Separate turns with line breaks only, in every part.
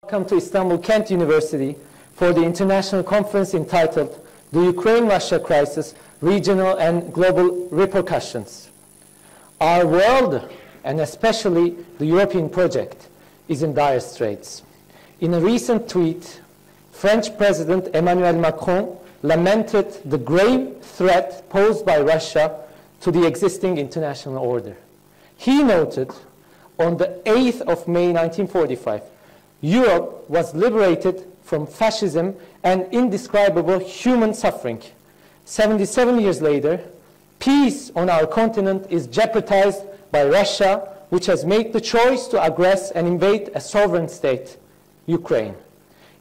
Welcome to Istanbul Kent University for the international conference entitled The Ukraine-Russia Crisis, Regional and Global Repercussions. Our world, and especially the European project, is in dire straits. In a recent tweet, French President Emmanuel Macron lamented the grave threat posed by Russia to the existing international order. He noted, on the 8th of May 1945, Europe was liberated from fascism and indescribable human suffering. 77 years later, peace on our continent is jeopardized by Russia, which has made the choice to aggress and invade a sovereign state, Ukraine.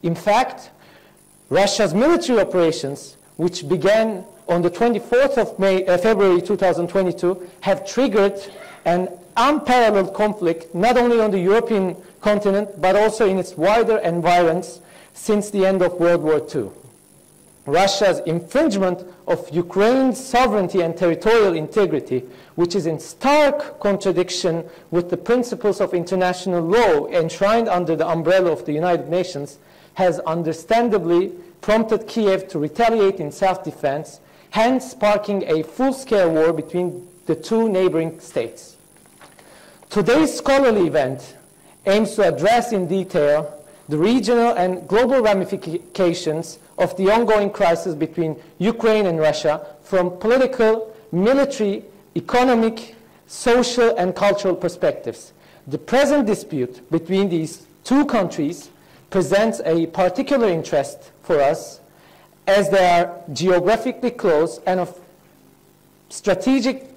In fact, Russia's military operations, which began on the 24th of February 2022, have triggered an unparalleled conflict not only on the European continent but also in its wider environs since the end of World War II. Russia's infringement of Ukraine's sovereignty and territorial integrity, which is in stark contradiction with the principles of international law enshrined under the umbrella of the United Nations, has understandably prompted Kiev to retaliate in self-defense, hence sparking a full-scale war between the two neighboring states. Today's scholarly event aims to address in detail the regional and global ramifications of the ongoing crisis between Ukraine and Russia from political, military, economic, social, and cultural perspectives. The present dispute between these two countries presents a particular interest for us as they are geographically close and of strategic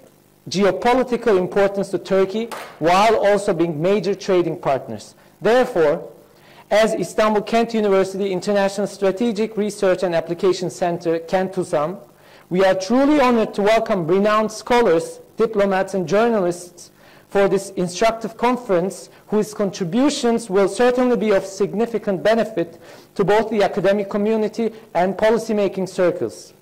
geopolitical importance to Turkey, while also being major trading partners. Therefore, as Istanbul Kent University International Strategic Research and Application Center, Kent-USAM, we are truly honored to welcome renowned scholars, diplomats, and journalists for this instructive conference, whose contributions will certainly be of significant benefit to both the academic community and policymaking circles.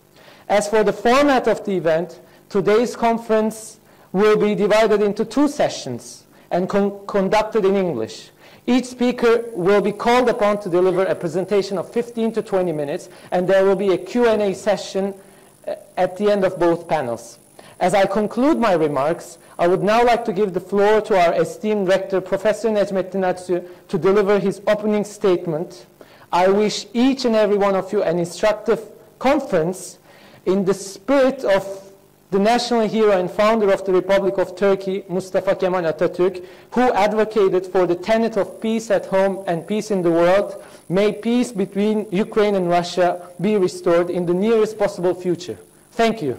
As for the format of the event, today's conference will be divided into two sessions and conducted in English. Each speaker will be called upon to deliver a presentation of 15 to 20 minutes, and there will be a Q&A session at the end of both panels. As I conclude my remarks, I would now like to give the floor to our esteemed rector, Professor Necmettin Aksu, to deliver his opening statement. I wish each and every one of you an instructive conference in the spirit of the national hero and founder of the Republic of Turkey, Mustafa Kemal Atatürk, who advocated for the tenet of peace at home and peace in the world. May peace between Ukraine and Russia be restored in the nearest possible future. Thank you.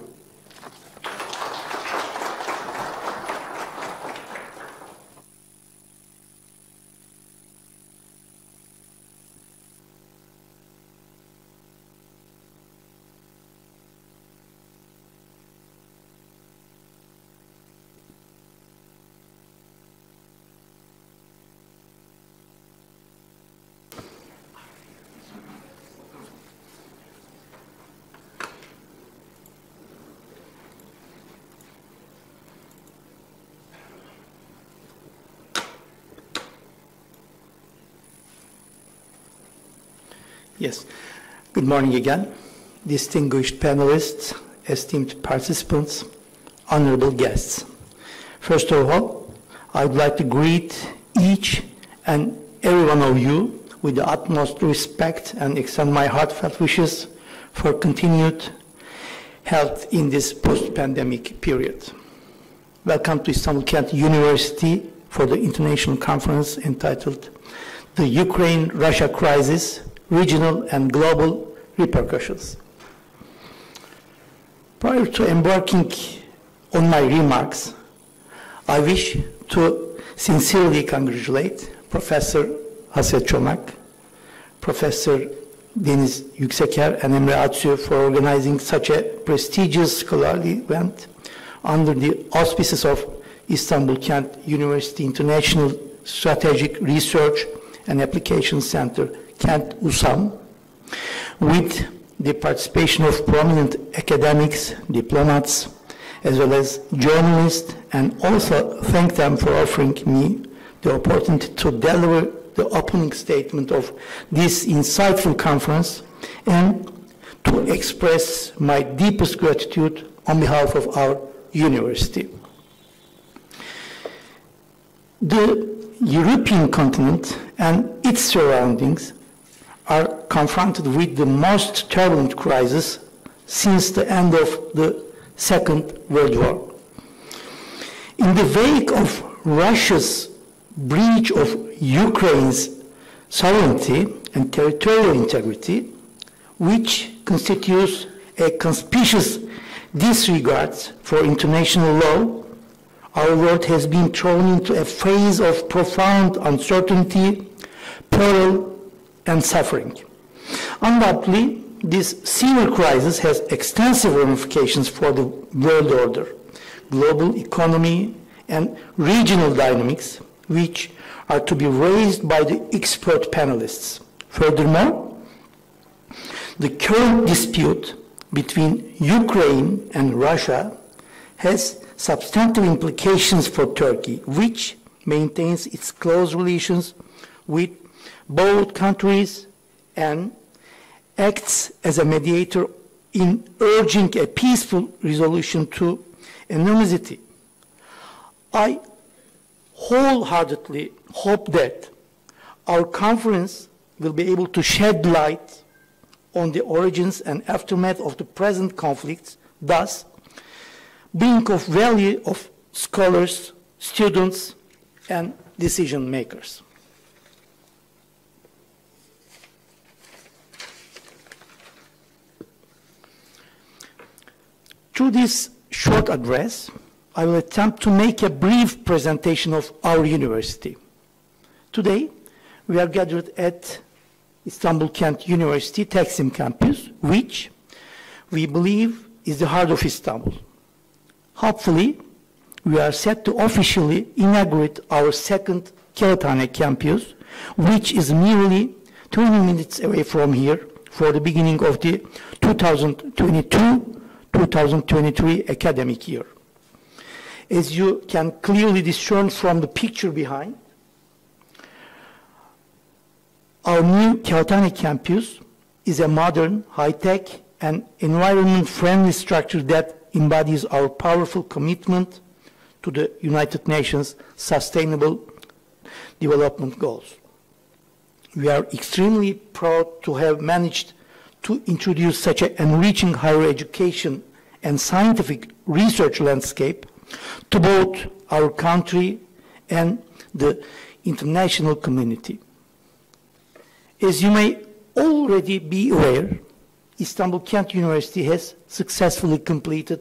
Yes. Good morning again, distinguished panelists, esteemed participants, honorable guests. First of all, I would like to greet each and every one of you with the utmost respect and extend my heartfelt wishes for continued health in this post-pandemic period. Welcome to Istanbul Kent University for the international conference entitled The Ukraine-Russia Crisis, Regional and Global Repercussions. Prior to embarking on my remarks, I wish to sincerely congratulate Professor Haset Çomak, Professor Deniz Yükseker, and Emre Atsu for organizing such a prestigious scholarly event under the auspices of Istanbul Kent University International Strategic Research and Application Center, Kent-USAM, with the participation of prominent academics, diplomats, as well as journalists, and also thank them for offering me the opportunity to deliver the opening statement of this insightful conference and to express my deepest gratitude on behalf of our university. The European continent and its surroundings are confronted with the most turbulent crisis since the end of the Second World War. In the wake of Russia's breach of Ukraine's sovereignty and territorial integrity, which constitutes a conspicuous disregard for international law, our world has been thrown into a phase of profound uncertainty, peril, and suffering. Undoubtedly, this severe crisis has extensive ramifications for the world order, global economy, and regional dynamics, which are to be raised by the expert panelists. Furthermore, the current dispute between Ukraine and Russia has substantial implications for Turkey, which maintains its close relations with both countries and acts as a mediator in urging a peaceful resolution to animosity. I wholeheartedly hope that our conference will be able to shed light on the origins and aftermath of the present conflicts, thus being of value of scholars, students, and decision makers. Through this short address, I will attempt to make a brief presentation of our university. Today, we are gathered at Istanbul Kent University Taksim campus, which we believe is the heart of Istanbul. Hopefully, we are set to officially inaugurate our second Kağıthane campus, which is merely 20 minutes away from here for the beginning of the 2022-2023 academic year. As you can clearly discern from the picture behind, our new Kağıthane campus is a modern, high-tech, and environment-friendly structure that embodies our powerful commitment to the United Nations Sustainable Development Goals. We are extremely proud to have managed to introduce such an enriching higher education and scientific research landscape to both our country and the international community. As you may already be aware, Istanbul Kent University has successfully completed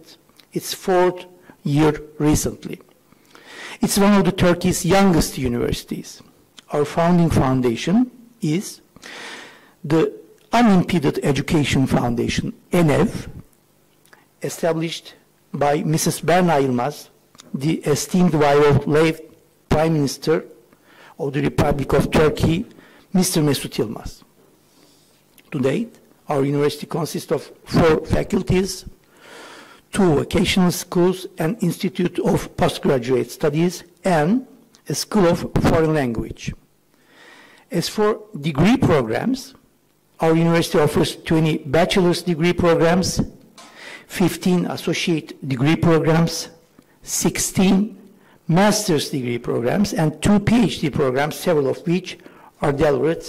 its fourth year recently. It's one of the Turkey's youngest universities. Our founding foundation is the Unimpeded Education Foundation, ENEV, established by Mrs. Berna Yılmaz, the esteemed wife of late Prime Minister of the Republic of Turkey, Mr. Mesut Yılmaz. To date, our university consists of 4 faculties, 2 vocational schools, an institute of postgraduate studies, and a school of foreign language. As for degree programs, our university offers 20 bachelor's degree programs, 15 associate degree programs, 16 master's degree programs, and 2 PhD programs, several of which are delivered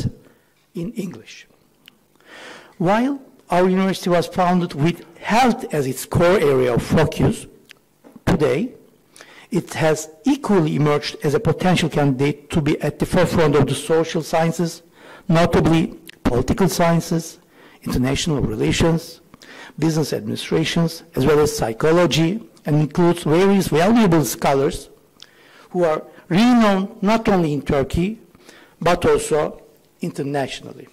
in English. While our university was founded with health as its core area of focus, today it has equally emerged as a potential candidate to be at the forefront of the social sciences, notably political sciences, international relations, business administrations, as well as psychology, and includes various valuable scholars who are renowned not only in Turkey, but also internationally.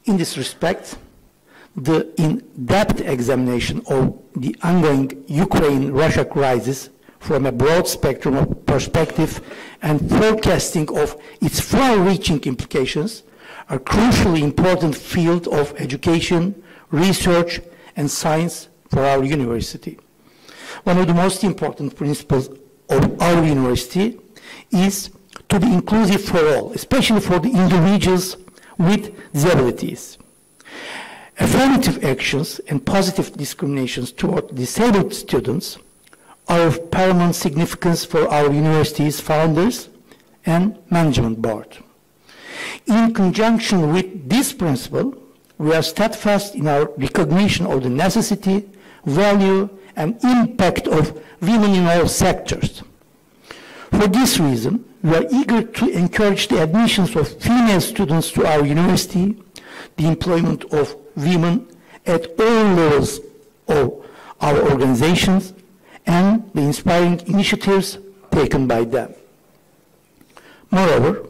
In this respect, the in-depth examination of the ongoing Ukraine-Russia crisis from a broad spectrum of perspective and forecasting of its far-reaching implications are crucially important field of education, research, and science for our university. One of the most important principles of our university is to be inclusive for all, especially for the individuals with disabilities. Affirmative actions and positive discriminations toward disabled students are of paramount significance for our university's founders and management board. In conjunction with this principle, we are steadfast in our recognition of the necessity, value, and impact of women in all sectors. For this reason, we are eager to encourage the admissions of female students to our university, the employment of women at all levels of our organizations, and the inspiring initiatives taken by them. Moreover,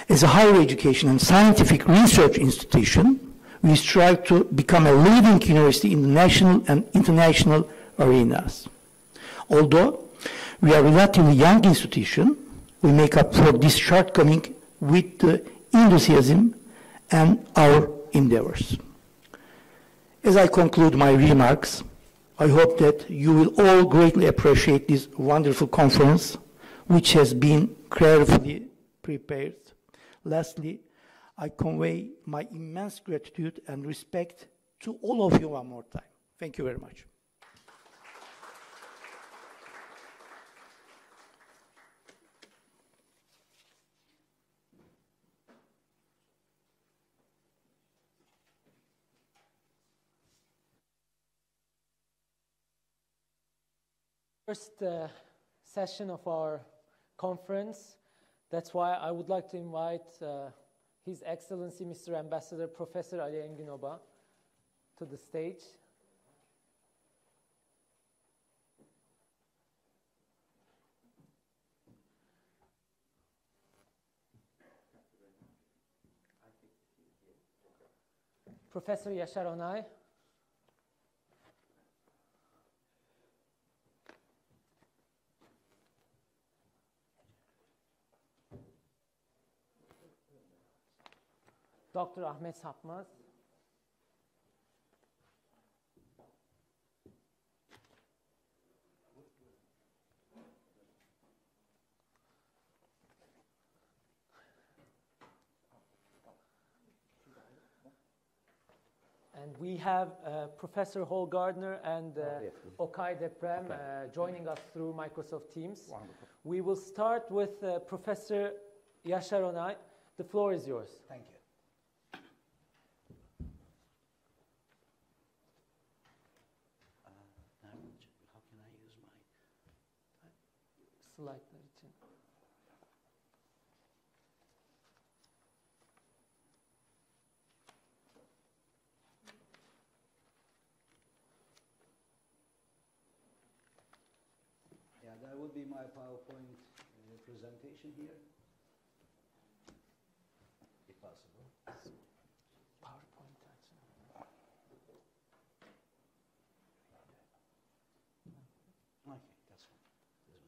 as a higher education and scientific research institution, we strive to become a leading university in the national and international arenas. Although we are a relatively young institution, we make up for this shortcoming with the enthusiasm and our endeavors. As I conclude my remarks, I hope that you will all greatly appreciate this wonderful conference, which has been carefully prepared. Lastly, I convey my immense gratitude and respect to all of you one more time. Thank you very much.
First session of our conference. That's why I would like to invite His Excellency Mr. Ambassador Professor Ali Enginoba to the stage. Professor Yaşar Onay. Dr. Ahmet Sapmaz. And we have Professor Hol Gardner and Okay Deprem joining us through Microsoft Teams.
Wonderful.
We will start with Professor Yaşar Onay. The floor is yours.
Thank you. How can I use my
Slaytlar için.
Yeah, that would be my PowerPoint presentation here, if possible.
PowerPoint açın.
Okay, that's fine. This one.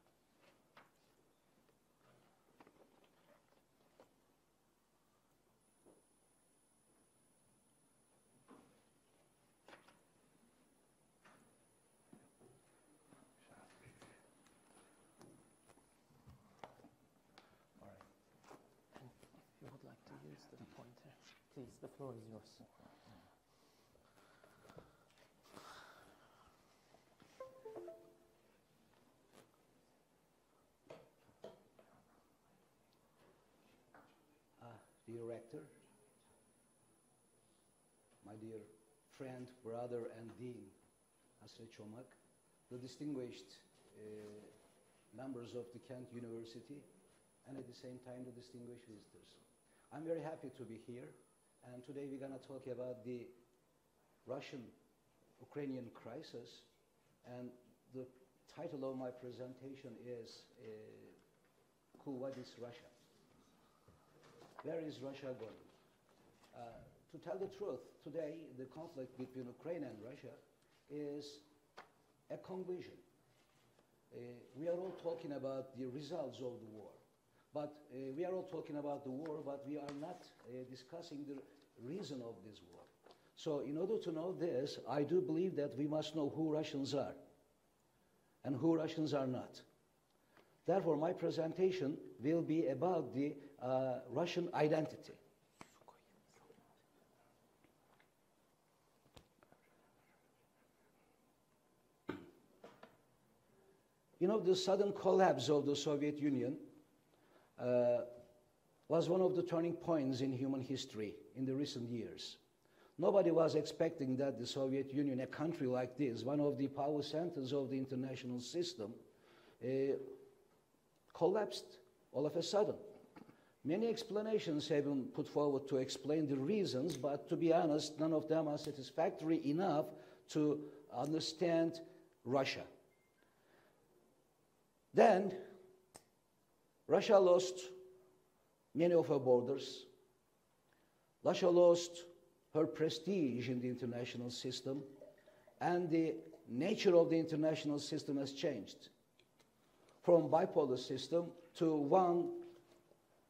All right.
And if you would like to use the pointer, please, the floor is yours.
Dear Rector, my dear friend, brother, and Dean, Hasret Çomak, the distinguished members of the Kent University, and at the same time, the distinguished visitors. I'm very happy to be here, and today we're going to talk about the Russian-Ukrainian crisis, and the title of my presentation is What is Russia? Where is Russia going? To tell the truth, today the conflict between Ukraine and Russia is a confusion. We are all talking about the results of the war, but we are all talking about the war, but we are not discussing the reason of this war. So in order to know this, I do believe that we must know who Russians are and who Russians are not. Therefore, my presentation will be about the Russian identity. You know, the sudden collapse of the Soviet Union was one of the turning points in human history in the recent years. Nobody was expecting that the Soviet Union, a country like this, one of the power centers of the international system, collapsed all of a sudden. Many explanations have been put forward to explain the reasons, but to be honest, none of them are satisfactory enough to understand Russia. Then, Russia lost many of her borders. Russia lost her prestige in the international system, and the nature of the international system has changed from bipolar system to one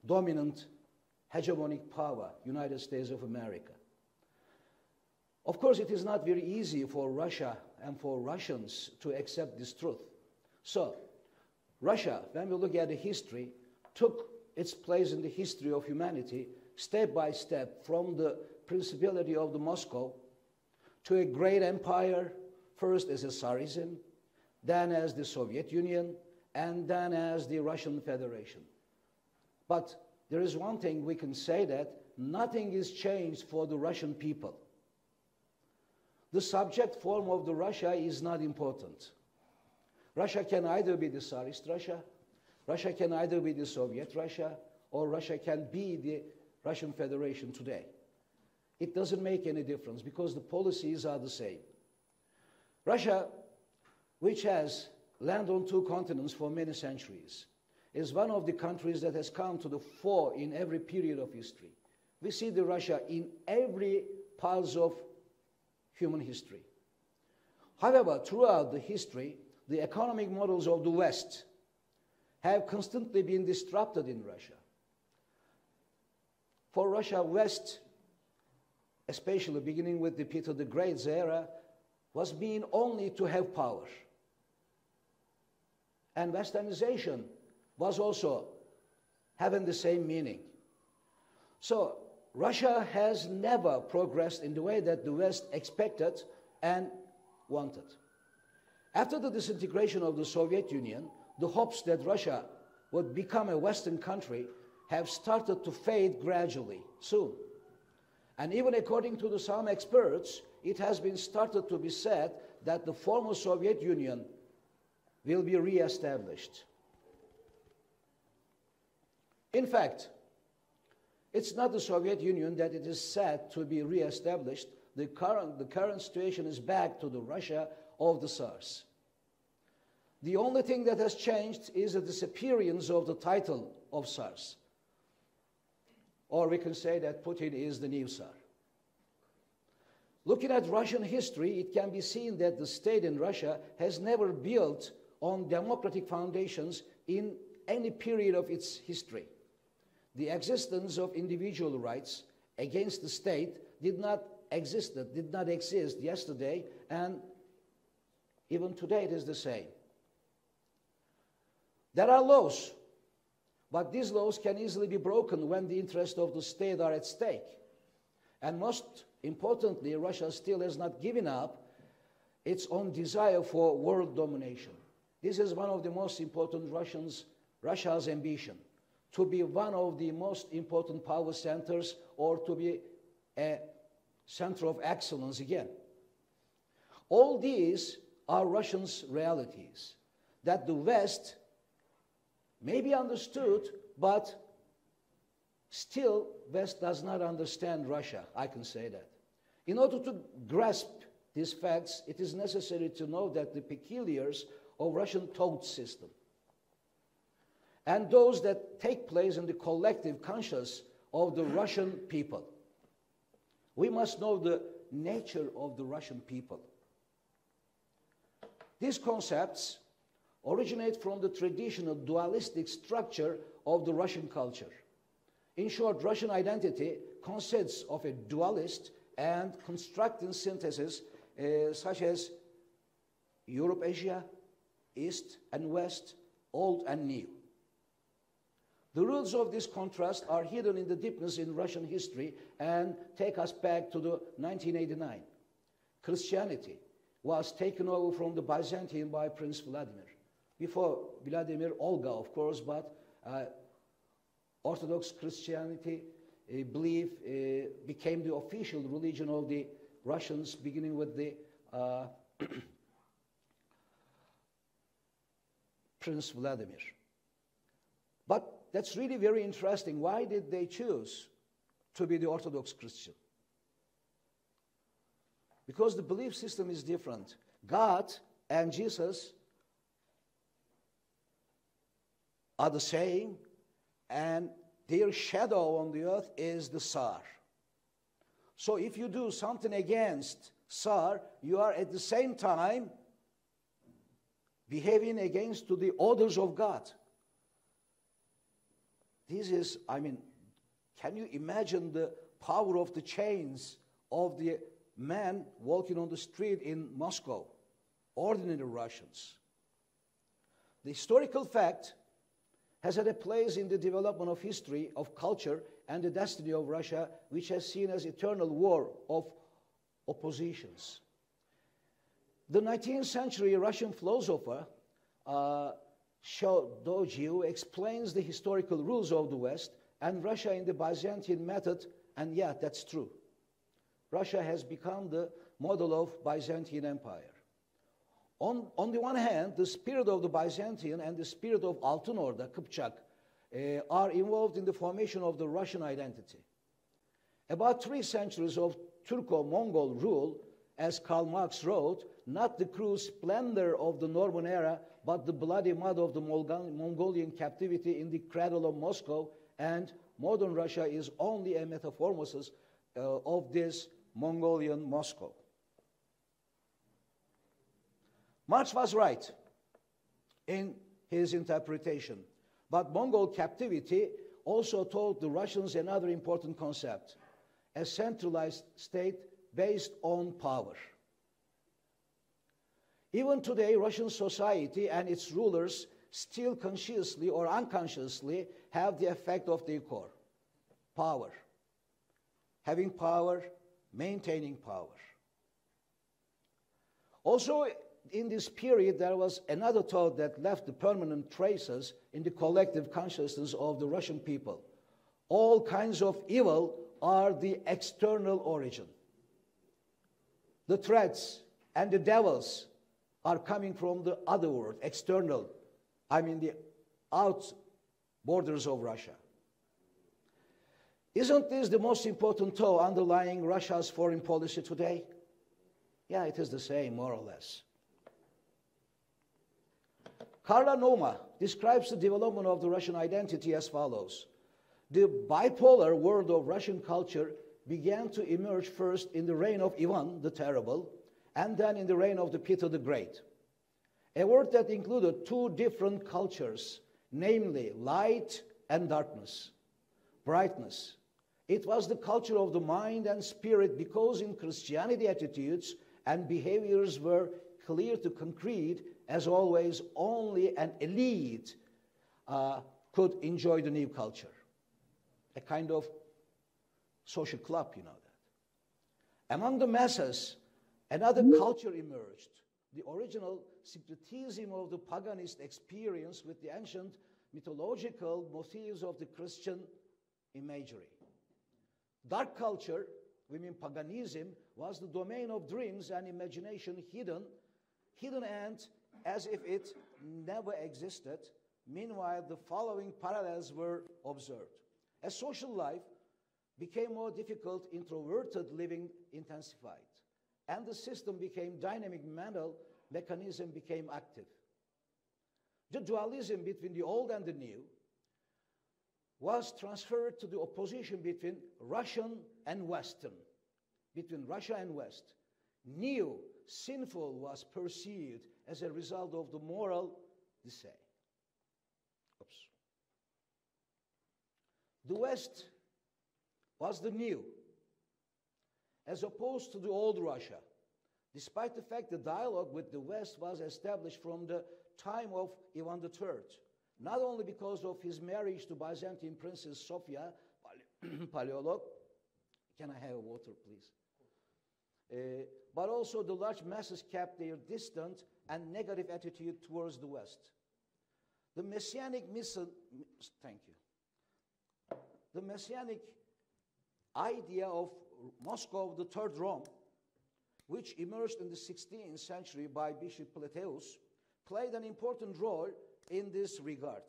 dominant hegemonic power, United States of America. Of course, it is not very easy for Russia and for Russians to accept this truth. So, Russia, when we look at the history, took its place in the history of humanity step by step from the principality of the Moscow to a great empire, first as a Tsarism, then as the Soviet Union, and then as the Russian Federation. But there is one thing we can say, that nothing is changed for the Russian people. The subject form of the Russia is not important. Russia can either be the Tsarist Russia, Russia can either be the Soviet Russia, or Russia can be the Russian Federation today. It doesn't make any difference because the policies are the same. Russia, which has land on two continents for many centuries, is one of the countries that has come to the fore in every period of history. We see the Russia in every pulse of human history. However, throughout the history, the economic models of the West have constantly been disrupted in Russia. For Russia, West, especially beginning with the Peter the Great's era, was mean only to have power. And Westernization was also having the same meaning. So Russia has never progressed in the way that the West expected and wanted. After the disintegration of the Soviet Union, the hopes that Russia would become a Western country have started to fade gradually, soon. And even according to some experts, it has been started to be said that the former Soviet Union will be re-established. In fact, it's not the Soviet Union that it is said to be re-established. The current situation is back to the Russia of the Tsars. The only thing that has changed is the disappearance of the title of Tsars. Or we can say that Putin is the new Tsar. Looking at Russian history, it can be seen that the state in Russia has never built on democratic foundations in any period of its history. The existence of individual rights against the state did not exist yesterday, and even today it is the same. There are laws, but these laws can easily be broken when the interests of the state are at stake. And most importantly, Russia still has not given up its own desire for world domination. This is one of the most important Russia's ambition, to be one of the most important power centers, or to be a center of excellence again. All these are Russians' realities that the West may be understood, but still West does not understand Russia, I can say that. In order to grasp these facts, it is necessary to know that the peculiars of Russian thought system and those that take place in the collective conscious of the Russian people. We must know the nature of the Russian people. These concepts originate from the traditional dualistic structure of the Russian culture. In short, Russian identity consists of a dualist and constructing synthesis such as Europe, Asia, East and West, old and new. The roots of this contrast are hidden in the deepness in Russian history and take us back to the 1989. Christianity was taken over from the Byzantine by Prince Vladimir. Before Vladimir, Olga, of course, but Orthodox Christianity became the official religion of the Russians, beginning with the Prince Vladimir. But that's really very interesting. Why did they choose to be the Orthodox Christian? Because the belief system is different. God and Jesus are the same, and their shadow on the earth is the Tsar. So if you do something against Tsar, you are at the same time behaving against to the orders of God. This is, I mean, can you imagine the power of the chains of the man walking on the street in Moscow? Ordinary Russians. The historical fact has had a place in the development of history, of culture, and the destiny of Russia, which has seen as eternal war of oppositions. The 19th century Russian philosopher Dojiu explains the historical rules of the West and Russia in the Byzantine method, and yeah, that's true. Russia has become the model of Byzantine Empire. On the one hand, the spirit of the Byzantine and the spirit of Altın Orda, Kıpçak, are involved in the formation of the Russian identity. About 3 centuries of Turco-Mongol rule, as Karl Marx wrote, not the cruel splendor of the Norman era, but the bloody mud of the Mongolian captivity in the cradle of Moscow, and modern Russia is only a metamorphosis of this Mongolian Moscow. Marx was right in his interpretation, but Mongol captivity also taught the Russians another important concept, a centralized state based on power. Even today, Russian society and its rulers still consciously or unconsciously have the effect of their core, power. Having power, maintaining power. Also, in this period, there was another thought that left the permanent traces in the collective consciousness of the Russian people. All kinds of evil are the external origin. The threats and the devils are coming from the other world, external, I mean the out borders of Russia. Isn't this the most important thought underlying Russia's foreign policy today? Yeah, it is the same, more or less. Karla Noma describes the development of the Russian identity as follows. The bipolar world of Russian culture began to emerge first in the reign of Ivan the Terrible, and then in the reign of the Peter the Great. A word that included 2 different cultures, namely light and darkness, brightness. It was the culture of the mind and spirit, because in Christianity attitudes and behaviors were clear to concrete. As always, only an elite could enjoy the new culture. A kind of social club, you know that. Among the masses, another culture emerged, the original syncretism of the paganist experience with the ancient mythological motifs of the Christian imagery. Dark culture, we mean paganism, was the domain of dreams and imagination hidden and as if it never existed. Meanwhile, the following parallels were observed. As social life became more difficult, introverted living intensified, and the system became dynamic, mental mechanism became active. The dualism between the old and the new was transferred to the opposition between Russian and Western, between Russia and West. New, sinful was perceived as a result of the moral decay. The West was the new, as opposed to the old Russia. Despite the fact the dialogue with the West was established from the time of Ivan III, not only because of his marriage to Byzantine Princess Sophia, Paleolog, can I have water, please? But also the large masses kept their distant and negative attitude towards the West. The messianic The messianic idea of Moscow, the Third Rome, which emerged in the 16th century by Bishop Plateus, played an important role in this regard.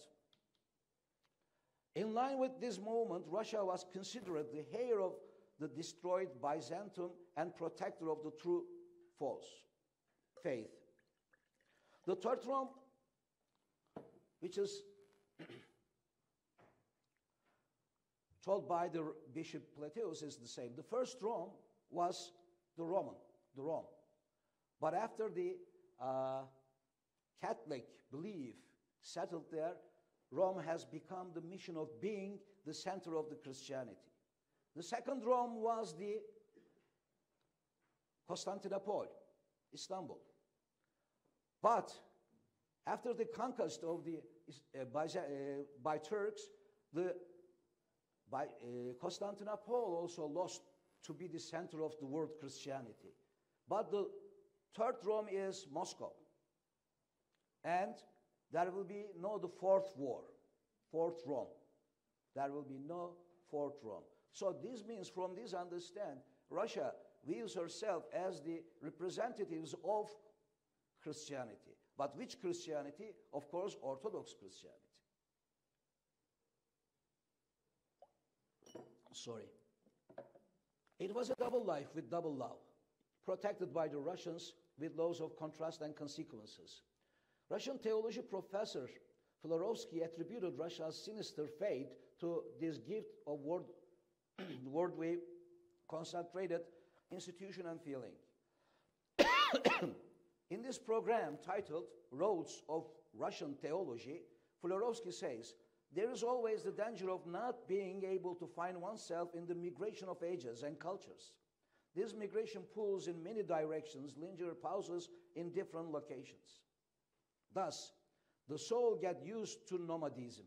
In line with this movement, Russia was considered the heir of the destroyed Byzantium and protector of the true false faith. The Third Rome, which is told by the Bishop Plateus, is the same. The first Rome was the Rome. But after the Catholic belief settled there, Rome has become the mission of being the center of the Christianity. The second Rome was the Constantinople, Istanbul. But after the conquest of the by Turks, Constantinople also lost to be the center of the world Christianity. But the third Rome is Moscow. And there will be the fourth Rome. There will be no fourth Rome. So this means, from this understand, Russia views herself as the representatives of Christianity. But which Christianity? Of course, Orthodox Christianity. Sorry. It was a double life with double love, protected by the Russians with laws of contrast and consequences. Russian theology professor Florovsky attributed Russia's sinister fate to this gift of worldly concentrated institution and feeling. In this program titled Roads of Russian Theology, Florovsky says, there is always the danger of not being able to find oneself in the migration of ages and cultures. This migration pulls in many directions, linear pauses in different locations. Thus, the soul gets used to nomadism.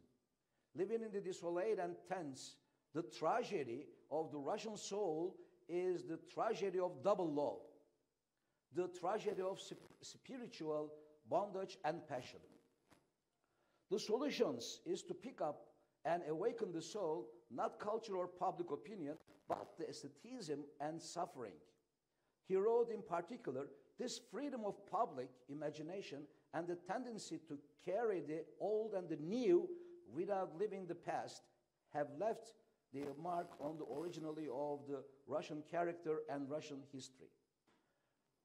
Living in the desolate and tense, the tragedy of the Russian soul is the tragedy of double law, the tragedy of spiritual bondage and passion. The solutions is to pick up and awaken the soul, not culture or public opinion, but the asceticism and suffering. He wrote in particular, this freedom of public imagination and the tendency to carry the old and the new without living the past have left their mark on the originality of the Russian character and Russian history.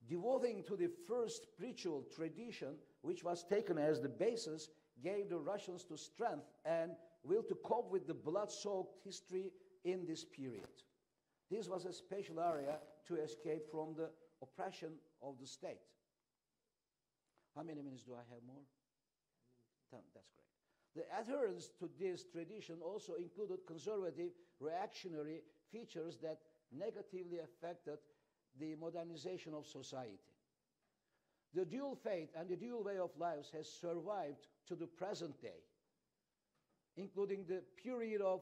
Devoting to the first spiritual tradition, which was taken as the basis, gave the Russians to strength and will to cope with the blood-soaked history in this period. This was a special area to escape from the oppression of the state. How many minutes do I have more? 10. That's great. The adherence to this tradition also included conservative, reactionary features that negatively affected the modernization of society. The dual faith and the dual way of life has survived to the present day, including the period of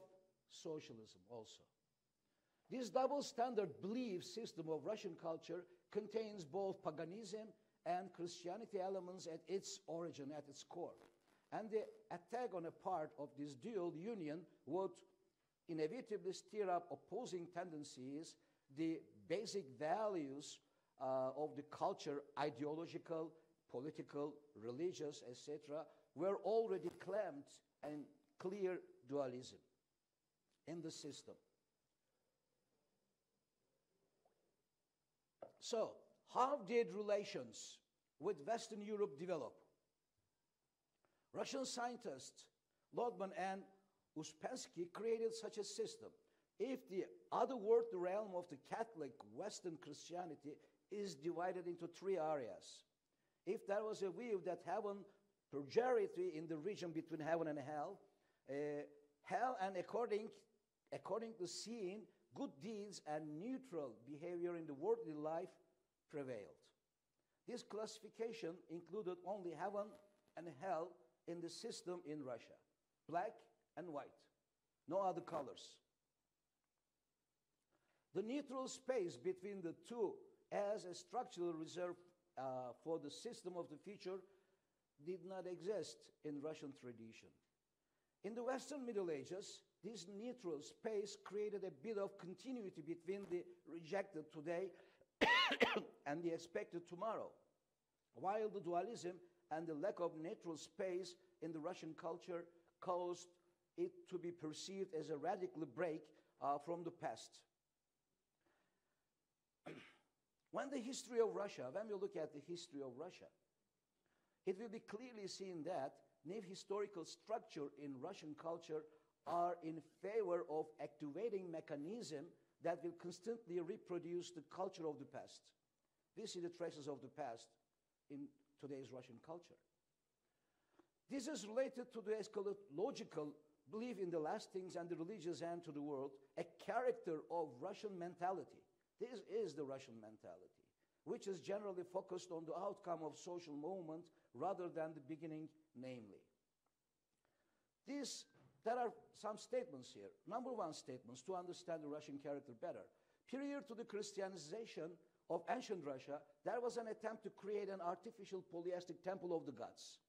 socialism also. This double standard belief system of Russian culture contains both paganism and Christianity elements at its origin, at its core. And the attack on a part of this dual union would inevitably stir up opposing tendencies. The basic values of the culture, ideological, political, religious, etc., were already clamped and clear dualism in the system. So, how did relations with Western Europe develop? Russian scientists Lodman and Uspensky created such a system. If the other world, the realm of the Catholic Western Christianity, is divided into three areas. If there was a view that heaven, purgatory in the region between heaven and hell, hell and according to seeing, good deeds and neutral behavior in the worldly life prevailed. This classification included only heaven and hell in the system in Russia. Black and white, no other colors. The neutral space between the two as a structural reserve for the system of the future did not exist in Russian tradition. In the Western Middle Ages, this neutral space created a bit of continuity between the rejected today and the expected tomorrow, while the dualism and the lack of neutral space in the Russian culture caused it to be perceived as a radical break from the past. When we look at the history of Russia, it will be clearly seen that new historical structure in Russian culture are in favor of activating mechanism that will constantly reproduce the culture of the past. We see the traces of the past in today's Russian culture. This is related to the eschatological belief in the last things and the religious end to the world, a character of Russian mentality. This is the Russian mentality, which is generally focused on the outcome of social movement rather than the beginning, namely. There are some statements here. Number one statements to understand the Russian character better. Prior to the Christianization of ancient Russia, there was an attempt to create an artificial polytheistic temple of the gods.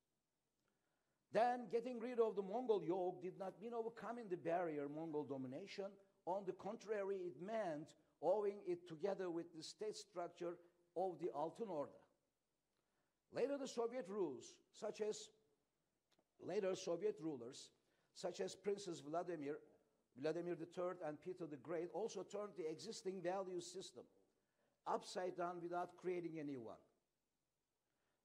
Then getting rid of the Mongol yoke did not mean overcoming the barrier Mongol domination. On the contrary, it meant owing it together with the state structure of the Altyn Orda. Later Soviet rulers, such as Princes Vladimir III and Peter the Great, also turned the existing value system upside down without creating a new one.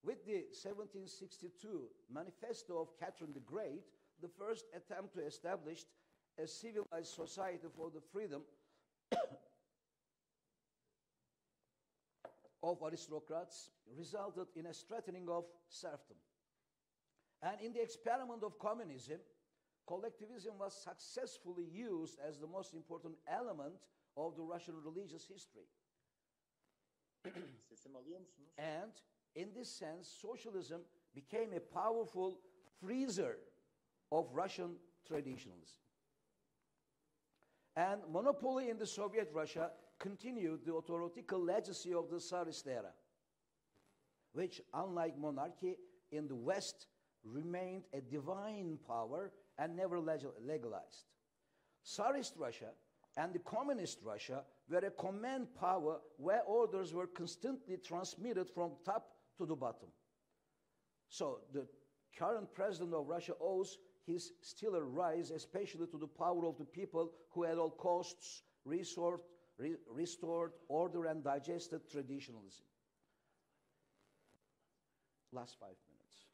With the 1762 Manifesto of Catherine the Great, the first attempt to establish a civilized society for the freedom of aristocrats resulted in a strengthening of serfdom. And in the experiment of communism, collectivism was successfully used as the most important element of the Russian religious history. And in this sense, socialism became a powerful freezer of Russian traditionalism. And monopoly in the Soviet Russia continued the authoritative legacy of the Tsarist era, which, unlike monarchy in the West, remained a divine power and never legalized. Tsarist Russia and the communist Russia were a command power where orders were constantly transmitted from top to the bottom. So the current president of Russia owes his stellar rise especially to the power of the people who at all costs restored order and digested traditionalism. Last 5 minutes.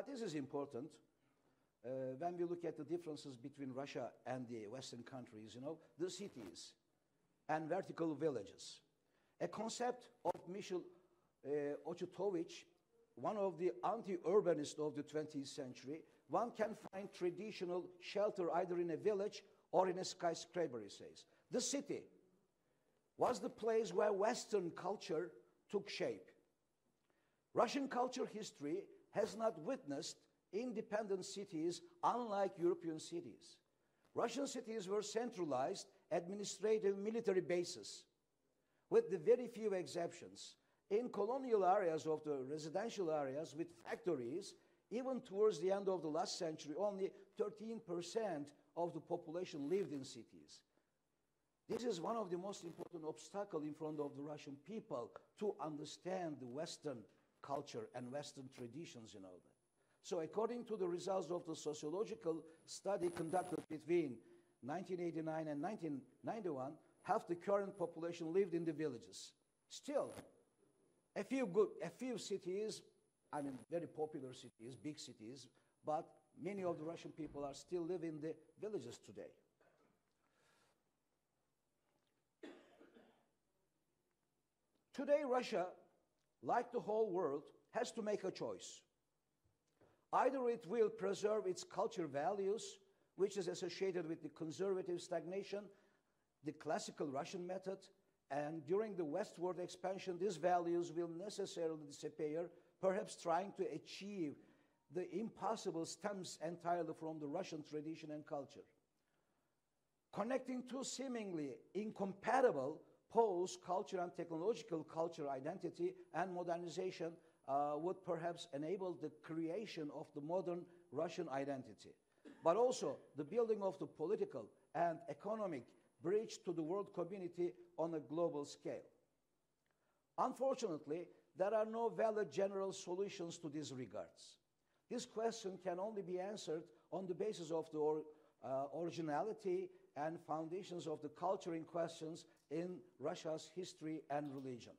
This is important. When we look at the differences between Russia and the Western countries, the cities and vertical villages. A concept of Michel Ochutovich, one of the anti-urbanists of the 20th century. One can find traditional shelter either in a village or in a skyscraper, he says. The city was the place where Western culture took shape. Russian culture history has not witnessed independent cities unlike European cities. Russian cities were centralized administrative military bases, with the very few exceptions. In colonial areas of the residential areas with factories, even towards the end of the last century, only 13% of the population lived in cities. This is one of the most important obstacles in front of the Russian people to understand the Western culture and Western traditions, So according to the results of the sociological study conducted between 1989 and 1991, half the current population lived in the villages. Still, a few cities, very popular cities, big cities, but many of the Russian people are still living in the villages today. Today, Russia, like the whole world, has to make a choice. Either it will preserve its culture values, which is associated with the conservative stagnation the classical Russian method, and during the westward expansion, these values will necessarily disappear, perhaps trying to achieve the impossible stems entirely from the Russian tradition and culture. Connecting two seemingly incompatible poles, culture and technological culture identity and modernization would perhaps enable the creation of the modern Russian identity, but also the building of the political and economic bridge to the world community on a global scale. Unfortunately, there are no valid general solutions to these regards. This question can only be answered on the basis of the originality and foundations of the culture in questions in Russia's history and religion.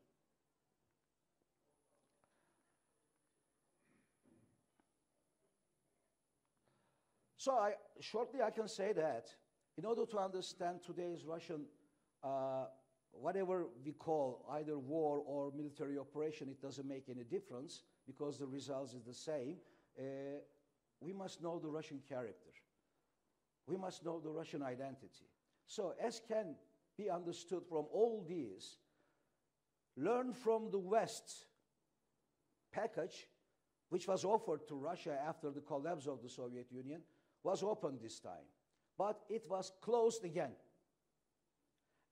So shortly I can say that in order to understand today's Russian, whatever we call either war or military operation, it doesn't make any difference because the results is the same. We must know the Russian character. We must know the Russian identity. So as can be understood from all these, learn from the West package, which was offered to Russia after the collapse of the Soviet Union, was opened this time. But it was closed again.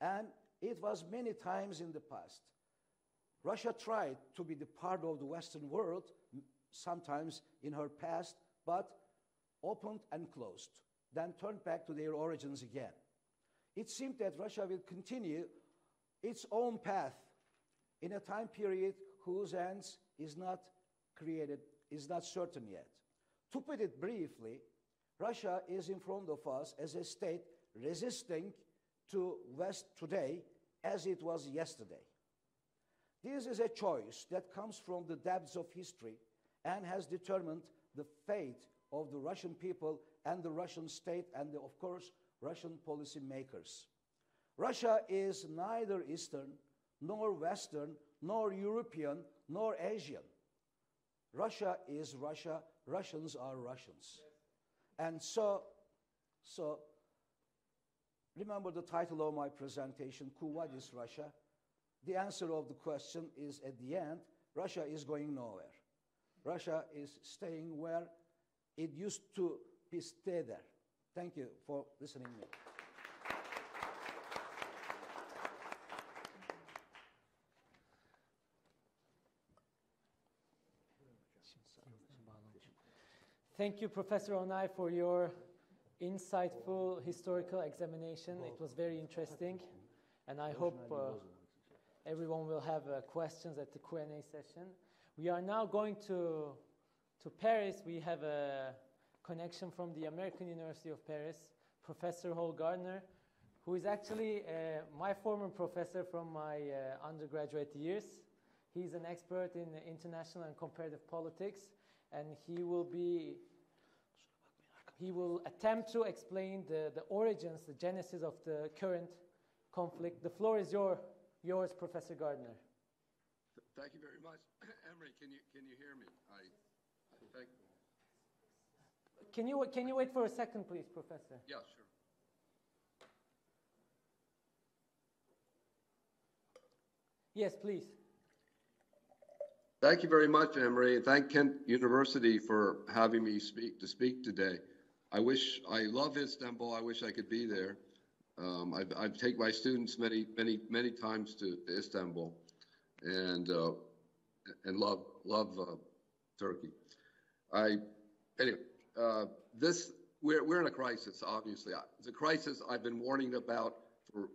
And it was many times in the past. Russia tried to be the part of the Western world, sometimes in her past, but opened and closed, then turned back to their origins again. It seemed that Russia will continue its own path in a time period whose ends is not certain yet. To put it briefly, Russia is in front of us as a state resisting to West today as it was yesterday. This is a choice that comes from the depths of history and has determined the fate of the Russian people and the Russian state and, of course, Russian policy makers. Russia is neither Eastern, nor Western, nor European, nor Asian. Russia is Russia. Russians are Russians. And so remember the title of my presentation, What is Russia? The answer of the question is at the end, Russia is going nowhere. Russia is staying where it used to be stay there. Thank you for listening to me.
Thank you, Professor Onay, for your insightful historical examination. It was very interesting, and I hope everyone will have questions at the Q&A session. We are now going to Paris. We have a connection from the American University of Paris, Professor Hall Gardner, who is actually my former professor from my undergraduate years. He's an expert in international and comparative politics, and he will attempt to explain the origins, the genesis of the current conflict. The floor is yours, Professor Gardner.
Thank you very much. Emery, can you hear me?
Can you wait for a second, please, Professor?
Yeah, sure.
Yes, please.
Thank you very much, Emery, and thank Kent University for having me speak today. I love Istanbul. I wish I could be there. I've taken my students many times to Istanbul, and love Turkey. We're in a crisis. Obviously, it's a crisis I've been warning about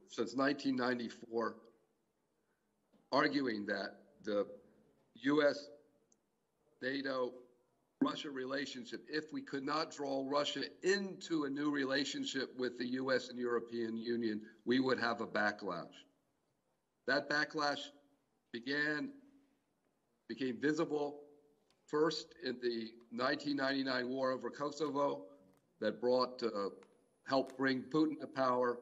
since 1994, arguing that the U.S., NATO, Russia relationship, if we could not draw Russia into a new relationship with the U.S. and European Union, we would have a backlash. That backlash became visible first in the 1999 war over Kosovo that helped bring Putin to power.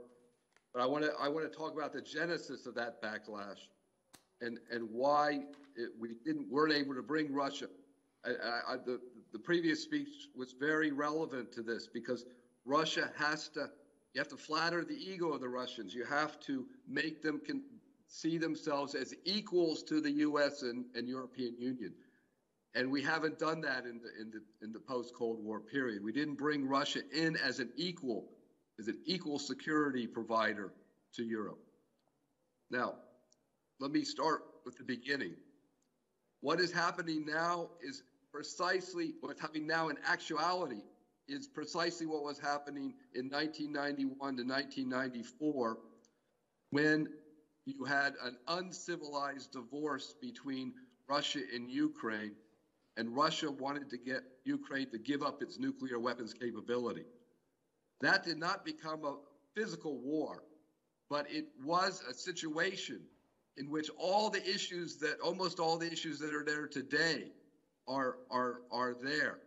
But I want to talk about the genesis of that backlash and why we weren't able to bring Russia. The previous speech was very relevant to this because Russia has to You have to flatter the ego of the Russians. You have to make them see themselves as equals to the U.S. and European Union. And we haven't done that in the post-Cold War period. We didn't bring Russia in as an equal security provider to Europe. Now, let me start with the beginning. What is happening now is precisely what's happening now in actuality is precisely what was happening in 1991 to 1994 when you had an uncivilized divorce between Russia and Ukraine, and Russia wanted to get Ukraine to give up its nuclear weapons capability. That did not become a physical war, but it was a situation in which almost all the issues that are there today are there.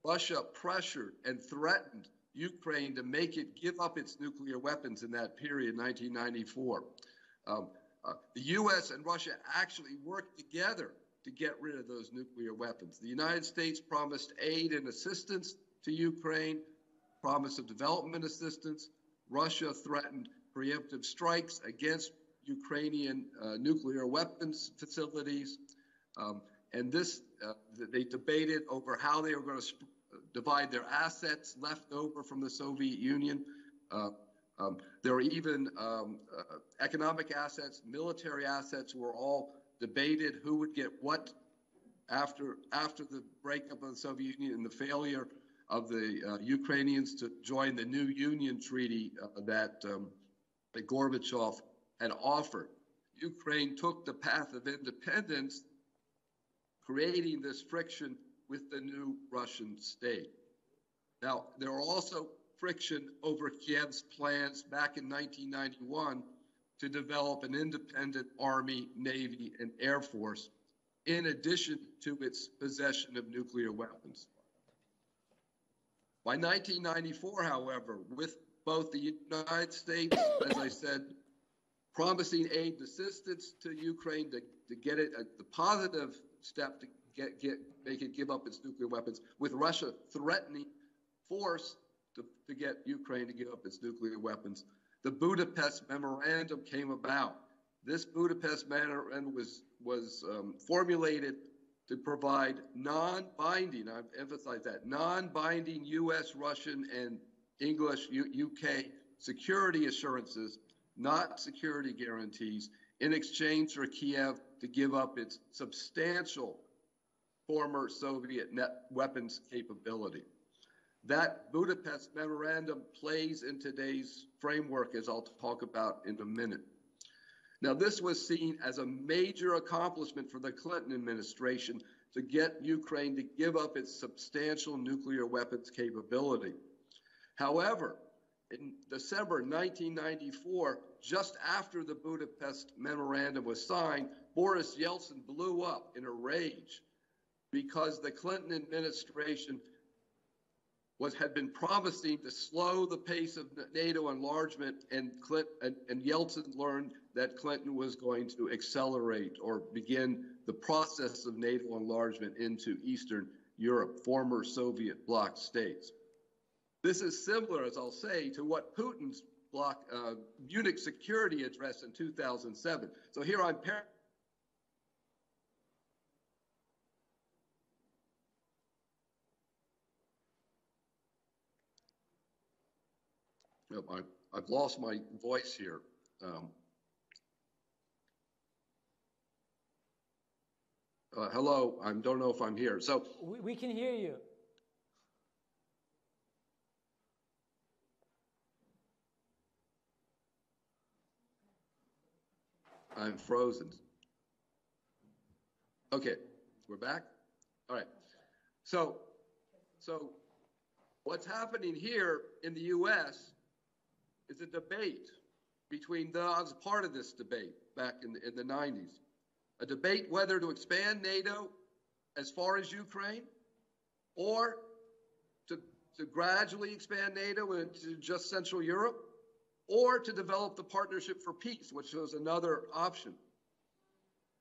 Russia pressured and threatened Ukraine to make it give up its nuclear weapons in that period, 1994. The U.S. and Russia actually worked together to get rid of those nuclear weapons. The United States promised aid and assistance to Ukraine, promise of development assistance. Russia threatened preemptive strikes against Ukrainian nuclear weapons facilities. And they debated over how they were going to divide their assets left over from the Soviet Union. There were even economic assets, military assets were all debated who would get what after the breakup of the Soviet Union and the failure of the Ukrainians to join the new Union Treaty that Gorbachev had offered. Ukraine took the path of independence, creating this friction with the new Russian state. Now, there were also friction over Kiev's plans back in 1991 to develop an independent army, navy, and air force, in addition to its possession of nuclear weapons. By 1994, however, with both the United States, as I said, promising aid and assistance to Ukraine to get it the positive step to make it give up its nuclear weapons, with Russia threatening force to get Ukraine to give up its nuclear weapons, the Budapest Memorandum came about. This Budapest Memorandum was formulated to provide non-binding, I've emphasized that, non-binding U.S., Russian, and English, UK security assurances, not security guarantees, in exchange for Kiev to give up its substantial former Soviet weapons capability. That Budapest Memorandum plays in today's framework, as I'll talk about in a minute. Now, this was seen as a major accomplishment for the Clinton administration to get Ukraine to give up its substantial nuclear weapons capability. However, in December 1994, just after the Budapest Memorandum was signed, Boris Yeltsin blew up in a rage because the Clinton administration had been promising to slow the pace of NATO enlargement, and Yeltsin learned that Clinton was going to accelerate or begin the process of NATO enlargement into Eastern Europe, former Soviet bloc states. This is similar, as I'll say, to what Putin's Munich security address in 2007. So here I'm I've lost my voice here. Hello, I don't know if I'm here. So
we can hear you.
I'm frozen. Okay, we're back. All right. So what's happening here in the U.S. is a debate between I was part of this debate back in the 90s. A debate whether to expand NATO as far as Ukraine or to gradually expand NATO into just Central Europe, or to develop the Partnership for Peace, which was another option.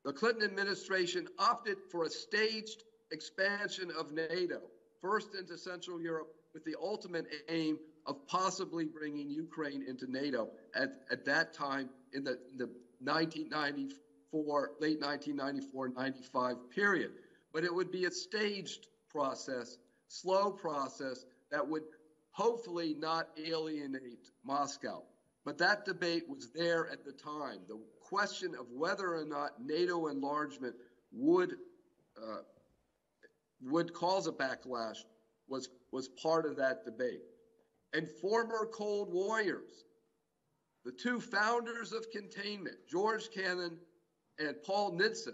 The Clinton administration opted for a staged expansion of NATO, first into Central Europe, with the ultimate aim of possibly bringing Ukraine into NATO at that time in the 1994, late 1994-95 period. But it would be a staged process, slow process that would hopefully not alienate Moscow. But that debate was there at the time. The question of whether or not NATO enlargement would cause a backlash was part of that debate. And former Cold Warriors, the two founders of containment, George Kennan and Paul Nitze,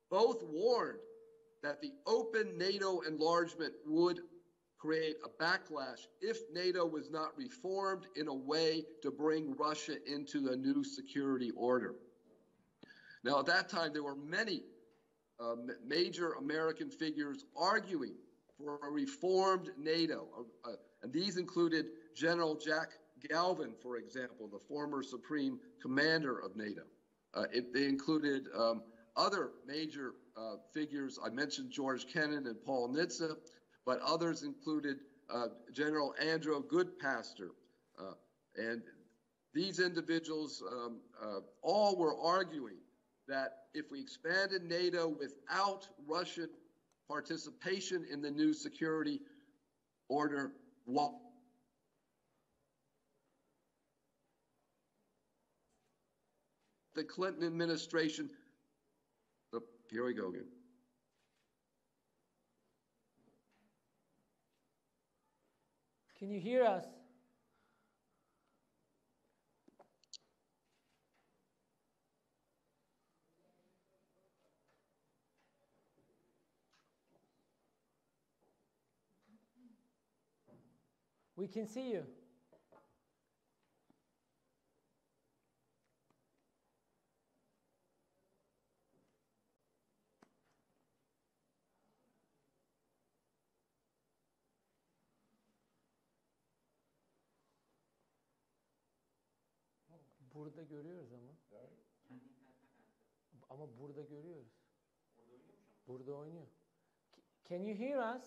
both warned that the open NATO enlargement would create a backlash if NATO was not reformed in a way to bring Russia into the new security order. Now, at that time, there were many major American figures arguing for a reformed NATO, and these included General Jack Galvin, for example, the former Supreme Commander of NATO. They included other major figures. I mentioned George Kennan and Paul Nitze, but others included General Andrew Goodpaster. And these individuals all were arguing that if we expanded NATO without Russian participation in the new security order, the Clinton administration, here we go again.
Can you hear us? We can see you. Burada görüyoruz ama. Ama burada görüyoruz. Burada oynuyor. Can you hear us?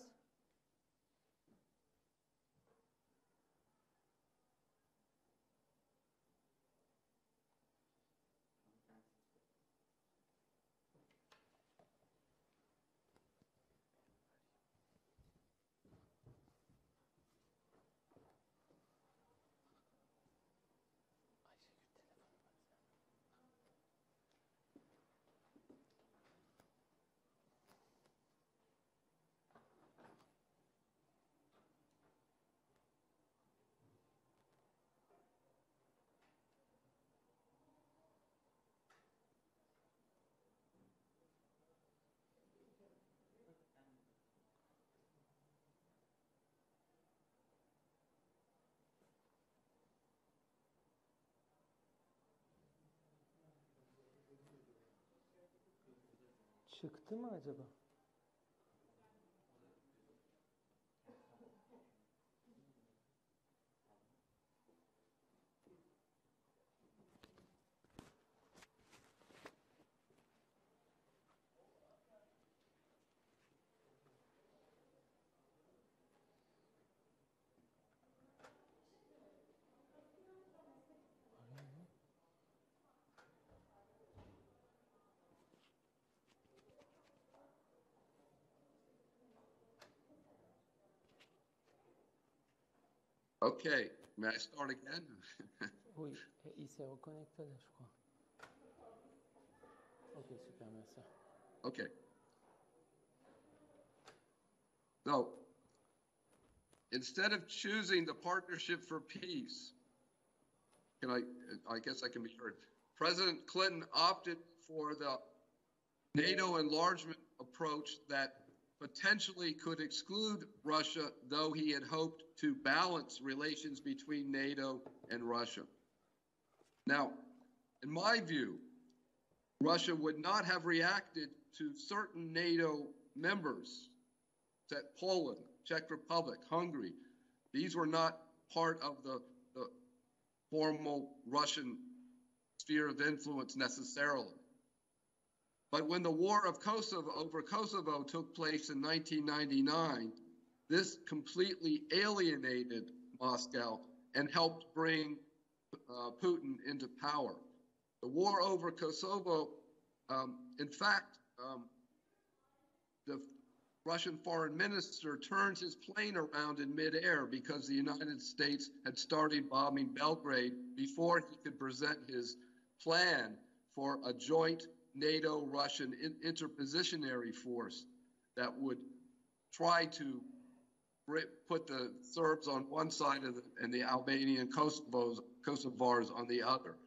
Çıktı mı acaba?
Okay, may I start again?
Oui, il s'est reconnecté là, je crois. Ok, super, merci.
Okay. So, instead of choosing the Partnership for Peace, I guess I can be heard. President Clinton opted for the NATO enlargement approach that potentially could exclude Russia, though he had hoped to balance relations between NATO and Russia. Now, in my view, Russia would not have reacted to certain NATO members, that Poland, Czech Republic, Hungary. These were not part of the formal Russian sphere of influence necessarily. But when the war of Kosovo took place in 1999, this completely alienated Moscow and helped bring Putin into power. The war over Kosovo, in fact, the Russian foreign minister turned his plane around in midair because the United States had started bombing Belgrade before he could present his plan for a joint NATO-Russian interpositionary force that would try to put the Serbs on one side and the Albanian Kosovars on the other.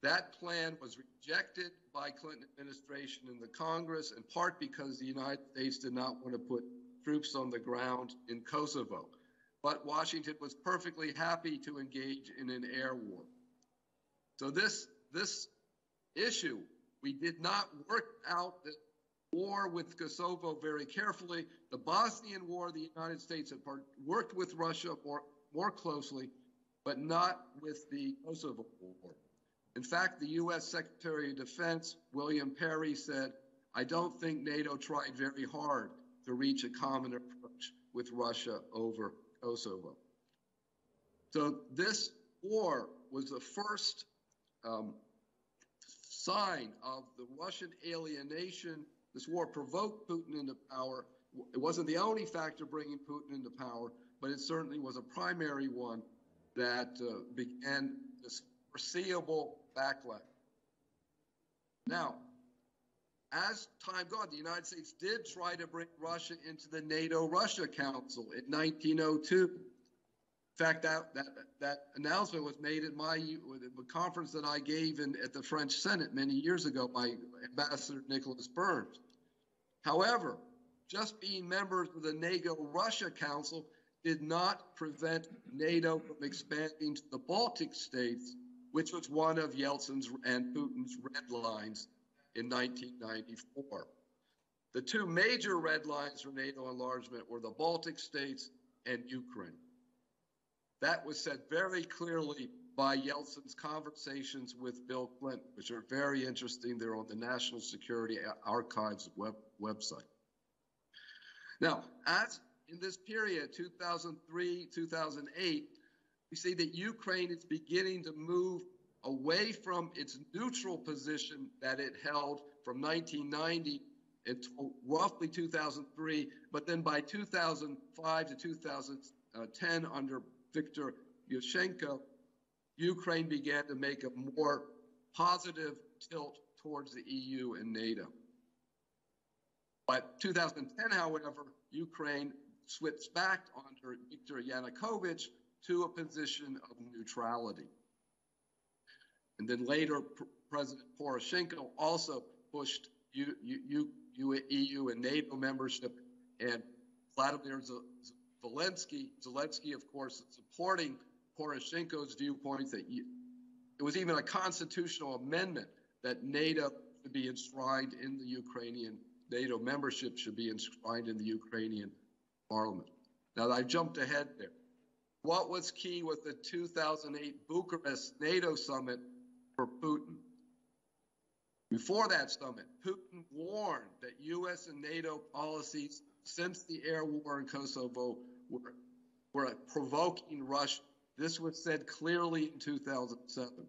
That plan was rejected by Clinton administration in the Congress, in part because the United States did not want to put troops on the ground in Kosovo. But Washington was perfectly happy to engage in an air war. So this issue, we did not work out the war with Kosovo very carefully. The Bosnian War, the United States had worked with Russia more closely, but not with the Kosovo War. In fact, the U.S. Secretary of Defense, William Perry, said, "I don't think NATO tried very hard to reach a common approach with Russia over Kosovo." So this war was the first sign of the Russian alienation. This war provoked Putin into power. It wasn't the only factor bringing Putin into power, but it certainly was a primary one that began this foreseeable backlash. Now, as time gone, the United States did try to bring Russia into the NATO-Russia Council in 1902. In fact, that announcement was made at the conference that I gave at the French Senate many years ago by Ambassador Nicholas Burns. However, just being members of the NATO-Russia Council did not prevent NATO from expanding to the Baltic states, which was one of Yeltsin's and Putin's red lines in 1994. The two major red lines for NATO enlargement were the Baltic states and Ukraine. That was said very clearly by Yeltsin's conversations with Bill Clinton, which are very interesting. They're on the National Security Archives website. Now, as in this period, 2003, 2008, we see that Ukraine is beginning to move away from its neutral position that it held from 1990 until roughly 2003, but then by 2005 to 2010 under Viktor Yushchenko, Ukraine began to make a more positive tilt towards the EU and NATO. By 2010, however, Ukraine switched back under Viktor Yanukovych to a position of neutrality. And then later, President Poroshenko also pushed EU and NATO membership, and Vladimir Zelensky, of course, supporting Poroshenko's viewpoint that it was even a constitutional amendment that NATO should be enshrined in the Ukrainian, NATO membership should be enshrined in the Ukrainian parliament. Now, I jumped ahead there. What was key was the 2008 Bucharest NATO summit for Putin. Before that summit, Putin warned that U.S. and NATO policies since the air war in Kosovo were provoking Russia. This was said clearly in 2007.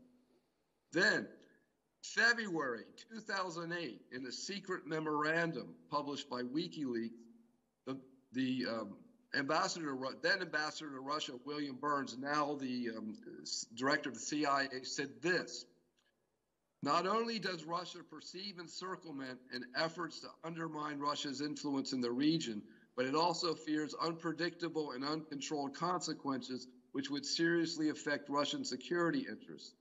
Then, February 2008, in a secret memorandum published by WikiLeaks, the then ambassador to Russia, William Burns, now the director of the CIA, said this: "Not only does Russia perceive encirclement and efforts to undermine Russia's influence in the region, but it also fears unpredictable and uncontrolled consequences which would seriously affect Russian security interests.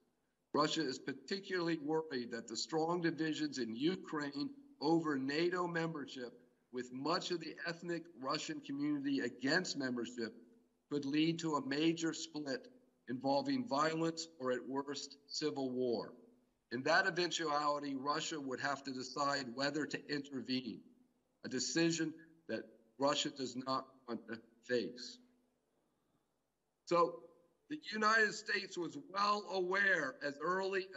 Russia is particularly worried that the strong divisions in Ukraine over NATO membership, with much of the ethnic Russian community against membership, could lead to a major split involving violence or, at worst, civil war. In that eventuality, Russia would have to decide whether to intervene, a decision that Russia does not want to face." So the United States was well aware as early,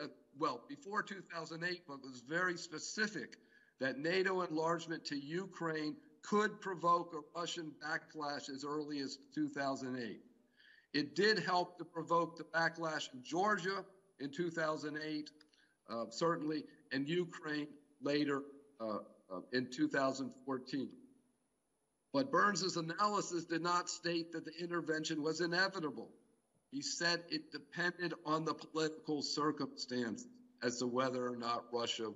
before 2008, but was very specific that NATO enlargement to Ukraine could provoke a Russian backlash as early as 2008. It did help to provoke the backlash in Georgia in 2008, certainly, and Ukraine later in 2014. But Burns's analysis did not state that the intervention was inevitable. He said it depended on the political circumstance as to whether or not Russia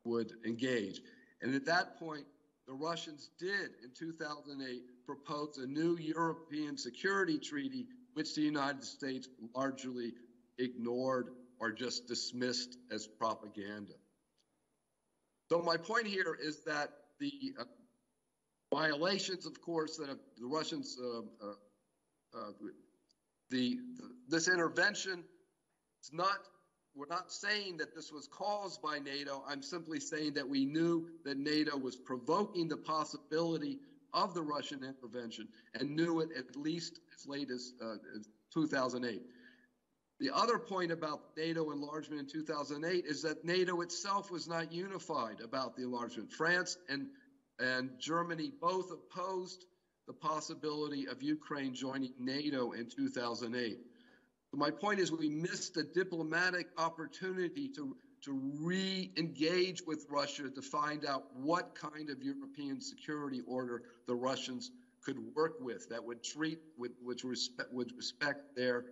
would engage. And at that point, the Russians did, in 2008, propose a new European security treaty, which the United States largely ignored or just dismissed as propaganda. So my point here is that the violations, of course, that the Russians, this intervention, it's not, we're not saying that this was caused by NATO. I'm simply saying that we knew that NATO was provoking the possibility of the Russian intervention and knew it at least as late as 2008. The other point about NATO enlargement in 2008 is that NATO itself was not unified about the enlargement. France and Germany both opposed the possibility of Ukraine joining NATO in 2008. So my point is we missed a diplomatic opportunity to re-engage with Russia to find out what kind of European security order the Russians could work with that would treat, would respect their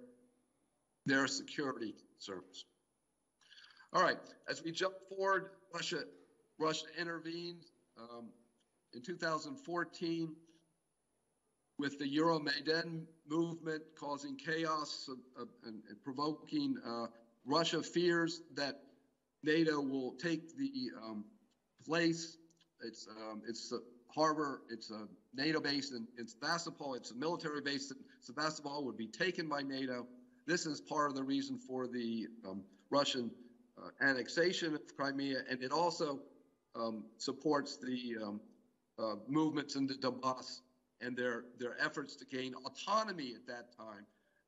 security concerns. All right, as we jump forward, Russia intervened in 2014 with the Euromaidan movement causing chaos and provoking Russia fears that NATO will take the place. It's a harbor, it's a NATO base in Sevastopol, it's a military base in Sevastopol would be taken by NATO. This is part of the reason for the Russian annexation of Crimea, and it also supports the movements in the Donbass and their efforts to gain autonomy at that time,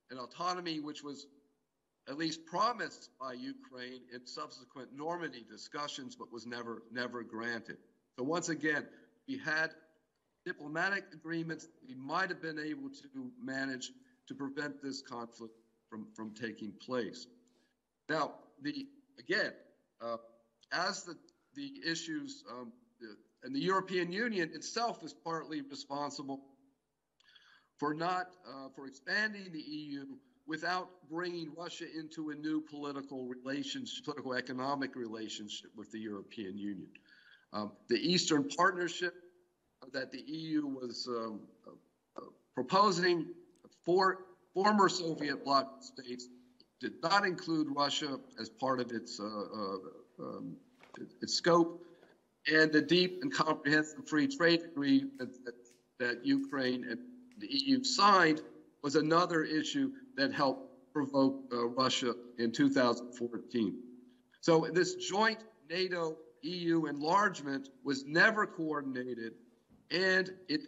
an autonomy which was at least promised by Ukraine in subsequent Normandy discussions, but was never granted. So once again, we had diplomatic agreements we might have been able to manage to prevent this conflict from taking place. Now, as the issues, and the European Union itself is partly responsible for for expanding the EU without bringing Russia into a new political economic relationship with the European Union. The Eastern Partnership that the EU was proposing for former Soviet bloc states did not include Russia as part of its scope, and the deep and comprehensive free trade agreement that Ukraine and the EU signed was another issue that helped provoke Russia in 2014. So this joint NATO-EU enlargement was never coordinated, and it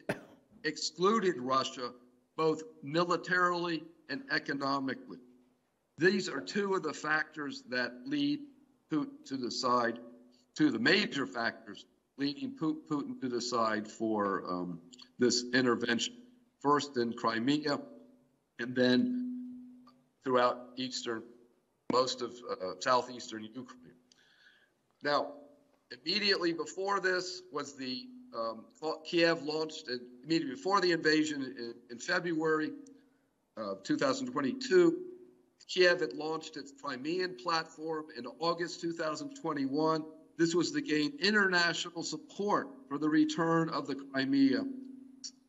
excluded Russia both militarily and economically. These are two of the factors that lead Putin to the major factors leading Putin to decide for this intervention, first in Crimea, and then throughout most of southeastern Ukraine. Now, immediately before this was the Kiev launched, immediately before the invasion in February 2022, Kiev had launched its Crimean platform in August 2021. This was to gain international support for the return of the Crimea,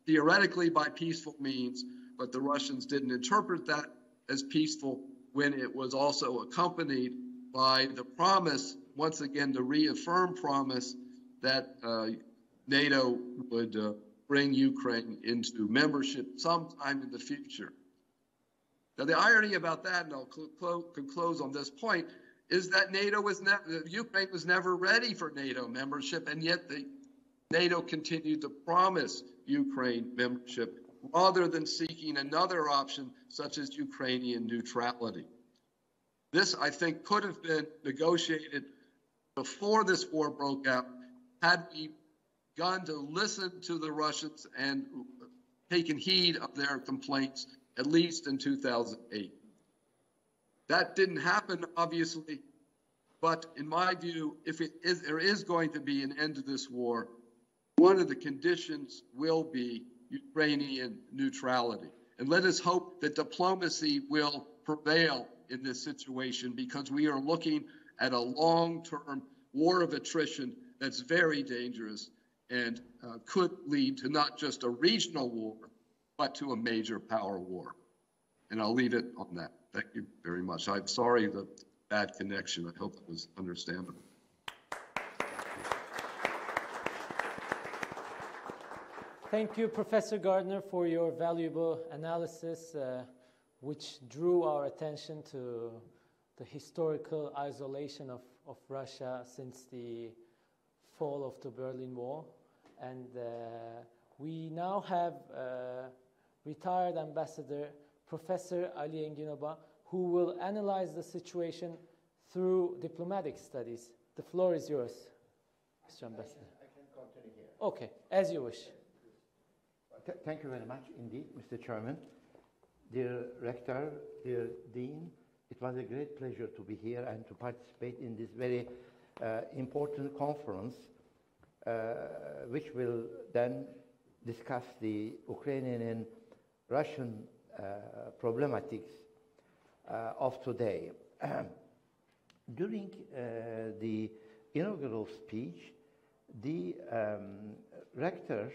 theoretically by peaceful means, but the Russians didn't interpret that as peaceful when it was also accompanied by the promise, once again, the reaffirmed promise that NATO would bring Ukraine into membership sometime in the future. Now, the irony about that, and I'll close on this point, is that Ukraine was never ready for NATO membership, and yet NATO continued to promise Ukraine membership rather than seeking another option such as Ukrainian neutrality. This, I think, could have been negotiated before this war broke out had we begun to listen to the Russians and taken heed of their complaints at least in 2008. That didn't happen, obviously, but in my view, if there is going to be an end to this war, one of the conditions will be Ukrainian neutrality. And let us hope that diplomacy will prevail in this situation, because we are looking at a long-term war of attrition that's very dangerous and could lead to not just a regional war, but to a major power war. And I'll leave it on that. Thank you very much. I'm sorry the bad connection. I hope it was understandable.
Thank you, Professor Gardner, for your valuable analysis, which drew our attention to the historical isolation of Russia since the fall of the Berlin Wall. And we now have retired Ambassador Professor Ali Enginoba, who will analyze the situation through diplomatic studies. The floor is yours, Mr. Ambassador.
I can continue here.
Okay, as you wish.
Thank you very much indeed, Mr. Chairman. Dear Rector, dear Dean, it was a great pleasure to be here and to participate in this very important conference, which will then discuss the Ukrainian and Russian problematics of today. During the inaugural speech, the Rector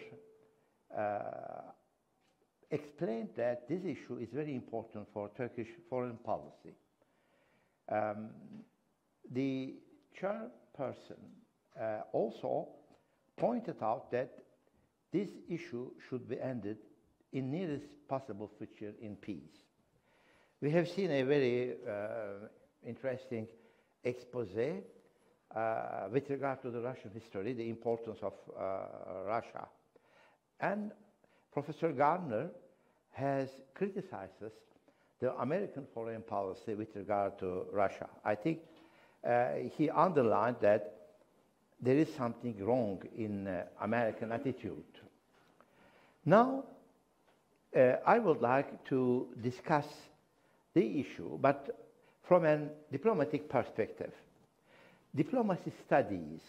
explained that this issue is very important for Turkish foreign policy. The chairperson also pointed out that this issue should be ended in nearest possible future in peace. We have seen a very interesting expose with regard to the Russian history, the importance of Russia. And Professor Gardner has criticized the American foreign policy with regard to Russia. I think he underlined that there is something wrong in American attitude. Now, I would like to discuss the issue, but from a diplomatic perspective. Diplomacy studies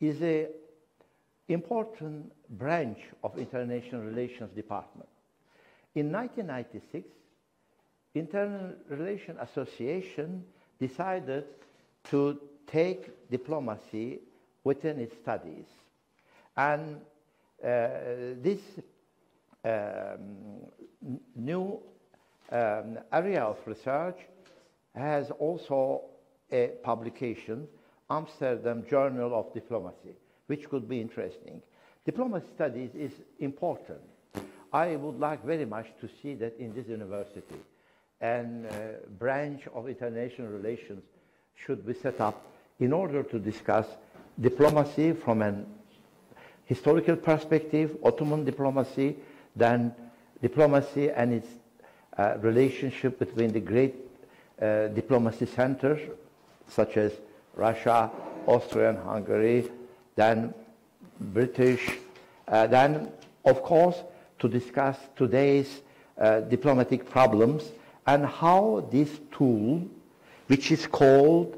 is an important branch of International Relations Department. In 1996, International Relations Association decided to take diplomacy within its studies. And this new area of research has also a publication, Amsterdam Journal of Diplomacy, which could be interesting. Diplomacy studies is important. I would like very much to see that in this university. And branch of international relations should be set up in order to discuss diplomacy from an historical perspective, Ottoman diplomacy, then diplomacy and its relationship between the great diplomacy centers, such as Russia, Austria and Hungary, then British, then, of course, to discuss today's diplomatic problems and how this tool, which is called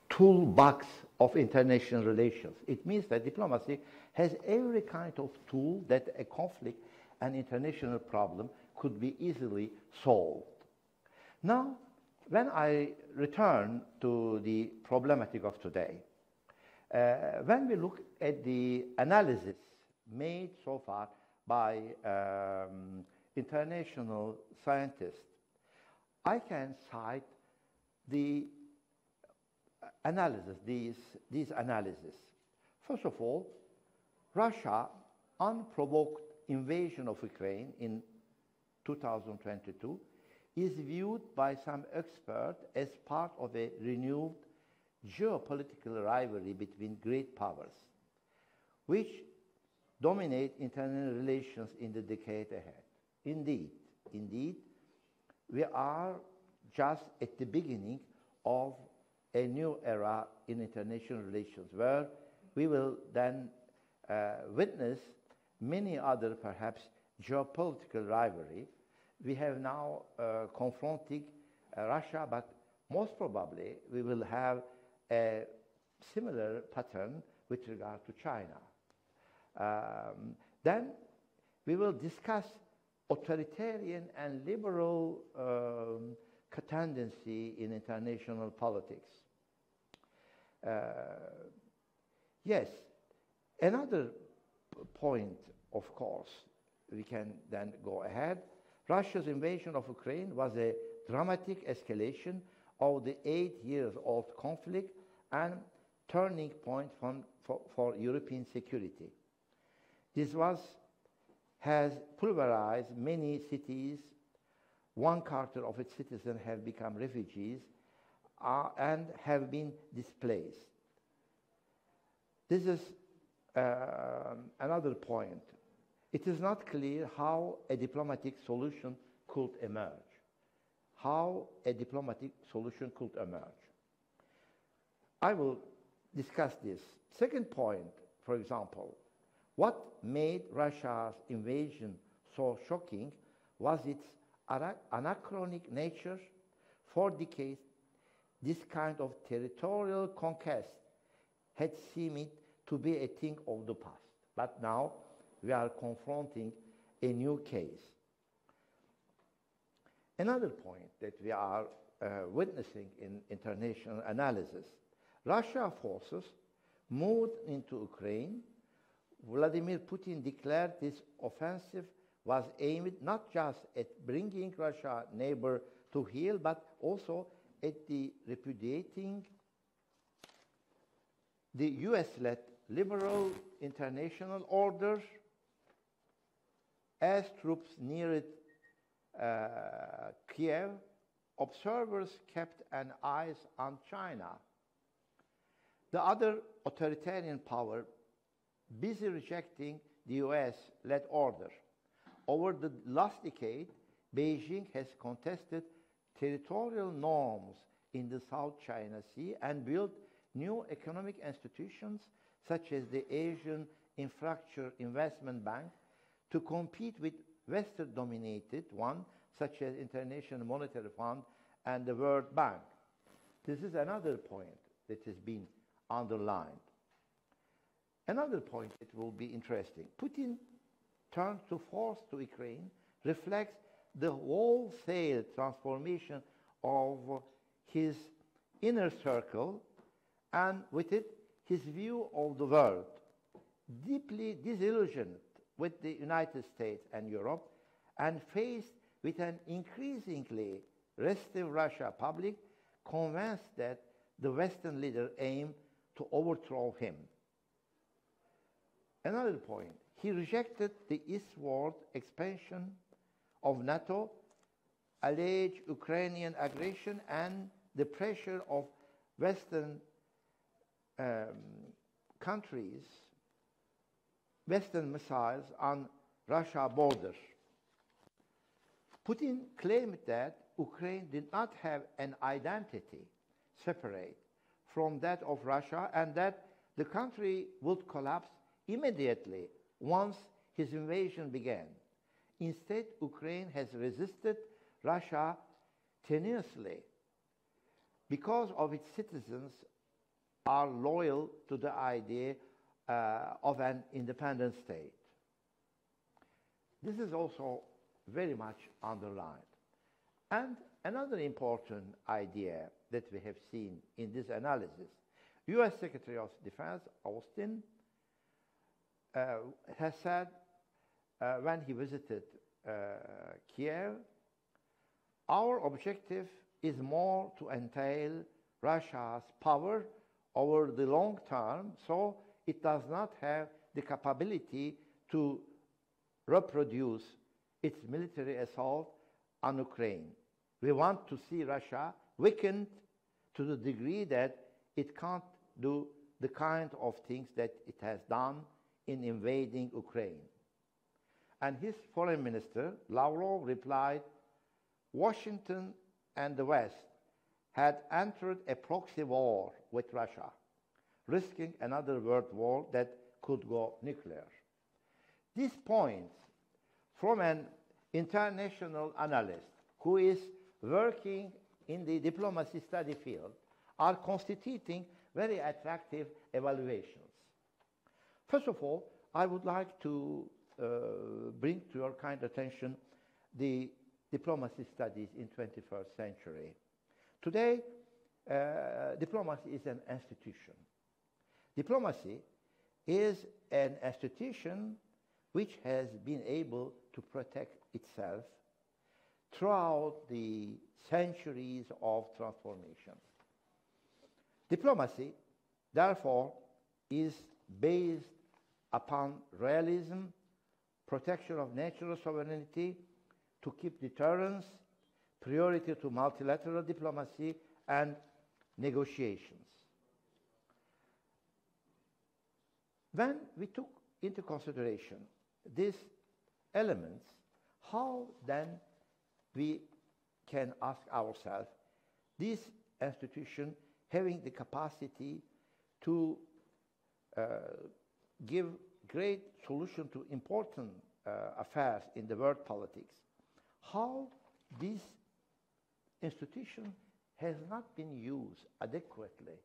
toolbox of international relations. It means that diplomacy has every kind of tool that a conflict and international problem could be easily solved. Now, when I return to the problematic of today, when we look at the analysis made so far by international scientists, I can cite the analysis, these analyses. First of all, Russia unprovoked invasion of Ukraine in 2022 is viewed by some experts as part of a renewed geopolitical rivalry between great powers, which dominate international relations in the decade ahead. Indeed, we are just at the beginning of a new era in international relations, where we will then witness many other, perhaps, geopolitical rivalry, we have now confronting Russia, but most probably we will have a similar pattern with regard to China. Then we will discuss authoritarian and liberal tendency in international politics. Yes, another point, of course, we can then go ahead. Russia's invasion of Ukraine was a dramatic escalation of the 8-year-old conflict and turning point for European security. This has pulverized many cities. 1/4 of its citizens have become refugees and have been displaced. This is another point. It is not clear how a diplomatic solution could emerge. How a diplomatic solution could emerge. I will discuss this. Second point, for example, what made Russia's invasion so shocking was its anachronic nature. For decades, this kind of territorial conquest had seemed to be a thing of the past. But now we are confronting a new case. Another point that we are witnessing in international analysis, Russian forces moved into Ukraine. Vladimir Putin declared this offensive was aimed not just at bringing Russia's neighbor to heel, but also at repudiating the US-led liberal international order. As troops neared Kiev, observers kept an eye on China, the other authoritarian power busy rejecting the US-led order. Over the last decade, Beijing has contested territorial norms in the South China Sea and built new economic institutions such as the Asian Infrastructure Investment Bank to compete with Western-dominated ones such as International Monetary Fund and the World Bank. This is another point that has been underlined. Another point that will be interesting. Putin turn to force to Ukraine reflects the wholesale transformation of his inner circle and with it his view of the world. Deeply disillusioned with the United States and Europe and faced with an increasingly restive Russia public convinced that the Western leader aimed to overthrow him. Another point, he rejected the eastward expansion of NATO, alleged Ukrainian aggression, and the pressure of Western countries, Western missiles on Russia border. Putin claimed that Ukraine did not have an identity separate from that of Russia and that the country would collapse immediately once his invasion began. Instead, Ukraine has resisted Russia tenuously because of its citizens are loyal to the idea of an independent state. This is also very much underlined. And another important idea that we have seen in this analysis, U.S. Secretary of Defense Austin has said when he visited Kiev, our objective is more to entail Russia's power over the long term, so it does not have the capability to reproduce its military assault on Ukraine. We want to see Russia weakened to the degree that it can't do the kind of things that it has done in invading Ukraine. And his foreign minister, Lavrov, replied, Washington and the West had entered a proxy war with Russia, risking another world war that could go nuclear. These points from an international analyst who is working in the diplomacy study field are constituting very attractive evaluations. First of all, I would like to bring to your kind attention the diplomacy studies in 21st century. Today, diplomacy is an institution. Diplomacy is an institution which has been able to protect itself throughout the centuries of transformation. Diplomacy, therefore, is based upon realism, protection of natural sovereignty, to keep deterrence, priority to multilateral diplomacy, and negotiations. When we took into consideration these elements, how then we can ask ourselves, this institution having the capacity to give great solution to important affairs in the world politics, how this institution has not been used adequately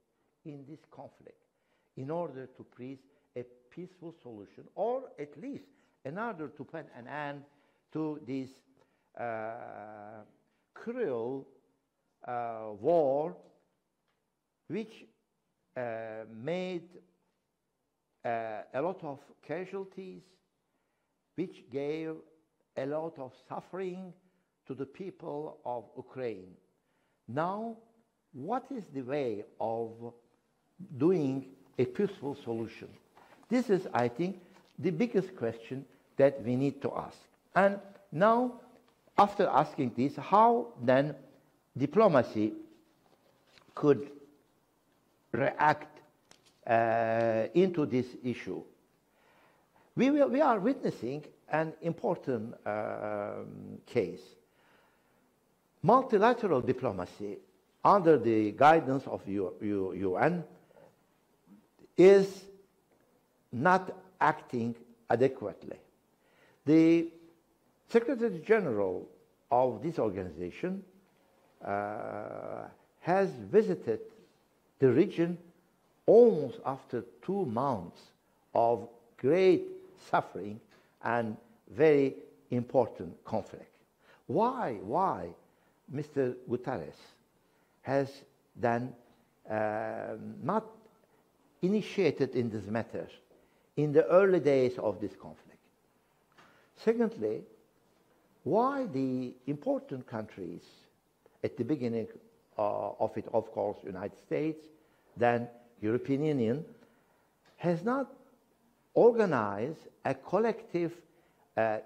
in this conflict in order to reach a peaceful solution, or at least in order to put an end to this cruel war which made a lot of casualties, which gave a lot of suffering to the people of Ukraine. Now, what is the way of doing a peaceful solution? This is, I think, the biggest question that we need to ask. And now, after asking this, how then diplomacy could react into this issue? We are witnessing an important case. Multilateral diplomacy, under the guidance of UN, is not acting adequately. The Secretary General of this organization has visited the region almost after 2 months of great suffering and very important conflict. Why Mr. Guterres has then not initiated in this matter in the early days of this conflict? Secondly, why the important countries at the beginning of it, of course, United States, then European Union, has not organized a collective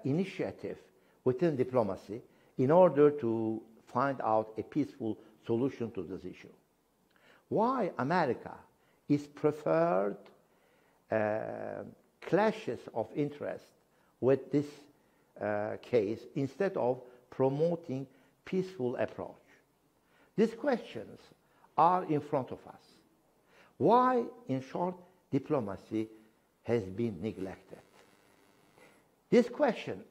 initiative within diplomacy in order to find out a peaceful solution to this issue? Why America is preferred clashes of interest with this case instead of promoting peaceful approach? These questions are in front of us. Why, in short, diplomacy has been neglected? This question,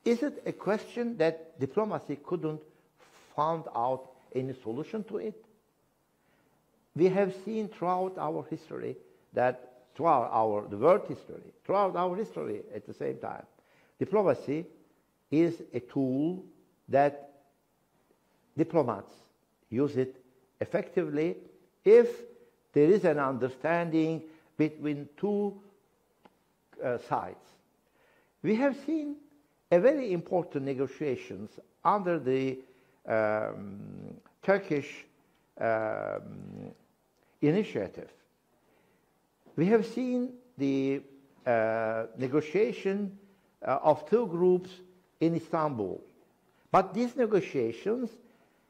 is it a question that diplomacy couldn't find out any solution to it? We have seen throughout our history that, throughout the world history, throughout our history at the same time, diplomacy is a tool that diplomats use it effectively if there is an understanding between two sides. We have seen a very important negotiations under the Turkish initiative. We have seen the negotiation of two groups in Istanbul. But these negotiations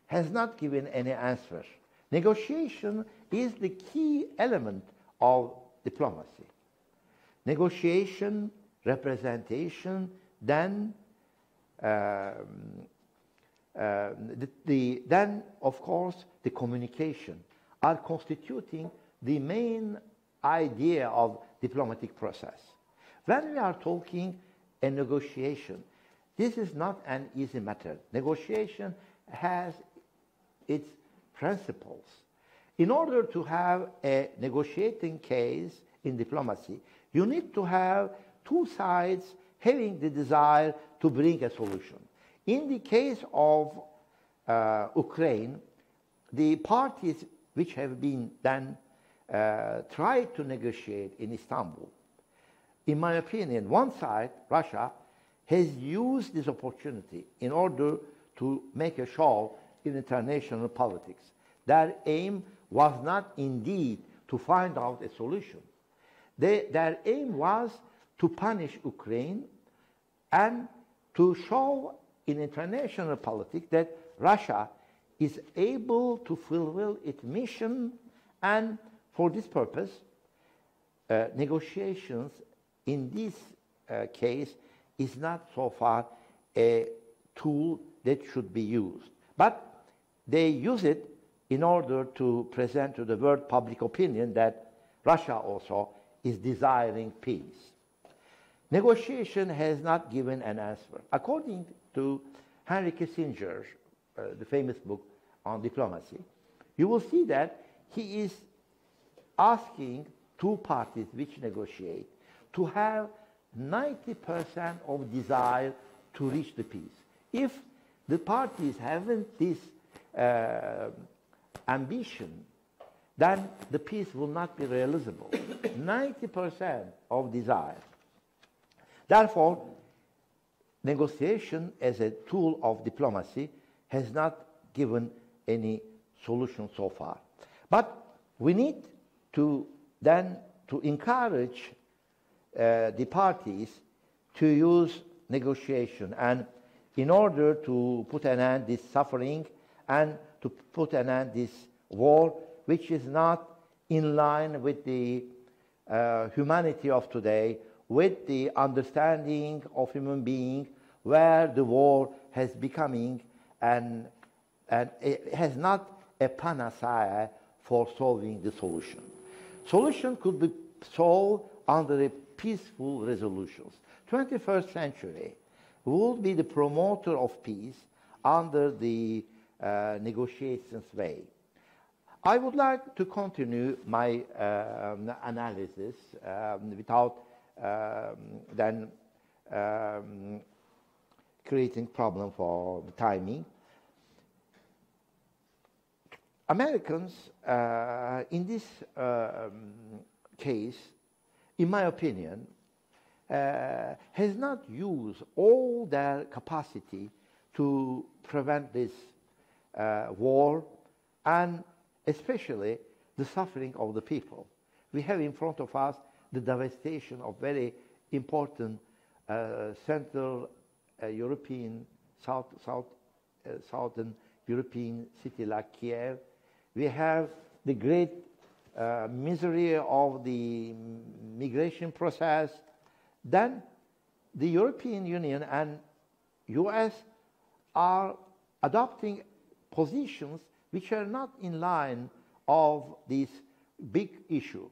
has not given any answer. Negotiation is the key element of diplomacy. Negotiation, representation, then then of course the communication are constituting the main idea of diplomatic process. When we are talking a negotiation, This is not an easy matter. Negotiation has its principles. In order to have a negotiating case in diplomacy, you need to have two sides having the desire to bring a solution. In the case of Ukraine, the parties which have been then tried to negotiate in Istanbul, in my opinion, one side, Russia, has used this opportunity in order to make a show in international politics. Their aim was not indeed to find out a solution. Their aim was to punish Ukraine and to show in international politics that Russia is able to fulfill its mission, and for this purpose, negotiations in this case is not so far a tool that should be used. But they use it in order to present to the world public opinion that Russia also is desiring peace. Negotiation has not given an answer. According to Henry Kissinger, the famous book on diplomacy, you will see that he is asking two parties which negotiate to have 90% of desire to reach the peace. If the parties haven't this ambition, then the peace will not be realizable. 90% of desire. Therefore, negotiation as a tool of diplomacy has not given any solution so far. But we need to then to encourage the parties to use negotiation, and in order to put an end to this suffering and to put an end to this war, which is not in line with the humanity of today, with the understanding of human being, where the war has becoming and it has not a panacea for solving the solution. Solution could be solved under a peaceful resolutions. 21st century will be the promoter of peace under the negotiations way. I would like to continue my analysis without then creating problem for the timing. Americans, in this case, in my opinion, has not used all their capacity to prevent this war, and especially the suffering of the people. We have in front of us the devastation of very important Central European, Southern European city like Kiev. We have the great misery of the migration process. Then the European Union and US are adopting positions which are not in line of this big issue.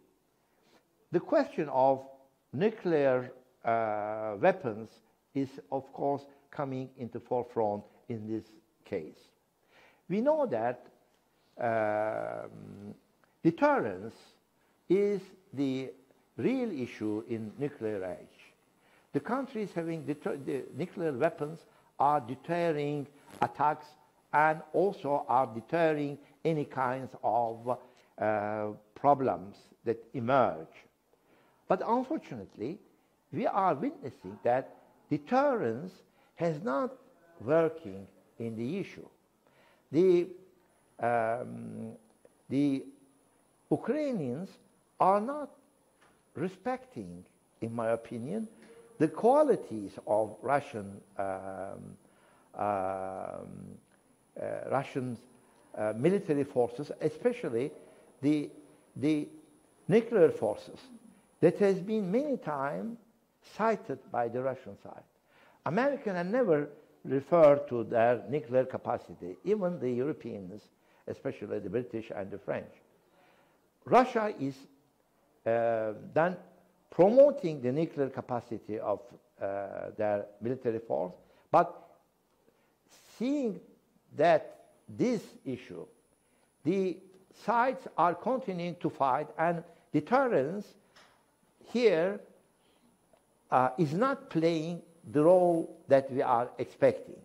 The question of nuclear weapons is, of course, coming into forefront in this case. We know that deterrence is the real issue in nuclear age. The countries having the nuclear weapons are deterring attacks and also are deterring any kinds of problems that emerge. But unfortunately, we are witnessing that deterrence has not working in the issue. The Ukrainians are not respecting, in my opinion, the qualities of Russian military forces, especially the nuclear forces that has been many times cited by the Russian side. Americans have never referred to their nuclear capacity, even the Europeans, especially the British and the French. Russia is then promoting the nuclear capacity of their military force, But seeing that this issue, the sides are continuing to fight, and deterrence here is not playing the role that we are expecting.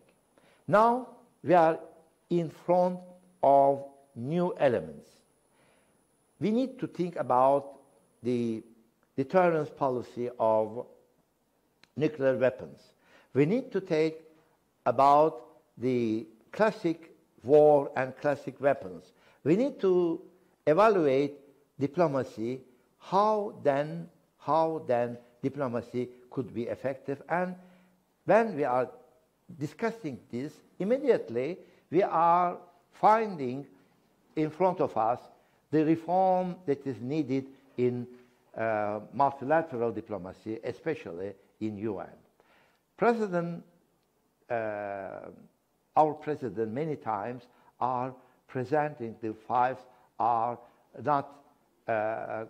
Now we are in front of new elements. We need to think about the deterrence policy of nuclear weapons. We need to think about the classic war and classic weapons. We need to evaluate diplomacy, how then diplomacy could be effective. And when we are discussing this, immediately we are finding in front of us the reform that is needed in multilateral diplomacy, especially in UN. Our president many times are presenting the fives are not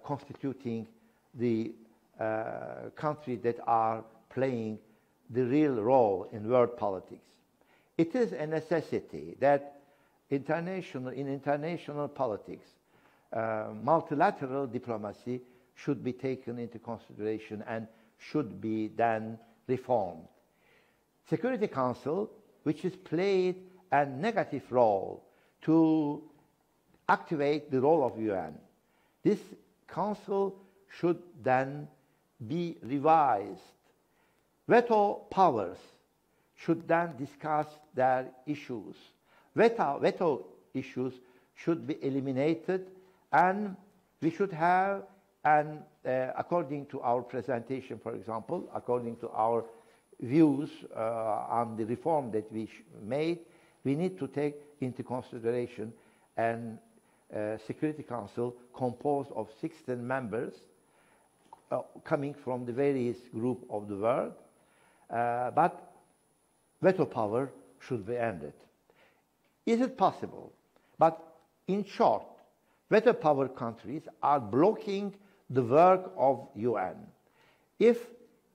constituting the countries that are playing the real role in world politics. It is a necessity that in international politics, multilateral diplomacy should be taken into consideration and should be then reformed. Security Council, which has played a negative role to activate the role of UN, this council should then be revised. Veto powers should then discuss their issues. Veto issues should be eliminated, and we should have, according to our presentation, for example, according to our views on the reform that we made, we need to take into consideration an Security Council composed of 16 members coming from the various groups of the world, but veto power should be ended. Is it possible? But in short, veto power countries are blocking the work of UN. If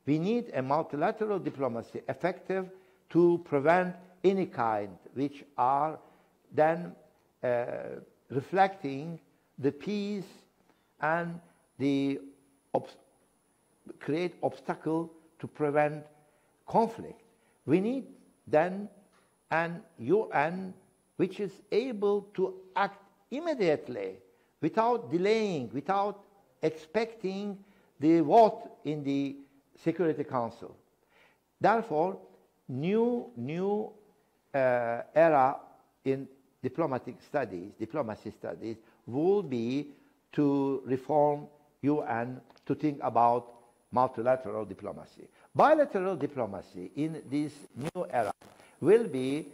we need a multilateral diplomacy effective to prevent any kind which are then reflecting the peace and the create obstacle to prevent conflict. We need then an UN which is able to act immediately without delaying, without expecting the vote in the Security Council. Therefore, new era in diplomacy studies will be to reform UN, to think about multilateral diplomacy. Bilateral diplomacy in this new era will be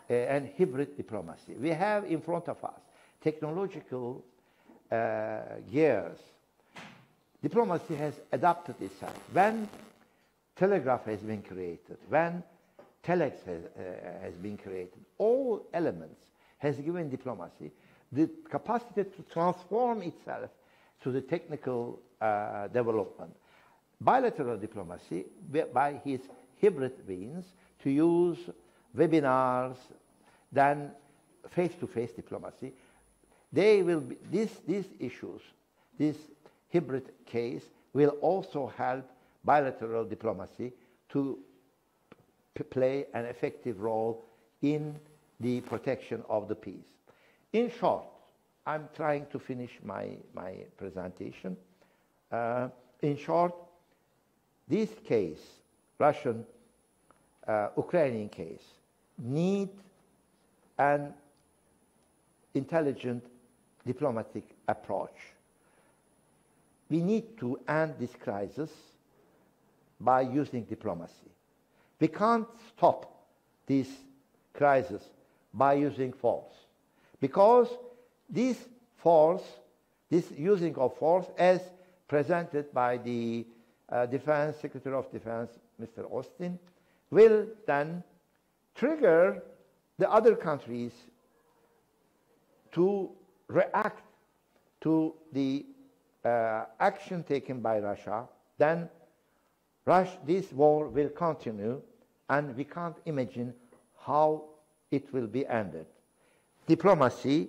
an hybrid diplomacy. We have in front of us technological gears. Diplomacy has adapted itself. When telegraph has been created, when telex has been created, all elements has given diplomacy the capacity to transform itself to the technical development. Bilateral diplomacy, by his hybrid means, to use webinars, then face-to-face diplomacy, they will be, these issues, this hybrid case will also help bilateral diplomacy to play an effective role in the protection of the peace. In short, I'm trying to finish my presentation. In short, this case, Russian-Ukrainian case, need an intelligent diplomatic approach. We need to end this crisis by using diplomacy. We can't stop this crisis by using force, because this force, this using of force, as presented by the Secretary of Defense, Mr. Austin, will then trigger the other countries to react to the action taken by Russia. Then this war will continue, and we can't imagine how it will be ended. Diplomacy,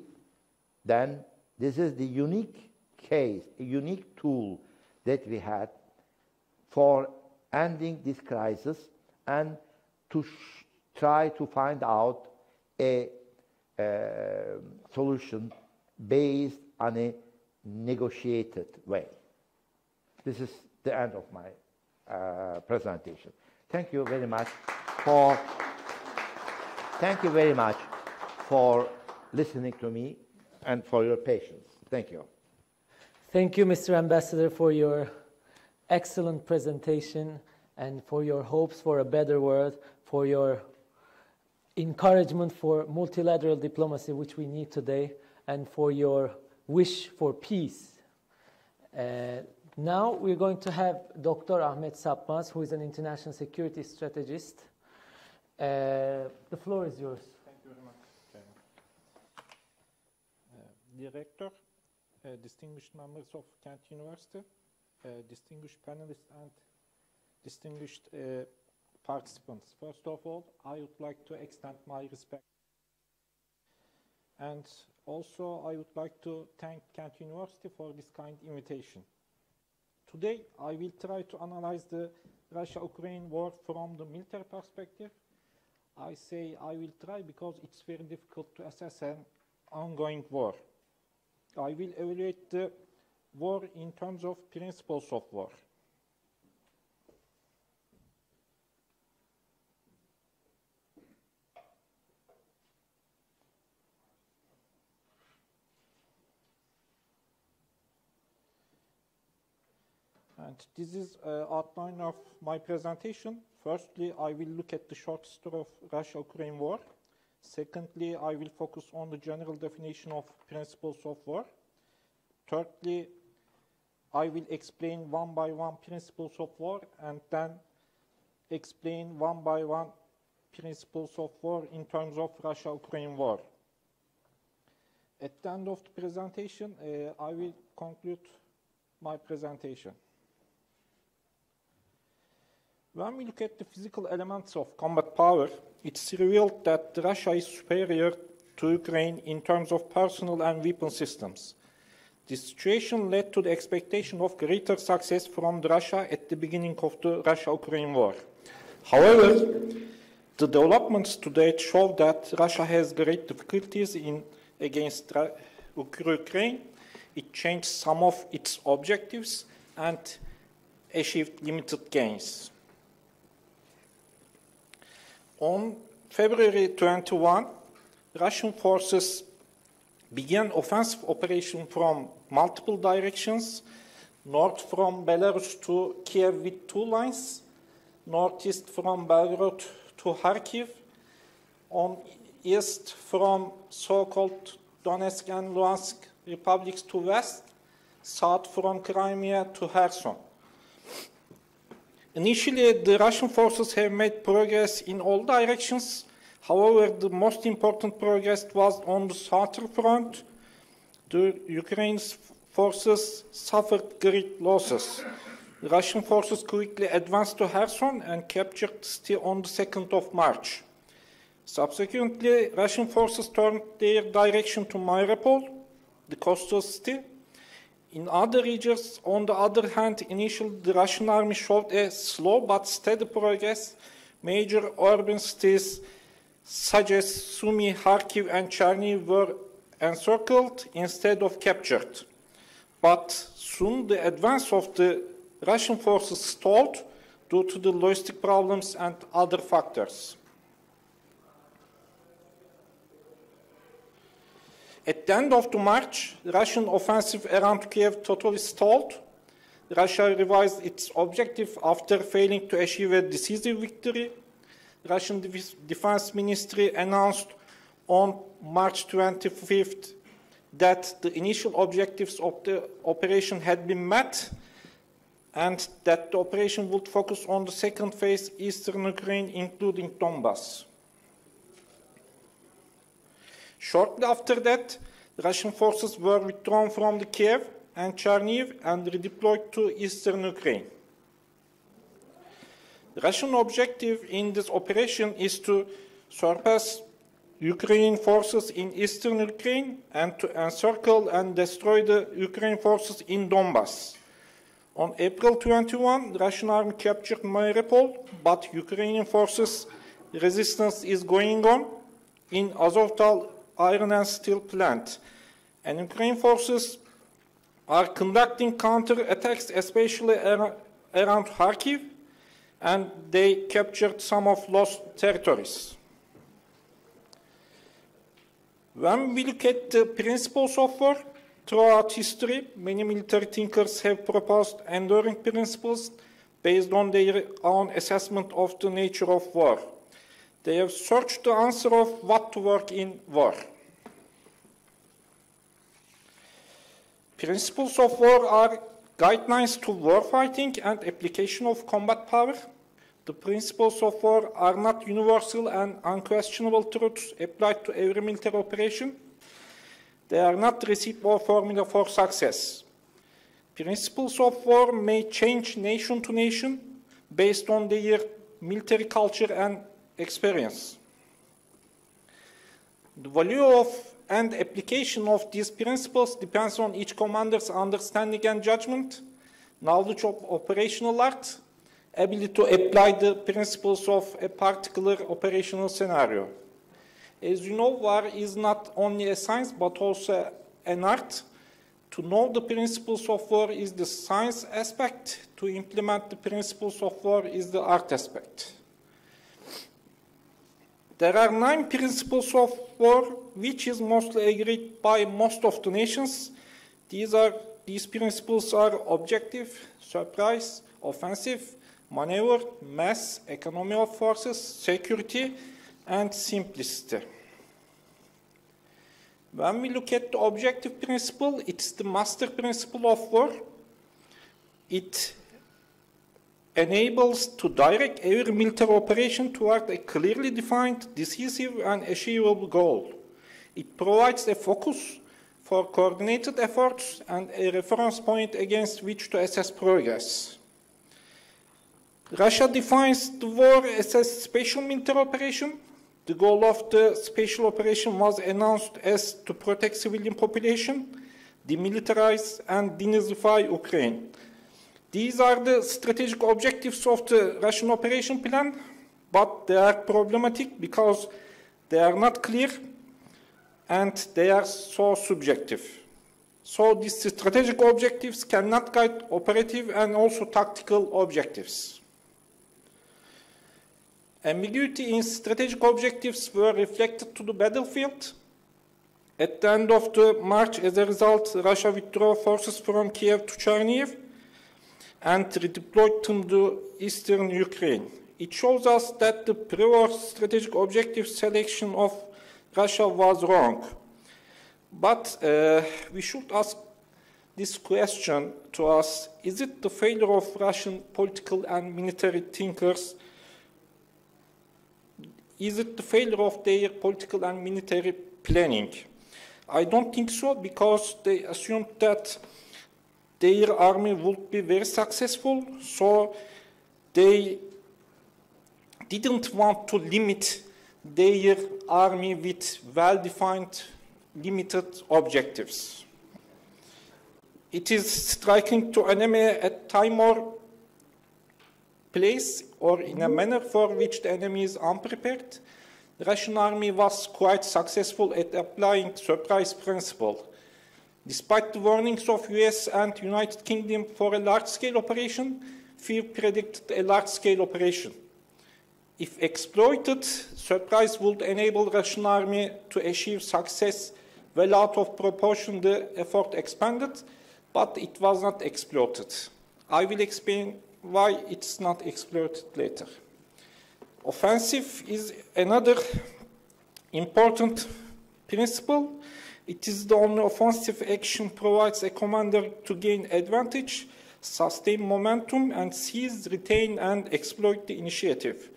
then, this is the unique case, a unique tool that we had for ending this crisis and to try to find out a solution based on a negotiated way. This is the end of my presentation. Thank you very much for listening to me and for your patience. Thank you.
Thank you, Mr. Ambassador, for your excellent presentation and for your hopes for a better world, for your encouragement for multilateral diplomacy, which we need today, and for your wish for peace. Now we're going to have Dr. Ahmet Sapmaz, who is an international security strategist. The floor is yours.
Thank you very much, Chairman. Director, distinguished members of Kent University, distinguished panelists and distinguished participants. First of all, I would like to extend my respect. And also, I would like to thank Kent University for this kind invitation. Today, I will try to analyze the Russia-Ukraine war from the military perspective. I say I will try because it's very difficult to assess an ongoing war. I will evaluate the war in terms of principles of war. And this is an outline of my presentation. Firstly, I will look at the short history of Russia-Ukraine war. Secondly, I will focus on the general definition of principles of war. Thirdly, I will explain one by one principles of war and then explain one by one principles of war in terms of Russia-Ukraine war. At the end of the presentation, I will conclude my presentation. When we look at the physical elements of combat power, it's revealed that Russia is superior to Ukraine in terms of personnel and weapon systems. This situation led to the expectation of greater success from Russia at the beginning of the Russia-Ukraine war. However, the developments to date show that Russia has great difficulties against Ukraine. It changed some of its objectives and achieved limited gains. On February 21, Russian forces began offensive operation from multiple directions, north from Belarus to Kiev with 2 lines, northeast from Belgorod to Kharkiv, on east from so-called Donetsk and Luhansk republics to west, south from Crimea to Kherson. Initially, the Russian forces have made progress in all directions. However, the most important progress was on the southern front. The Ukraine's forces suffered great losses. The Russian forces quickly advanced to Kherson and captured the city on the 2nd of March. Subsequently, Russian forces turned their direction to Mariupol, the coastal city. In other regions, on the other hand, initially the Russian army showed a slow but steady progress. Major urban cities such as Sumy, Kharkiv, and Chernihiv were encircled instead of captured. But soon the advance of the Russian forces stalled due to the logistic problems and other factors. At the end of March, the Russian offensive around Kiev totally stalled. Russia revised its objective after failing to achieve a decisive victory. The Russian Defense Ministry announced on March 25th that the initial objectives of the operation had been met and that the operation would focus on the second phase, eastern Ukraine, including Donbass. Shortly after that, the Russian forces were withdrawn from the Kiev and Chernihiv and redeployed to eastern Ukraine. The Russian objective in this operation is to surpass Ukrainian forces in eastern Ukraine and to encircle and destroy the Ukrainian forces in Donbass. On April 21, the Russian army captured Mariupol, but Ukrainian forces' resistance is going on in Azovstal iron and steel plant. And Ukrainian forces are conducting counter-attacks, especially around Kharkiv, and they captured some of lost territories. When we look at the principles of war, throughout history, many military thinkers have proposed enduring principles based on their own assessment of the nature of war. They have searched the answer of what to work in war. Principles of war are guidelines to warfighting and application of combat power. The principles of war are not universal and unquestionable truths applied to every military operation. They are not the recipe or formula for success. Principles of war may change nation to nation based on their military culture and experience. The value of and application of these principles depends on each commander's understanding and judgment, knowledge of operational art, ability to apply the principles of a particular operational scenario. As you know, war is not only a science but also an art. To know the principles of war is the science aspect. To implement the principles of war is the art aspect. There are 9 principles of war which is mostly agreed by most of the nations. These principles are objective, surprise, offensive, maneuver, mass, economy of forces, security, and simplicity. When we look at the objective principle, it's the master principle of war. It enables to direct every military operation toward a clearly defined, decisive, and achievable goal. It provides a focus for coordinated efforts and a reference point against which to assess progress. Russia defines the war as a special military operation. The goal of the special operation was announced as to protect civilian population, demilitarize and denazify Ukraine. These are the strategic objectives of the Russian operation plan, but they are problematic because they are not clear and they are so subjective. So these strategic objectives cannot guide operative and also tactical objectives. Ambiguity in strategic objectives were reflected to the battlefield. At the end of the March, as a result, Russia withdrew forces from Kiev to Chernihiv and redeployed them to eastern Ukraine. It shows us that the pre-war strategic objective selection of Russia was wrong. But we should ask this question to us: is it the failure of Russian political and military thinkers? Is it the failure of their political and military planning? I don't think so, because they assumed that their army would be very successful, so they didn't want to limit their army with well-defined, limited objectives. It is striking to enemy at time or place or in a manner for which the enemy is unprepared. The Russian army was quite successful at applying surprise principle. Despite the warnings of US and United Kingdom for a large-scale operation, few predicted a large-scale operation. If exploited, surprise would enable the Russian army to achieve success well out of proportion the effort expended, but it was not exploited. I will explain why it's not exploited later. Offensive is another important principle. It is the only offensive action provides a commander to gain advantage, sustain momentum, and seize, retain, and exploit the initiative.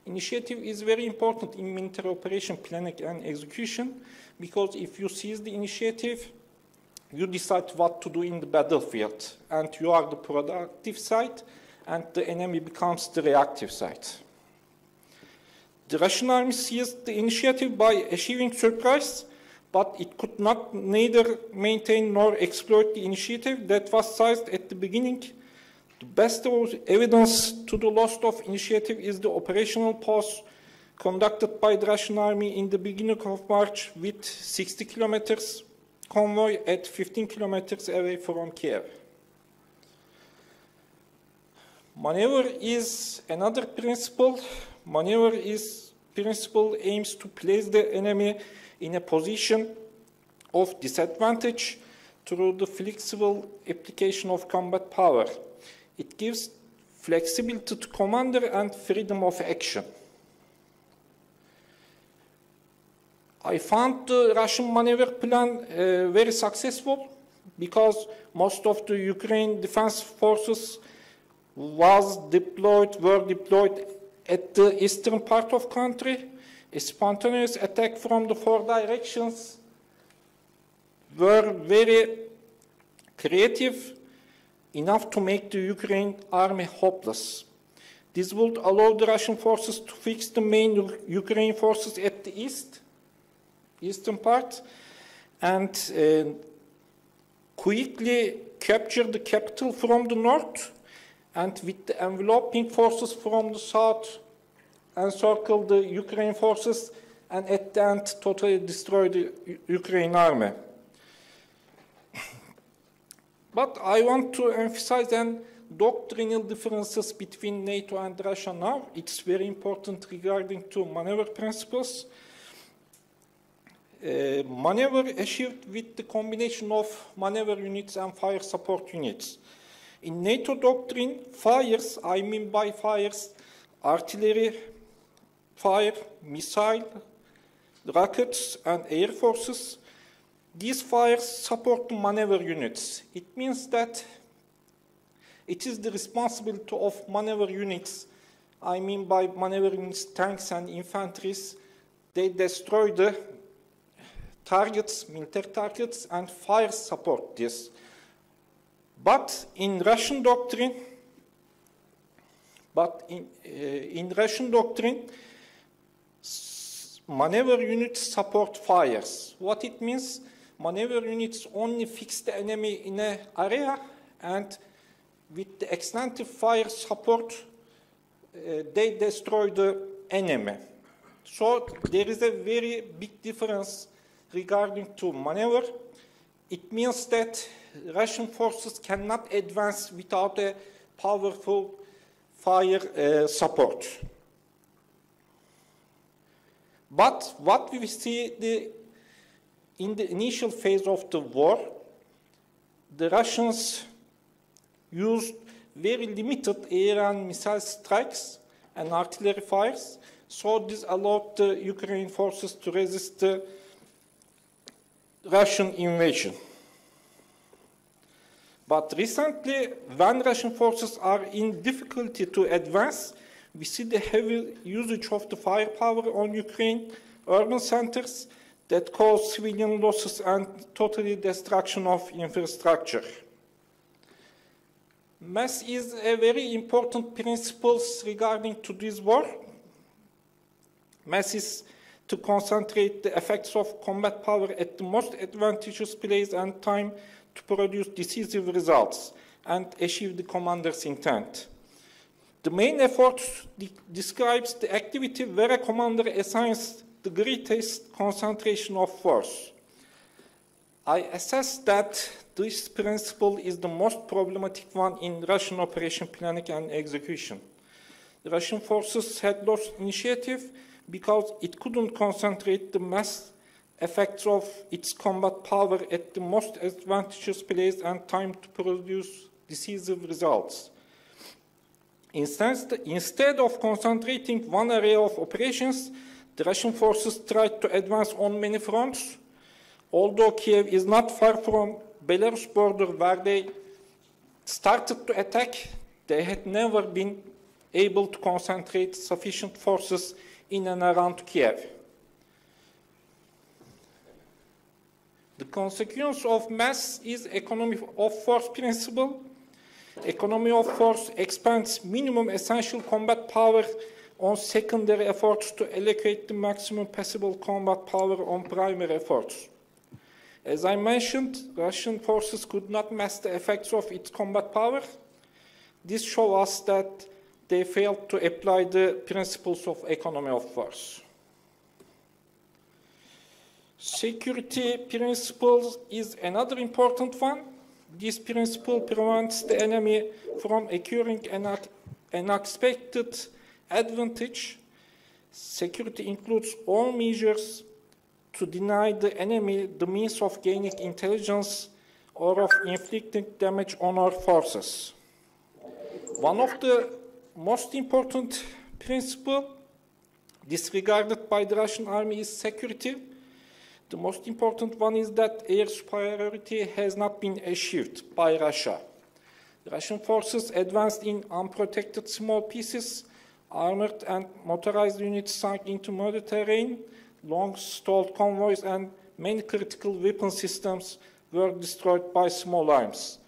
Initiative is very important in military operation planning and execution, because if you seize the initiative, you decide what to do in the battlefield, and you are the productive side, and the enemy becomes the reactive side. The Russian army seized the initiative by achieving surprise, but it could not neither maintain nor exploit the initiative that was seized at the beginning. The best evidence to the loss of initiative is the operational pause conducted by the Russian army in the beginning of March with 60 kilometers convoy at 15 kilometers away from Kiev. Maneuver is another principle. Principle aims to place the enemy in a position of disadvantage through the flexible application of combat power. It gives flexibility to commander and freedom of action. I found the Russian maneuver plan very successful because most of the Ukraine defense forces were deployed at the eastern part of the country. A spontaneous attack from the four directions were very creative, enough to make the Ukraine army hopeless. This would allow the Russian forces to fix the main Ukrainian forces at the eastern part, and quickly capture the capital from the north, and with the enveloping forces from the south, encircle the Ukrainian forces, and at the end totally destroy the Ukrainian army. But I want to emphasize then doctrinal differences between NATO and Russia now. It's very important regarding to maneuver principles. Maneuver achieved with the combination of maneuver units and fire support units. In NATO doctrine, fires, I mean by fires, artillery fire, missile, rockets, and air forces. These fires support the maneuver units. It means that it is the responsibility of maneuver units, I mean by maneuver units, tanks and infantries. They destroy the targets, military targets, and fire support this. But in Russian doctrine, maneuver units support fires. What it means? Maneuver units only fix the enemy in an area, and with the extensive fire support, they destroy the enemy. So there is a very big difference regarding to maneuver. It means that Russian forces cannot advance without a powerful fire support. But what we see in the initial phase of the war, the Russians used very limited air and missile strikes and artillery fires, so this allowed the Ukrainian forces to resist the Russian invasion. But recently, when Russian forces are in difficulty to advance, we see the heavy usage of the firepower on Ukraine urban centers that cause civilian losses and total destruction of infrastructure. Mass is a very important principle regarding to this war. Mass is to concentrate the effects of combat power at the most advantageous place and time to produce decisive results and achieve the commander's intent. The main effort describes the activity where a commander assigns the greatest concentration of force. I assess that this principle is the most problematic one in Russian operation planning and execution. The Russian forces had lost initiative because it couldn't concentrate the mass effects of its combat power at the most advantageous place and time to produce decisive results. Instead of concentrating one area of operations, the Russian forces tried to advance on many fronts. Although Kiev is not far from Belarus border where they started to attack, they had never been able to concentrate sufficient forces in and around Kiev. The consequence of mass is economy of force principle. Economy of force expends minimum essential combat power on secondary efforts to allocate the maximum possible combat power on primary efforts. As I mentioned, Russian forces could not match the effects of its combat power. This shows us that they failed to apply the principles of economy of force. Security principle is another important one. This principle prevents the enemy from acquiring an unexpected advantage. Security includes all measures to deny the enemy the means of gaining intelligence or of inflicting damage on our forces. One of the most important principles disregarded by the Russian army is security. The most important one is that air superiority has not been achieved by Russia. The Russian forces advanced in unprotected small pieces, armored and motorized units sunk into muddy terrain, long stalled convoys, and many critical weapon systems were destroyed by small arms.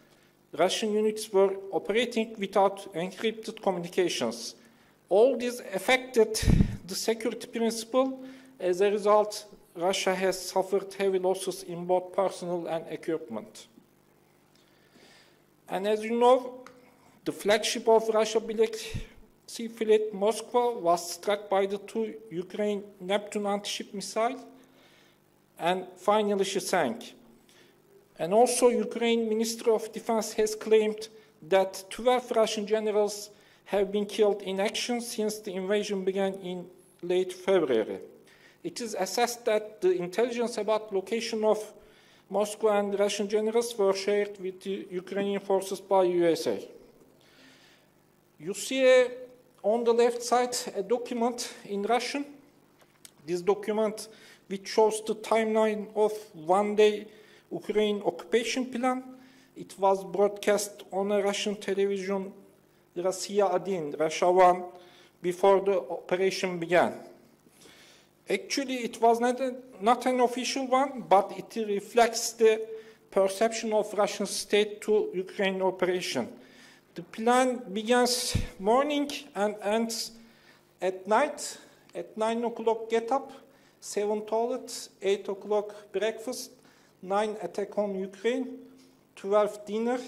Russian units were operating without encrypted communications. All this affected the security principle. As a result, Russia has suffered heavy losses in both personnel and equipment. And as you know, the flagship of Russia Black Sea Fleet, Moscow, was struck by the two Ukraine Neptune anti-ship missiles, and finally she sank. And also, Ukraine Ministry of Defense has claimed that 12 Russian generals have been killed in action since the invasion began in late February. It is assessed that the intelligence about location of Moscow and Russian generals were shared with the Ukrainian forces by USA. You see on the left side a document in Russian. This document, which shows the timeline of one-day Ukraine occupation plan. It was broadcast on a Russian television, Россия-1, Russia 1, before the operation began. Actually, it was not an official one, but it reflects the perception of Russian state to Ukraine operation. The plan begins morning and ends at night. At 9 o'clock get up, 7 toilet, 8 o'clock breakfast, 9 attack on Ukraine, 12 dinner,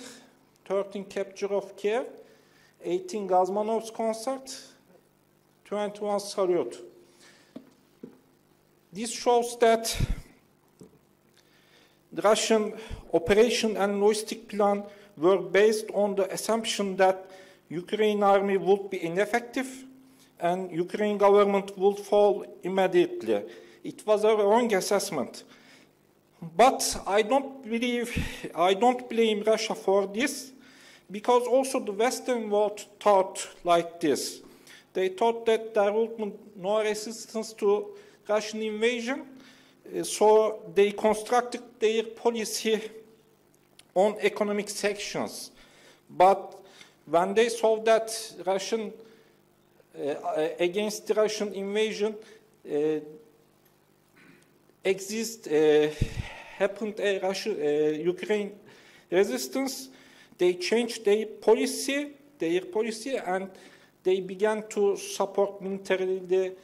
13 capture of Kiev, 18 Gazmanov's concert, 21 salute. This shows that the Russian operation and logistic plan were based on the assumption that Ukraine army would be ineffective and Ukraine government would fall immediately. It was a wrong assessment. But I don't blame Russia for this, because also the Western world thought like this. They thought that there would be no resistance to Russian invasion, so they constructed their policy on economic sanctions. But when they saw that against the Russian invasion happened a Ukraine resistance, they changed their policy, and they began to support militarily the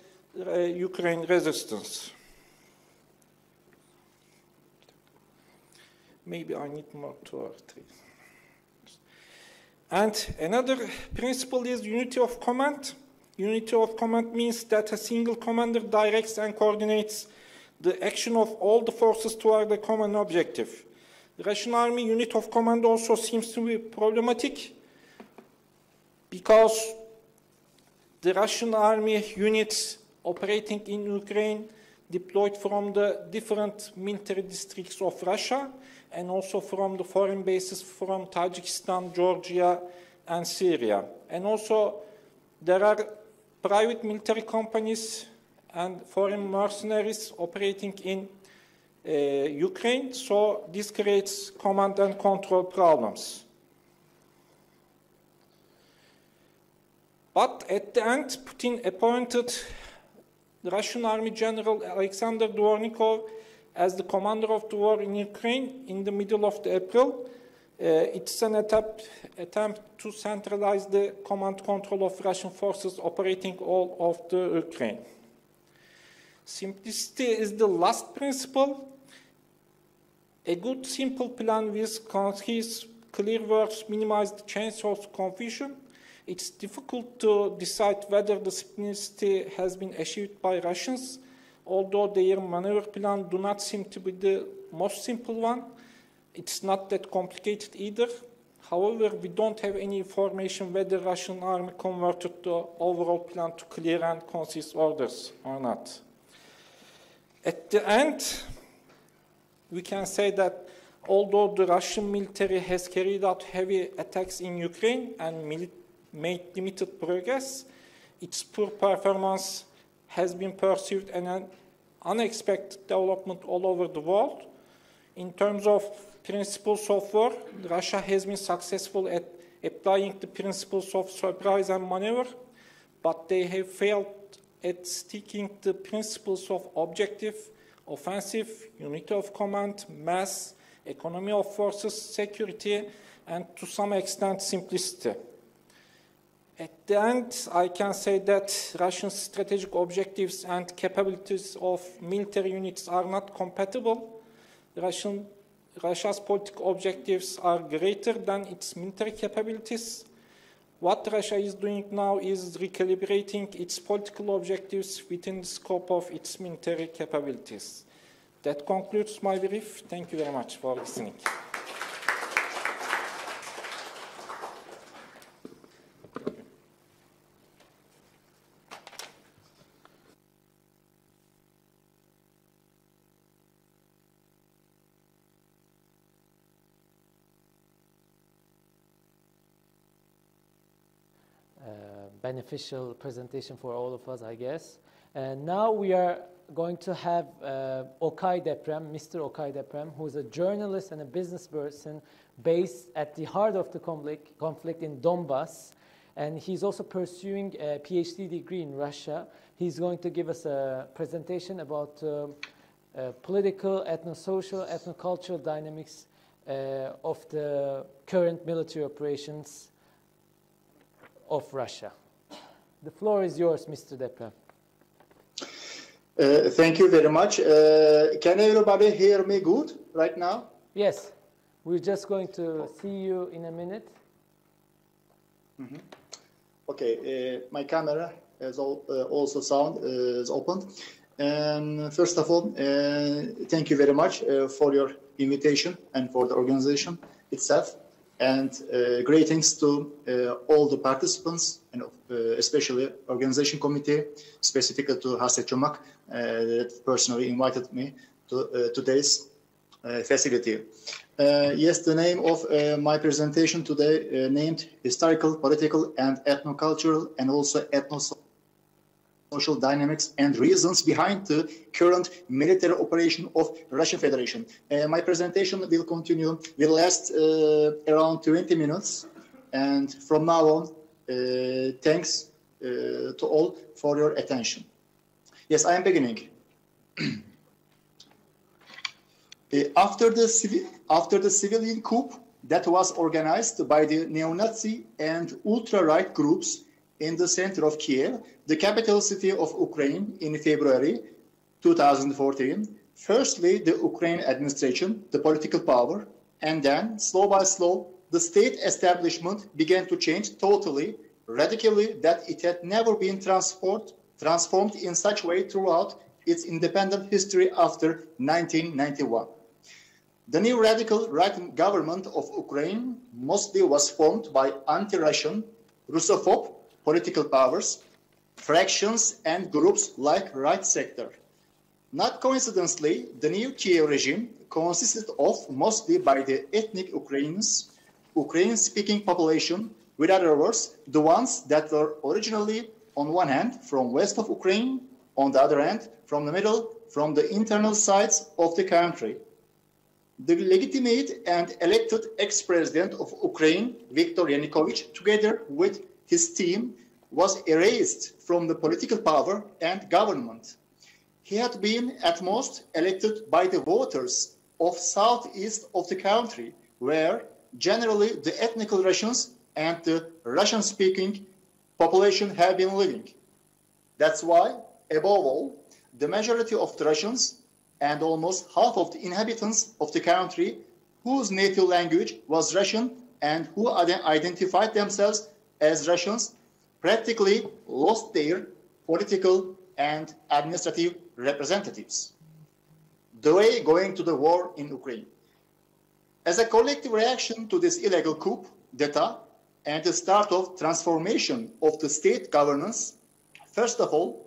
Ukraine resistance. Maybe I need more 2 or 3. And another principle is unity of command. Unity of command means that a single commander directs and coordinates the action of all the forces toward a common objective. The Russian army unit of command also seems to be problematic because the Russian army units operating in Ukraine deployed from the different military districts of Russia and also from the foreign bases from Tajikistan, Georgia, and Syria. And also there are private military companies and foreign mercenaries operating in Ukraine, so this creates command and control problems. But at the end, Putin appointed the Russian Army General Alexander Dvornikov as the commander of the war in Ukraine in the middle of April. It's an attempt to centralize the command control of Russian forces operating all of the Ukraine. Simplicity is the last principle. A good, simple plan with concise, clear words minimize the chance of confusion. It's difficult to decide whether the simplicity has been achieved by Russians, although their maneuver plan do not seem to be the most simple one. It's not that complicated either. However, we don't have any information whether the Russian army converted the overall plan to clear and concise orders or not. At the end, we can say that although the Russian military has carried out heavy attacks in Ukraine and made limited progress, its poor performance has been perceived as an unexpected development all over the world. In terms of principles of war, Russia has been successful at applying the principles of surprise and maneuver, but they have failed at sticking to the principles of objective, offensive, unity of command, mass, economy of forces, security, and to some extent simplicity. At the end, I can say that Russian strategic objectives and capabilities of military units are not compatible. Russia's political objectives are greater than its military capabilities. What Russia is doing now is recalibrating its political objectives within the scope of its military capabilities. That concludes my brief. Thank you very much for listening.
Beneficial presentation for all of us, I guess. And now we are going to have Okay Deprem, Mr. Okay Deprem, who is a journalist and a business person based at the heart of the conflict in Donbass. And he's also pursuing a PhD degree in Russia. He's going to give us a presentation about political, ethno-social, ethno-cultural dynamics of the current military operations of Russia. The floor is yours, Mr. Deprem.
Thank you very much. Can everybody hear me good right now?
Yes. We're just going to see you in a minute.
Mm-hmm. Okay. My camera is also sound is opened. First of all, thank you very much for your invitation and for the organization itself. And greetings to all the participants, and especially organization committee, specifically to Hasret Çomak, that personally invited me to today's facility. Yes, the name of my presentation today named Historical, Political, and Ethnocultural, and also Ethno-Social Dynamics and Reasons Behind the Current Military Operation of Russian Federation. My presentation will last around 20 minutes. And from now on, thanks to all for your attention. Yes, I am beginning. After the civilian coup that was organized by the neo-Nazi and ultra-right groups in the center of Kiev, the capital city of Ukraine, in February 2014, firstly, the Ukraine administration, the political power, and then, slow by slow, the state establishment began to change totally, radically, that it had never been transformed in such a way throughout its independent history after 1991. The new radical right government of Ukraine mostly was formed by anti-Russian, Russophobe political powers, fractions and groups like right sector. Not coincidentally, the new Kiev regime consisted of mostly by the ethnic Ukrainians, Ukrainian-speaking population, with other words, the ones that were originally, on one hand, from west of Ukraine, on the other hand, from the middle, from the internal sides of the country. The legitimate and elected ex-president of Ukraine, Viktor Yanukovych, together with his team, was erased from the political power and government. He had been at most elected by the voters of southeast of the country, where generally the ethnic Russians and the Russian-speaking population have been living. That's why, above all, the majority of the Russians and almost half of the inhabitants of the country whose native language was Russian and who identified themselves as Russians practically lost their political and administrative representatives. The way going to the war in Ukraine. As a collective reaction to this illegal coup d'etat and the start of transformation of the state governance, first of all,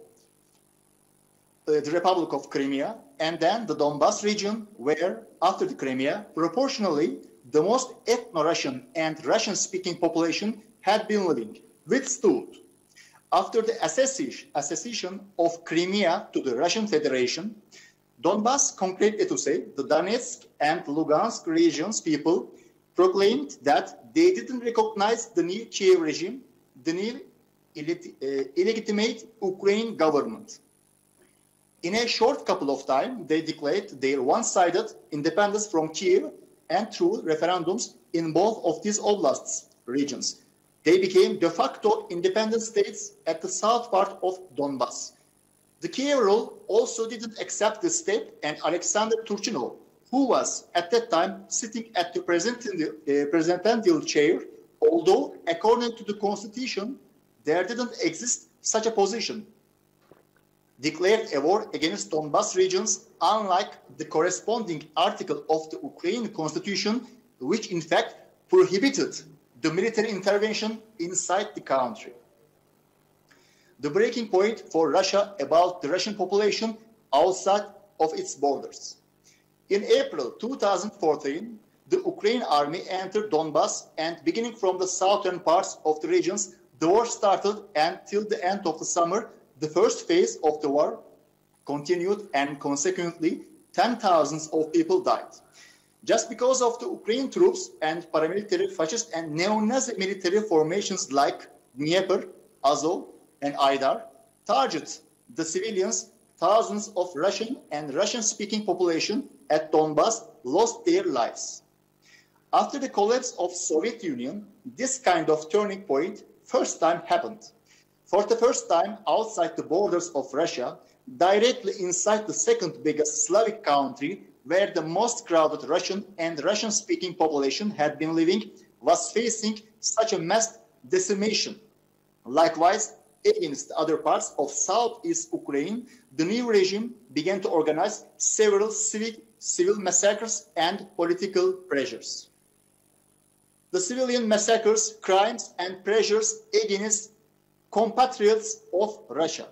the Republic of Crimea, and then the Donbas region, where, after the Crimea, proportionally, the most ethno-Russian and Russian-speaking population had been living, withstood. After the accession of Crimea to the Russian Federation, Donbas, concretely to say, the Donetsk and Luhansk regions people proclaimed that they didn't recognize the new Kiev regime, the new illegitimate Ukraine government. In a short couple of time, they declared their one-sided independence from Kiev, and through referendums in both of these oblasts regions, they became de facto independent states at the south part of Donbas. The Kiev rule also didn't accept this step, and Alexander Turchinov, who was at that time sitting at the presidential chair, although according to the constitution, there didn't exist such a position, declared a war against Donbas regions, unlike the corresponding article of the Ukrainian constitution, which in fact prohibited the military intervention inside the country. The breaking point for Russia about the Russian population outside of its borders. In April 2014, the Ukrainian army entered Donbas, and beginning from the southern parts of the regions, the war started, and till the end of the summer, the first phase of the war continued, and consequently, 10,000s of people died. Just because of the Ukrainian troops and paramilitary fascist and neo-Nazi military formations like Dnieper, Azov, and Aidar target the civilians, thousands of Russian and Russian-speaking population at Donbas lost their lives. After the collapse of Soviet Union, this kind of turning point first time happened. For the first time outside the borders of Russia, directly inside the second biggest Slavic country, where the most crowded Russian and Russian-speaking population had been living, was facing such a mass decimation. Likewise, against the other parts of southeast Ukraine, the new regime began to organize several civil massacres and political pressures. The civilian massacres, crimes, and pressures against compatriots of Russia.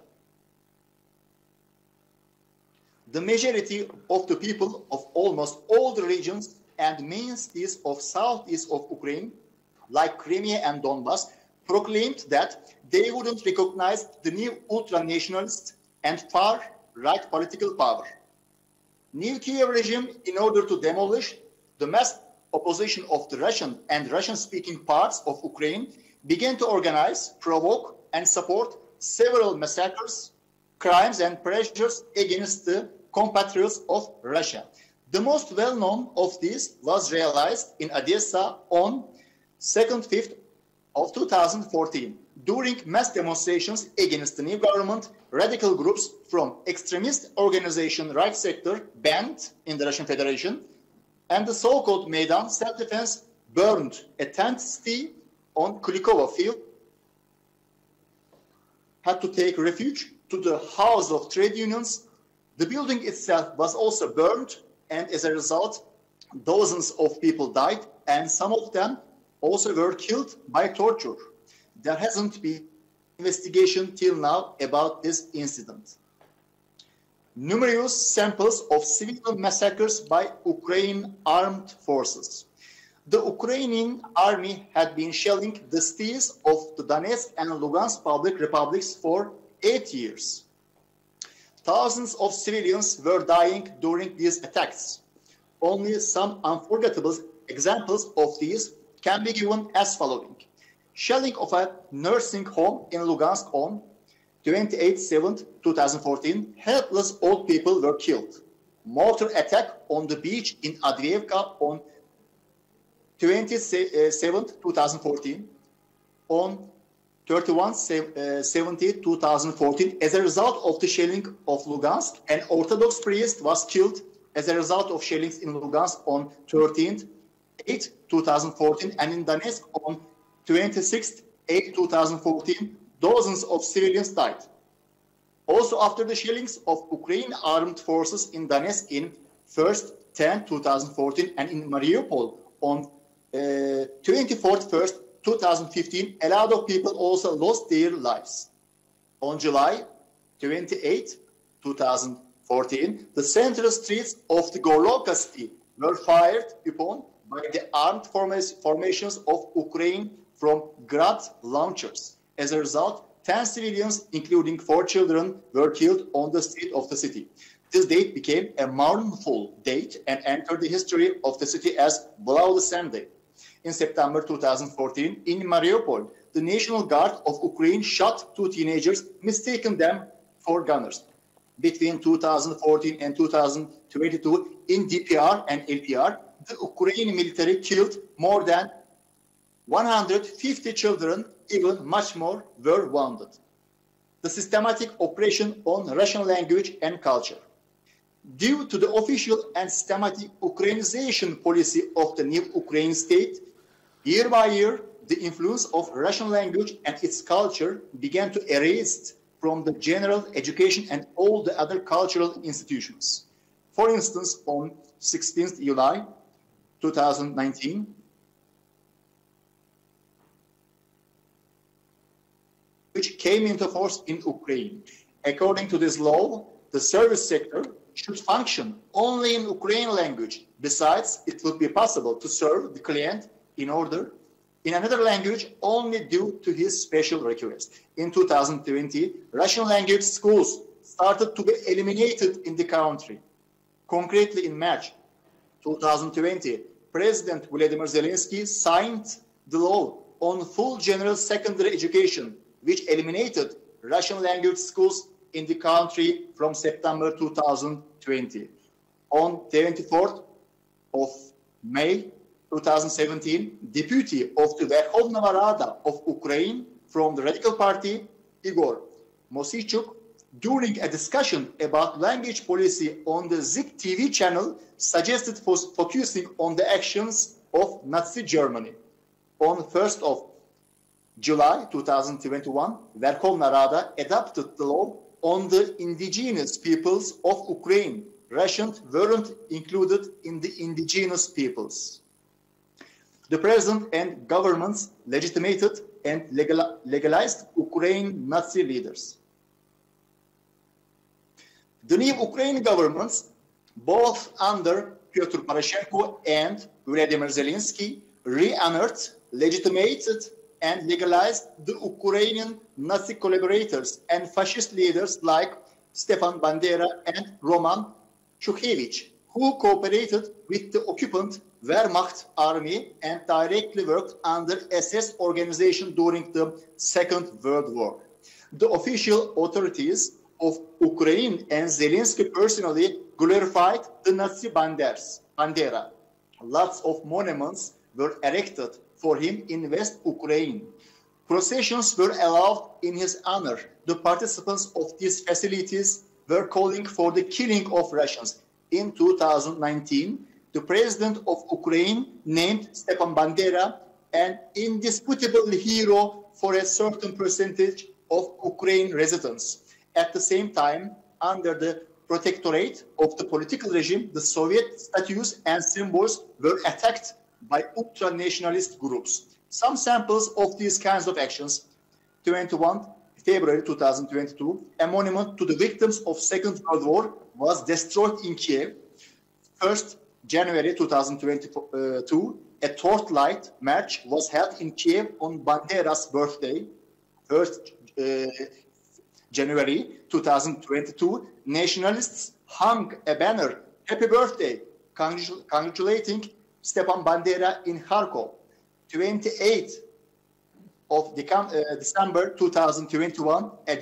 The majority of the people of almost all the regions and main cities of southeast of Ukraine, like Crimea and Donbas, proclaimed that they wouldn't recognize the new ultra-nationalist and far-right political power. New Kiev regime, in order to demolish the mass opposition of the Russian and Russian-speaking parts of Ukraine, began to organize, provoke, and support several massacres, crimes, and pressures against the compatriots of Russia. The most well-known of these was realized in Odessa on 2nd-5th of 2014. During mass demonstrations against the new government, radical groups from extremist organization right sector banned in the Russian Federation, and the so-called Maidan self-defense burned a tent city on Kulikovo field, had to take refuge to the House of Trade Unions. The building itself was also burned, and as a result, dozens of people died, and some of them also were killed by torture. There hasn't been investigation till now about this incident. Numerous samples of civilian massacres by Ukrainian armed forces. The Ukrainian army had been shelling the cities of the Donetsk and Luhansk public republics for 8 years. Thousands of civilians were dying during these attacks. Only some unforgettable examples of these can be given as following. Shelling of a nursing home in Luhansk on 28/7/2014, helpless old people were killed. Mortar attack on the beach in Adviivka on 27th, 2014, on 31/70/2014, as a result of the shelling of Luhansk, an Orthodox priest was killed as a result of shellings in Luhansk on 13/8/2014, and in Donetsk on 26/8/2014, dozens of civilians died. Also, after the shellings of Ukrainian armed forces in Donetsk in 1/10/2014 and in Mariupol on 24/1/2015, a lot of people also lost their lives. On July 28, 2014, the central streets of the Gorlovka city were fired upon by the armed formations of Ukraine from Grad launchers. As a result, 10 civilians, including 4 children, were killed on the street of the city. This date became a mournful date and entered the history of the city as Bloody Sunday. In September 2014, in Mariupol, the National Guard of Ukraine shot 2 teenagers, mistaking them for gunners. Between 2014 and 2022, in DPR and LPR, the Ukrainian military killed more than 150 children, even much more were wounded. The systematic oppression on Russian language and culture. Due to the official and systematic Ukrainization policy of the new Ukraine state, year by year, the influence of Russian language and its culture began to erase from the general education and all the other cultural institutions. For instance, on 16th July 2019, which came into force in Ukraine. According to this law, the service sector should function only in Ukrainian language. Besides, it would be possible to serve the client in another language only due to his special request. In 2020, Russian language schools started to be eliminated in the country. Concretely, in March 2020, President Vladimir Zelensky signed the law on full general secondary education, which eliminated Russian language schools in the country from September 2020. On 24th of May 2017, deputy of the Verkhovna Rada of Ukraine from the Radical Party, Igor Moseichuk, during a discussion about language policy on the Zik TV channel, suggested focusing on the actions of Nazi Germany. On 1st of July 2021, Verkhovna Rada adopted the law on the indigenous peoples of Ukraine. Russians weren't included in the indigenous peoples. The president and governments legitimated and legalized Ukrainian Nazi leaders. The new Ukrainian governments, both under Pyotr Poroshenko and Vladimir Zelensky, re-honored, legitimated, and legalized the Ukrainian Nazi collaborators and fascist leaders like Stepan Bandera and Roman Shukhevich, who cooperated with the occupant Wehrmacht army and directly worked under SS organization during the Second World War. The official authorities of Ukraine and Zelensky personally glorified the Nazi Bandera. Lots of monuments were erected for him in West Ukraine. Processions were allowed in his honor. The participants of these facilities were calling for the killing of Russians. In 2019, the president of Ukraine named Stepan Bandera an indisputable hero for a certain percentage of Ukraine residents. At the same time, under the protectorate of the political regime, the Soviet statues and symbols were attacked by ultra-nationalist groups. Some samples of these kinds of actions: 21 February 2022, a monument to the victims of Second World War was destroyed in Kiev. 1st January 2022, a torchlight march was held in Kiev on Bandera's birthday. 1st January 2022, nationalists hung a banner, "Happy Birthday," congratulating Stepan Bandera in Kharkov. 28th of December 2021, a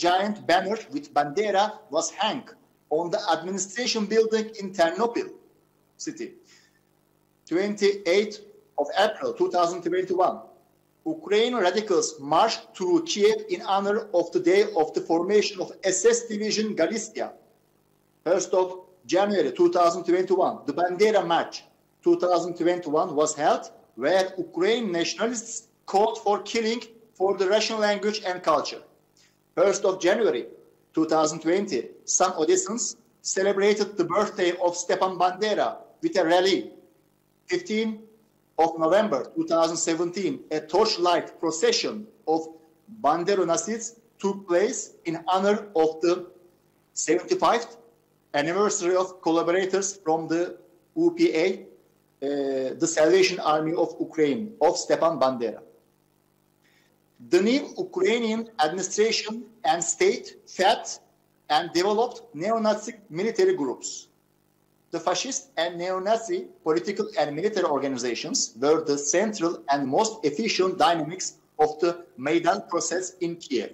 giant banner with Bandera was hung on the administration building in Ternopil city. 28th of April 2021, Ukrainian radicals marched through Kiev in honor of the day of the formation of SS Division Galicia. 1st of January 2021, the Bandera March 2021 was held, where Ukrainian nationalists called for killing for the Russian language and culture. 1st of January 2020, some Odessans celebrated the birthday of Stepan Bandera with a rally. 15th of November 2017, a torchlight procession of Banderonasids took place in honor of the 75th anniversary of collaborators from the UPA, the Salvation Army of Ukraine, of Stepan Bandera. The new Ukrainian administration and state fed and developed neo-Nazi military groups. The fascist and neo-Nazi political and military organizations were the central and most efficient dynamics of the Maidan process in Kiev.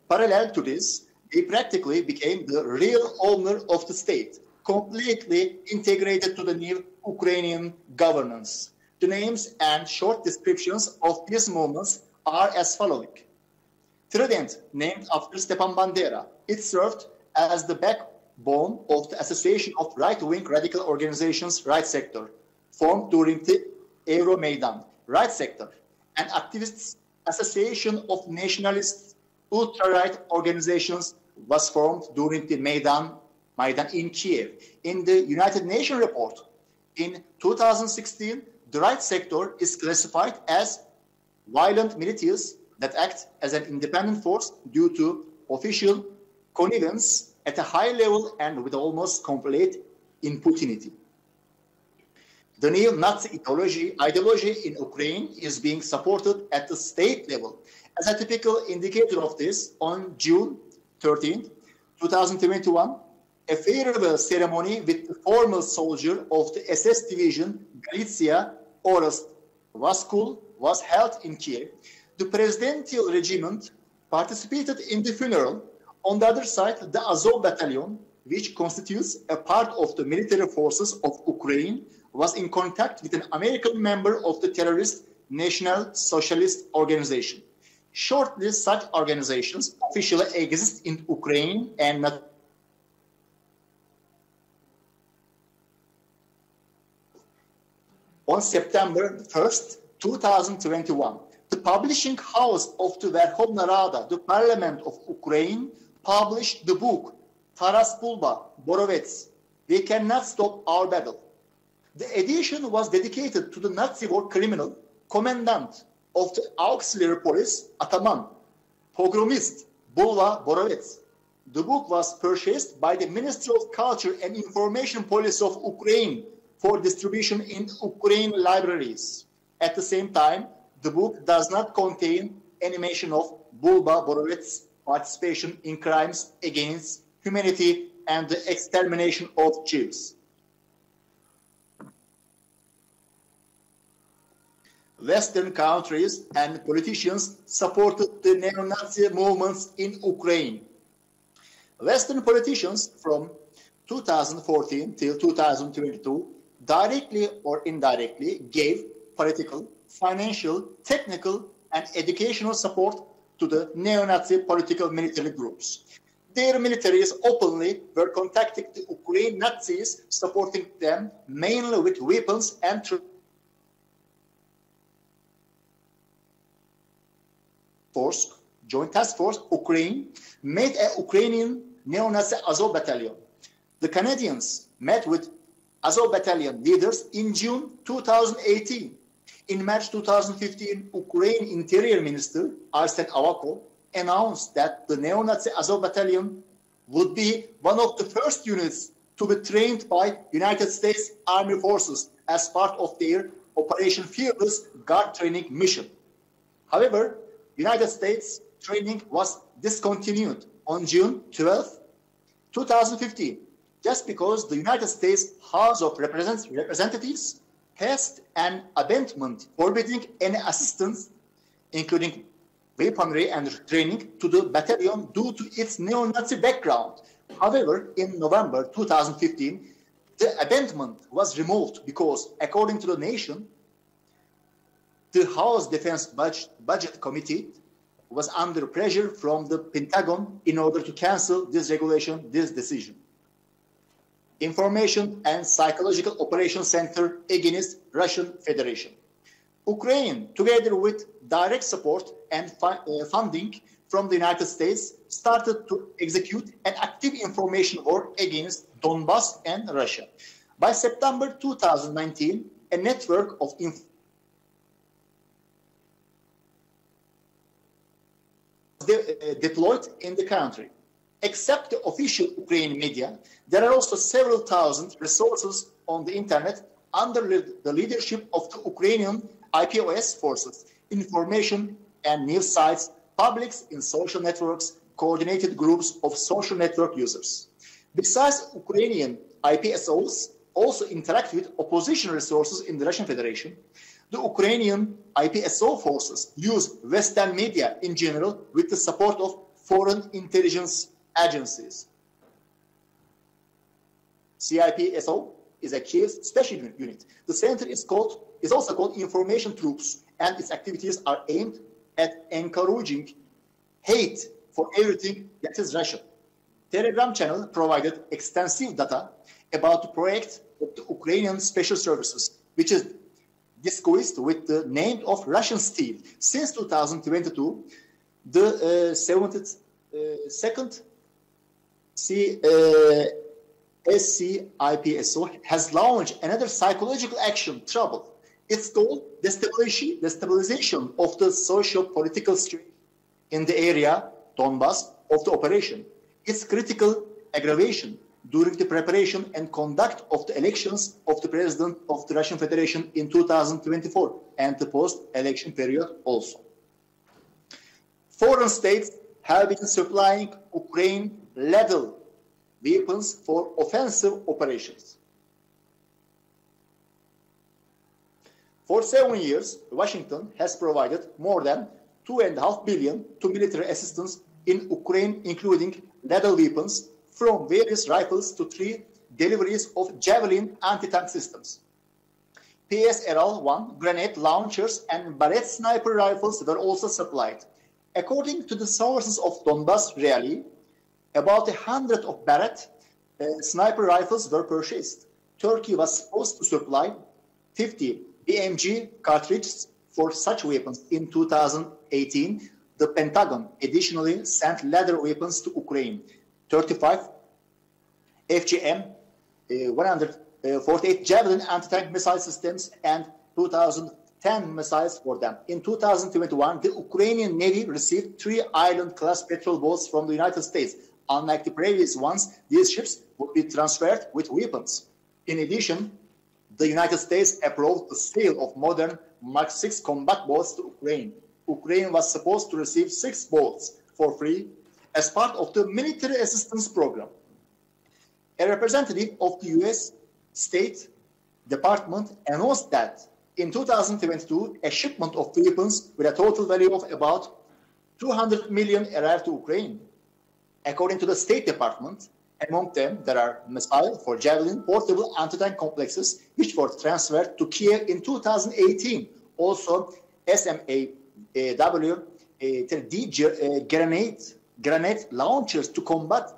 Parallel to this, they practically became the real owner of the state, completely integrated to the new Ukrainian governance. The names and short descriptions of these movements are as following. Trident, named after Stepan Bandera, it served as the backbone of the Association of Right-Wing Radical Organizations Right Sector, formed during the Euromaidan. Right Sector, an activist association of nationalist ultra-right organizations, was formed during the Maidan in Kiev. In the United Nations report in 2016, the Right Sector is classified as violent militias that act as an independent force due to official connivance at a high level and with almost complete impunity. The neo-Nazi ideology in Ukraine is being supported at the state level. As a typical indicator of this, on June 13, 2021, a farewell ceremony with the former soldier of the SS Division Galicia, Orest Vaskul, was held in Kiev. The presidential regiment participated in the funeral. On the other side, the Azov Battalion, which constitutes a part of the military forces of Ukraine, was in contact with an American member of the terrorist National Socialist Organization. Shortly, such organizations officially exist in Ukraine and not. On September 1st, 2021, the publishing house of the Verkhovna Rada, the Parliament of Ukraine, published the book Taras Bulba, Borovets, We Cannot Stop Our Battle. The edition was dedicated to the Nazi war criminal, commandant of the auxiliary police, Ataman, pogromist Bulba Borovets. The book was purchased by the Ministry of Culture and Information Policy of Ukraine for distribution in Ukraine libraries. At the same time, the book does not contain any mention of Bulba Borovets' participation in crimes against humanity and the extermination of Jews. Western countries and politicians supported the neo-Nazi movements in Ukraine. Western politicians from 2014 till 2022 directly or indirectly gave political, financial, technical, and educational support to the neo-Nazi political military groups. Their militaries openly were contacting the Ukrainian Nazis, supporting them mainly with weapons and force, Joint Task Force Ukraine, made a Ukrainian neo-Nazi Azov Battalion. The Canadians met with Azov Battalion leaders in June 2018. In March 2015, Ukraine Interior Minister Arsen Avakov announced that the neo-Nazi Azov Battalion would be one of the first units to be trained by United States Army Forces as part of their Operation Fearless Guard training mission. However, United States training was discontinued on June 12, 2015, just because the United States House of Representatives passed an amendment forbidding any assistance, including weaponry and training, to the battalion due to its neo-Nazi background. However, in November 2015, the amendment was removed because, according to the nation, The House Defense Budget Committee was under pressure from the Pentagon in order to cancel this decision. Information and Psychological Operations Center against Russian Federation. Ukraine, together with direct support and funding from the United States, started to execute an active information war against Donbas and Russia. By September 2019, a network of deployed in the country. Except the official Ukrainian media, there are also several thousand resources on the internet under the leadership of the Ukrainian IPOS forces, information and news sites, publics in social networks, coordinated groups of social network users. Besides, Ukrainian IPSOs also interact with opposition resources in the Russian Federation. The Ukrainian IPSO forces use Western media in general with the support of foreign intelligence agencies. CIPSO is a Kiev special unit. The center is also called Information Troops, and its activities are aimed at encouraging hate for everything that is Russian. Telegram channel provided extensive data about the project of the Ukrainian Special Services, which is disguised with the name of Russian Steel. Since 2022, the 72nd SCIPSO has launched another psychological action, Trouble. It's called destabilization of the socio-political situation in the area, Donbas, of the operation. Its critical aggravation during the preparation and conduct of the elections of the President of the Russian Federation in 2024 and the post-election period also. Foreign states have been supplying Ukraine lethal weapons for offensive operations. For 7 years, Washington has provided more than $2.5 billion to military assistance in Ukraine, including lethal weapons, from various rifles to 3 deliveries of Javelin anti-tank systems. PSRL-1 grenade launchers and Barrett sniper rifles were also supplied. According to the sources of Donbas Rally, about 100 of Barrett sniper rifles were purchased. Turkey was supposed to supply 50 BMG cartridges for such weapons in 2018. The Pentagon additionally sent leather weapons to Ukraine. 35 FGM 148 Javelin anti-tank missile systems and 2010 missiles for them. In 2021, the Ukrainian Navy received 3 Island-class patrol boats from the United States. Unlike the previous ones, these ships would be transferred with weapons. In addition, the United States approved the sale of modern Mark VI combat boats to Ukraine. Ukraine was supposed to receive 6 boats for free as part of the military assistance program. A representative of the U.S. State Department announced that in 2022, a shipment of weapons with a total value of about $200 million arrived to Ukraine. According to the State Department, among them, there are missiles for Javelin portable anti-tank complexes, which were transferred to Kiev in 2018. Also, SMAW grenade launchers to combat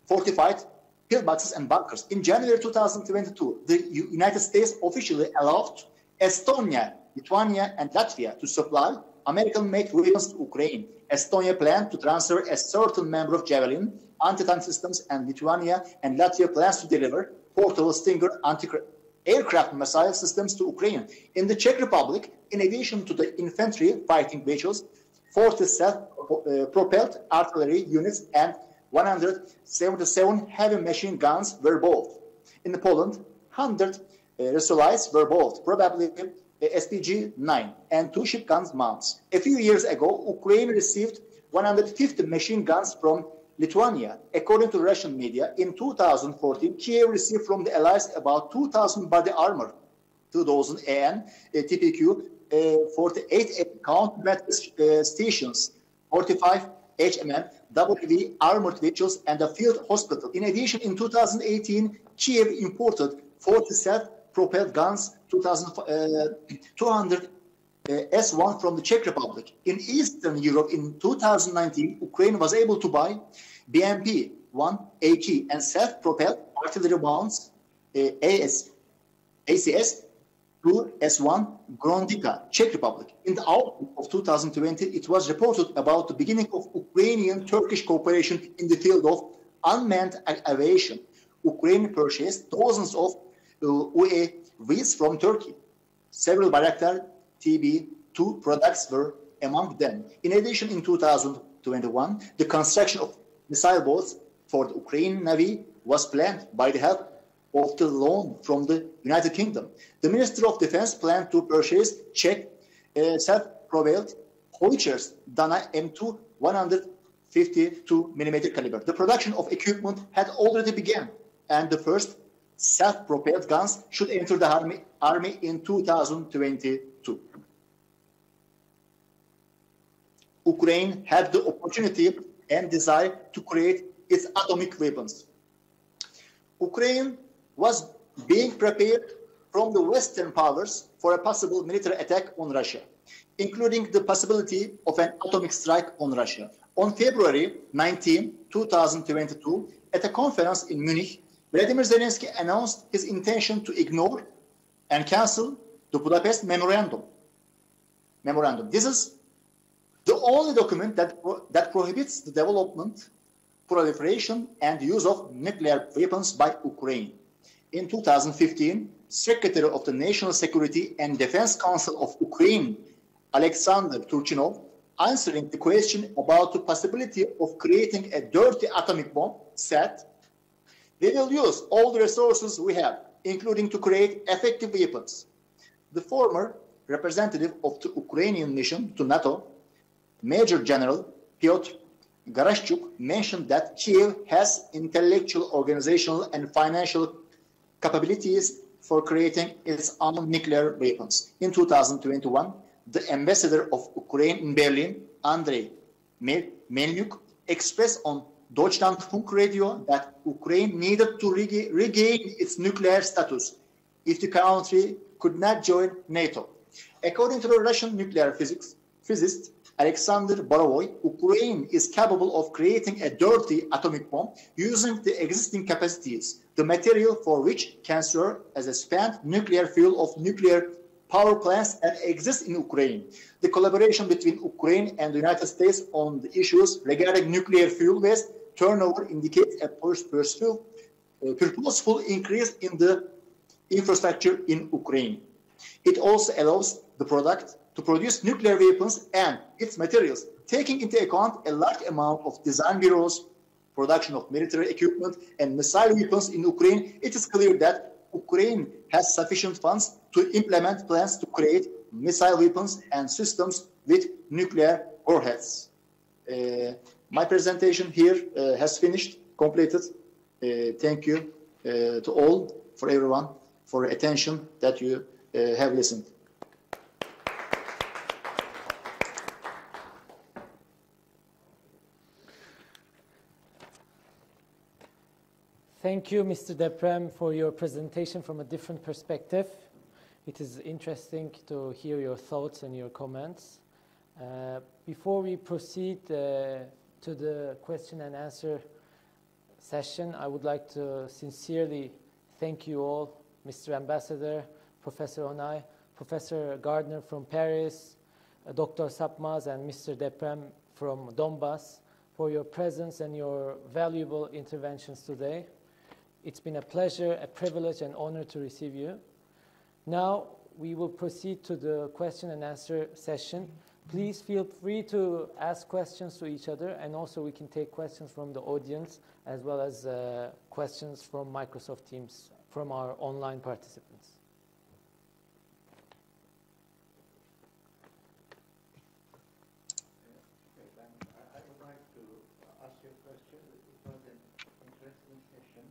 fortified pillboxes and bunkers. In January 2022, the United States officially allowed Estonia, Lithuania, and Latvia to supply American-made weapons to Ukraine. Estonia planned to transfer a certain number of Javelin anti-tank systems, and Lithuania and Latvia plans to deliver portable Stinger anti-aircraft missile systems to Ukraine. In the Czech Republic, in addition to the infantry fighting vehicles, 40 self-propelled artillery units and 177 heavy machine guns were bought. In Poland, 100 Risolites were bought, probably SPG-9, and 2 ship guns mounts. A few years ago, Ukraine received 150 machine guns from Lithuania. According to Russian media, in 2014, Kiev received from the Allies about 2,000 body armor, 2,000 AN, TPQ, 48 counter-battery stations, 45 HMM, WV armored vehicles, and a field hospital. In addition, in 2018, Kiev imported 40 self-propelled guns, 200 S-1 from the Czech Republic. In Eastern Europe in 2019, Ukraine was able to buy BMP-1 AK and self-propelled artillery rounds ACS to S-1 Grondika, Czech Republic. In the autumn of 2020, it was reported about the beginning of Ukrainian-Turkish cooperation in the field of unmanned aviation. Ukraine purchased dozens of UAVs from Turkey. Several Bayraktar TB2 products were among them. In addition, in 2021, the construction of missile boats for the Ukrainian Navy was planned by the help of the loan from the United Kingdom. The Minister of Defense planned to purchase Czech self-propelled howitzers Dana M2 152mm caliber. The production of equipment had already begun, and the first self-propelled guns should enter the army in 2022. Ukraine had the opportunity and desire to create its atomic weapons. Ukraine was being prepared from the Western powers for a possible military attack on Russia, including the possibility of an atomic strike on Russia. On February 19, 2022, at a conference in Munich, Vladimir Zelensky announced his intention to ignore and cancel the Budapest Memorandum. This is the only document that prohibits the development, proliferation, and use of nuclear weapons by Ukraine. In 2015, Secretary of the National Security and Defense Council of Ukraine, Alexander Turchinov, answering the question about the possibility of creating a dirty atomic bomb, said, "We will use all the resources we have, including to create effective weapons." The former representative of the Ukrainian mission to NATO, Major General Pyotr Garashchuk, mentioned that Kiev has intellectual, organizational, and financial capabilities for creating its own nuclear weapons. In 2021, the ambassador of Ukraine in Berlin, Andrei Melnyuk, expressed on Deutschlandfunk radio that Ukraine needed to regain its nuclear status if the country could not join NATO. According to the Russian nuclear physicist Alexander Borovoy, Ukraine is capable of creating a dirty atomic bomb using the existing capacities, the material for which can serve as a spent nuclear fuel of nuclear power plants that exist in Ukraine. The collaboration between Ukraine and the United States on the issues regarding nuclear fuel waste turnover indicates a purposeful increase in the infrastructure in Ukraine. It also allows the product to produce nuclear weapons and its materials, taking into account a large amount of design bureaus, production of military equipment, and missile weapons in Ukraine. It is clear that Ukraine has sufficient funds to implement plans to create missile weapons and systems with nuclear warheads. My presentation here has finished, completed. Thank you to all, for everyone, for the attention that you have listened.
Thank you, Mr. Deprem, for your presentation from a different perspective. It is interesting to hear your thoughts and your comments. Before we proceed to the question and answer session, I would like to sincerely thank you all, Mr. Ambassador, Professor Onay, Professor Gardner from Paris, Dr. Sapmaz, and Mr. Deprem from Donbass for your presence and your valuable interventions today. It's been a pleasure, a privilege, and honor to receive you. Now, we will proceed to the question and answer session. Please feel free to ask questions to each other, and also we can take questions from the audience, as well as questions from Microsoft Teams, from our online participants.
I would like to ask you a question. It was an interesting session.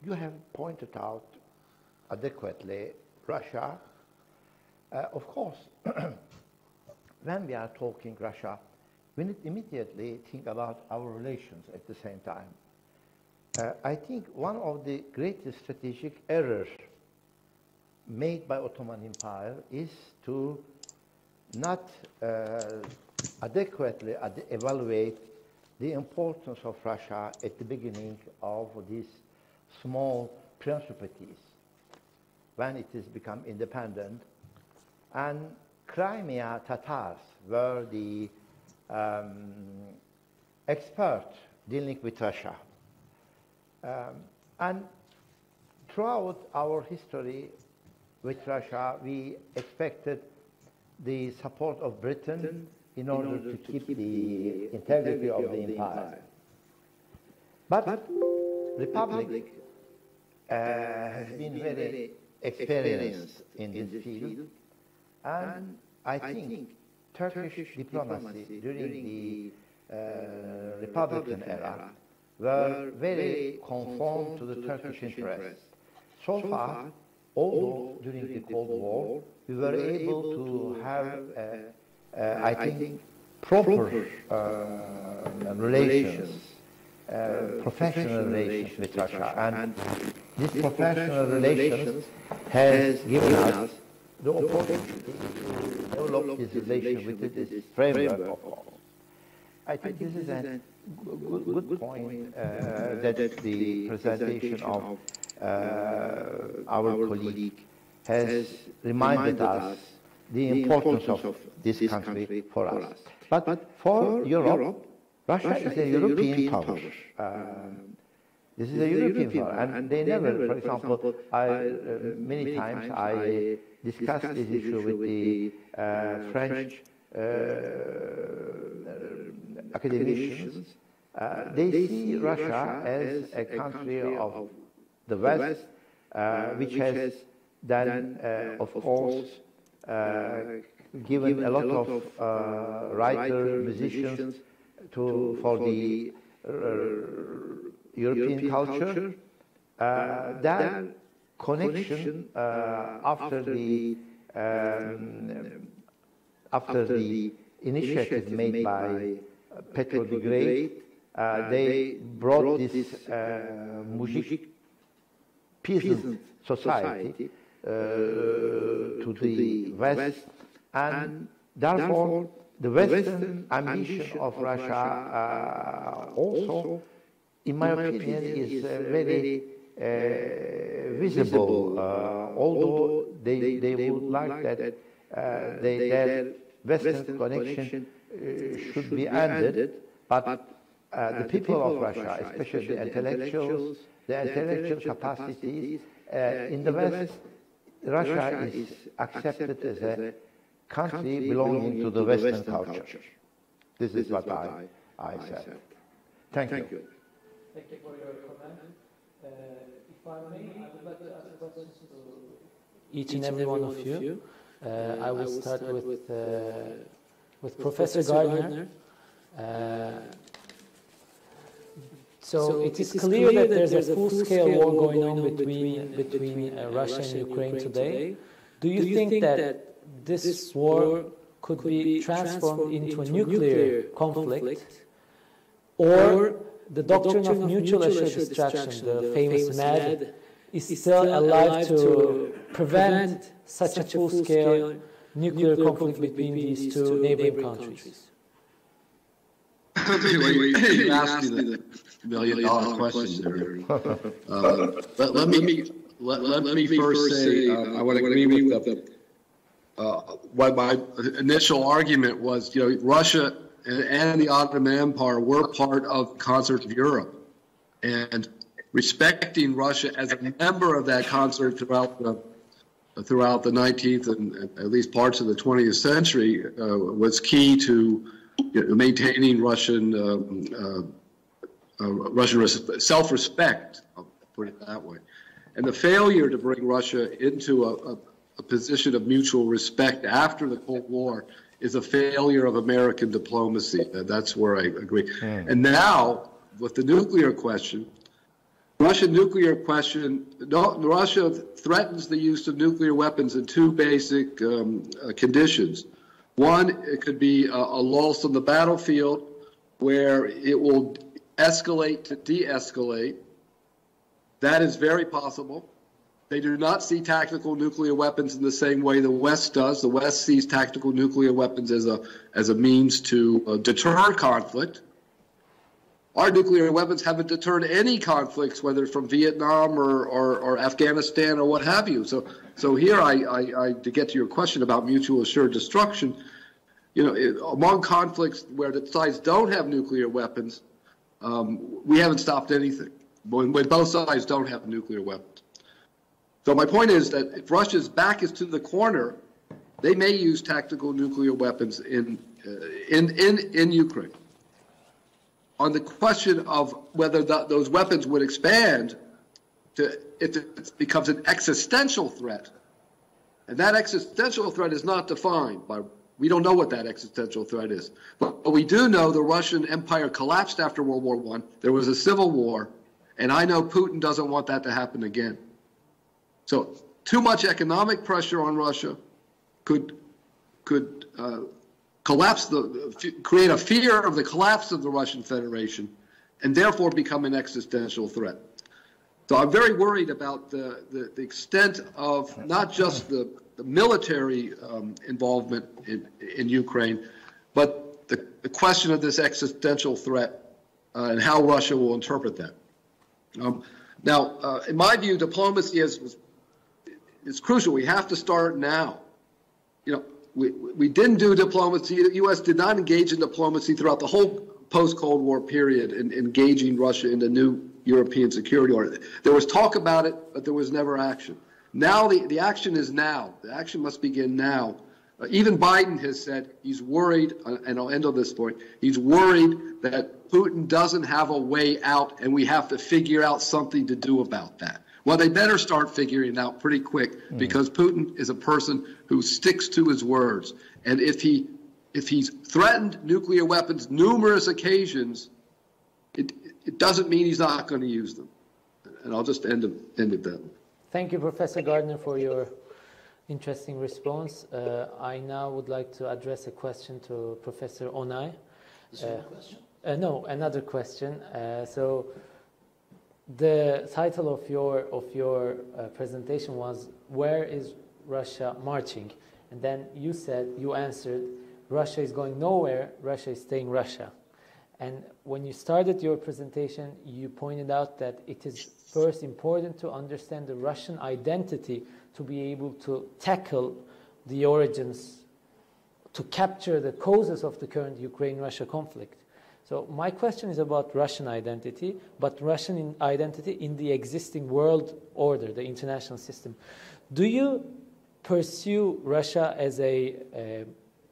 You have pointed out adequately Russia. Of course, when we are talking Russia, we need immediately think about our relations at the same time. I think one of the greatest strategic errors made by Ottoman Empire is to not adequately evaluate the importance of Russia at the beginning of these small principalities when it has become independent. And Crimea Tatars were the experts dealing with Russia. And throughout our history with Russia, we expected the support of Britain in order to keep the integrity of the empire. But Republic has been very experienced in this field, and I think Turkish diplomacy during the Republican era were very conformed to the Turkish interests. So far, although during the Cold War, we were able to have, I think, proper relations, professional relations with Russia. And this professional relations has given us the opportunity to develop this relation with this framework of law. I think this is a good point that the presentation of our colleague has reminded us the importance of this country for us. But for Europe, Russia is a European power. This is a European power, and they never, for example, many times I discussed this issue with the French academicians. They see Russia as a country of the West, which has then, of course, given a lot of writers, musicians for the European culture. That connection after the initiative made by Petro the Great, they brought this mujik peasant society to the West, and therefore the Western ambition of Russia also, in my opinion, is very visible, although they would like that their Western connection should be ended, but the people of Russia, especially the intellectual capacities, in the West, Russia is accepted as a country belonging to the Western culture. This is what I said. Thank you.
Thank you for your comment. If I may, I would like to ask questions to each and every one of you. I will start with Professor Gardner. So it is clear that there's a full-scale war going on between Russia and Ukraine today. Do you think that this war could be transformed into a nuclear conflict, or the doctrine of mutual assured destruction, the famous MAD, is still alive to prevent such a full-scale nuclear conflict between these two neighboring countries?
You asked me the million-dollar question there. But let me first say I would agree with what my initial argument was. You know, Russia and the Ottoman Empire were part of the concert of Europe, and respecting Russia as a member of that concert throughout the 19th and at least parts of the 20th century was key to maintaining Russian self-respect. I'll put it that way. And the failure to bring Russia into a position of mutual respect after the Cold War is a failure of American diplomacy. That's where I agree. And now, with the nuclear question, Russia threatens the use of nuclear weapons in two basic conditions. One, it could be a loss on the battlefield where it will escalate to de-escalate. That is very possible. They do not see tactical nuclear weapons in the same way the West does. The West sees tactical nuclear weapons as a means to deter conflict. Our nuclear weapons haven't deterred any conflicts, whether from Vietnam or Afghanistan or what have you. So here, to get to your question about mutual assured destruction, among conflicts where the sides don't have nuclear weapons, we haven't stopped anything when both sides don't have nuclear weapons. So my point is that if Russia's back is to the corner, they may use tactical nuclear weapons in Ukraine. On the question of whether those weapons would expand if it becomes an existential threat, and that existential threat is not defined we don't know what that existential threat is. But we do know the Russian Empire collapsed after World War I. There was a civil war, and I know Putin doesn't want that to happen again. So too much economic pressure on Russia could create a fear of the collapse of the Russian Federation and therefore become an existential threat. So I'm very worried about the extent of not just the military involvement in Ukraine, but the question of this existential threat and how Russia will interpret that. Now, in my view, diplomacy is crucial. We have to start now. We didn't do diplomacy. The U.S. did not engage in diplomacy throughout the whole post-Cold War period in engaging Russia in the new European security order. There was talk about it, but there was never action. Now the action is now. The action must begin now. Even Biden has said he's worried, and I'll end on this point, he's worried that Putin doesn't have a way out and we have to figure out something to do about that. Well, they better start figuring it out pretty quick because Putin is a person who sticks to his words. And if he's threatened nuclear weapons numerous occasions, it doesn't mean he's not going to use them. And I'll just end it there.
Thank you, Professor Gardner, for your interesting response. I now would like to address a question to Professor Onay. No, another question. So the title of your presentation was "Where is Russia marching?" And then you answered, "Russia is going nowhere. Russia is staying Russia." And when you started your presentation, you pointed out that it is first important to understand the Russian identity to be able to tackle the origins, to capture the causes of the current Ukraine-Russia conflict. So my question is about Russian identity, but Russian identity in the existing world order, the international system. Do you pursue Russia as a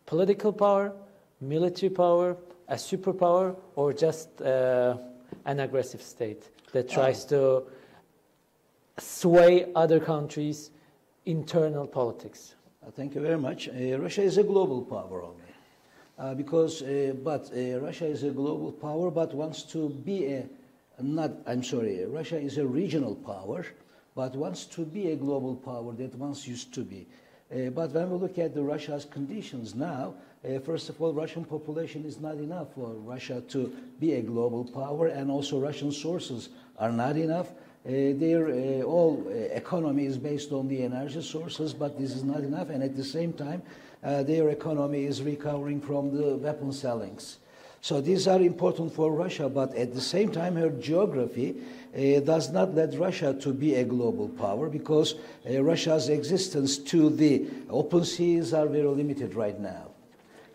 political power, military power, a superpower, or just an aggressive state that tries to sway other countries' internal politics?
Thank you very much. Russia is a global power only. Russia is a global power, but wants to be Russia is a regional power, but wants to be a global power that once used to be. But when we look at Russia's conditions now, first of all, Russian population is not enough for Russia to be a global power, and also Russian sources are not enough. Their whole economy is based on the energy sources, but this is not enough, and at the same time, their economy is recovering from the weapon sellings. So these are important for Russia, but at the same time, her geography does not let Russia to be a global power, because Russia's existence to the open seas are very limited right now.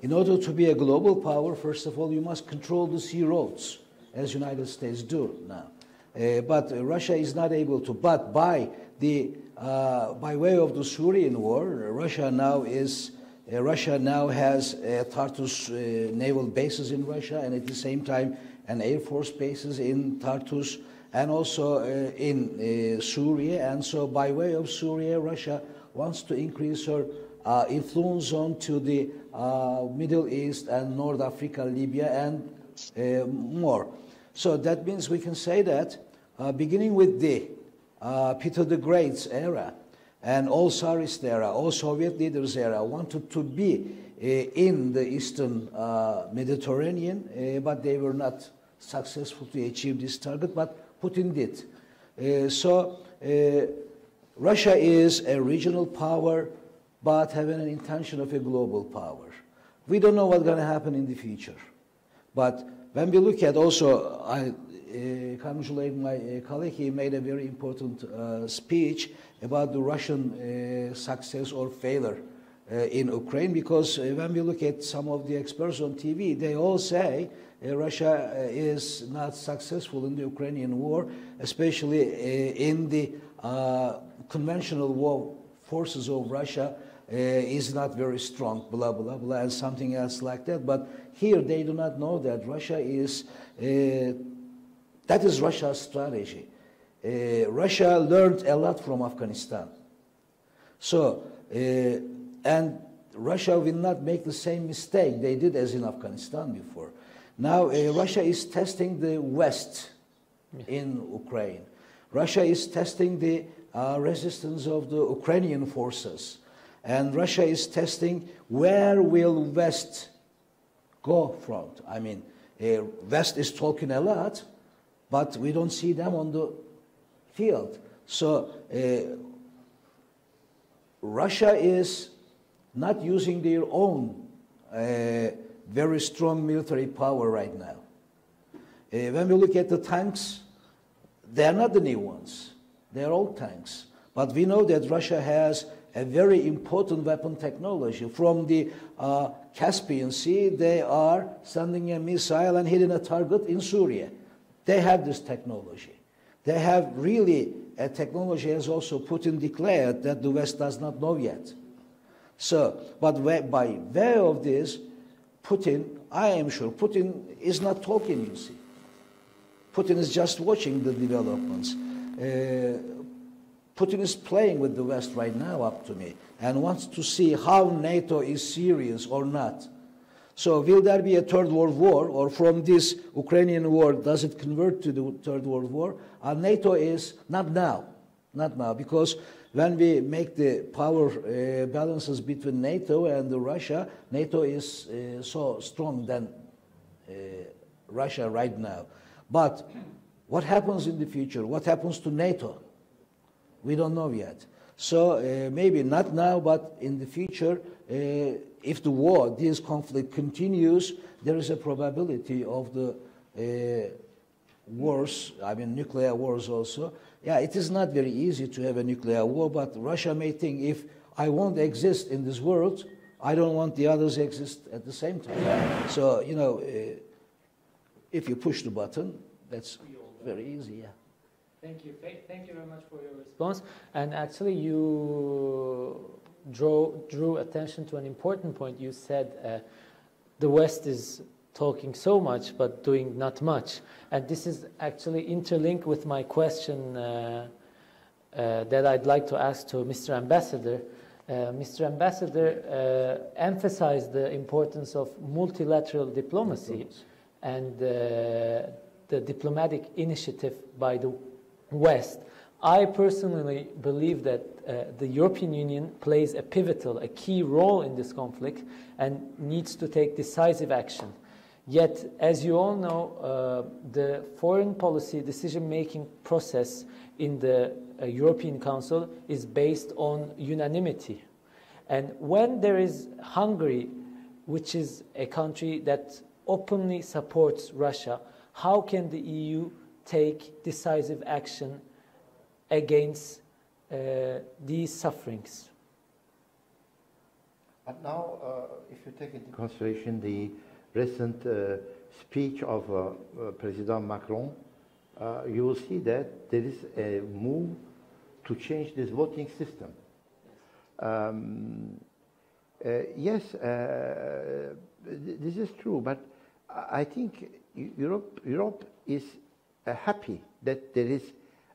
In order to be a global power, first of all, you must control the sea roads, as United States do now. But Russia is not able to. But by way of the Syrian war, Russia now has Tartus naval bases in Russia, and at the same time, an air force bases in Tartus, and also in Syria. And so, by way of Syria, Russia wants to increase her influence onto the Middle East and North Africa, Libya, and more. So that means we can say that beginning with the Peter the Great's era and all Tsarist era, all Soviet leaders era wanted to be in the Eastern Mediterranean, but they were not successful to achieve this target, but Putin did. Russia is a regional power, but having an intention of a global power. We don't know what's going to happen in the future. But when we look at also, I congratulate my colleague, he made a very important speech about the Russian success or failure in Ukraine, because when we look at some of the experts on TV, they all say Russia is not successful in the Ukrainian war, especially in the conventional war forces of Russia is not very strong, blah, blah, blah, and something else like that. But here they do not know that Russia is, that is Russia's strategy. Russia learned a lot from Afghanistan. So, and Russia will not make the same mistake they did as in Afghanistan before. Now, Russia is testing the West in Ukraine. Russia is testing the resistance of the Ukrainian forces. And Russia is testing where will West go from. I mean, West is talking a lot, but we don't see them on the field. So Russia is not using their own very strong military power right now. When we look at the tanks, they are not the new ones. They are old tanks. But we know that Russia has a very important weapon technology. From the Caspian Sea, they are sending a missile and hitting a target in Syria. They have this technology. They have really a technology, as also Putin declared, that the West does not know yet. So, but by way of this, Putin, I am sure, Putin is not talking, you see. Putin is just watching the developments. Putin is playing with the West right now, up to me, and wants to see how NATO is serious or not. So will there be a third world war, or from this Ukrainian war, does it convert to the third world war? NATO is not now, because when we make the power balances between NATO and Russia, NATO is so strong than Russia right now. But what happens in the future? What happens to NATO? We don't know yet. So maybe not now, but in the future, if the war, this conflict continues, there is a probability of the wars, I mean nuclear wars also. Yeah, it is not very easy to have a nuclear war, but Russia may think, if I won't exist in this world, I don't want the others to exist at the same time. So, you know, if you push the button, that's very easy, yeah.
Thank you. Thank you very much for your response. And actually, you drew attention to an important point. You said the West is talking so much but doing not much. And this is actually interlinked with my question that I'd like to ask to Mr. Ambassador. Mr. Ambassador emphasized the importance of multilateral diplomacy and the diplomatic initiative by the West. I personally believe that the European Union plays a key role in this conflict and needs to take decisive action. Yet, as you all know, the foreign policy decision-making process in the European Council is based on unanimity. And when there is Hungary, which is a country that openly supports Russia, how can the EU take decisive action against these sufferings?
But now, if you take into consideration the recent speech of President Macron, you will see that there is a move to change this voting system. Yes, this is true, but I think Europe is happy that there is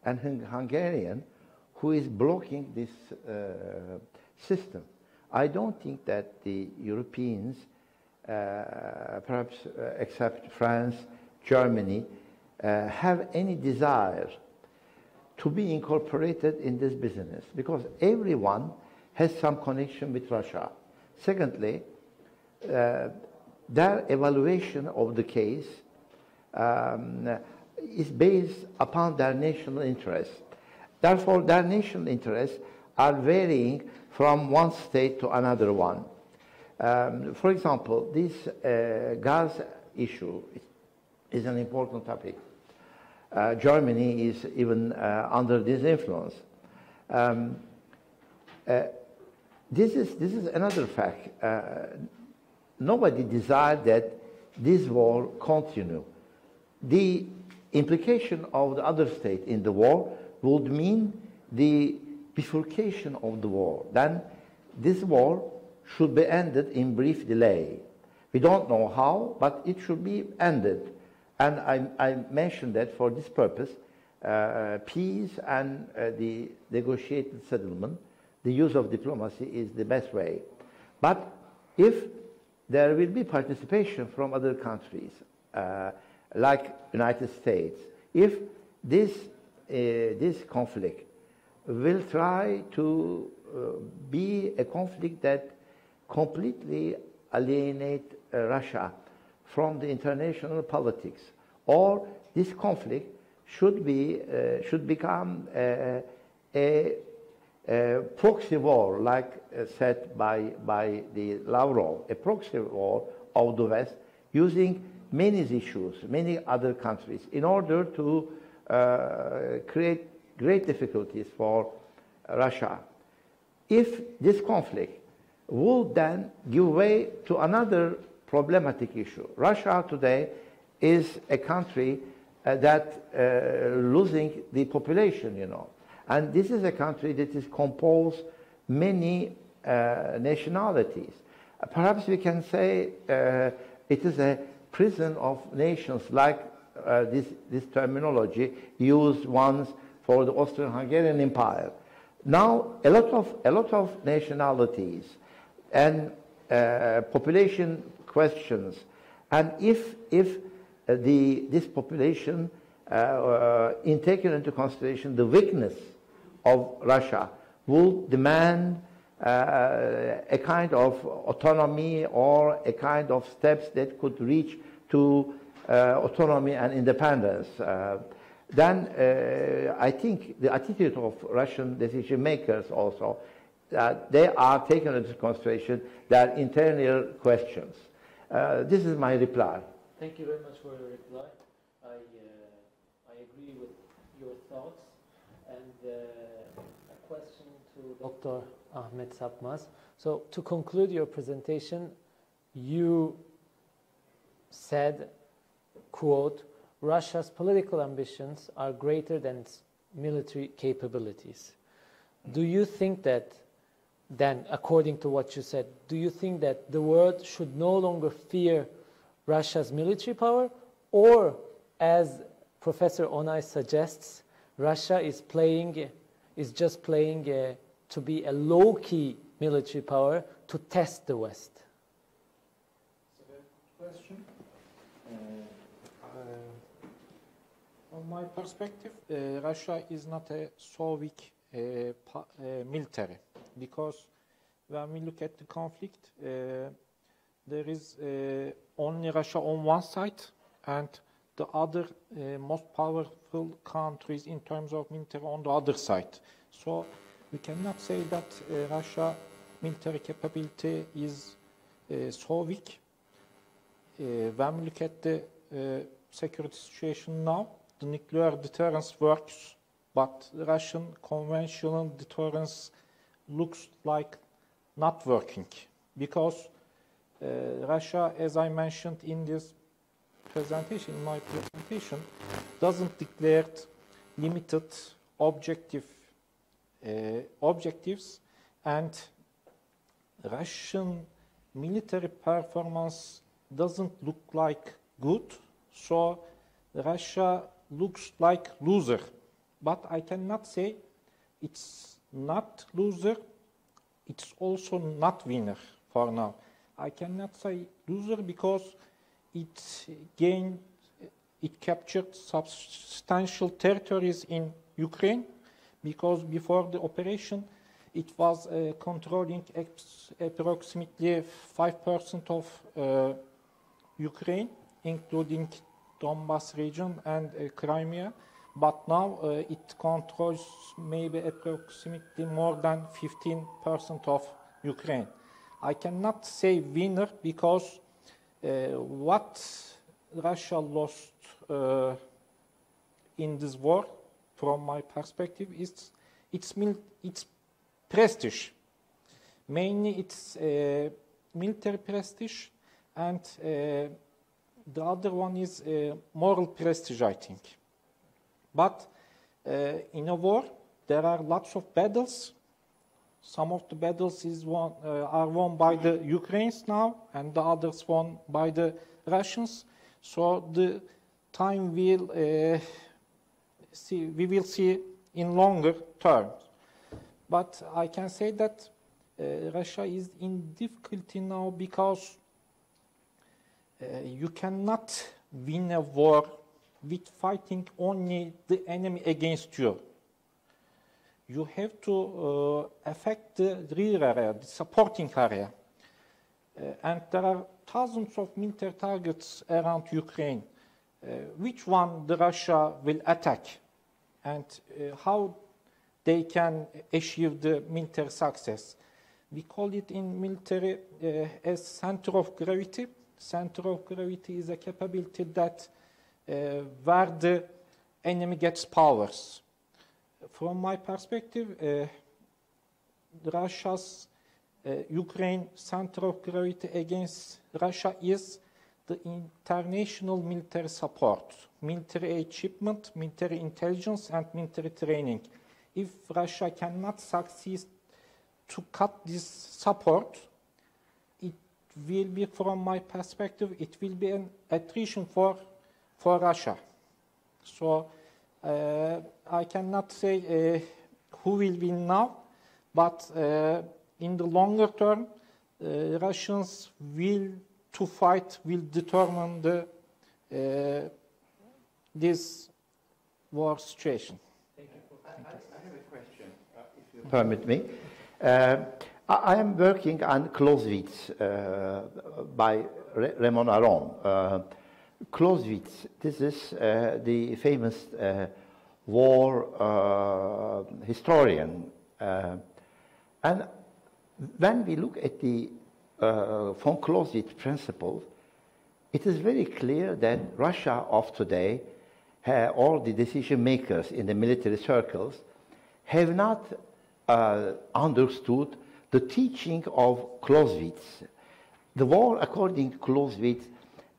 an Hungarian who is blocking this system. I don't think that the Europeans, perhaps except France, Germany, have any desire to be incorporated in this business, because everyone has some connection with Russia. Secondly, their evaluation of the case is based upon their national interest. Therefore, their national interests are varying from one state to another one. For example, this gas issue is an important topic. Germany is even under this influence. This is another fact. Nobody desired that this war continue. The implication of the other state in the war would mean the bifurcation of the war. Then this war should be ended in brief delay. We don't know how, but it should be ended. And I mentioned that for this purpose, peace and the negotiated settlement, the use of diplomacy is the best way. But if there will be participation from other countries, like United States, if this conflict will try to be a conflict that completely alienate Russia from the international politics, or this conflict should become a proxy war, like said by the Lavrov, a proxy war of the West, using many issues, many other countries, in order to create great difficulties for Russia. If this conflict would then give way to another problematic issue. Russia today is a country that losing the population, you know. And this is a country that is composed many nationalities. Perhaps we can say it is a prison of nations, like this terminology used once for the Austrian-Hungarian Empire. Now, a lot of nationalities and population questions, and if this population in taking into consideration the weakness of Russia will demand a kind of autonomy or a kind of steps that could reach to autonomy and independence, then I think the attitude of Russian decision makers also, they are taking into consideration their internal questions. This is my reply.
Thank you very much for your reply. I agree with your thoughts. And a question to Dr. Ahmet Sapmaz. So to conclude your presentation, you said, quote, Russia's political ambitions are greater than its military capabilities. Do you think that, then, according to what you said, do you think that the world should no longer fear Russia's military power, or, as Professor Onay suggests, Russia is just playing to be a low-key military power to test the West?
That's a good question. From my perspective, Russia is not a so weak military, because when we look at the conflict, there is only Russia on one side, and the other most powerful countries in terms of military on the other side. So we cannot say that Russia military capability is so weak. When we look at the security situation now, the nuclear deterrence works, but the Russian conventional deterrence looks like not working, because Russia, as I mentioned in this presentation, in my presentation, doesn't declare limited objectives, and Russian military performance doesn't look like good, so Russia looks like loser. But I cannot say it's not loser, it's also not winner for now. I cannot say loser because it captured substantial territories in Ukraine, because before the operation it was controlling approximately 5% of Ukraine, including Donbas region and Crimea. but now it controls maybe approximately more than 15% of Ukraine. I cannot say winner because what Russia lost in this war, from my perspective, is its prestige. Mainly its military prestige, and the other one is moral prestige, I think. But in a war, there are lots of battles. Some of the battles are won by the Ukrainians now, and the others won by the Russians. So the time we will see in longer terms. But I can say that Russia is in difficulty now because you cannot win a war with fighting only the enemy against you. You have to affect the rear area, the supporting area. And there are thousands of military targets around Ukraine. Which one the Russia will attack, and how they can achieve the military success. We call it in military as center of gravity. Center of gravity is a capability that where the enemy gets powers. From my perspective, Russia's Ukraine center of gravity against Russia is the international military support, military achievement, military intelligence, and military training. If Russia cannot succeed to cut this support, it will be, from my perspective, it will be an attrition for Russia. So I cannot say who will win now, but in the longer term, Russians will determine this war situation.
Thank you. I have a question, if you permit me. I am working on Clausewitz by Raymond Aron. Clausewitz, this is the famous war historian. And when we look at the von Clausewitz principles, it is very clear that Russia of today, all the decision makers in the military circles, have not understood the teaching of Clausewitz. The war, according to Clausewitz,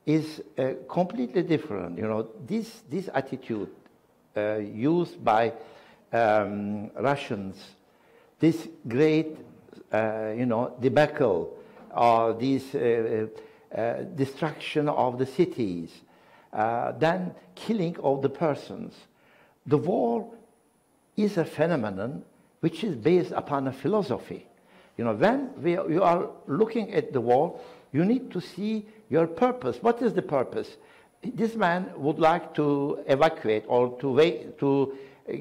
is completely different. You know, this attitude used by Russians, this great, debacle, this destruction of the cities, then killing of the persons. The war is a phenomenon which is based upon a philosophy. You know, when you are looking at the war, you need to see your purpose. What is the purpose? This man would like to evacuate or to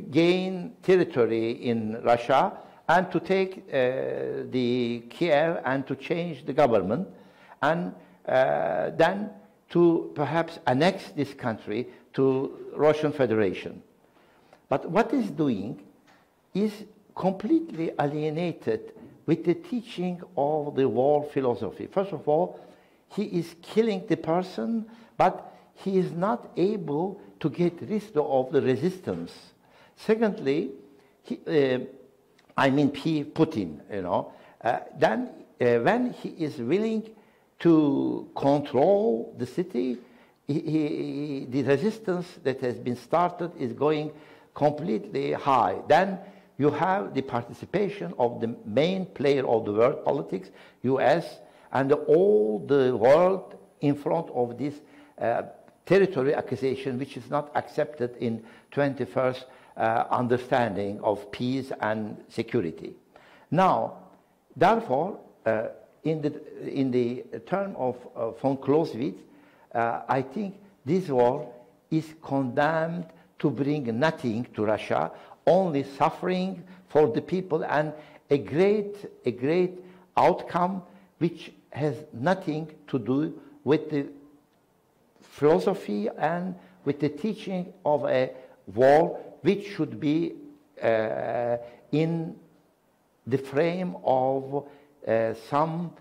gain territory in Russia and to take the Kiev and to change the government, and then to perhaps annex this country to Russian Federation. But what he's doing is completely alienated with the teaching of the war philosophy. First of all, he is killing the person, but he is not able to get rid of the resistance. Secondly, Putin, then when he is willing to control the city, the resistance that has been started is going completely high. Then you have the participation of the main player of the world politics, US, and all the world in front of this territory accusation, which is not accepted in 21st understanding of peace and security. Now, therefore, in the term of von Clausewitz, I think this war is condemned to bring nothing to Russia, only suffering for the people, and a great outcome which has nothing to do with the philosophy and with the teaching of a war which should be in the frame of some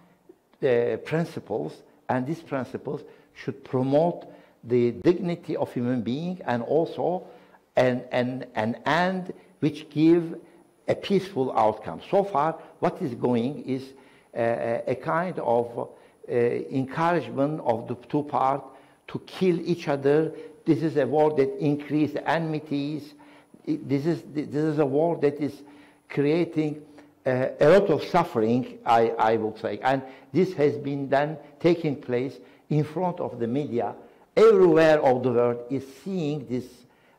principles, and these principles should promote the dignity of human being and also an end which give a peaceful outcome. So far, what is going is a kind of encouragement of the two parts to kill each other. This is a war that increases enmities. This is a war that is creating a lot of suffering, I would say. And this has been then taking place in front of the media. Everywhere of the world is seeing this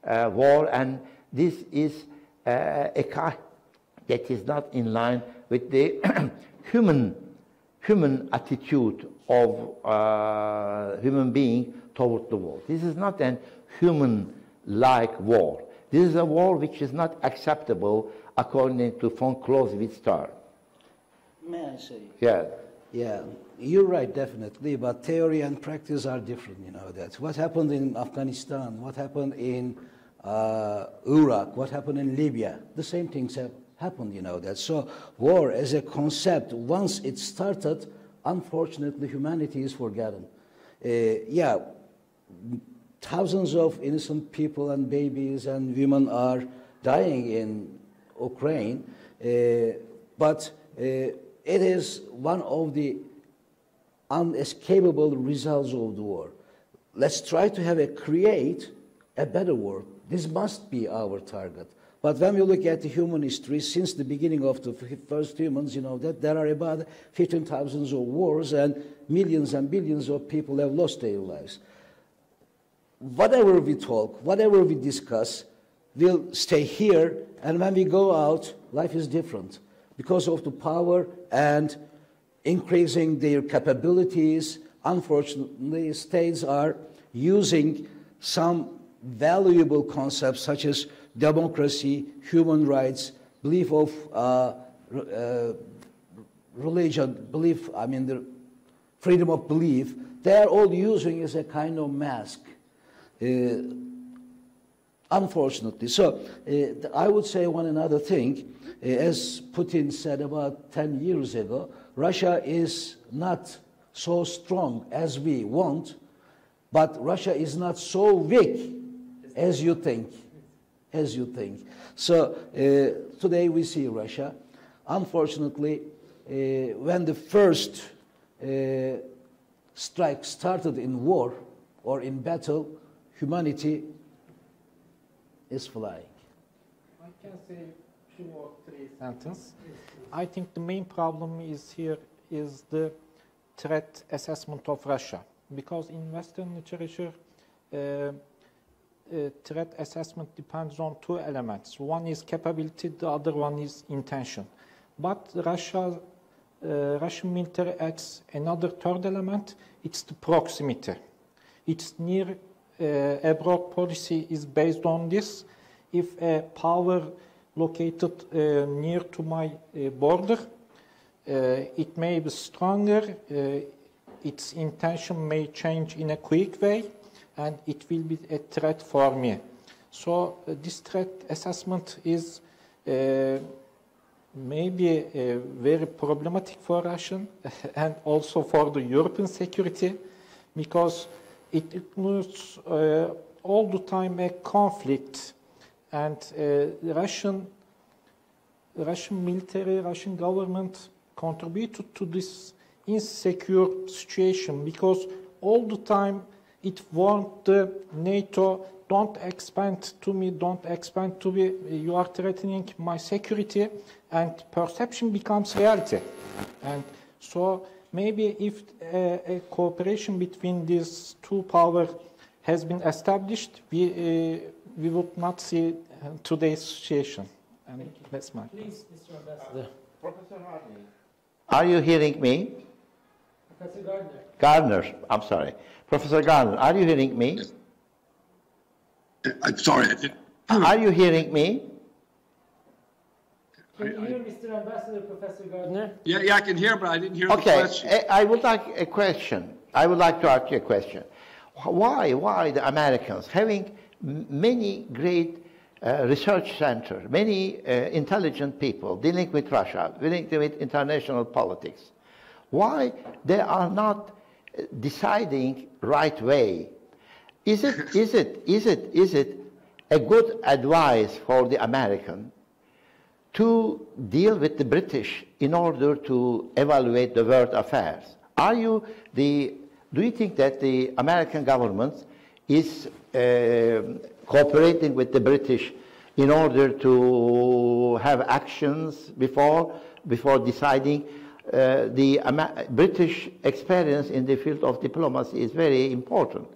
war, and this is a kind that is not in line with the human attitude of human being toward the world. This is not a human-like war. This is a war which is not acceptable according to von Clausewitz's term.
May I say?
Yeah.
Yeah, you're right, definitely, but theory and practice are different, you know that. What happened in Afghanistan, what happened in Iraq, what happened in Libya, the same things have happened, you know that. So war as a concept, once it started, unfortunately, humanity is forgotten. Yeah, thousands of innocent people and babies and women are dying in Ukraine, but it is one of the unescapable results of the war. Let's try to create a better world. This must be our target. But when we look at the human history, since the beginning of the first humans, you know that there are about 15,000 of wars and billions of people have lost their lives. Whatever we talk, whatever we discuss, we'll stay here, and when we go out, life is different. Because of the power and increasing their capabilities, unfortunately, states are using some valuable concepts such as democracy, human rights, belief of religion, the freedom of belief. They are all using as a kind of mask, unfortunately. So I would say one another thing. As Putin said about 10 years ago, Russia is not so strong as we want, but Russia is not so weak as you think. So today we see Russia. Unfortunately, when the first strike started in war or in battle, humanity is flying.
I can say 2 or 3 sentences. I think the main problem is here is the threat assessment of Russia, because in Western literature, threat assessment depends on 2 elements. One is capability, the other one is intention. But Russian military adds another 3rd element, it's the proximity. Its near abroad policy is based on this. If a power located near to my border, it may be stronger, its intention may change in a quick way, and it will be a threat for me. So this threat assessment is maybe very problematic for Russian and also for the European security, because it includes all the time a conflict, and Russian military, Russian government contributed to this insecure situation, because all the time it warned the NATO, don't expand to me, you are threatening my security, and perception becomes reality. And so maybe if a cooperation between these 2 powers has been established, we would not see today's situation. And that's my.
Please, Mr. Ambassador.
Professor Gardner. Are you hearing me?
Professor Gardner.
Gardner, I'm sorry. Professor Gardner, are you hearing me?
I'm sorry.
Are you hearing me?
Can you hear Mr. Ambassador, Professor Gardner?
Yeah, I can hear, but I didn't hear the question.
Okay, I would like a question. I would like to ask you a question. Why the Americans, having many great research centers, many intelligent people dealing with Russia, dealing with international politics. Why they are not deciding right way? Is it a good advice for the American to deal with the British in order to evaluate the world affairs? Do you think that the American government is cooperating with the British in order to have actions before deciding? The British experience in the field of diplomacy is very important.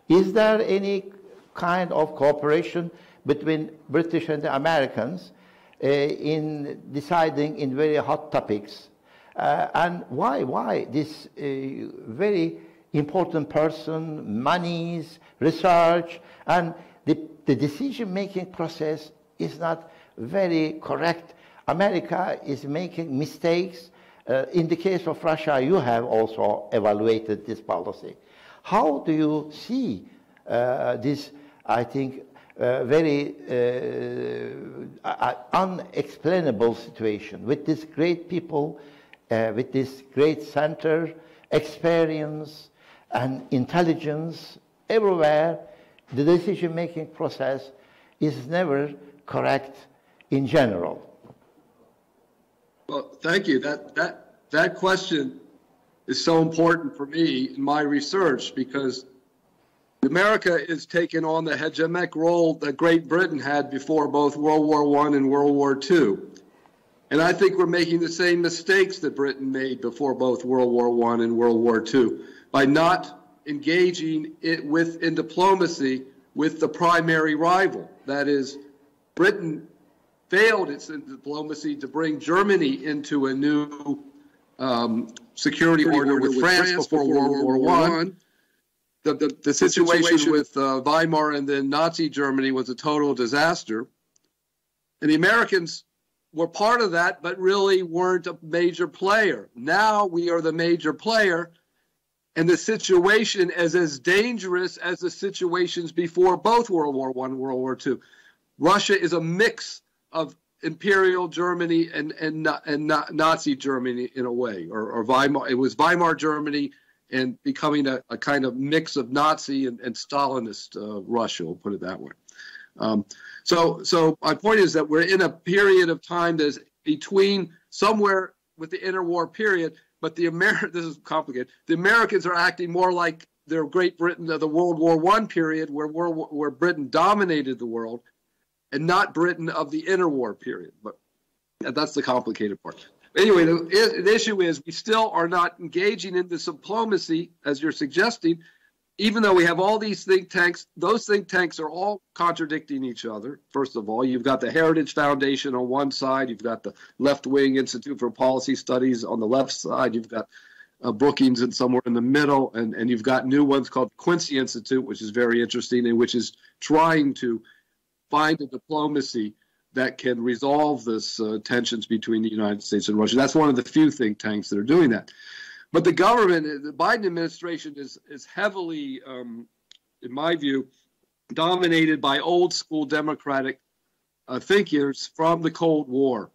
Is there any kind of cooperation between British and the Americans in deciding in very hot topics? And why this very important person, monies, research, and the decision-making process is not very correct? America is making mistakes. In the case of Russia, you have also evaluated this policy. How do you see this, I think, very unexplainable situation with this great people, with this great center, experience and intelligence everywhere? The decision-making process is never correct in general.
Well, thank you. That question is so important for me in my research, because America is taking on the hegemonic role that Great Britain had before both World War I and World War II. And I think we're making the same mistakes that Britain made before both World War I and World War II by not engaging in diplomacy with the primary rival. That is, Britain failed its diplomacy to bring Germany into a new security order with France before World War I. The situation with Weimar and then Nazi Germany was a total disaster. And the Americans were part of that, but really weren't a major player. Now we are the major player, and the situation is as dangerous as the situations before both World War I and World War II. Russia is a mix of Imperial Germany and Nazi Germany in a way, or Weimar. It was Weimar Germany and becoming a kind of mix of Nazi and Stalinist Russia, we'll put it that way. So my point is that we're in a period of time that's between somewhere with the interwar period, but this is complicated. The Americans are acting more like their Great Britain of the World War I period, where Britain dominated the world, and not Britain of the interwar period. But that's the complicated part. Anyway, the issue is we still are not engaging in this diplomacy, as you're suggesting, even though we have all these think tanks. Those think tanks are all contradicting each other. First of all, you've got the Heritage Foundation on one side. You've got the Left-Wing Institute for Policy Studies on the left side. You've got Brookings and somewhere in the middle. And you've got new ones called Quincy Institute, which is very interesting and which is trying to find a diplomacy that can resolve this tensions between the United States and Russia. That's one of the few think tanks that are doing that. But the government, the Biden administration is heavily, in my view, dominated by old school democratic thinkers from the Cold War.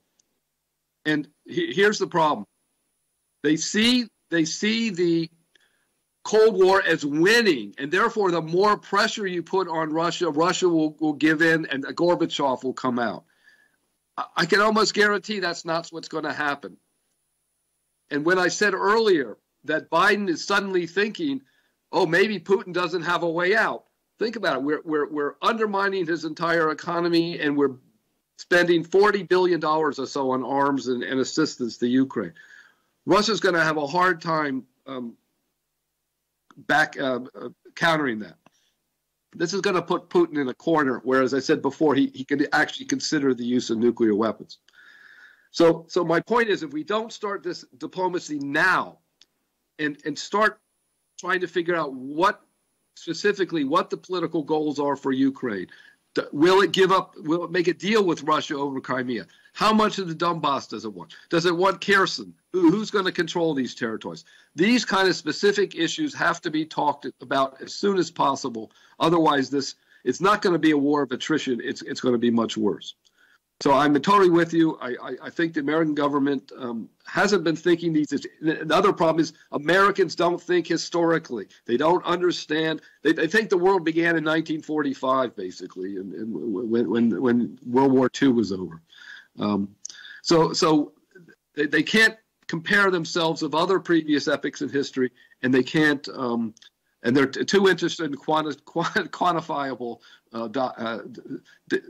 And here's the problem. They see the Cold War as winning, and therefore the more pressure you put on Russia, Russia will give in and Gorbachev will come out. I can almost guarantee that's not what's going to happen. And when I said earlier that Biden is suddenly thinking, oh, maybe Putin doesn't have a way out, think about it. We're undermining his entire economy, and we're spending $40 billion or so on arms and assistance to Ukraine. Russia's going to have a hard time countering that. This is going to put Putin in a corner, where, as I said before, he can actually consider the use of nuclear weapons. So my point is, if we don't start this diplomacy now and start trying to figure out what the political goals are for Ukraine, will it make a deal with Russia over Crimea? How much of the Donbass does it want? Does it want Kherson? Who's going to control these territories? These kind of specific issues have to be talked about as soon as possible. Otherwise, this it's not going to be a war of attrition. It's going to be much worse. So I'm totally with you. I think the American government hasn't been thinking these. The other problem is Americans don't think historically. They don't understand. They think the world began in 1945, basically, and when World War II was over. So they can't compare themselves with other previous epochs in history, and they can't. And they're too interested in quantifiable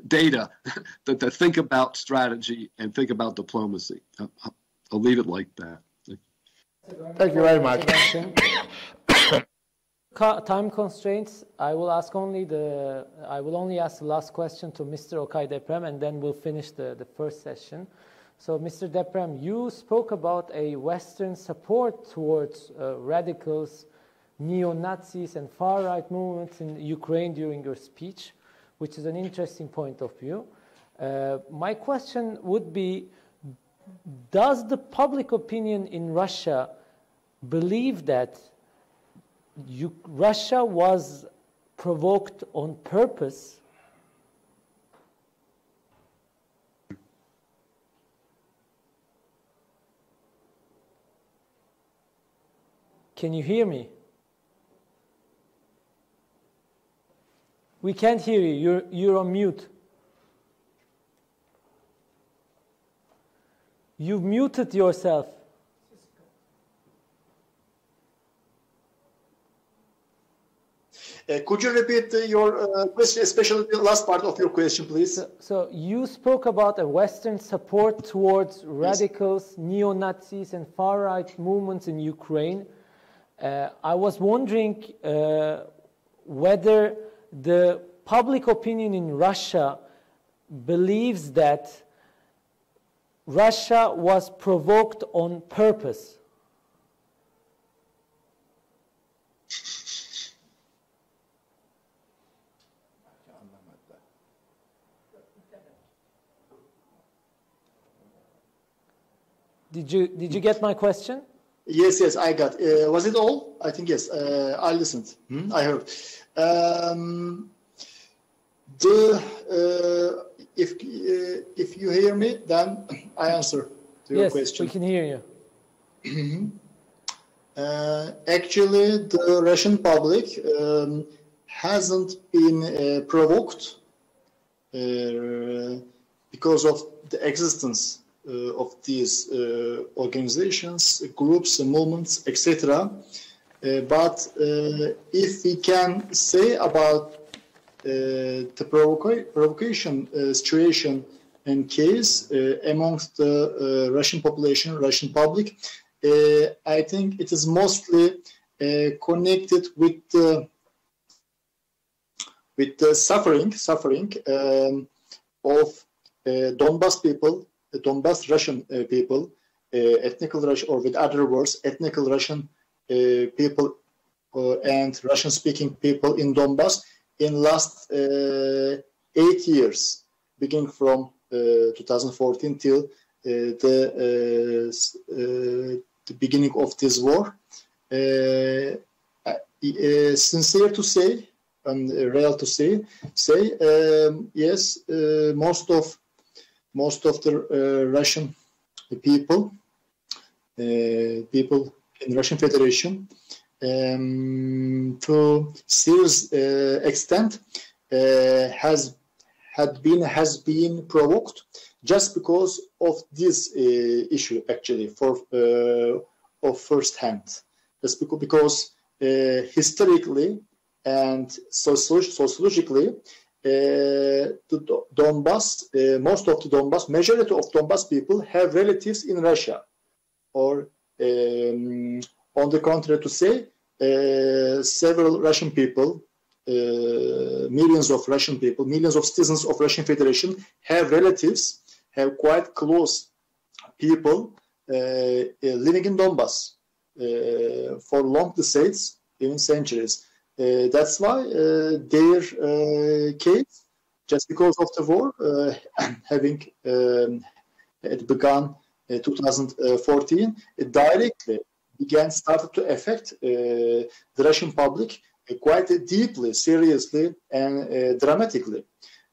data to think about strategy and think about diplomacy. I'll leave it like that.
Thank you very much.
Time constraints. I will only ask the last question to Mr. Okay Deprem, and then we'll finish the first session. So, Mr. Deprem, you spoke about a Western support towards radicals, neo-Nazis and far-right movements in Ukraine during your speech, which is an interesting point of view. My question would be, does the public opinion in Russia believe that Russia was provoked on purpose? Can you hear me? We can't hear you. You're on mute. You've muted yourself.
Could you repeat your question, especially the last part of your question, please?
So you spoke about a Western support towards radicals, neo-Nazis, and far-right movements in Ukraine. I was wondering whether the public opinion in Russia believes that Russia was provoked on purpose. Did you get my question?
Yes, I got. Was it all? I think yes. I listened. I heard. If you hear me, then I answer to your question.
Yes, we can hear
you. Actually, the Russian public hasn't been provoked because of the existence of these organizations, groups, movements, etc. But if we can say about the provocation situation and case amongst the Russian population, Russian public, I think it is mostly connected with the suffering of Donbas people, the Donbas Russian people, ethnical Russian, or with other words, ethnical Russian people and Russian-speaking people in Donbas in last 8 years, beginning from 2014 till the beginning of this war. Sincere to say and real to say, yes, most of the Russian people in Russian Federation, to serious extent, has been provoked just because of this issue, actually, of first hand. Just because historically and sociologically, the Donbas, most of the Donbas, majority of Donbas people have relatives in Russia, or on the contrary to say, several Russian people, millions of Russian people, millions of citizens of Russian Federation have relatives, have quite close people living in Donbas for long decades, even centuries. That's why their case, just because of the war, having it begun in 2014, it directly started to affect the Russian public quite deeply, seriously, and dramatically.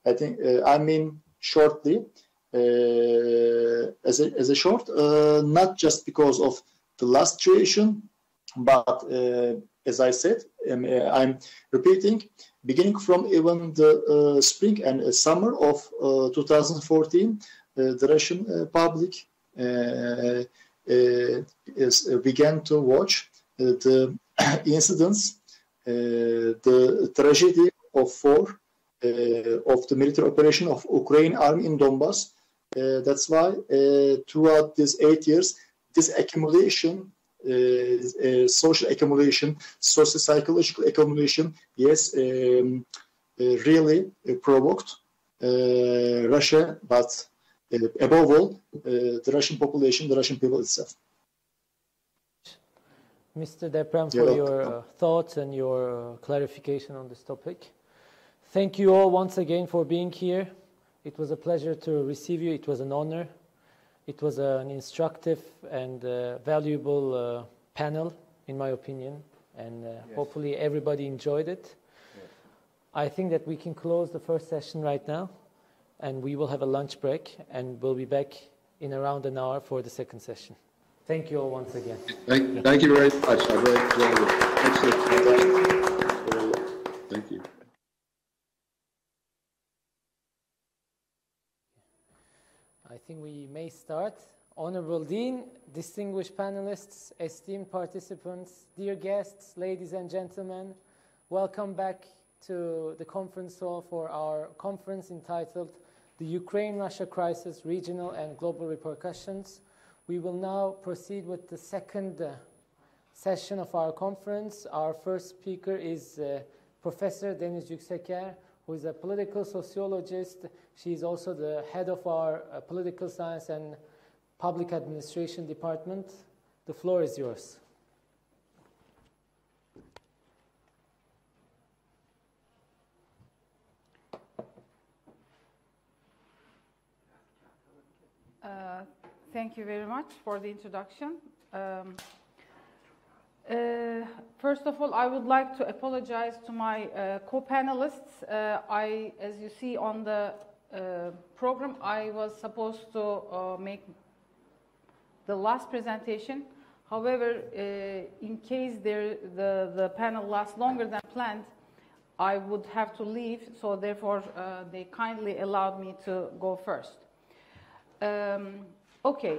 I think, I mean, shortly, as a short, not just because of the last situation, but as I said, I'm repeating, beginning from even the spring and summer of 2014, the Russian public began to watch the incidents, the tragedy of war, of the military operation of Ukraine army in Donbass. That's why throughout these 8 years, this accumulation, social accumulation, socio-psychological accumulation, yes, really provoked Russia, but above all, the Russian population, the Russian people itself.
Mr. Deprem, for your thoughts and your clarification on this topic. Thank you all once again for being here. It was a pleasure to receive you. It was an honor. It was an instructive and valuable panel, in my opinion, and hopefully everybody enjoyed it. Yes. I think that we can close the first session right now, and we will have a lunch break, and we'll be back in around an hour for the second session. Thank you all once again.
Thank you very much. I really enjoyed it. Excellent. Thank you.
I think we may start. Honorable Dean, distinguished panelists, esteemed participants, dear guests, ladies and gentlemen, welcome back to the conference hall for our conference entitled The Ukraine-Russia Crisis, Regional and Global Repercussions. We will now proceed with the second session of our conference. Our first speaker is Professor Deniz Yükseker, who is a political sociologist. She is also the head of our political science and public administration department. The floor is yours.
Thank you very much for the introduction. First of all, I would like to apologize to my co-panelists. As you see on the program, I was supposed to make the last presentation. However, in case the panel lasts longer than planned, I would have to leave, so therefore they kindly allowed me to go first. Okay,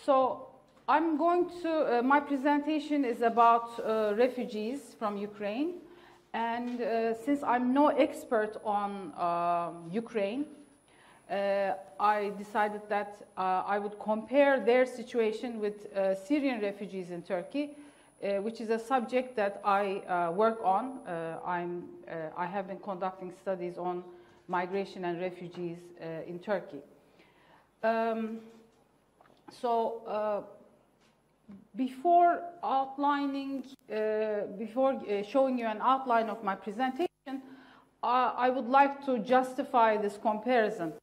so I'm going to, my presentation is about refugees from Ukraine, and since I'm no expert on Ukraine, I decided that I would compare their situation with Syrian refugees in Turkey, which is a subject that I work on. I have been conducting studies on migration and refugees in Turkey. Before outlining, showing you an outline of my presentation, I would like to justify this comparison.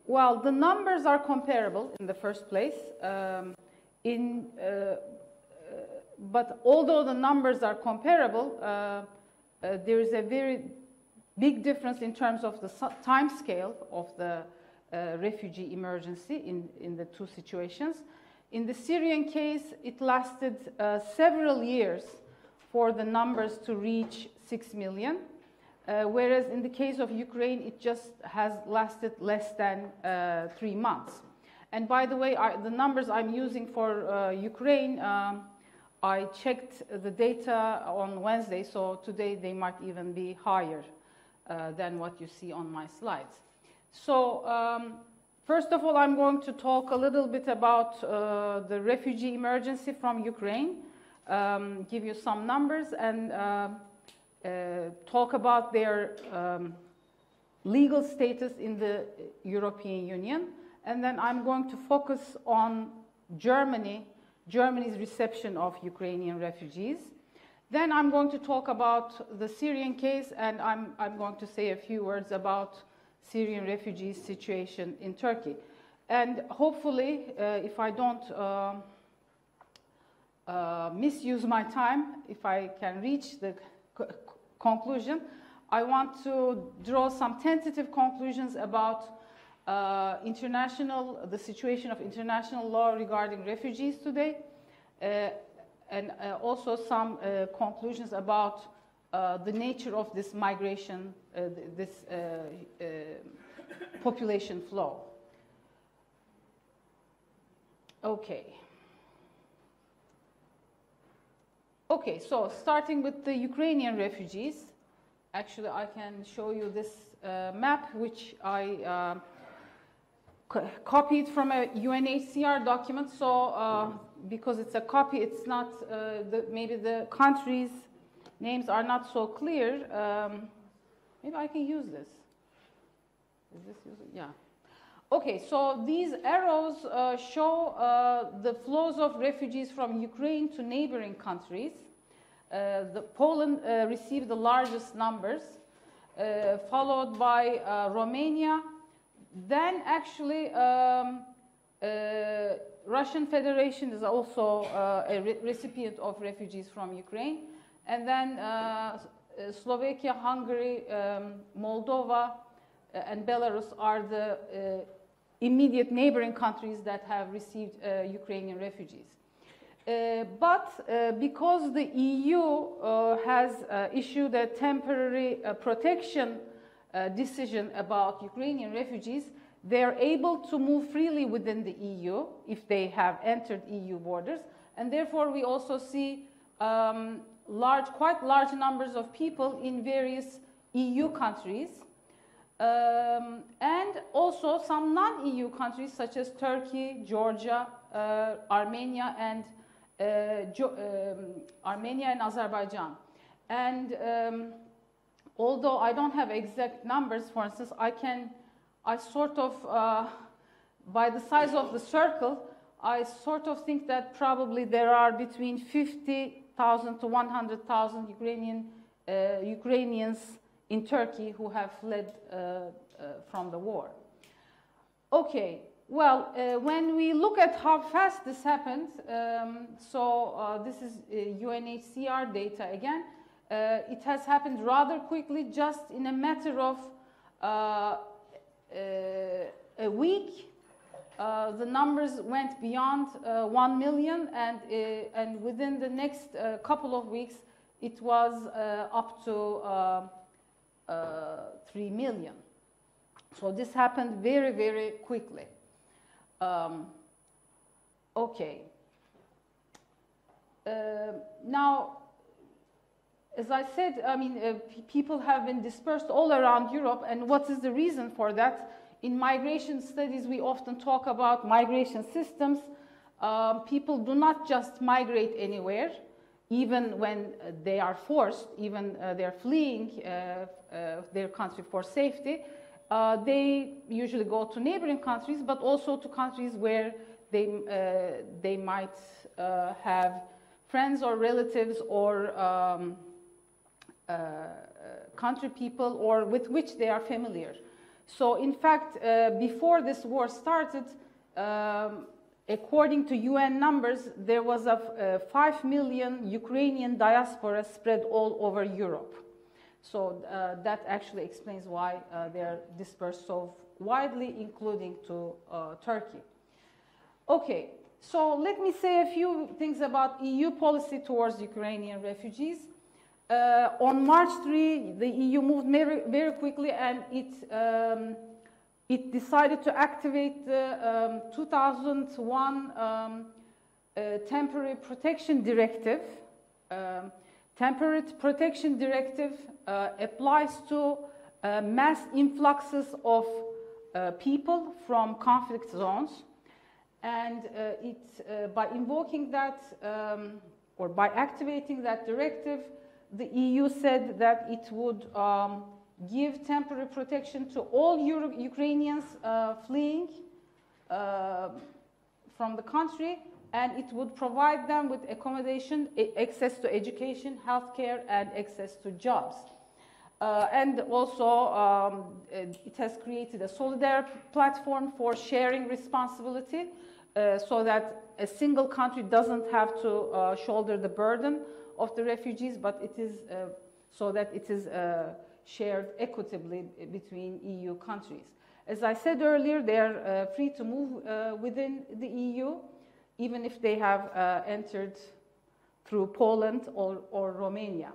Well, the numbers are comparable in the first place. But although the numbers are comparable, there is a very big difference in terms of the time scale of the refugee emergency in the two situations. In the Syrian case, it lasted several years for the numbers to reach 6 million, whereas in the case of Ukraine, it just has lasted less than 3 months. And by the way, the numbers I'm using for Ukraine, I checked the data on Wednesday, so today they might even be higher than what you see on my slides. So, first of all, I'm going to talk a little bit about the refugee emergency from Ukraine, give you some numbers, and talk about their legal status in the European Union. And then I'm going to focus on Germany's reception of Ukrainian refugees. Then I'm going to talk about the Syrian case, and I'm going to say a few words about Syrian refugees' situation in Turkey. And hopefully, if I don't misuse my time, if I can reach the conclusion, I want to draw some tentative conclusions about the situation of international law regarding refugees today, and also some conclusions about the nature of this migration, this population flow. Okay. Okay, so starting with the Ukrainian refugees, actually I can show you this map, which I copied from a UNHCR document. So because it's a copy, it's not, maybe the countries' names are not so clear. Maybe I can use this. Is this using? Yeah. Okay, so these arrows show the flows of refugees from Ukraine to neighboring countries. Poland received the largest numbers, followed by Romania. Then actually Russian Federation is also a recipient of refugees from Ukraine. And then Slovakia, Hungary, Moldova, and Belarus are the immediate neighboring countries that have received Ukrainian refugees. But because the EU has issued a temporary protection decision about Ukrainian refugees, they are able to move freely within the EU if they have entered EU borders. And therefore, we also see quite large numbers of people in various EU countries. And also some non-EU countries such as Turkey, Georgia, Armenia, and Azerbaijan. And although I don't have exact numbers, for instance, I sort of, by the size of the circle, I sort of think that probably there are between 50,000 to 100,000 Ukrainians in Turkey who have fled from the war. Okay, well, when we look at how fast this happened, this is UNHCR data again, it has happened rather quickly, just in a matter of a week. The numbers went beyond 1 million, and within the next couple of weeks, it was up to 3 million. So this happened very, very quickly. Okay. Now, as I said, I mean, people have been dispersed all around Europe, and what is the reason for that? In migration studies, we often talk about migration systems. People do not just migrate anywhere, even when they are forced, even they're fleeing their country for safety. They usually go to neighboring countries, but also to countries where they might have friends or relatives or country people or with which they are familiar. So in fact, before this war started, according to UN numbers, there was a 5 million Ukrainian diaspora spread all over Europe. So that actually explains why they are dispersed so widely, including to Turkey. Okay, so let me say a few things about EU policy towards Ukrainian refugees. On March 3, the EU moved very, very quickly, and it decided to activate the 2001 Temporary Protection Directive. Temporary Protection Directive applies to mass influxes of people from conflict zones, and by invoking that or by activating that directive, the EU said that it would give temporary protection to all Ukrainians fleeing from the country, and it would provide them with accommodation, access to education, healthcare, and access to jobs. And also, it has created a solidarity platform for sharing responsibility so that a single country doesn't have to shoulder the burden of the refugees, but it is so that it is shared equitably between EU countries. As I said earlier, they are free to move within the EU, even if they have entered through Poland or Romania.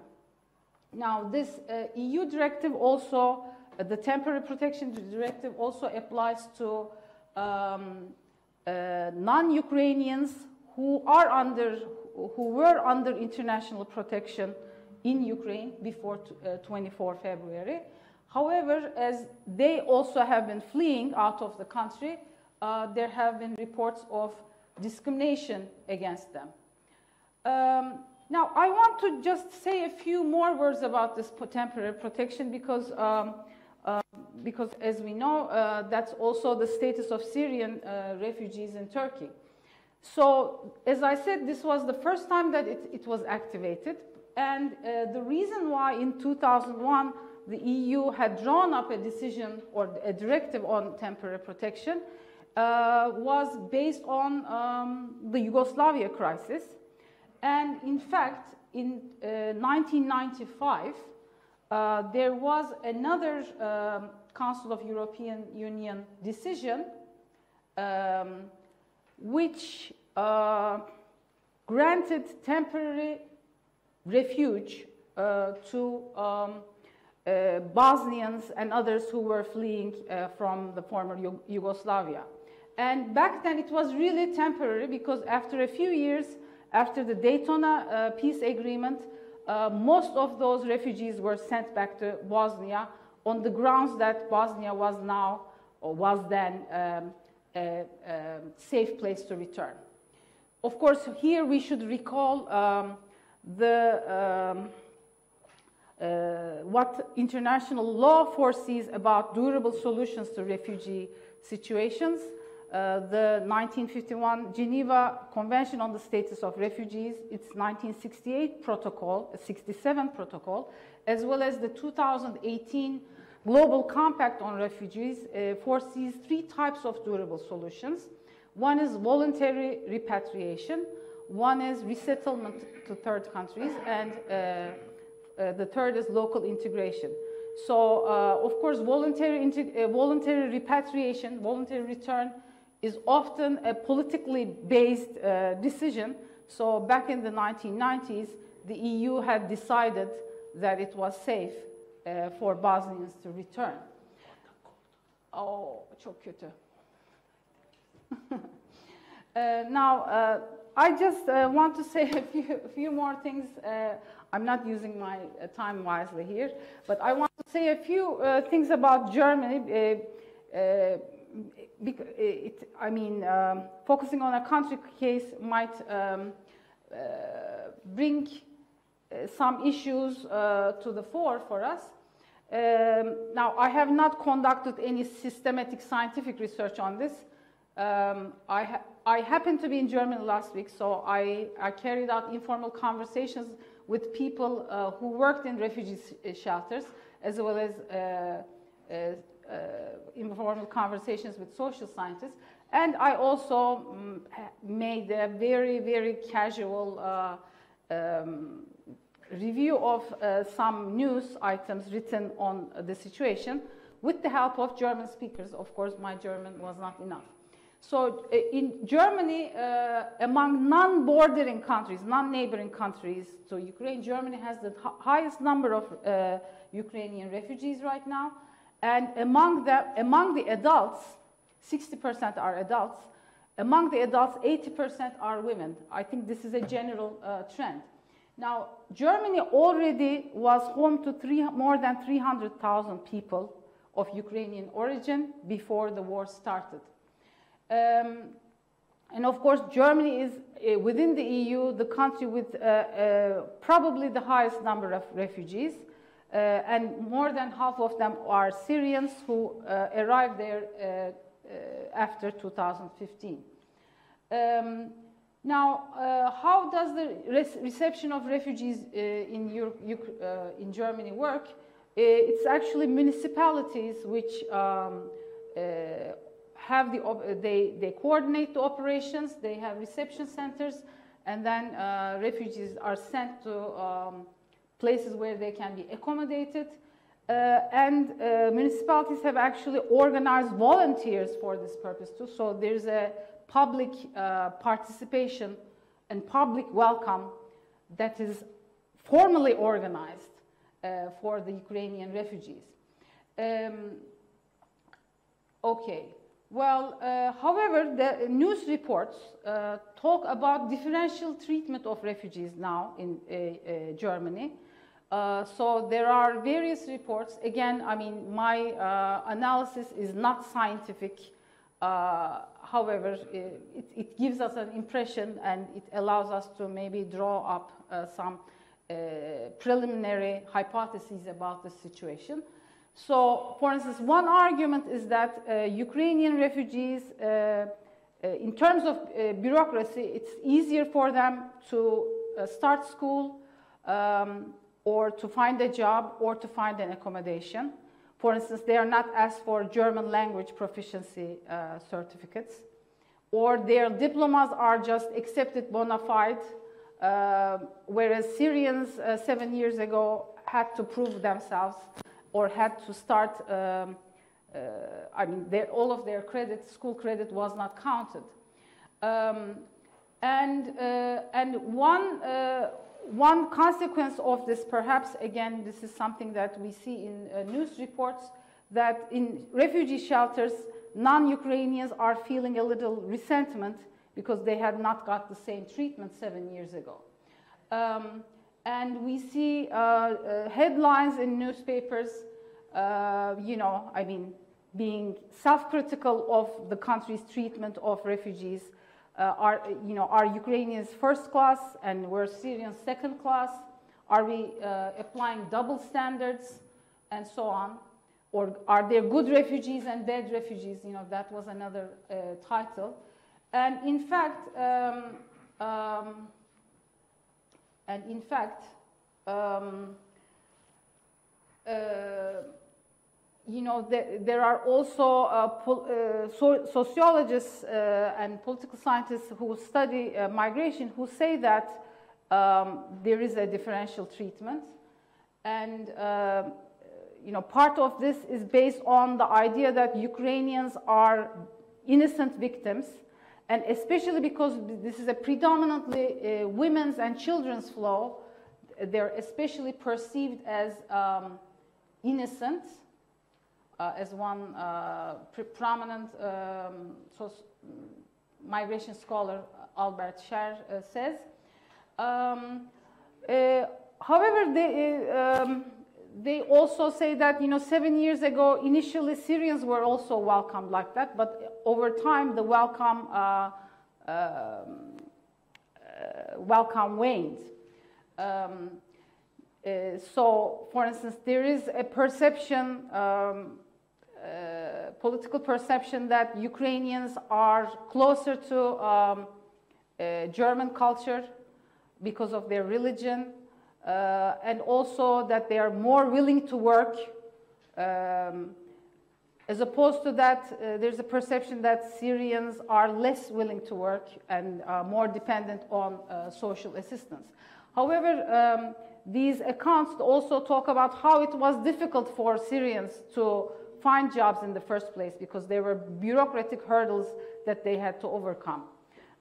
Now, this EU directive also, the temporary protection directive also applies to non-Ukrainians who were under international protection in Ukraine before 24 February. However, as they also have been fleeing out of the country, there have been reports of discrimination against them. Now, I want to just say a few more words about this temporary protection because as we know, that's also the status of Syrian refugees in Turkey. So, as I said, this was the first time that it was activated. And the reason why in 2001 the EU had drawn up a decision or a directive on temporary protection was based on the Yugoslavia crisis. And in fact, in 1995, there was another Council of European Union decision which granted temporary refuge to Bosnians and others who were fleeing from the former Yugoslavia. And back then it was really temporary because after a few years, after the Daytona peace agreement, most of those refugees were sent back to Bosnia on the grounds that Bosnia was now, or was then, a safe place to return. Of course, here we should recall what international law foresees about durable solutions to refugee situations. The 1951 Geneva Convention on the Status of Refugees, its 1968 protocol, 67 protocol, as well as the 2018 Global Compact on Refugees foresees three types of durable solutions. One is voluntary repatriation, one is resettlement to third countries, and the third is local integration. So, of course, voluntary repatriation, voluntary return, is often a politically based decision. So back in the 1990s, the EU had decided that it was safe for Bosnians to return. Oh, çok kötü. Now, I just want to say a few more things. I'm not using my time wisely here, but I want to say a few things about Germany. Focusing on a country case might bring some issues to the fore for us. Now, I have not conducted any systematic scientific research on this. I happened to be in Germany last week, so I carried out informal conversations with people who worked in refugee shelters, as well as informal conversations with social scientists. And I also made a very, very casual review of some news items written on the situation with the help of German speakers. Of course, my German was not enough. So in Germany, among non-bordering countries, non-neighboring countries to Ukraine, Germany has the highest number of Ukrainian refugees right now. And among the adults, 60% are adults. Among the adults, 80% are women. I think this is a general trend. Now, Germany already was home to more than 300,000 people of Ukrainian origin before the war started. And of course, Germany is, within the EU, the country with probably the highest number of refugees. And more than half of them are Syrians who arrived there after 2015. Now, how does the reception of refugees in Germany work? It's actually municipalities which have they coordinate the operations, they have reception centers, and then refugees are sent to places where they can be accommodated. And municipalities have actually organized volunteers for this purpose too. So there's a public participation and public welcome that is formally organized for the Ukrainian refugees. Okay, well, however, the news reports talk about differential treatment of refugees now in Germany. So there are various reports. Again, I mean, my analysis is not scientific. However, it gives us an impression and it allows us to maybe draw up some preliminary hypotheses about the situation. So, for instance, one argument is that Ukrainian refugees, in terms of bureaucracy, it's easier for them to start school, or to find a job, or to find an accommodation. For instance, they are not asked for German language proficiency certificates, or their diplomas are just accepted bona fide, whereas Syrians 7 years ago had to prove themselves or had to start, I mean, all of their credit, school credit was not counted. And one consequence of this, perhaps, again, this is something that we see in news reports, that in refugee shelters, non-Ukrainians are feeling a little resentment because they had not got the same treatment 7 years ago. And we see headlines in newspapers, you know, I mean, being self-critical of the country's treatment of refugees. Are Ukrainians first class and we're Syrians second class? Are we applying double standards and so on? Or are there good refugees and bad refugees? You know, that was another title. And in fact, you know, there are also sociologists and political scientists who study migration who say that there is a differential treatment. And, you know, part of this is based on the idea that Ukrainians are innocent victims, and especially because this is a predominantly women's and children's flow, they're especially perceived as innocent. As one prominent migration scholar, Albert Scher, says. However, they also say that, you know, 7 years ago, initially Syrians were also welcomed like that, but over time the welcome waned. So, for instance, there is a perception, political perception that Ukrainians are closer to German culture because of their religion, and also that they are more willing to work. As opposed to that, there's a perception that Syrians are less willing to work and more dependent on social assistance. However, these accounts also talk about how it was difficult for Syrians to find jobs in the first place because there were bureaucratic hurdles that they had to overcome.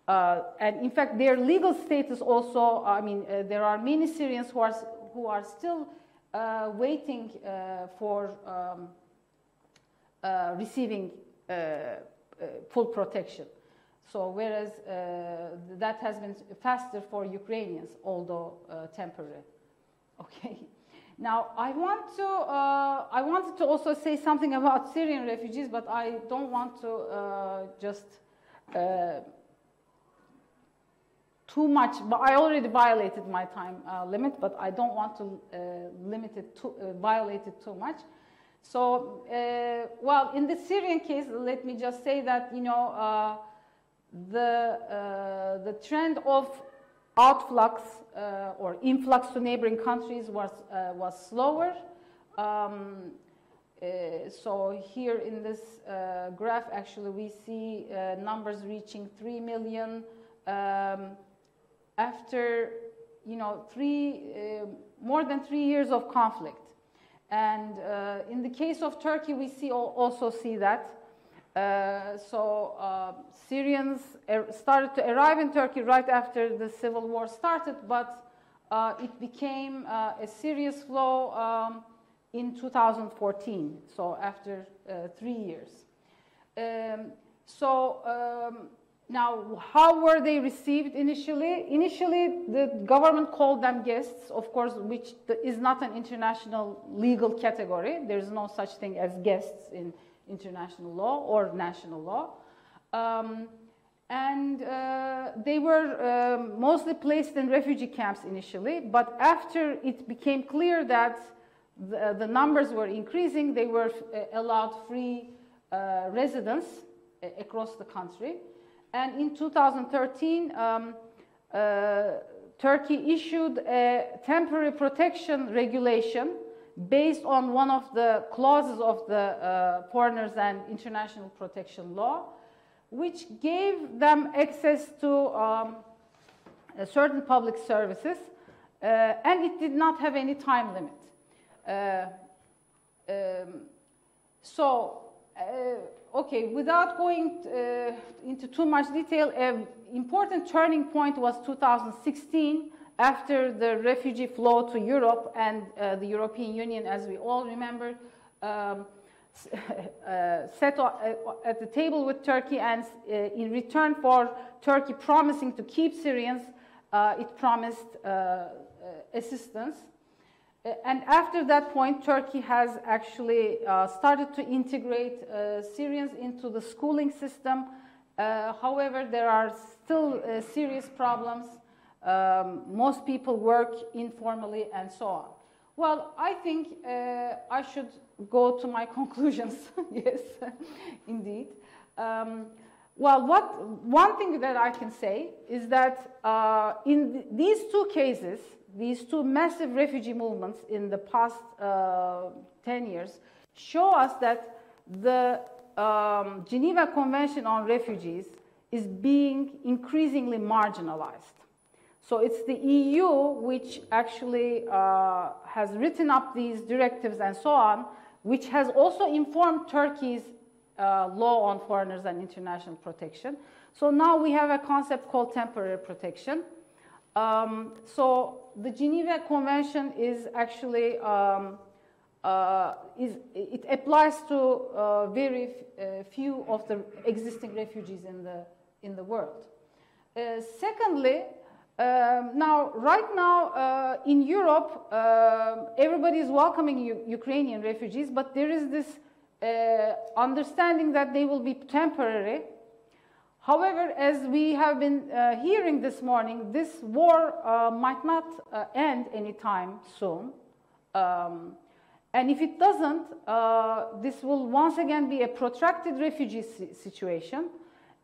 And in fact, their legal status also, I mean, there are many Syrians who are still waiting for receiving full protection. So whereas that has been faster for Ukrainians, although temporary. Okay. Now I wanted to also say something about Syrian refugees, but I don't want to just too much. But I already violated my time limit, but I don't want to violate it too much. So, well, in the Syrian case, let me just say that, you know, the trend of outflux or influx to neighboring countries was slower. So here in this graph, actually, we see numbers reaching 3 million after, more than 3 years of conflict. And in the case of Turkey, we also see that. Syrians started to arrive in Turkey right after the civil war started, but it became a serious flow in 2014, so after 3 years. Now, how were they received initially? Initially, the government called them guests, of course, which is not an international legal category. There's no such thing as guests in international law or national law. They were mostly placed in refugee camps initially, but after it became clear that the numbers were increasing, they were allowed free residence across the country. And in 2013, Turkey issued a temporary protection regulation based on one of the clauses of the Foreigners and International Protection Law, which gave them access to certain public services, and it did not have any time limit. Okay, without going into too much detail, an important turning point was 2016, after the refugee flow to Europe, and the European Union, as we all remember, sat at the table with Turkey, and in return for Turkey promising to keep Syrians, it promised assistance. And after that point, Turkey has actually started to integrate Syrians into the schooling system. However, there are still serious problems. Most people work informally and so on. Well, I think I should go to my conclusions. Yes, indeed. One thing that I can say is that in these two cases, these two massive refugee movements in the past 10 years show us that the Geneva Convention on Refugees is being increasingly marginalized. So it's the EU which actually has written up these directives and so on, which has also informed Turkey's law on foreigners and international protection. So now we have a concept called temporary protection. So the Geneva Convention is actually, it applies to very few of the existing refugees in the world. Secondly, right now in Europe, everybody is welcoming Ukrainian refugees, but there is this understanding that they will be temporary. However, as we have been hearing this morning, this war might not end anytime soon. And if it doesn't, this will once again be a protracted refugee situation.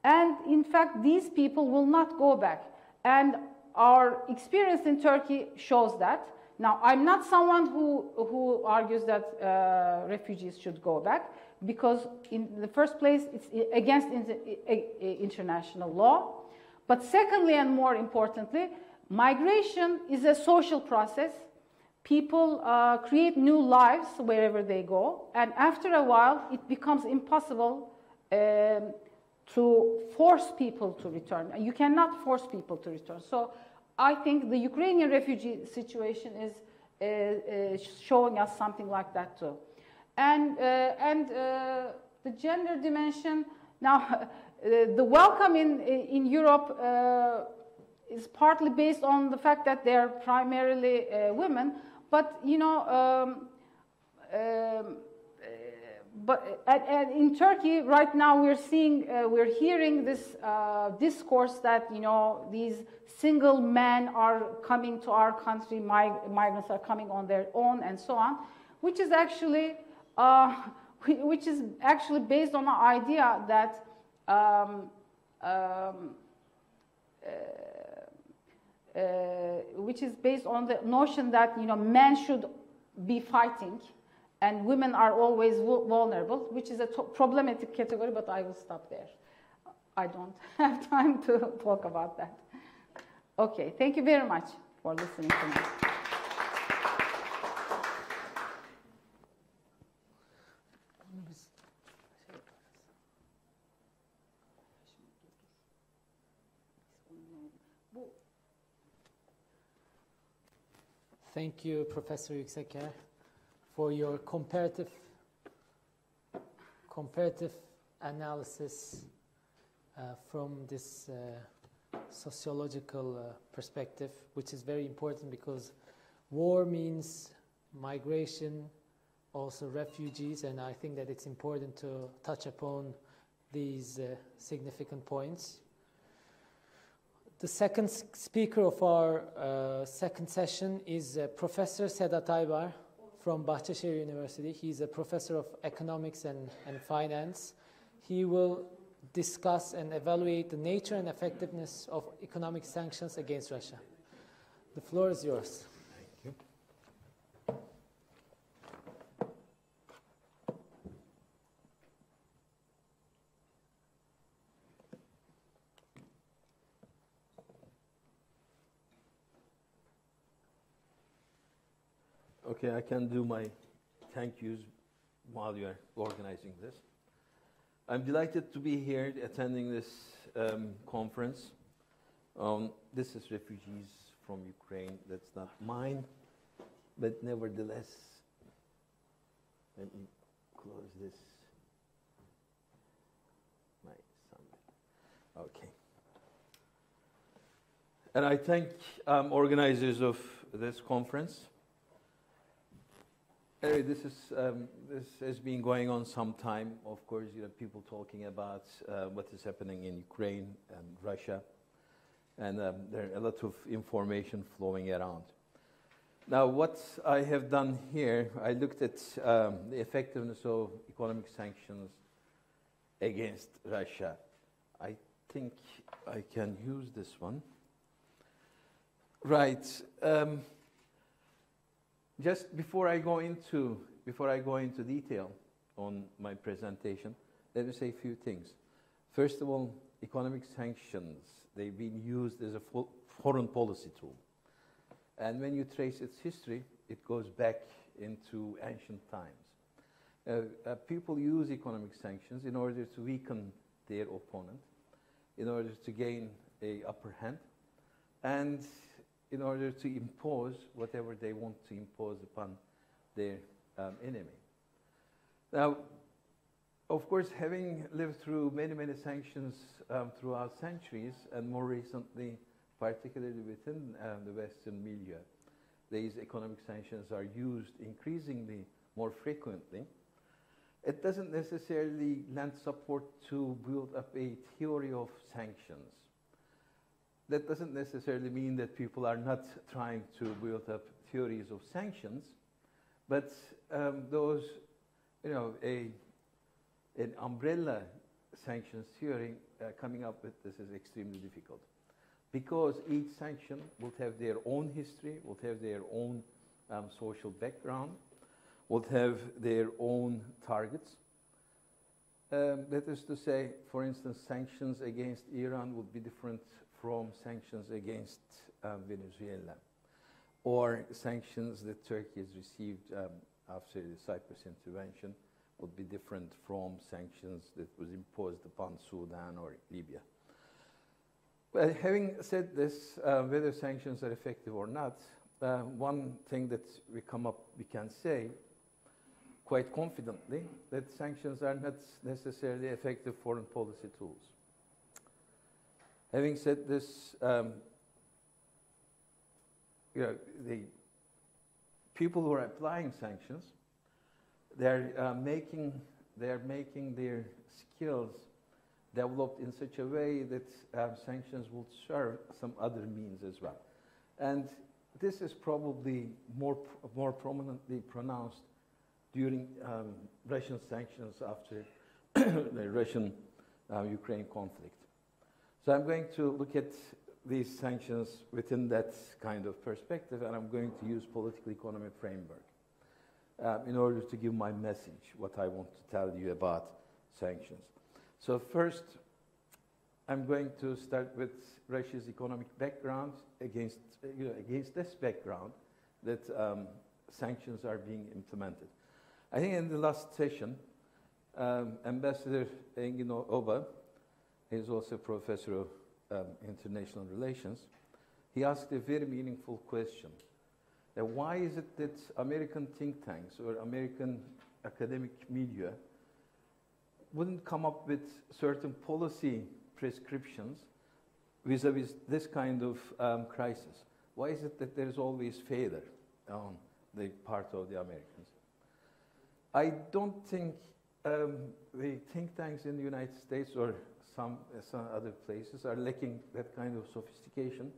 And in fact, these people will not go back. And our experience in Turkey shows that. Now, I'm not someone who argues that refugees should go back, because in the first place, it's against international law. But secondly, and more importantly, migration is a social process. People create new lives wherever they go, and after a while, it becomes impossible to force people to return. You cannot force people to return. So I think the Ukrainian refugee situation is showing us something like that too. And the gender dimension, now the welcome in Europe is partly based on the fact that they are primarily women, but you know, and in Turkey right now we're hearing this discourse that, you know, these single men are coming to our country, migrants are coming on their own and so on, which is actually based on the idea that which is based on the notion that, you know, men should be fighting And women are always vulnerable, which is a problematic category, but I will stop there. I don't have time to talk about that. Okay, thank you very much for listening to me.
Thank you, Professor Yükseker, for your comparative analysis from this sociological perspective, which is very important because war means migration, also refugees, and I think that it's important to touch upon these significant points. The second speaker of our second session is Professor Sedat Aybar from Bahçeşehir University. He's a professor of economics and finance. He will discuss and evaluate the nature and effectiveness of economic sanctions against Russia. The floor is yours.
Thank you. Okay, I can do my thank yous while you are organizing this. I'm delighted to be here attending this conference. This is refugees from Ukraine. That's not mine, but nevertheless, let me close this. Okay. And I thank organizers of this conference. This has been going on some time. Of course, people talking about what is happening in Ukraine and Russia, and there are a lot of information flowing around. Now, what I have done here, I looked at the effectiveness of economic sanctions against Russia. I think I can use this one. Right. Just before I go into detail on my presentation, let me say a few things. First of all, economic sanctions, they've been used as a foreign policy tool. And when you trace its history, it goes back into ancient times. People use economic sanctions in order to weaken their opponent, in order to gain an upper hand, and in order to impose whatever they want to impose upon their enemy. Now, of course, having lived through many, many sanctions throughout centuries, and more recently, particularly within the Western milieu, these economic sanctions are used increasingly more frequently. It doesn't necessarily lend support to build up a theory of sanctions. That doesn't necessarily mean that people are not trying to build up theories of sanctions, but those, an umbrella sanctions theory coming up with this is extremely difficult, because each sanction will have their own history, will have their own social background, will have their own targets. That is to say, for instance, sanctions against Iran would be different from sanctions against Venezuela, or sanctions that Turkey has received after the Cyprus intervention would be different from sanctions that was imposed upon Sudan or Libya. Well, having said this, whether sanctions are effective or not, one thing that we can say quite confidently, that sanctions are not necessarily effective foreign policy tools. Having said this, the people who are applying sanctions, they're making their skills developed in such a way that sanctions will serve some other means as well. And this is probably more prominently pronounced during Russian sanctions after the Russian-Ukraine conflict. So I'm going to look at these sanctions within that kind of perspective, and I'm going to use political economy framework. in order to give my message, what I want to tell you about sanctions. So first, I'm going to start with Russia's economic background against this background that sanctions are being implemented. I think in the last session, Ambassador Engin Oba, he's also a professor of international relations, he asked a very meaningful question. Why is it that American think tanks or American academic media wouldn't come up with certain policy prescriptions vis-a-vis this kind of crisis? Why is it that there's always failure on the part of the Americans? I don't think the think tanks in the United States or some other places are lacking that kind of sophistication.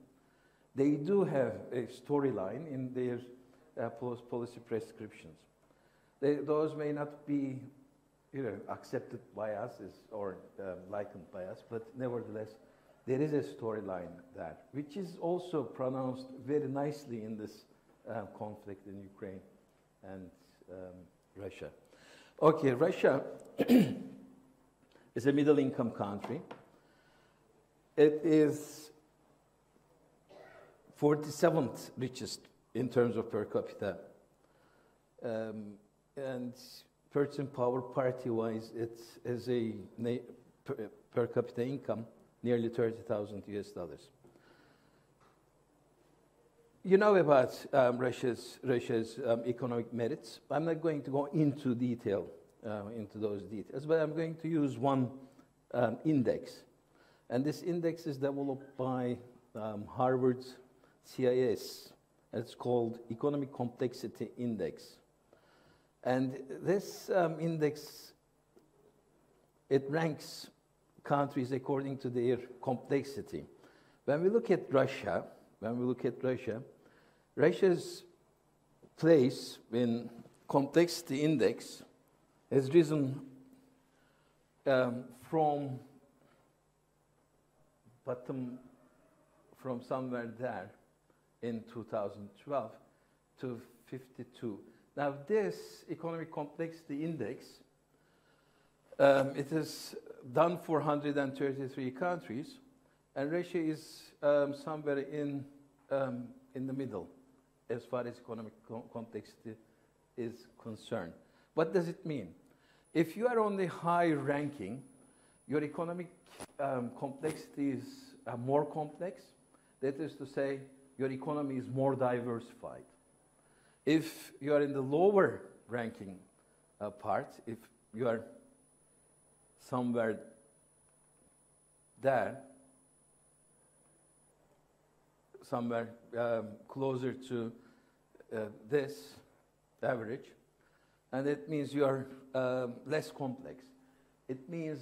They do have a storyline in their policy prescriptions. Those may not be accepted by us or likened by us, but nevertheless, there is a storyline there, which is also pronounced very nicely in this conflict in Ukraine and Russia. Okay, Russia is a middle-income country. It is 47th richest in terms of per capita. And purchasing power parity-wise, it is a per capita income nearly $30,000 US. You know about Russia's economic merits. I'm not going to go into detail into those details, but I'm going to use one index, and this index is developed by Harvard's CIS. It's called Economic Complexity Index, and this index, it ranks countries according to their complexity. When we look at Russia, Russia's place in complexity index has risen from bottom, from somewhere there in 2012 to 52. Now this economic complexity index, it is done for 133 countries, and Russia is somewhere in the middle as far as economic complexity is concerned. What does it mean? If you are on the high ranking, your economic complexity is more complex. That is to say, your economy is more diversified. If you are in the lower ranking part, if you are somewhere there, somewhere closer to this average, and it means you are less complex. It means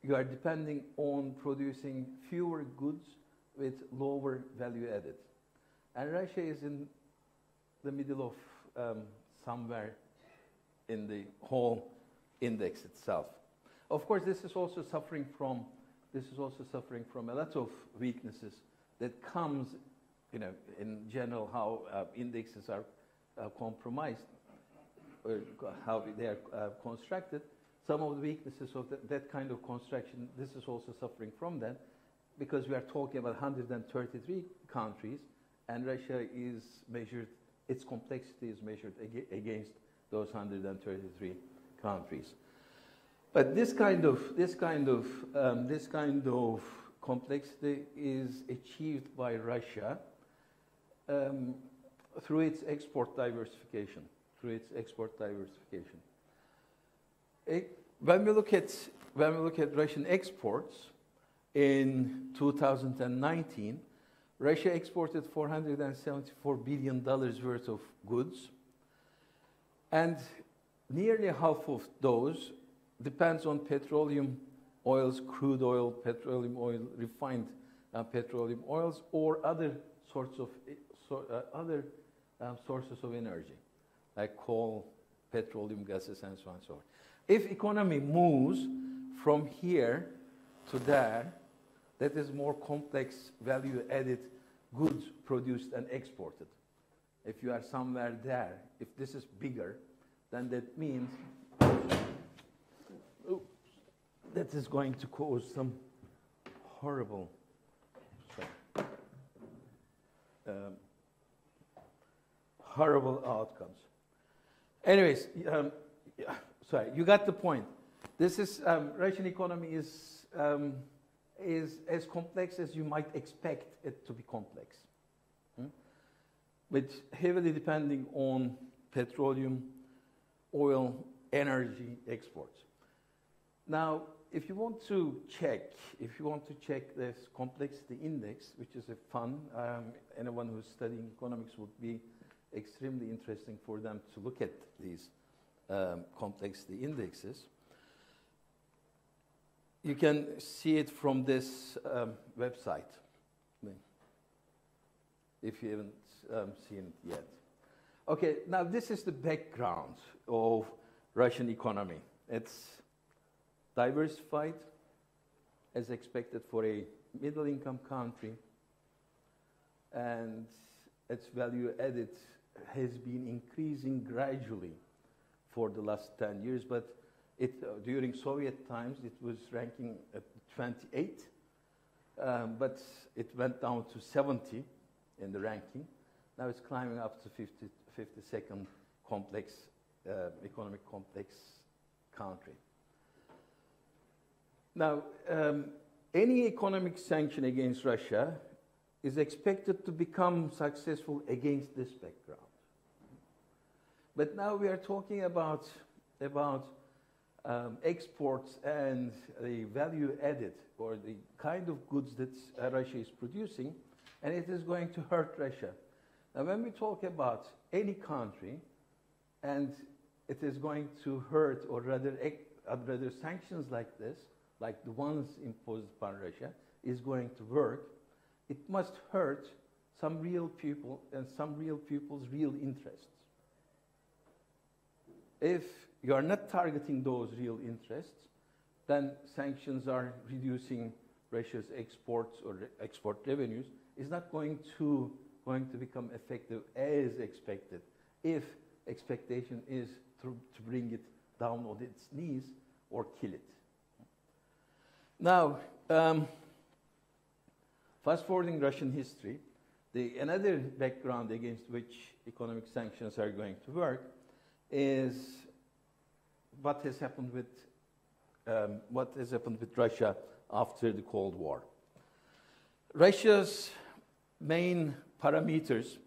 you are depending on producing fewer goods with lower value added. And Russia is in the middle of somewhere in the whole index itself. Of course, this is also suffering from a lot of weaknesses that comes, in general, how indexes are compromised, or how they are constructed. Some of the weaknesses of that kind of construction, this is also suffering from that, because we are talking about 133 countries, and Russia is measured, its complexity is measured against those 133 countries. But this kind of complexity is achieved by Russia through its export diversification. When we look at Russian exports in 2019, Russia exported $474 billion worth of goods, and nearly half of those depends on petroleum oils, crude oil, petroleum oil, refined petroleum oils, or other sorts of sources of energy, like coal, petroleum gases, and so on and so on. If economy moves from here to there, that is more complex value-added goods produced and exported. if you are somewhere there, if this is bigger, then that means that is going to cause some horrible horrible outcomes. Anyways, sorry, you got the point. This is Russian economy is as complex as you might expect it to be complex, but heavily depending on petroleum, oil, energy exports. Now, if you want to check this complexity index, which is a fun, anyone who's studying economics would be extremely interesting for them to look at these complexity indexes. You can see it from this website, if you haven't seen it yet. Okay, now this is the background of Russian economy. It's diversified, as expected for a middle-income country, and its value added has been increasing gradually for the last 10 years, but during Soviet times it was ranking at 28, but it went down to 70 in the ranking. Now it's climbing up to 52nd complex, economic complex country. Now, any economic sanction against Russia is expected to become successful against this background. But now we are talking about exports and the value added, or the kind of goods that Russia is producing, and it is going to hurt Russia. Now, when we talk about any country, and it is going to hurt, or rather sanctions like this, like the ones imposed upon Russia, is going to work, it must hurt some real people and some real people's real interests. If you are not targeting those real interests, then sanctions are reducing Russia's exports or export revenues. Is not going to become effective as expected, if expectation is to bring it down on its knees or kill it. Now, fast-forwarding Russian history, another background against which economic sanctions are going to work is what has happened with Russia after the Cold War. Russia's main parameters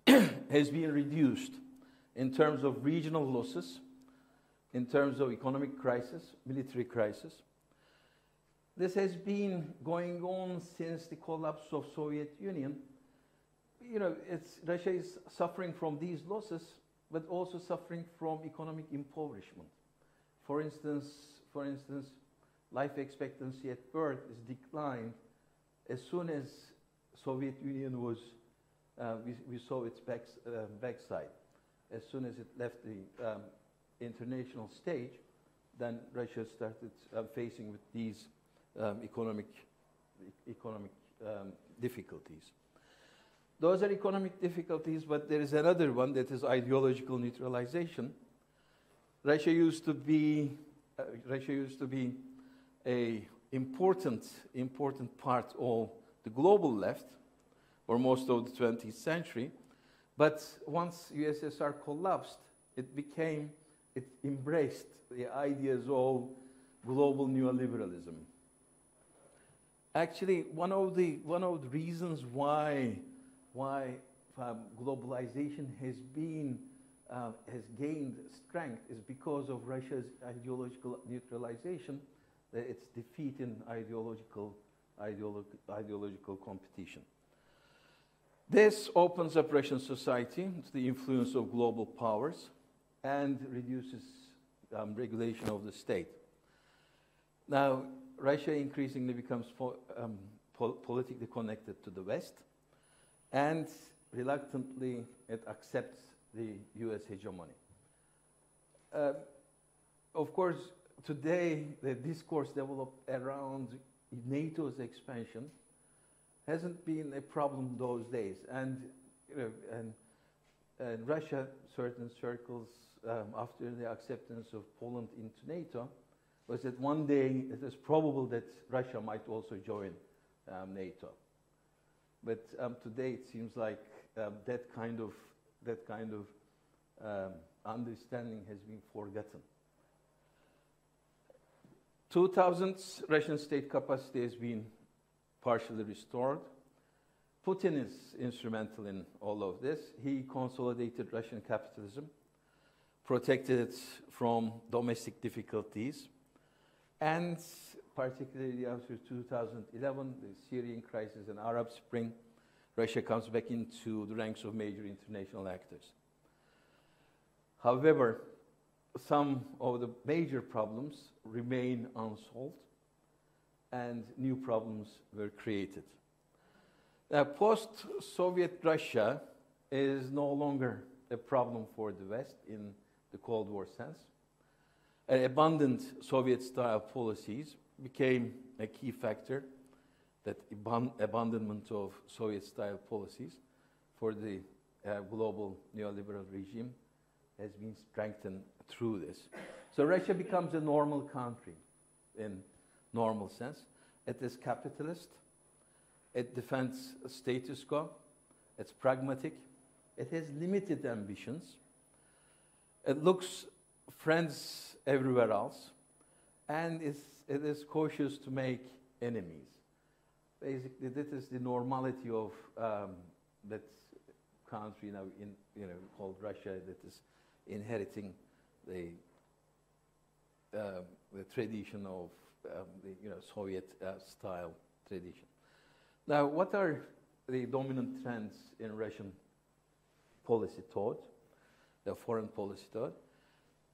has been reduced in terms of regional losses, in terms of economic crisis, military crisis. This has been going on since the collapse of Soviet Union. You know, Russia is suffering from these losses, but also suffering from economic impoverishment. For instance, life expectancy at birth is declined as soon as Soviet Union was, we saw its backside. As soon as it left the international stage, then Russia started facing with these economic difficulties. Those are economic difficulties, but there is another one that is ideological neutralization. Russia used to be a important part of the global left for most of the 20th century, but once USSR collapsed, it embraced the ideas of global neoliberalism. Actually, one of the reasons why globalization has gained strength is because of Russia's ideological neutralization, its defeat in ideological competition. This opens up Russian society to the influence of global powers and reduces regulation of the state. Now, Russia increasingly becomes politically connected to the West, and reluctantly it accepts the US hegemony. Of course, today the discourse developed around NATO's expansion hasn't been a problem those days, and in Russia, certain circles, after the acceptance of Poland into NATO, was that one day it is probable that Russia might also join NATO. But today it seems like that kind of understanding has been forgotten. 2000s, Russian state capacity has been partially restored. Putin is instrumental in all of this. He consolidated Russian capitalism, protected it from domestic difficulties, and particularly after 2011, the Syrian crisis and Arab Spring, Russia comes back into the ranks of major international actors. However, some of the major problems remain unsolved, and new problems were created. Now, post-Soviet Russia is no longer a problem for the West in the Cold War sense. Abundant Soviet-style policies became a key factor. That abandonment of Soviet-style policies for the global neoliberal regime has been strengthened through this. So Russia becomes a normal country in normal sense. It is capitalist. It defends status quo. It's pragmatic. It has limited ambitions. It looks friends everywhere else. And it is cautious to make enemies. Basically, that is the normality of that country now called Russia, that is inheriting the tradition of the Soviet style tradition. Now, what are the dominant trends in Russian policy thought, the foreign policy thought?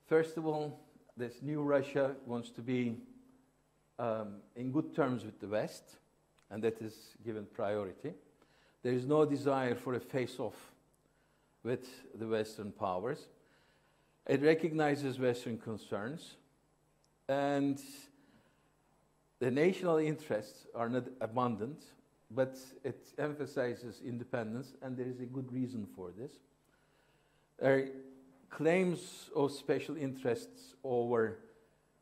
First of all, this new Russia wants to be in good terms with the West, and that is given priority. There is no desire for a face-off with the Western powers. It recognizes Western concerns, and the national interests are not abundant, but it emphasizes independence, and there is a good reason for this. There are claims of special interests over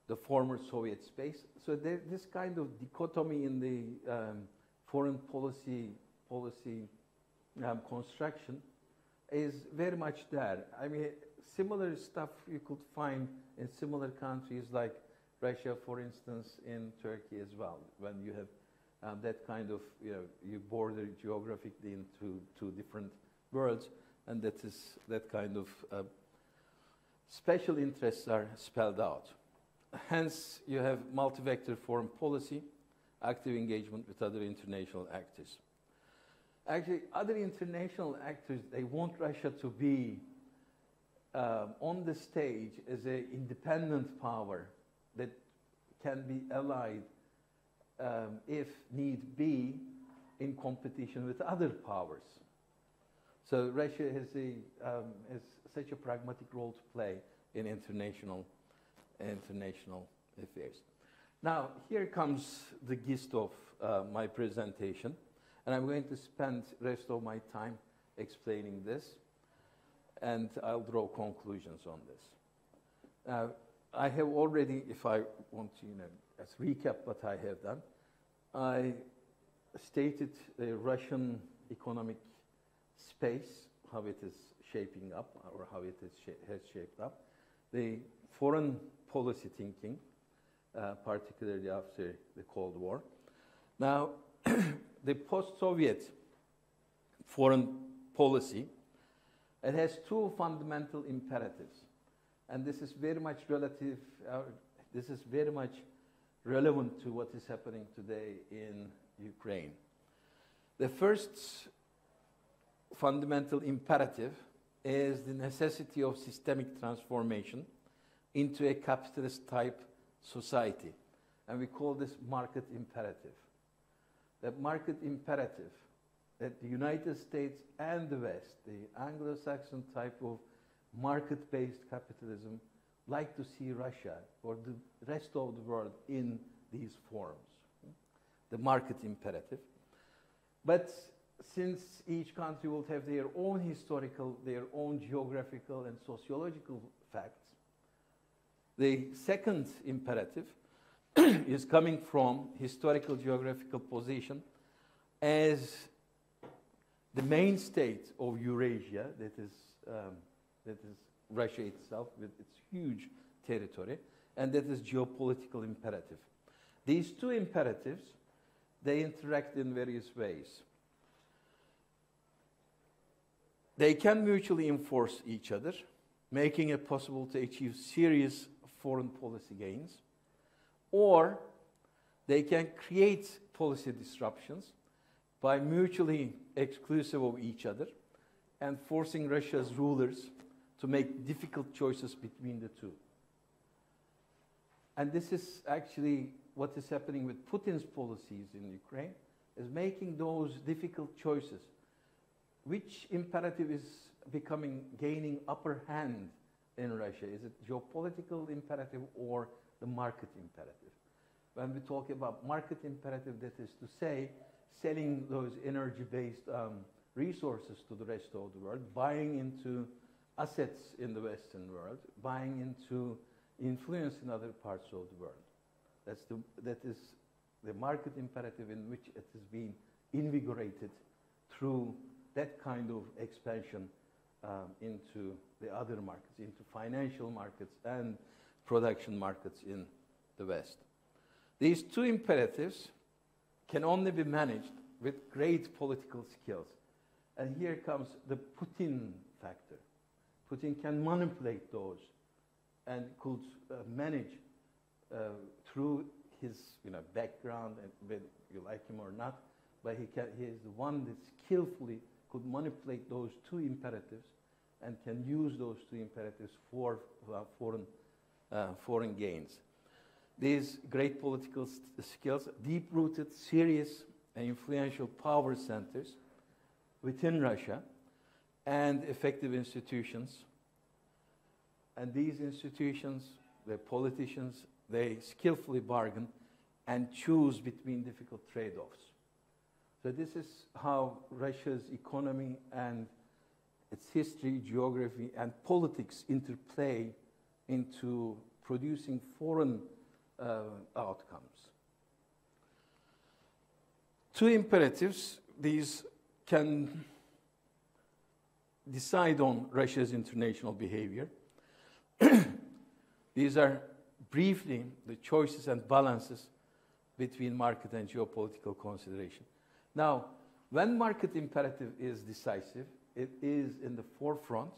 the former Soviet space. So this kind of dichotomy in the foreign policy construction is very much there. I mean, similar stuff you could find in similar countries like Russia, for instance, in Turkey as well, when you have that kind of, you border geographically into two different worlds, and that kind of special interests are spelled out. Hence, you have multi-vector foreign policy, active engagement with other international actors. Actually, other international actors, they want Russia to be on the stage as an independent power that can be allied, if need be, in competition with other powers. So Russia has such a pragmatic role to play in international affairs. Now, here comes the gist of my presentation, and I'm going to spend the rest of my time explaining this, and I'll draw conclusions on this. I have already, if I want to, let's recap what I have done. I stated the Russian economic space, how it is shaping up, or how it has shaped up. The foreign policy thinking, particularly after the Cold War. Now, the post-Soviet foreign policy, it has two fundamental imperatives. And this is very much this is very much relevant to what is happening today in Ukraine. The first fundamental imperative is the necessity of systemic transformation into a capitalist type society. And we call this market imperative. That market imperative that the United States and the West, the Anglo-Saxon type of market-based capitalism, like to see Russia or the rest of the world in these forms. The market imperative. But since each country will have their own historical, their own geographical and sociological facts, the second imperative is coming from historical geographical position as the main state of Eurasia, that is Russia itself with its huge territory, and that is geopolitical imperative. These two imperatives, they interact in various ways. They can mutually enforce each other, making it possible to achieve serious foreign policy gains, or they can create policy disruptions by mutually exclusive of each other and forcing Russia's rulers to make difficult choices between the two. And this is actually what is happening with Putin's policies in Ukraine, is making those difficult choices. Which imperative is gaining upper hand in Russia? Is it geopolitical imperative or the market imperative? When we talk about market imperative, that is to say, selling those energy-based resources to the rest of the world, buying into assets in the Western world, buying into influence in other parts of the world. That is the market imperative in which it has been invigorated through that kind of expansion into the other markets, into financial markets and production markets in the West. These two imperatives can only be managed with great political skills. And here comes the Putin factor. Putin can manipulate those and could manage through his background, and whether you like him or not, but he is the one that skillfully could manipulate those two imperatives and can use those two imperatives for foreign gains. These great political skills, deep-rooted, serious, and influential power centers within Russia, and effective institutions. And these institutions, the politicians, they skillfully bargain and choose between difficult trade-offs. So this is how Russia's economy and its history, geography, and politics interplay into producing foreign outcomes. Two imperatives, these can decide on Russia's international behavior. These are briefly the choices and balances between market and geopolitical consideration. Now, when market imperative is decisive, it is in the forefront.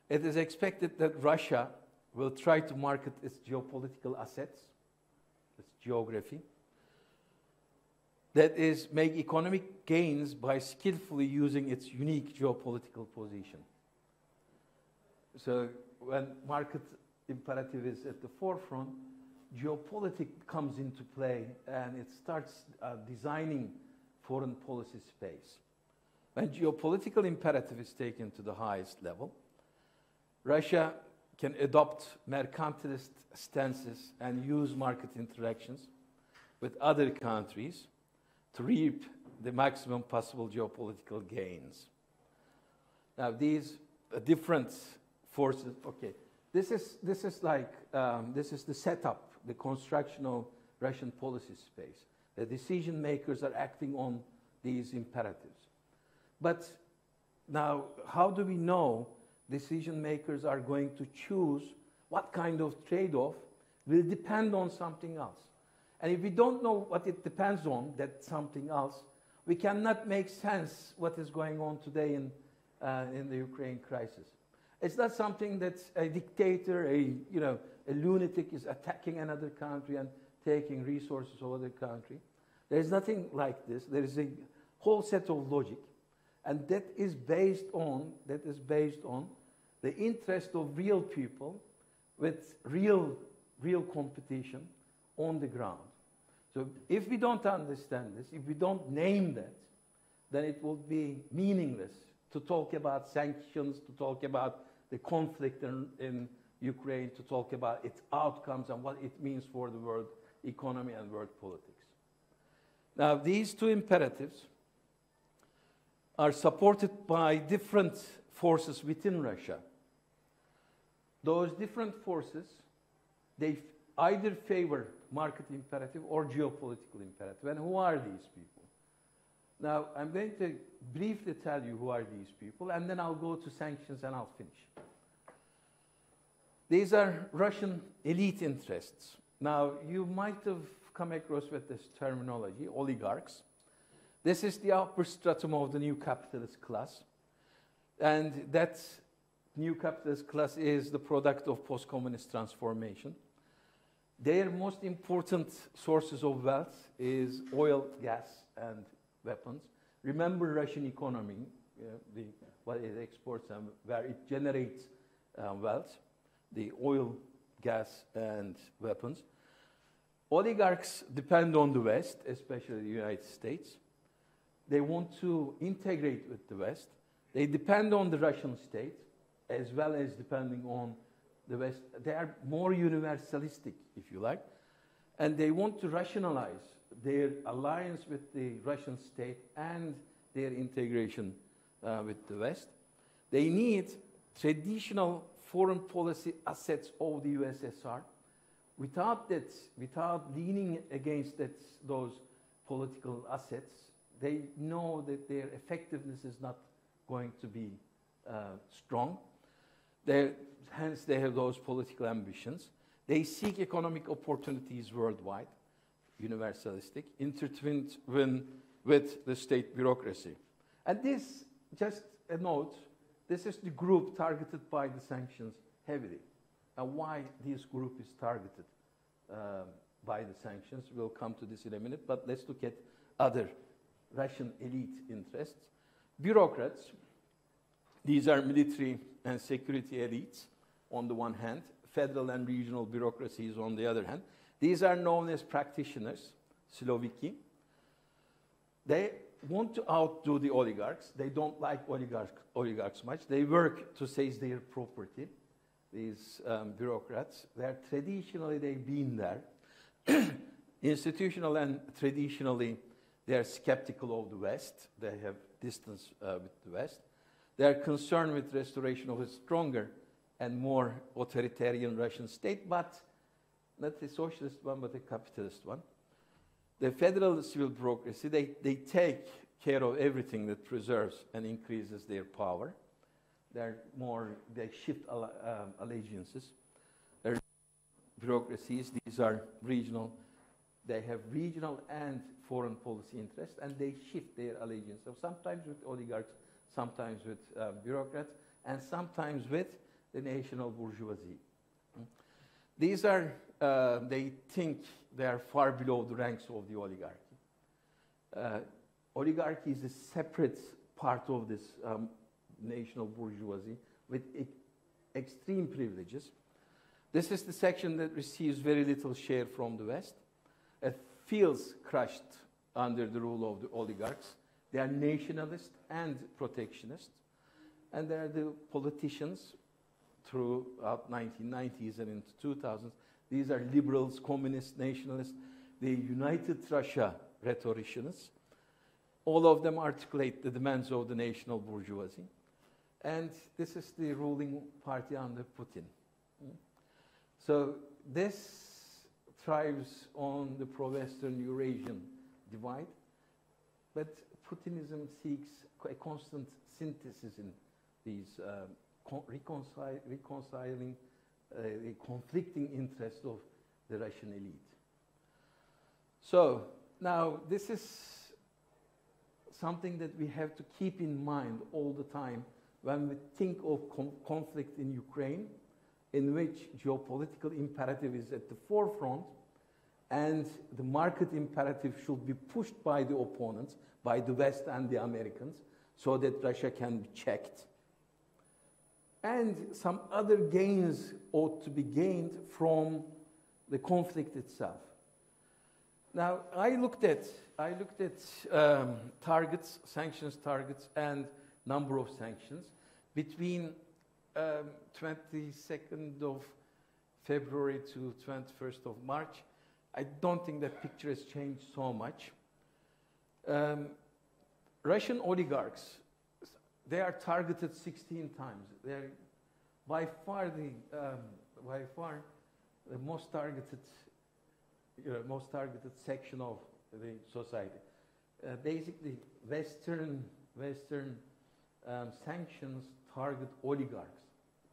It is expected that Russia will try to market its geopolitical assets, its geography, that is, make economic gains by skillfully using its unique geopolitical position. So when market imperative is at the forefront, geopolitics comes into play and it starts designing foreign policy space. When geopolitical imperative is taken to the highest level, Russia can adopt mercantilist stances and use market interactions with other countries to reap the maximum possible geopolitical gains. Now, these different forces, okay, this is the setup, the construction of Russian policy space. The decision makers are acting on these imperatives. But now, how do we know decision makers are going to choose what kind of trade-off will depend on something else? And if we don't know what it depends on, that something else, we cannot make sense what is going on today in the Ukraine crisis. It's not something that a dictator, a lunatic is attacking another country and taking resources of other country. There is nothing like this. There is a whole set of logic, and that is based on the interest of real people with real competition on the ground. So if we don't understand this, if we don't name that, then it will be meaningless to talk about sanctions, to talk about the conflict in Ukraine, to talk about its outcomes and what it means for the world economy and world politics. Now, these two imperatives are supported by different forces within Russia. Those different forces, they either favor market imperative or geopolitical imperative. And who are these people? Now, I'm going to briefly tell you who are these people, and then I'll go to sanctions and I'll finish. These are Russian elite interests. Now, you might have come across with this terminology, oligarchs. This is the upper stratum of the new capitalist class. And that new capitalist class is the product of post-communist transformation. Their most important sources of wealth is oil, gas, and weapons. Remember Russian economy, what it exports and where it generates wealth, the oil, gas, and weapons. Oligarchs depend on the West, especially the United States. They want to integrate with the West. They depend on the Russian state, as well as depending on the West. They are more universalistic, if you like, and they want to rationalize their alliance with the Russian state and their integration with the West. They need traditional foreign policy assets of the USSR. Without that, without leaning against those political assets, they know that their effectiveness is not going to be strong. Hence, they have those political ambitions. They seek economic opportunities worldwide, universalistic, intertwined with the state bureaucracy. And this, just a note, this is the group targeted by the sanctions heavily. And why this group is targeted by the sanctions, we'll come to this in a minute, but let's look at other Russian elite interests. Bureaucrats, these are military and security elites on the one hand, federal and regional bureaucracies on the other hand. These are known as practitioners, Siloviki. They want to outdo the oligarchs. They don't like oligarchs much. They work to seize their property. These bureaucrats, they've been there. Institutional and traditionally, they are skeptical of the West. They have distance with the West. They are concerned with restoration of a stronger and more authoritarian Russian state, but not a socialist one, but a capitalist one. The federal civil bureaucracy, they take care of everything that preserves and increases their power. They shift allegiances. Their bureaucracies, these are regional. They have regional and foreign policy interests, and they shift their allegiance. So sometimes with oligarchs, sometimes with bureaucrats, and sometimes with the national bourgeoisie. These are, they think they are far below the ranks of the oligarchy. Oligarchy is a separate part of this national bourgeoisie with extreme privileges. This is the section that receives very little share from the West. It feels crushed under the rule of the oligarchs. They are nationalist and protectionist. And they are the politicians throughout 1990s and into 2000s. These are liberals, communists, nationalists, the United Russia rhetoricians. All of them articulate the demands of the national bourgeoisie. And this is the ruling party under Putin. So this thrives on the pro-Western Eurasian divide, but Putinism seeks a constant synthesis in these reconciling the conflicting interests of the Russian elite. So now this is something that we have to keep in mind all the time when we think of conflict in Ukraine, in which geopolitical imperative is at the forefront, and the market imperative should be pushed by the opponents, by the West and the Americans, so that Russia can be checked. And some other gains ought to be gained from the conflict itself. Now, I looked at targets, sanctions targets, and number of sanctions between 22nd of February to 21st of March. I don't think that picture has changed so much. Russian oligarchs they are targeted 16 times. They're by far the most targeted, section of the society. Basically, Western sanctions target oligarchs,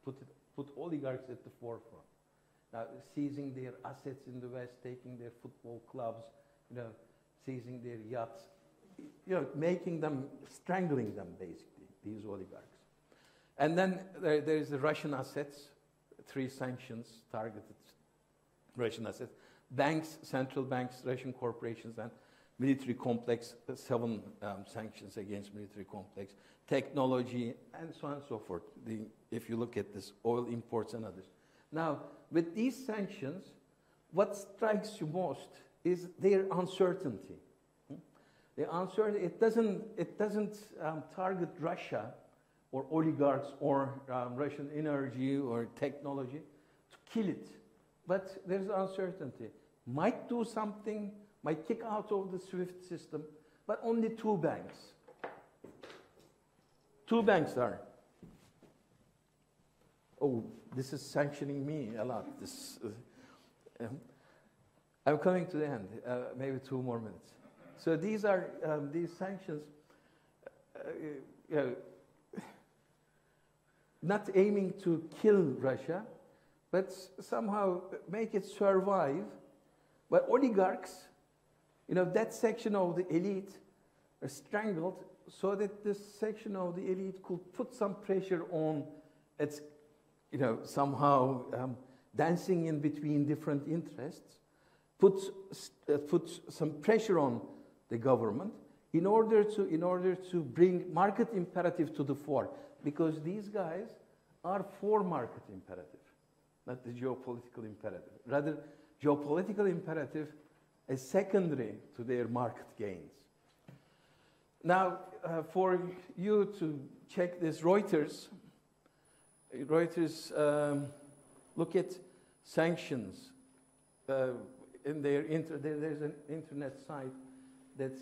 put oligarchs at the forefront. Now, seizing their assets in the West, taking their football clubs, seizing their yachts, making them, strangling them, basically, these oligarchs. And then there is the Russian assets, 3 sanctions targeted Russian assets, banks, central banks, Russian corporations, and military complex, 7 sanctions against military complex, technology, and so on and so forth, if you look at this, oil imports and others. Now, with these sanctions, what strikes you most is their uncertainty. The uncertainty, it doesn't target Russia or oligarchs or Russian energy or technology to kill it. But there's uncertainty. Might do something, might kick out of the SWIFT system, but only 2 banks. 2 banks are. Oh, this is sanctioning me a lot. I'm coming to the end, maybe 2 more minutes. So these are these sanctions, not aiming to kill Russia, but somehow make it survive. But oligarchs, that section of the elite are strangled so that this section of the elite could put some pressure on its, somehow dancing in between different interests, put some pressure on the government in order to bring market imperative to the fore, because these guys are for market imperative, not the geopolitical imperative. Rather, geopolitical imperative is secondary to their market gains. Now, for you to check this, Reuters look at sanctions in their there's an internet site that's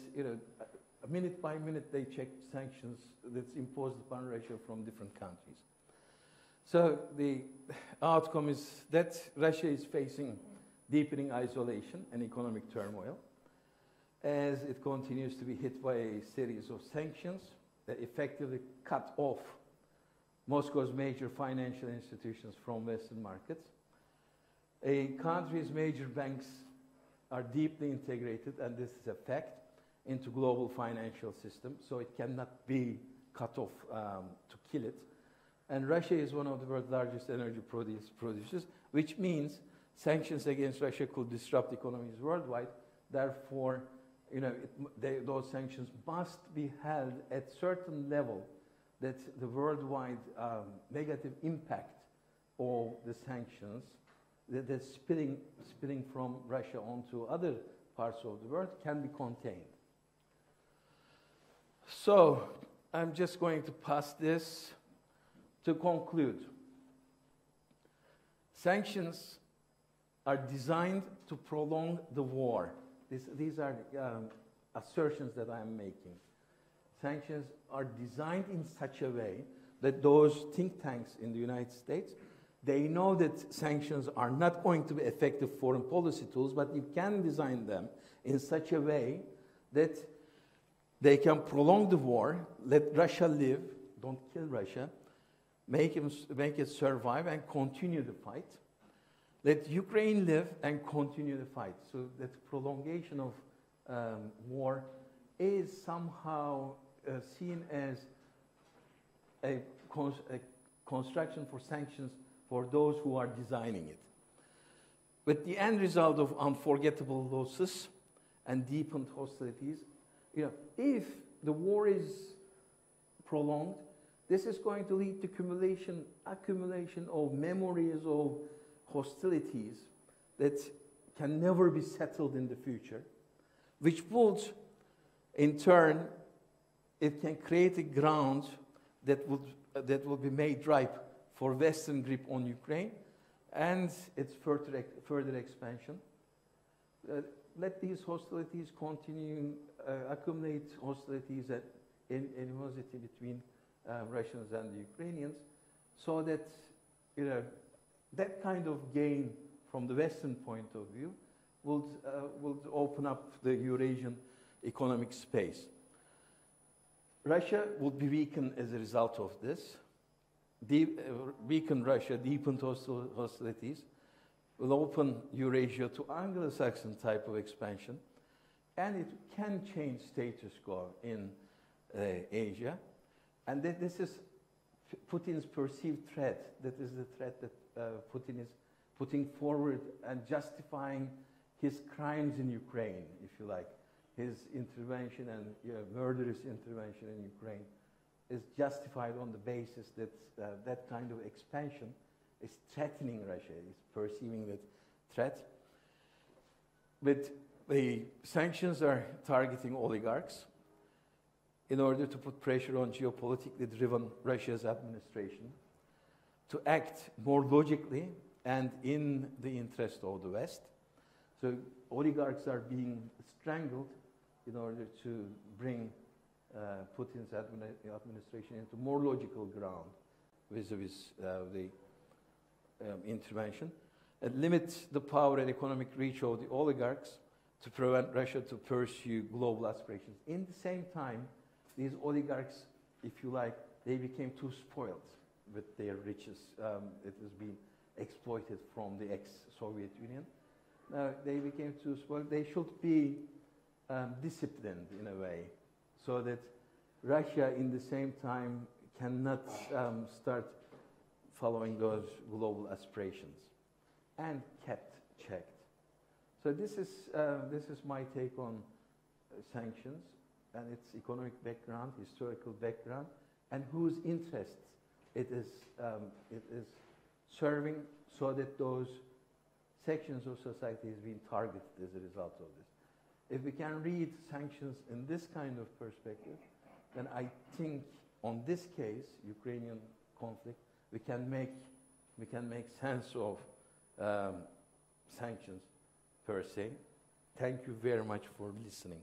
minute by minute they check sanctions that's imposed upon Russia from different countries. So the outcome is that Russia is facing deepening isolation and economic turmoil as it continues to be hit by a series of sanctions that effectively cut off Moscow's major financial institutions from Western markets. A country's major banks are deeply integrated, and this is a fact, into global financial system, so it cannot be cut off to kill it. And Russia is one of the world's largest energy producers, which means sanctions against Russia could disrupt economies worldwide. Therefore, those sanctions must be held at certain level that the worldwide negative impact of the sanctions that's spilling from Russia onto other parts of the world can be contained. So I'm just going to pass this to conclude. Sanctions are designed to prolong the war. These are assertions that I'm making. Sanctions are designed in such a way that those think tanks in the United States, they know that sanctions are not going to be effective foreign policy tools, but you can design them in such a way that they can prolong the war, let Russia live, don't kill Russia, make it survive and continue the fight. Let Ukraine live and continue the fight. So that prolongation of war is somehow seen as a construction for sanctions for those who are designing it. With the end result of unforgettable losses and deepened hostilities, if the war is prolonged, this is going to lead to accumulation of memories of hostilities that can never be settled in the future, which would, in turn, it can create a ground that will be made ripe for Western grip on Ukraine and its further expansion. Let these hostilities continue, accumulate hostilities and animosity between Russians and the Ukrainians, so that that kind of gain from the Western point of view would open up the Eurasian economic space. Russia would be weakened as a result of this. Weakened Russia, deepened hostilities, will open Eurasia to Anglo-Saxon type of expansion, and it can change status quo in Asia. And that this is Putin's perceived threat. That is the threat that Putin is putting forward and justifying his crimes in Ukraine, if you like. His intervention and murderous intervention in Ukraine is justified on the basis that that kind of expansion is threatening Russia, is perceiving that threat. But the sanctions are targeting oligarchs in order to put pressure on geopolitically driven Russia's administration to act more logically and in the interest of the West. So oligarchs are being strangled in order to bring Putin's administration into more logical ground vis-a-vis the intervention, and limit the power and economic reach of the oligarchs to prevent Russia to pursue global aspirations. In the same time, these oligarchs, if you like, they became too spoiled with their riches. It has been exploited from the ex-Soviet Union. They became too spoiled. They should be disciplined in a way, so that Russia, in the same time, cannot start following those global aspirations, and kept checked. So this is my take on sanctions and its economic background, historical background, and whose interests it is serving, so that those sections of society is being targeted as a result of this. If we can read sanctions in this kind of perspective, then I think on this case, Ukrainian conflict, we can make sense of sanctions per se. Thank you very much for listening.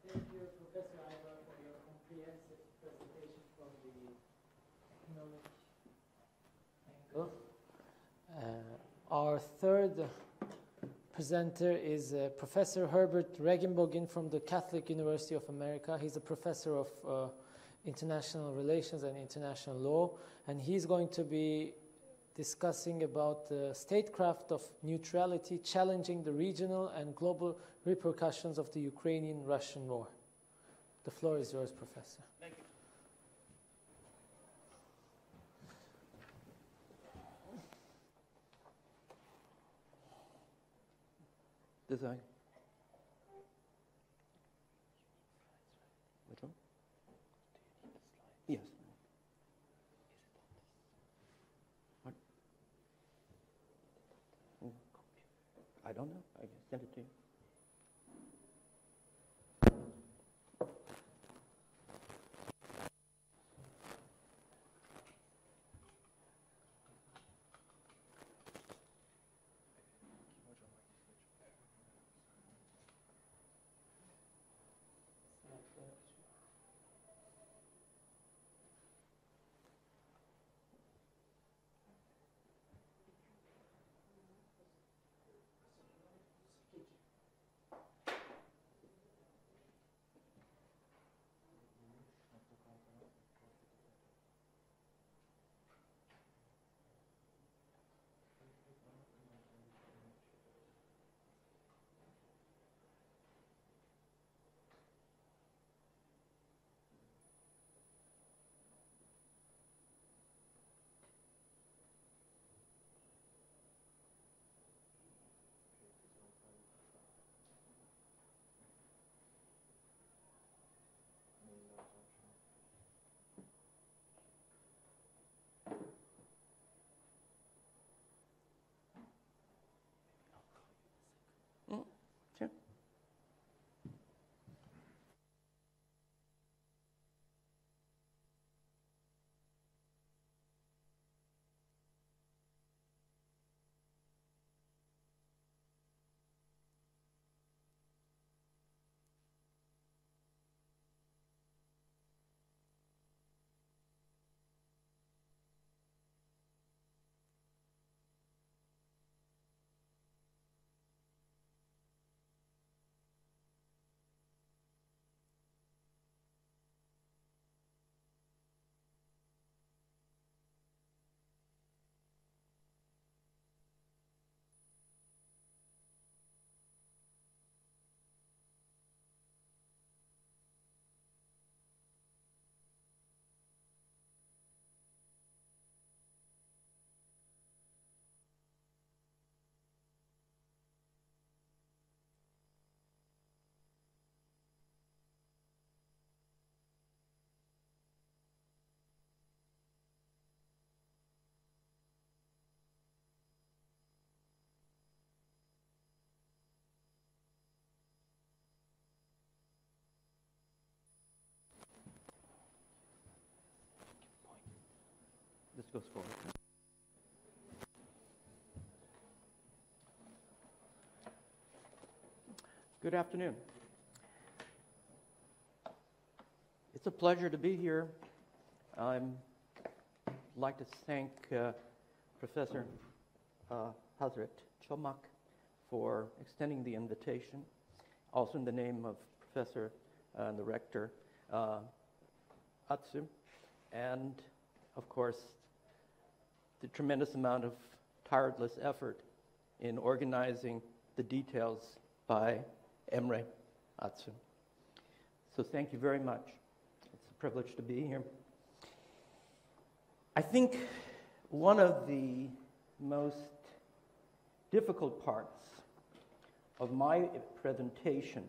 Thank you, Professor Aybar, for your comprehensive presentation from the economic angle. Our third presenter is Professor Herbert Regenbogen from the Catholic University of America. He's a professor of international relations and international law, and he's going to be discussing about the statecraft of neutrality, challenging the regional and global repercussions of the Ukrainian-Russian war. The floor is yours, Professor.
Thank you. Design. Which one? Yes. What? I don't know. I can send it to you. Sure. just goes forward. Good afternoon. It's a pleasure to be here. I'd like to thank Professor Hazret Chomak for extending the invitation, also in the name of Professor and the Rector Atsu, and of course the tremendous amount of tireless effort in organizing the details by Emre Atsu. So thank you very much. It's a privilege to be here. I think one of the most difficult parts of my presentation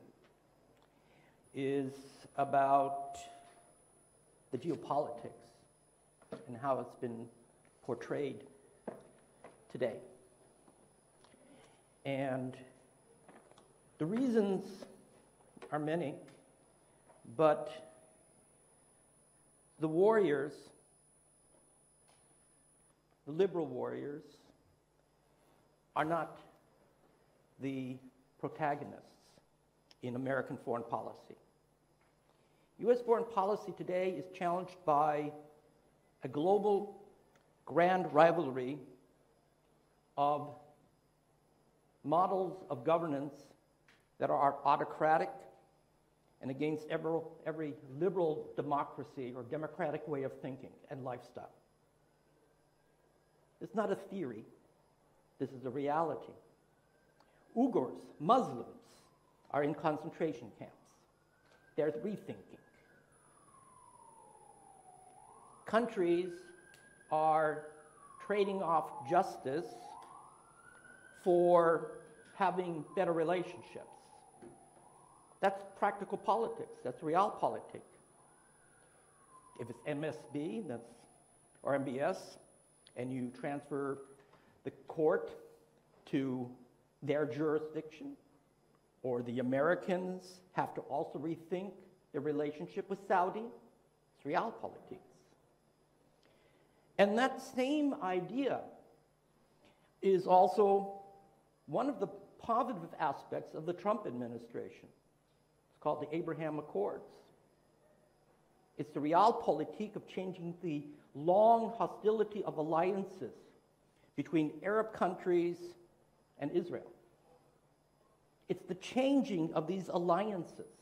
is about the geopolitics and how it's been portrayed today. And the reasons are many, but the warriors, the liberal warriors, are not the protagonists in American foreign policy. U.S. foreign policy today is challenged by a global grand rivalry of models of governance that are autocratic and against every liberal democracy or democratic way of thinking and lifestyle. It's not a theory. This is a reality. Uyghurs, Muslims, are in concentration camps. There's rethinking. Countries are trading off justice for having better relationships. That's practical politics. That's realpolitik. If it's MSB, or MBS, and you transfer the court to their jurisdiction, or the Americans have to also rethink their relationship with Saudi, it's realpolitik. And that same idea is also one of the positive aspects of the Trump administration. It's called the Abraham Accords. It's the realpolitik of changing the long hostility of alliances between Arab countries and Israel. It's the changing of these alliances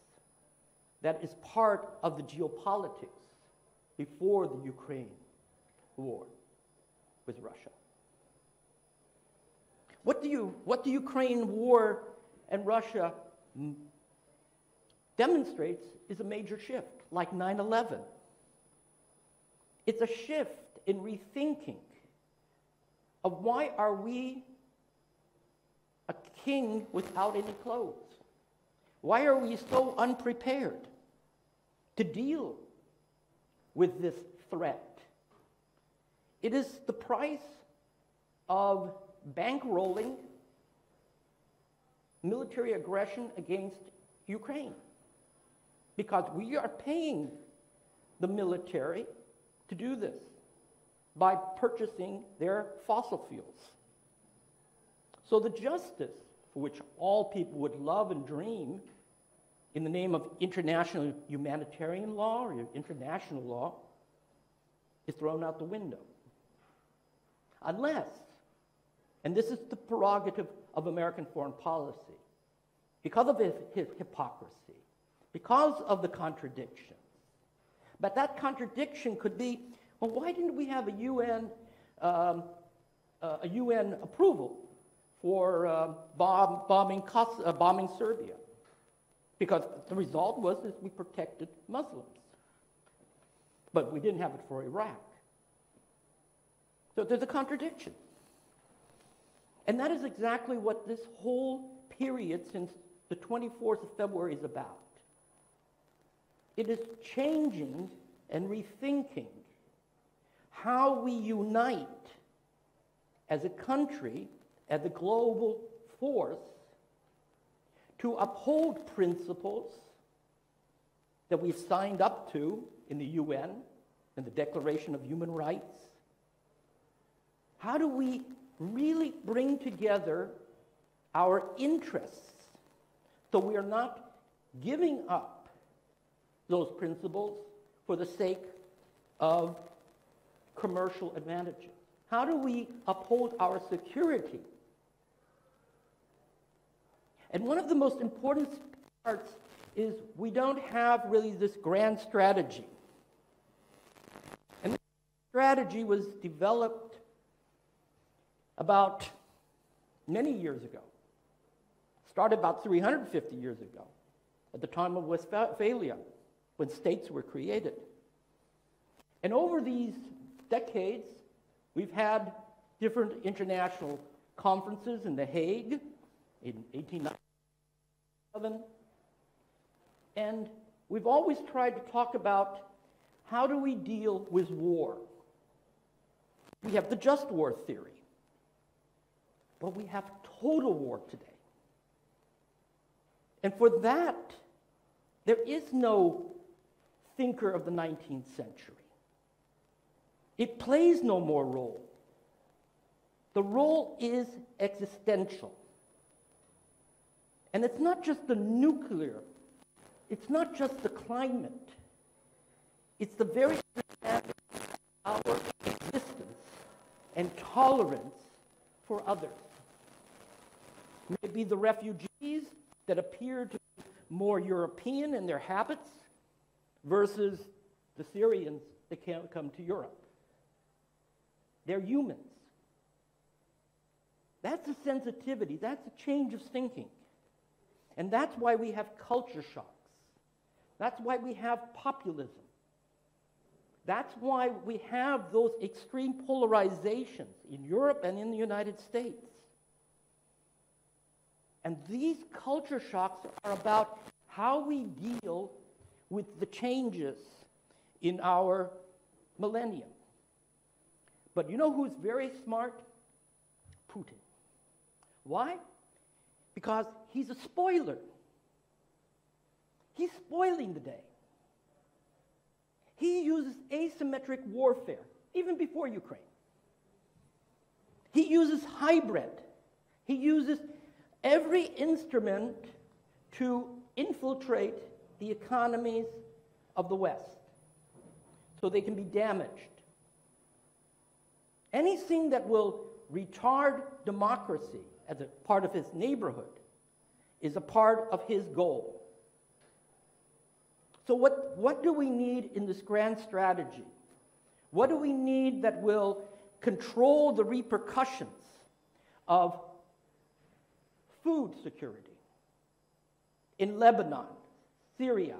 that is part of the geopolitics before the Ukraine war with Russia. What the Ukraine war and Russia demonstrates is a major shift, like 9/11. It's a shift in rethinking of why are we a king without any clothes? Why are we so unprepared to deal with this threat? It is the price of bankrolling military aggression against Ukraine, because we are paying the military to do this by purchasing their fossil fuels. So the justice for which all people would love and dream in the name of international humanitarian law or international law is thrown out the window. Unless, and this is the prerogative of American foreign policy, because of his hypocrisy, because of the contradictions. But that contradiction could be, well, why didn't we have a UN approval for bombing Serbia? Because the result was that we protected Muslims. But we didn't have it for Iraq. So there's a contradiction. And that is exactly what this whole period since the 24th of February is about. It is changing and rethinking how we unite as a country, as a global force, to uphold principles that we've signed up to in the UN, in the Declaration of Human Rights, How do we really bring together our interests so we are not giving up those principles for the sake of commercial advantages? How do we uphold our security? And one of the most important parts is we don't have really this grand strategy. And this strategy was developed about many years ago. Started about 350 years ago, at the time of Westphalia, when states were created. And over these decades, we've had different international conferences in The Hague in 1897, and we've always tried to talk about how do we deal with war. We have the just war theory, but we have total war today. And for that, there is no thinker of the 19th century. It plays no more role. The role is existential. And it's not just the nuclear, it's not just the climate, it's the very understanding of our existence and tolerance for others. Maybe the refugees that appear to be more European in their habits versus the Syrians that can't come to Europe. They're humans. That's a sensitivity, that's a change of thinking. And that's why we have culture shocks. That's why we have populism. That's why we have those extreme polarizations in Europe and in the United States. And these culture shocks are about how we deal with the changes in our millennium. But you know who's very smart? Putin. Why? Because he's a spoiler. He's spoiling the day. He uses asymmetric warfare, even before Ukraine. He uses hybrid. He uses every instrument to infiltrate the economies of the West so they can be damaged. Anything that will retard democracy as a part of his neighborhood is a part of his goal. So what do we need in this grand strategy? What do we need that will control the repercussions of food security in Lebanon, Syria,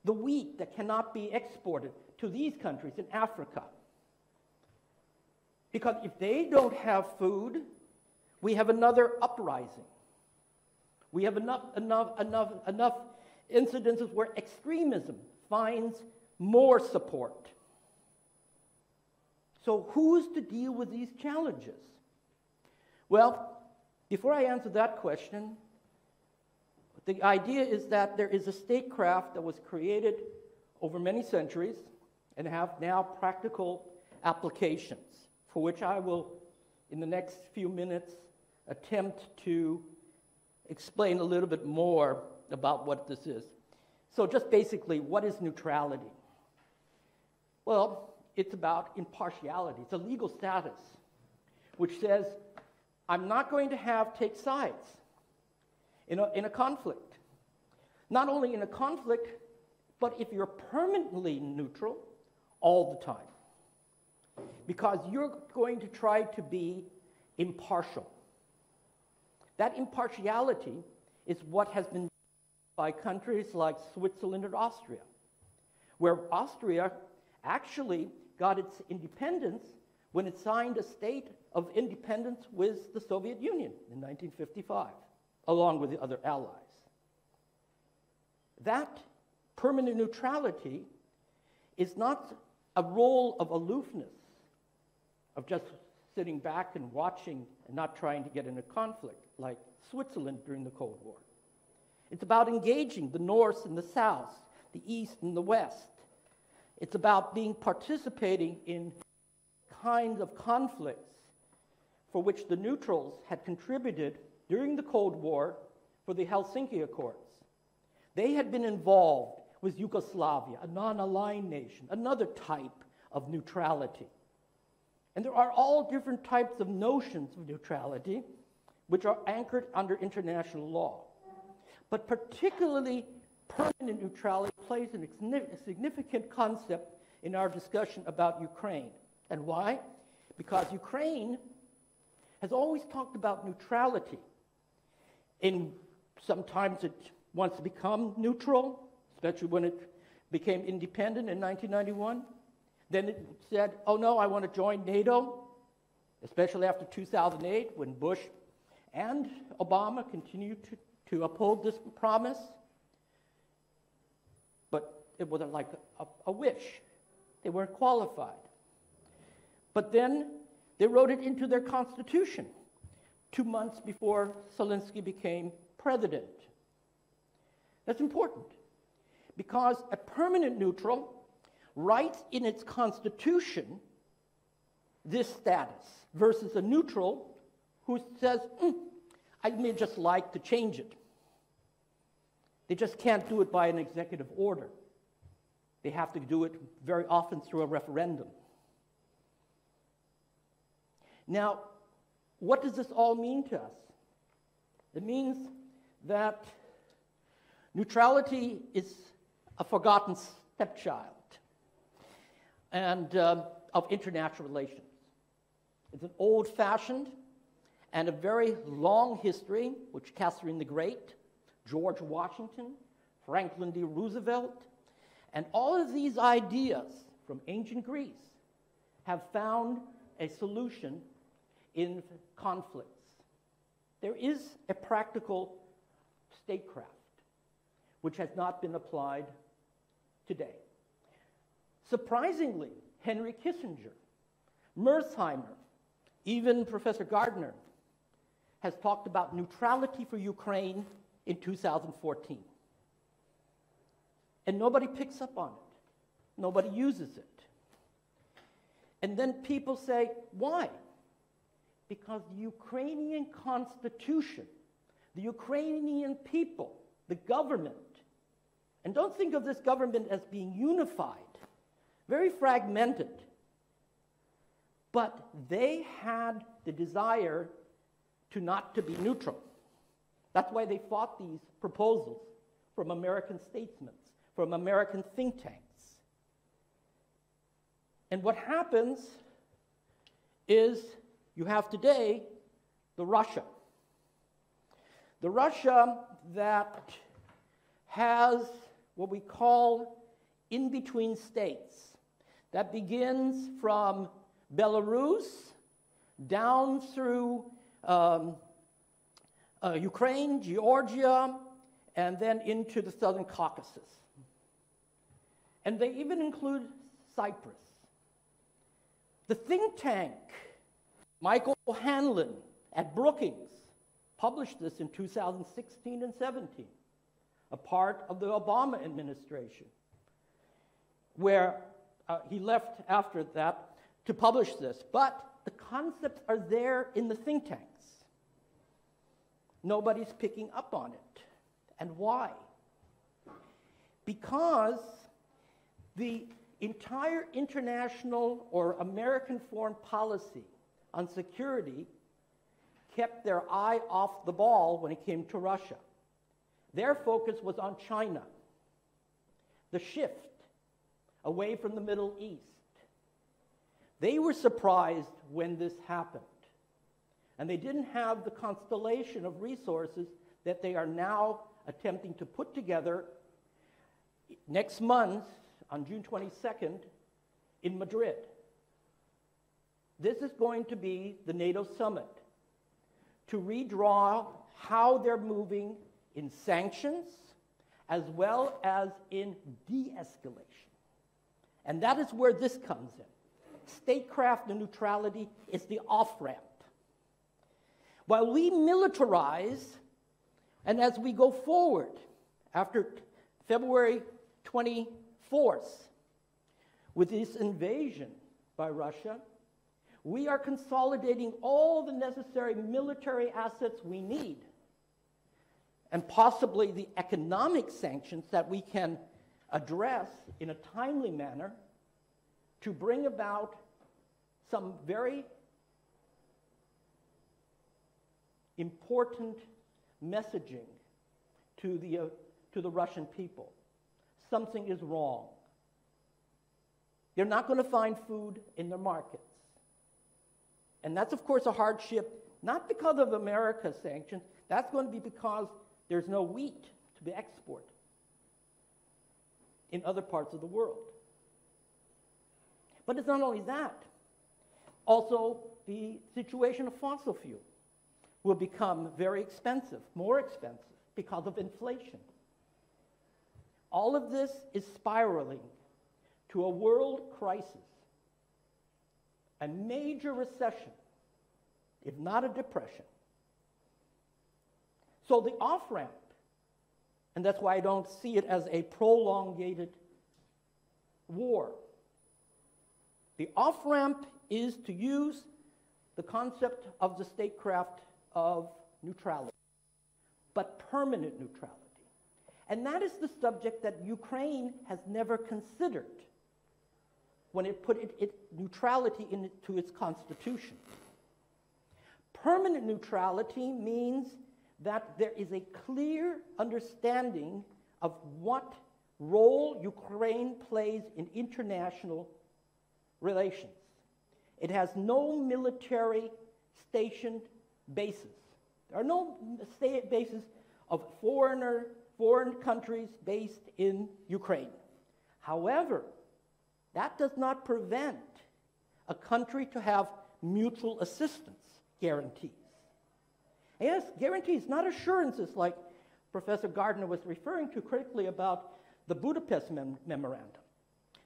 the wheat that cannot be exported to these countries in Africa? Because if they don't have food, we have another uprising. We have enough incidences where extremism finds more support. So who's to deal with these challenges? Well, before I answer that question, the idea is that there is a statecraft that was created over many centuries and have now practical applications, for which I will, in the next few minutes, attempt to explain a little bit more about what this is. So just basically, what is neutrality? Well, it's about impartiality. It's a legal status which says, I'm not going to take sides in a conflict. Not only in a conflict, but if you're permanently neutral all the time. Because you're going to try to be impartial. That impartiality is what has been done by countries like Switzerland and Austria, where Austria actually got its independence when it signed a state of independence with the Soviet Union in 1955, along with the other allies. That permanent neutrality is not a role of aloofness, of just sitting back and watching and not trying to get in a conflict like Switzerland during the Cold War. It's about engaging the North and the South, the East and the West. It's about participating in kinds of conflicts for which the neutrals had contributed during the Cold War for the Helsinki Accords. They had been involved with Yugoslavia, a non-aligned nation, another type of neutrality. And there are all different types of notions of neutrality which are anchored under international law. But particularly permanent neutrality plays a significant concept in our discussion about Ukraine. And why? Because Ukraine has always talked about neutrality. Sometimes it wants to become neutral, especially when it became independent in 1991. Then it said, oh no, I want to join NATO, especially after 2008 when Bush and Obama continued to uphold this promise. But it wasn't like a wish. They weren't qualified. But then they wrote it into their constitution 2 months before Zelensky became president. That's important because a permanent neutral writes in its constitution this status versus a neutral who says, I may just like to change it. They just can't do it by an executive order. They have to do it very often through a referendum. Now, what does this all mean to us? It means that neutrality is a forgotten stepchild and of international relations. It's an old-fashioned and a very long history, which Catherine the Great, George Washington, Franklin D. Roosevelt, and all of these ideas from ancient Greece have found a solution in conflicts. There is a practical statecraft which has not been applied today. Surprisingly, Henry Kissinger, Mearsheimer, even Professor Gardner has talked about neutrality for Ukraine in 2014. And nobody picks up on it. Nobody uses it. And then people say, why? Because the Ukrainian constitution, the Ukrainian people, the government, and don't think of this government as being unified, very fragmented, but they had the desire not to be neutral. That's why they fought these proposals from American statesmen, from American think tanks. And what happens is you have today the Russia. The Russia that has what we call in-between states. That begins from Belarus down through Ukraine, Georgia, and then into the Southern Caucasus. And they even include Cyprus. The think tank, Michael Hanlon at Brookings, published this in 2016 and 17, a part of the Obama administration, where he left after that to publish this. But the concepts are there in the think tanks. Nobody's picking up on it. And why? Because the entire international or American foreign policy on security kept their eye off the ball when it came to Russia. Their focus was on China, the shift away from the Middle East. They were surprised when this happened. And they didn't have the constellation of resources that they are now attempting to put together next month on June 22nd in Madrid. This is going to be the NATO summit to redraw how they're moving in sanctions as well as in de-escalation. And that is where this comes in. Statecraft and neutrality is the off-ramp. While we militarize, and as we go forward after February 24th, with this invasion by Russia, We are consolidating all the necessary military assets we need, and possibly the economic sanctions that we can address in a timely manner to bring about some very important messaging to the Russian people. Something is wrong. They're not going to find food in their markets. And that's, of course, a hardship, not because of America's sanctions. That's going to be because there's no wheat to be exported in other parts of the world. But it's not only that. Also, the situation of fossil fuel will become very expensive, more expensive, because of inflation. All of this is spiraling to a world crisis, a major recession, if not a depression. So the off-ramp, and that's why I don't see it as a prolongated war. The off-ramp is to use the concept of the statecraft of neutrality, but permanent neutrality. And that is the subject that Ukraine has never considered when it put neutrality into its constitution. Permanent neutrality means that there is a clear understanding of what role Ukraine plays in international relations. It has no military stationed bases. There are no bases of foreign countries based in Ukraine. However, that does not prevent a country to have mutual assistance guarantees. Yes, guarantees, not assurances like Professor Gardner was referring to critically about the Budapest Memorandum.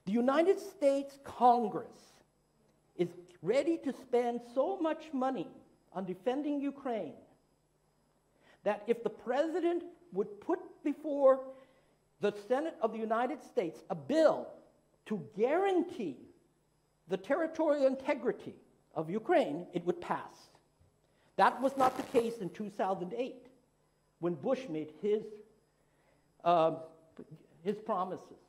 The United States Congress is ready to spend so much money on defending Ukraine that if the president would put before the Senate of the United States a bill to guarantee the territorial integrity of Ukraine, it would pass. That was not the case in 2008 when Bush made his promises.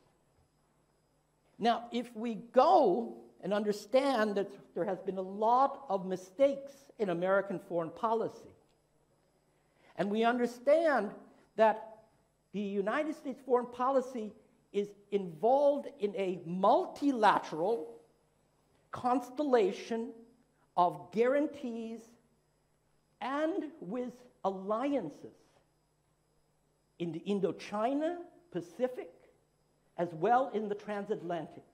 Now, if we go and understand that there has been a lot of mistakes in American foreign policy, and we understand that the United States foreign policy is involved in a multilateral constellation of guarantees and with alliances in the Indochina, Pacific, as well in the transatlantic.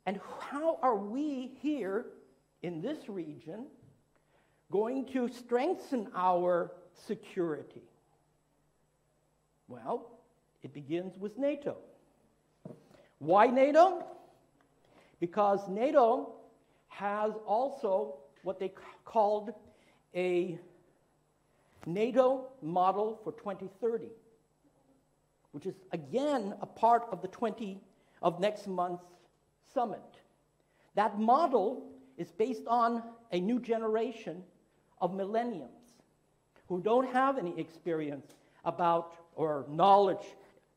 And how are we here in this region going to strengthen our security? Well, it begins with NATO. Why NATO? Because NATO has also what they called a NATO model for 2030, which is again a part of next month's summit. That model is based on a new generation of millennials who don't have any experience about or knowledge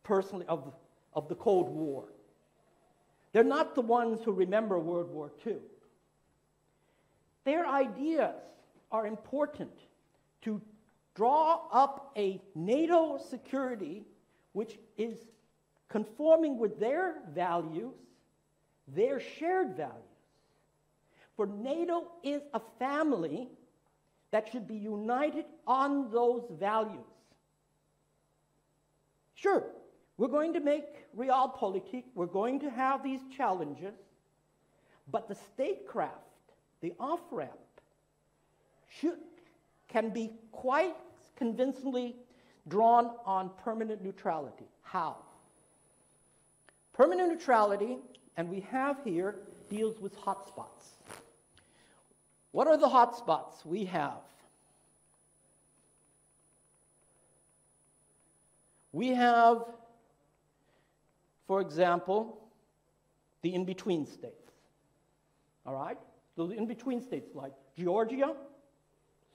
personally of the Cold War. They're not the ones who remember World War II. Their ideas are important to draw up a NATO security which is conforming with their values, their shared values. For NATO is a family that should be united on those values. Sure, we're going to make realpolitik, we're going to have these challenges, but the statecraft, the off-ramp, can be quite convincingly drawn on permanent neutrality. How? Permanent neutrality, and we have here, deals with hotspots. What are the hotspots we have? We have, for example, the in-between states. All right? those in-between states like Georgia,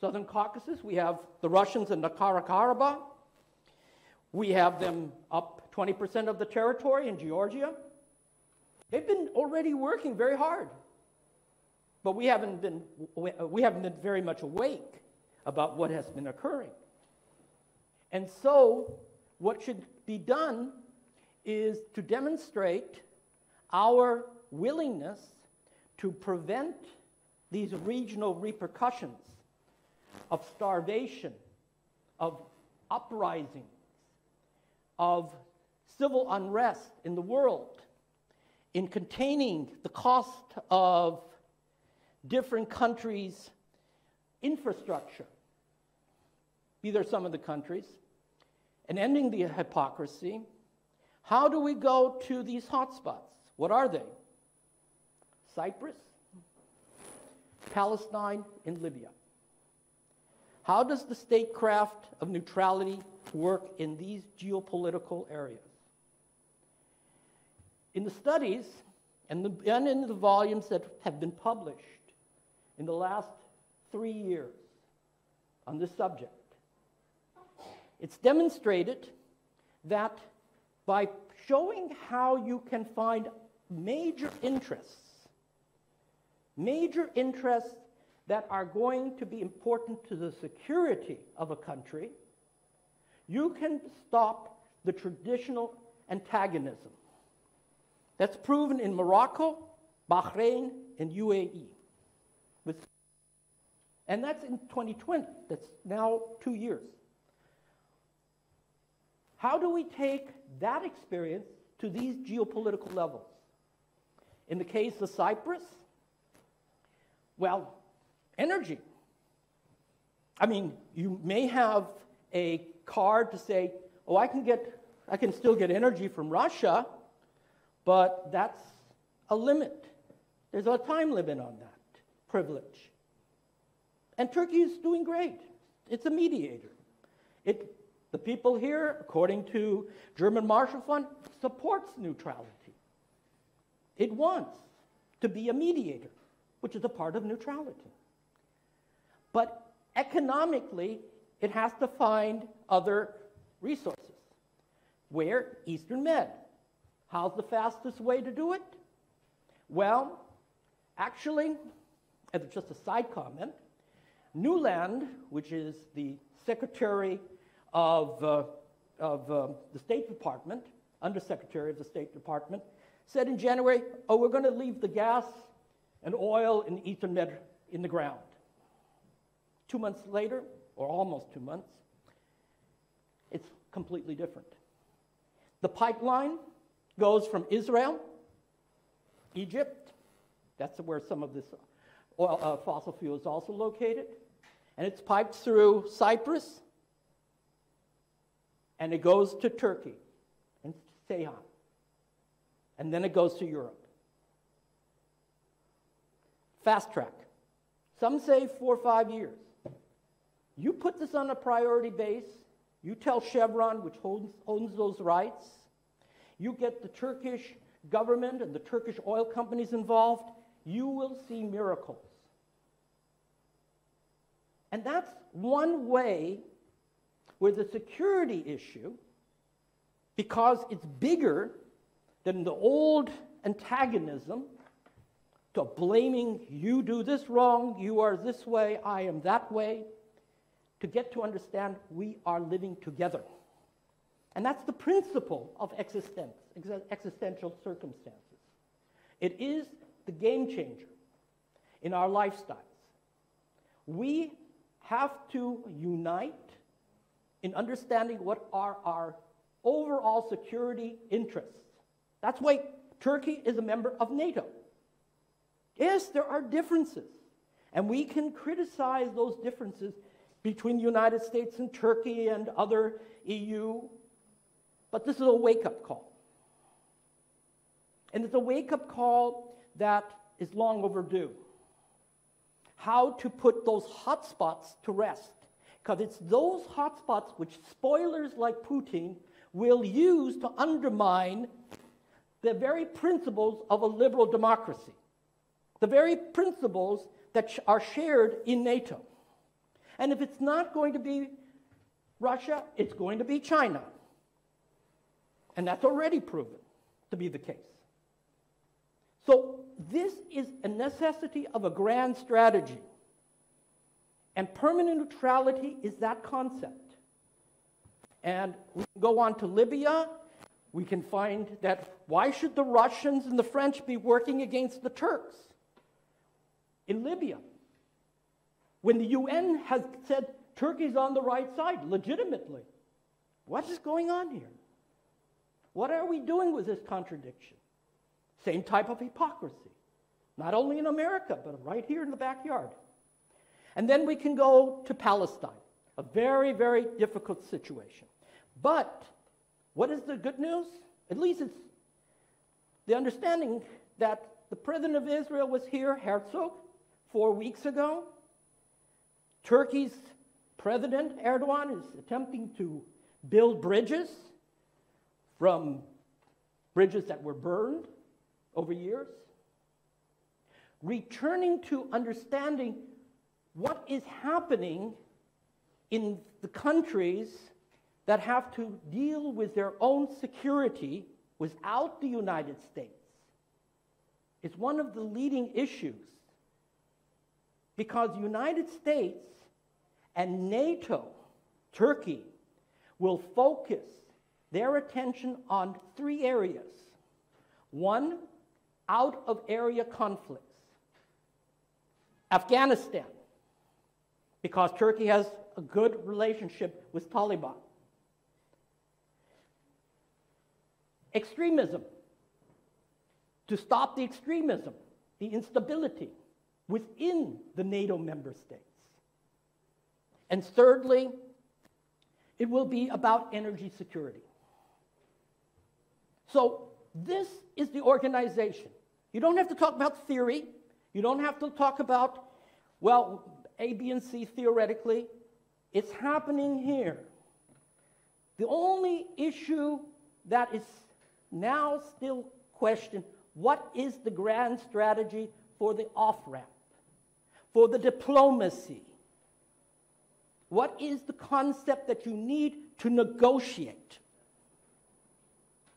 Southern Caucasus. We have the Russians in Karabakh. We have them up 20% of the territory in Georgia. They've been already working very hard, but we haven't been very much awake about what has been occurring. And so what should be done is to demonstrate our willingness to prevent these regional repercussions of starvation, of uprisings, of civil unrest in the world, in containing the cost of different countries' infrastructure. These are some of the countries. And ending the hypocrisy, how do we go to these hotspots? What are they? Cyprus, Palestine, and Libya. How does the statecraft of neutrality work in these geopolitical areas? In the studies and in the volumes that have been published in the last 3 years on this subject, it's demonstrated that by showing how you can find major interests that are going to be important to the security of a country, you can stop the traditional antagonism. That's proven in Morocco, Bahrain, and UAE. And that's in 2020. That's now 2 years. How do we take that experience to these geopolitical levels? In the case of Cyprus, well, energy. I mean, you may have a card to say, oh, I can still get energy from Russia, but that's a limit. There's a time limit on that privilege. And Turkey is doing great. It's a mediator. The people here, according to German Marshall Fund, supports neutrality. It wants to be a mediator, which is a part of neutrality. But economically, it has to find other resources. Where? Eastern Med. How's the fastest way to do it? Well, actually, as just a side comment, Newland, which is the Secretary of the State Department, Undersecretary of the State Department, said in January, oh, we're going to leave the gas and oil in Eastern Med in the ground. 2 months later, or almost 2 months, it's completely different. The pipeline goes from Israel, Egypt, that's where some of this oil, fossil fuel is also located, and it's piped through Cyprus, and it goes to Turkey and Ceyhan, and then it goes to Europe. Fast track. Some say 4 or 5 years. You put this on a priority base, you tell Chevron, which owns those rights, you get the Turkish government and the Turkish oil companies involved, you will see miracles. And that's one way where the security issue, because it's bigger than the old antagonism to blaming you do this wrong, you are this way, I am that way, to get to understand we are living together. And that's the principle of existential circumstances. It is the game changer in our lifestyles. We have to unite in understanding what are our overall security interests. That's why Turkey is a member of NATO. Yes, there are differences, and we can criticize those differences between the United States and Turkey and other EU, but this is a wake-up call. And it's a wake-up call that is long overdue. How to put those hotspots to rest, because it's those hotspots which spoilers like Putin will use to undermine the very principles of a liberal democracy. the very principles that are shared in NATO. And if it's not going to be Russia, it's going to be China. And that's already proven to be the case. So this is a necessity of a grand strategy. And permanent neutrality is that concept. And we can go on to Libya. We can find that why should the Russians and the French be working against the Turks in Libya? When the UN has said Turkey's on the right side, legitimately. What is going on here? What are we doing with this contradiction? Same type of hypocrisy. Not only in America, but right here in the backyard. And then we can go to Palestine, a very, very difficult situation. But what is the good news? At least it's the understanding that the president of Israel was here, Herzog, 4 weeks ago. Turkey's president, Erdogan, is attempting to build bridges from bridges that were burned over years. Returning to understanding what is happening in the countries that have to deal with their own security without the United States. It's one of the leading issues because the United States and NATO, Turkey, will focus their attention on 3 areas. 1, out-of-area conflicts. Afghanistan, because Turkey has a good relationship with Taliban. Extremism, to stop the extremism, the instability within the NATO member states. And thirdly, it will be about energy security. So this is the organization. You don't have to talk about theory. You don't have to talk about, well, A, B, and C theoretically. It's happening here. The only issue that is now still questioned, what is the grand strategy for the off-ramp, for the diplomacy? What is the concept that you need to negotiate?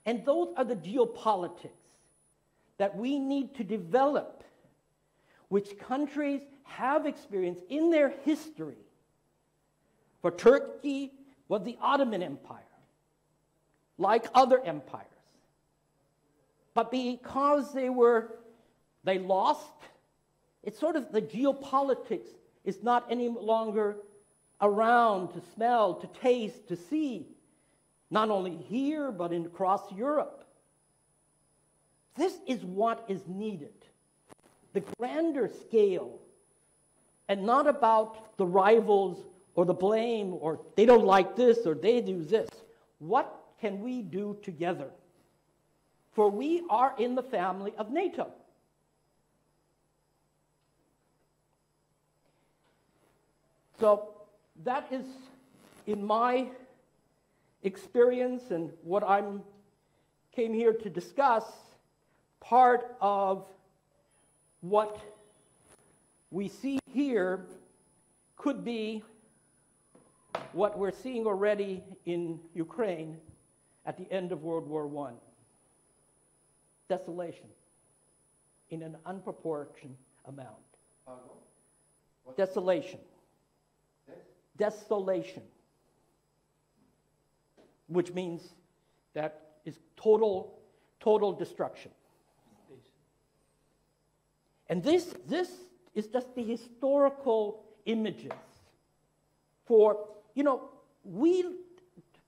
And those are the geopolitics that we need to develop, which countries have experienced in their history. For Turkey was the Ottoman Empire, like other empires. But because they lost, it's sort of the geopolitics is not any longer around to smell, to taste, to see, not only here, but across Europe. This is what is needed. The grander scale, and not about the rivals or the blame, or they don't like this, or they do this. What can we do together? For we are in the family of NATO. So that is, in my experience and what I came here to discuss, part of what we see here could be what we're seeing already in Ukraine at the end of World War I. Desolation in an unproportioned amount. Desolation. Desolation. Which means that is total destruction. And this is just the historical images for, we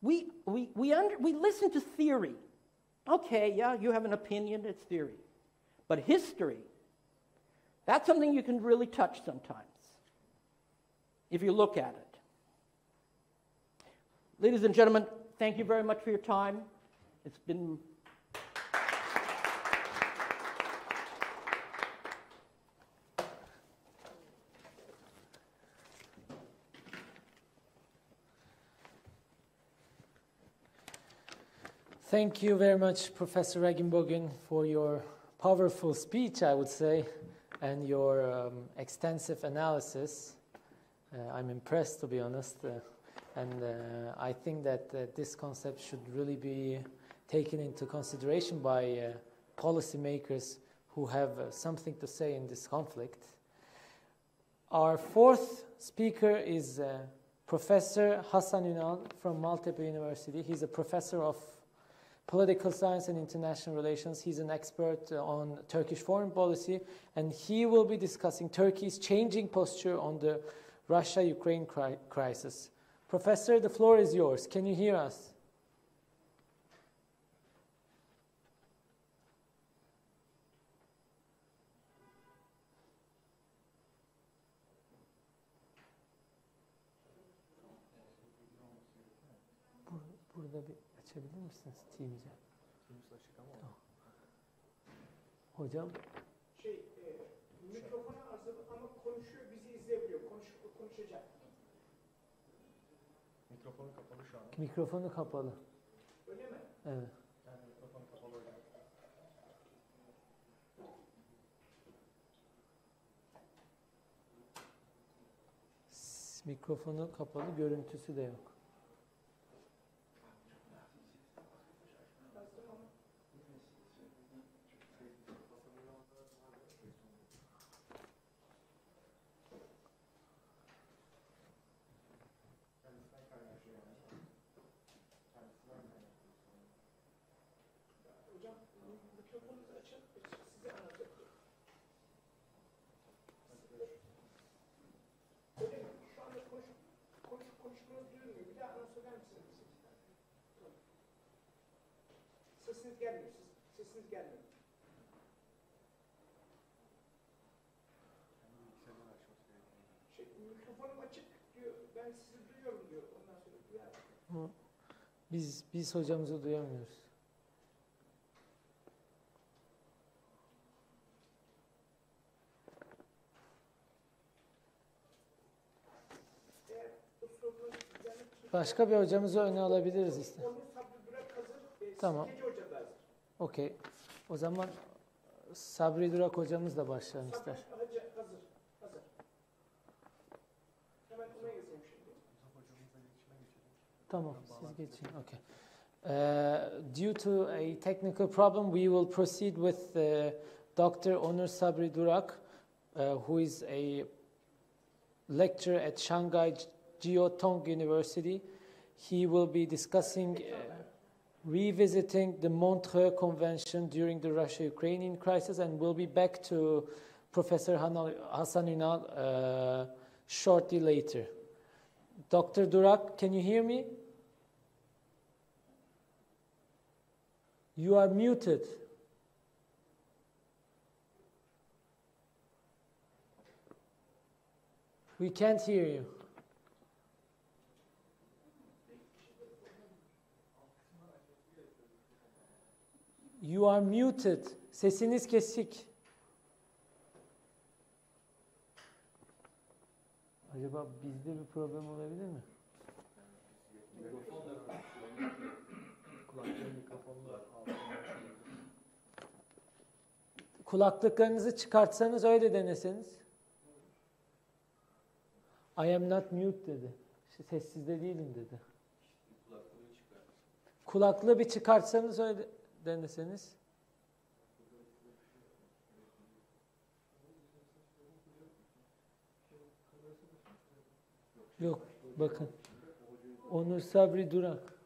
listen to theory. Okay, yeah, you have an opinion, it's theory. But history, that's something you can really touch sometimes if you look at it. Ladies and gentlemen, thank you very much for your time. It's been...
Thank you very much, Professor Regenbogen, for your powerful speech, I would say. and your extensive analysis. I'm impressed, to be honest, and I think that this concept should really be taken into consideration by policymakers who have something to say in this conflict. Our fourth speaker is Professor Hasan Ünal from Maltepe University. He's a professor of political science and international relations. He's an expert on Turkish foreign policy, and he will be discussing Turkey's changing posture on the Russia-Ukraine crisis. Professor, the floor is yours. Can you hear us? Burada bir açabilir misiniz Teams'i? Teams açık ama. Tamam. Hocam.
Mikrofonu hazır ama konuşuyor, bizi izleyebiliyor. Konuşacak. Mikrofonu kapalı şu an.
Mikrofonu kapalı.
Öyle mi?
Evet.
Yani mikrofonu kapalı hocam.
Mikrofonu kapalı, görüntüsü de yok.
Sesiniz gelmiyor. Sesiniz gelmiyor. Mikrofonum açık diyor. Ben sizi duyuyorum diyor. Ondan sonra duyar.
Biz hocamızı duyamıyoruz. Başka bir hocamızı öne alabiliriz işte. Tamam. Okey. O zaman Sabri Durak hocamızla başlayalım ister.
Hazır. Hemen ona yazayım şimdi.
Tamam, siz geçin. Okay. Due to a technical problem, we will proceed with Dr. Onur Sabri Durak, who is a lecturer at Shanghai Jiaotong University. He will be discussing revisiting the Montreux Convention during the Russia-Ukrainian crisis, and we'll be back to Professor Hasan Ünal shortly later. Dr. Durak, can you hear me? You are muted. We can't hear you. You are muted. Sesiniz kesik. Acaba bizde bir problem olabilir mi? Kulaklıklarınızı çıkartsanız öyle deneseniz. I am not mute dedi. Sessizde değilim dedi. Kulaklığı bir çıkartsanız öyle deneseniz. Yok, bakın. Onur Sabri Durak.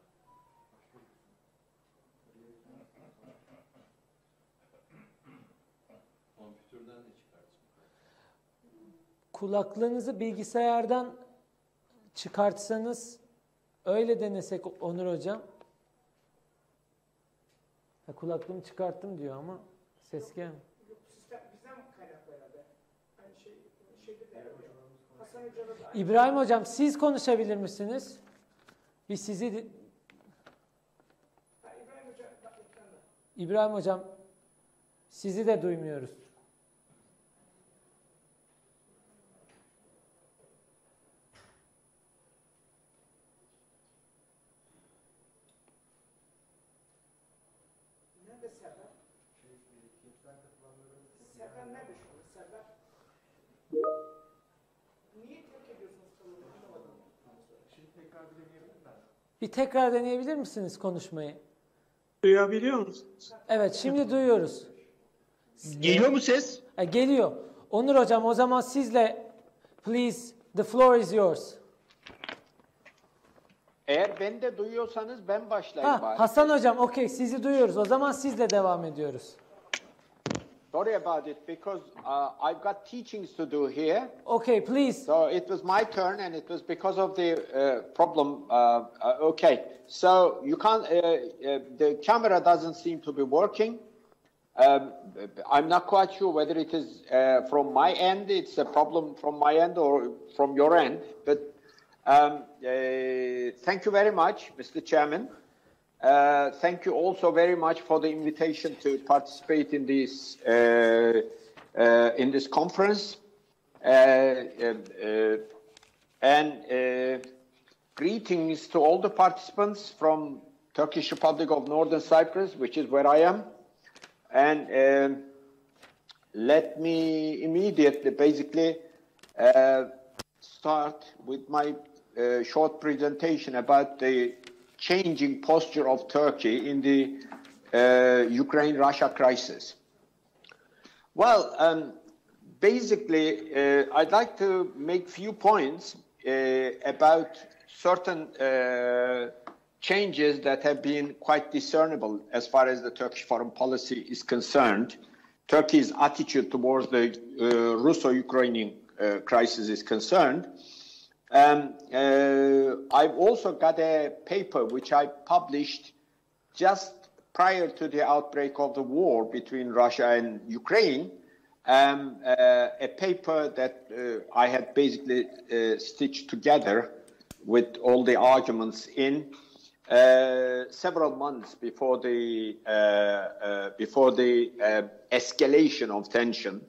Kulaklığınızı bilgisayardan çıkartsanız öyle denesek Onur hocam. Kulaklığımı çıkarttım diyor ama ses gelmiyor.
Yok, bizden kaynaklı herhalde. Aynı şeyde de Hasan Hoca'da da
İbrahim hocam siz konuşabilir misiniz? Biz sizi...
İbrahim Hoca ekranda.
İbrahim hocam sizi de duymuyoruz.
Nerede Serkan? Serkan nerede şu an? Serdar. Niye terk ediyorsunuz salonu? Şimdi tekrar bir deneyebilir miyim?
Bir tekrar deneyebilir misiniz konuşmayı?
Duyabiliyor musunuz?
Evet, şimdi duyuyoruz.
Geliyor mu ses?
Geliyor. Onur Hocam, o zaman sizle, please, the floor is yours.
Eğer beni de duyuyorsanız ben başlayayım bari.
Hasan Hocam, okay, sizi duyuyoruz. O zaman sizle devam ediyoruz.
Sorry about it because I've got teachings to do here.
Okay, please.
So it was my turn and it was because of the problem. Okay, so you can't, the camera doesn't seem to be working. I'm not quite sure whether it is from my end, it's a problem from my end or from your end, but thank you very much, Mr. Chairman. Thank you also very much for the invitation to participate in this conference. And greetings to all the participants from Turkish Republic of Northern Cyprus, which is where I am. And let me immediately basically start with my short presentation about the changing posture of Turkey in the Ukraine-Russia crisis. Well, basically, I'd like to make few points about certain changes that have been quite discernible as far as the Turkish foreign policy is concerned. Turkey's attitude towards the Russo-Ukrainian crisis is concerned. I've also got a paper which I published just prior to the outbreak of the war between Russia and Ukraine, a paper that I had basically stitched together with all the arguments in several months before the escalation of tension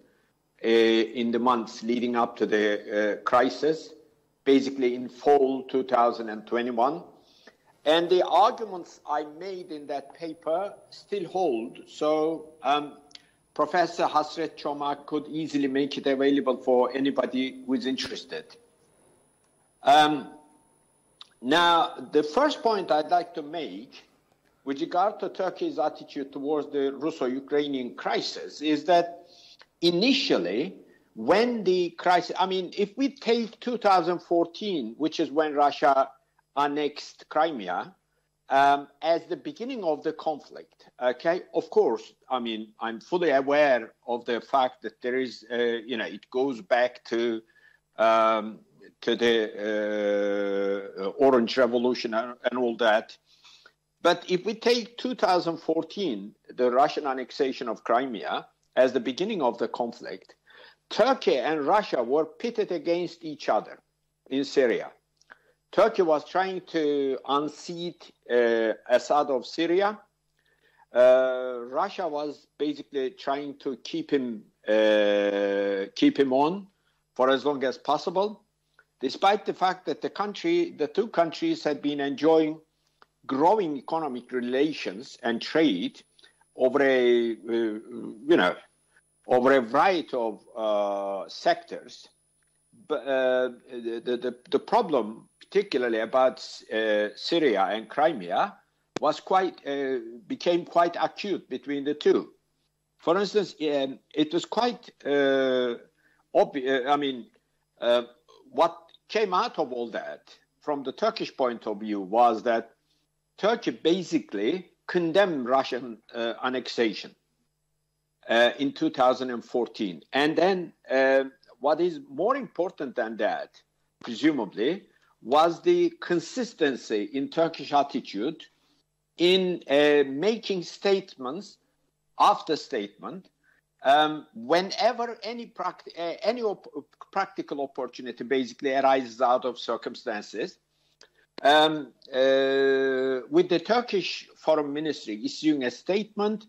in the months leading up to the crisis, basically in fall 2021. And the arguments I made in that paper still hold. So Professor Hasret Çomak could easily make it available for anybody who is interested. Now, the first point I'd like to make with regard to Turkey's attitude towards the Russo-Ukrainian crisis is that initially, when the crisis, I mean, if we take 2014, which is when Russia annexed Crimea, as the beginning of the conflict, okay, of course, I mean, I'm fully aware of the fact that there is, it goes back to the Orange Revolution and all that. But if we take 2014, the Russian annexation of Crimea, as the beginning of the conflict, Turkey and Russia were pitted against each other in Syria. Turkey was trying to unseat Assad of Syria. Russia was basically trying to keep him on for as long as possible, despite the fact that the two countries had been enjoying growing economic relations and trade over a variety of sectors. But the problem, particularly about Syria and Crimea, was became quite acute between the two. For instance, it was quite obvious. I mean, what came out of all that, from the Turkish point of view, was that Turkey basically condemned Russian annexation in 2014. And then what is more important than that, presumably, was the consistency in Turkish attitude in making statements after statement whenever any practical opportunity basically arises out of circumstances, with the Turkish Foreign Ministry issuing a statement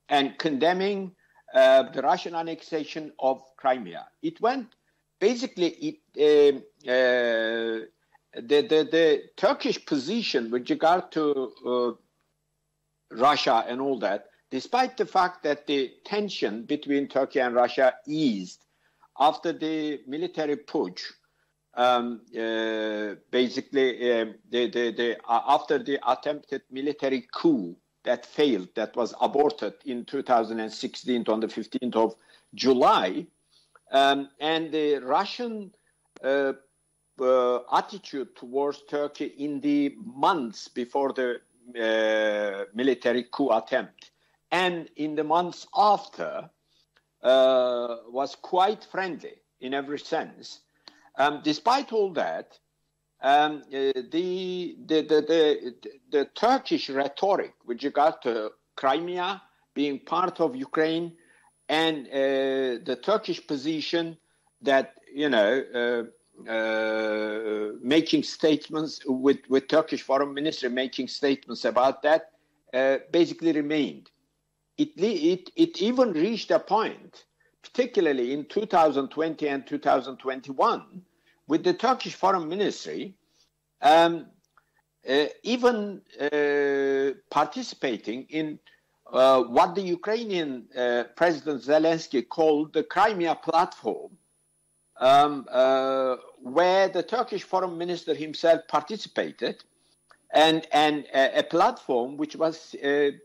and condemning the Russian annexation of Crimea. It went basically the Turkish position with regard to Russia and all that despite the fact that the tension between Turkey and Russia eased after the military putsch, after the attempted military coup that failed, that was aborted in 2016 on the 15th of July, and the Russian attitude towards Turkey in the months before the military coup attempt and in the months after was quite friendly in every sense. Despite all that, the Turkish rhetoric with regard to Crimea being part of Ukraine and the Turkish position that, making statements with Turkish foreign ministry making statements about that basically remained. It even reached a point, particularly in 2020 and 2021, with the Turkish foreign ministry even participating in what the Ukrainian President Zelensky called the Crimea platform, where the Turkish foreign minister himself participated, and a platform which was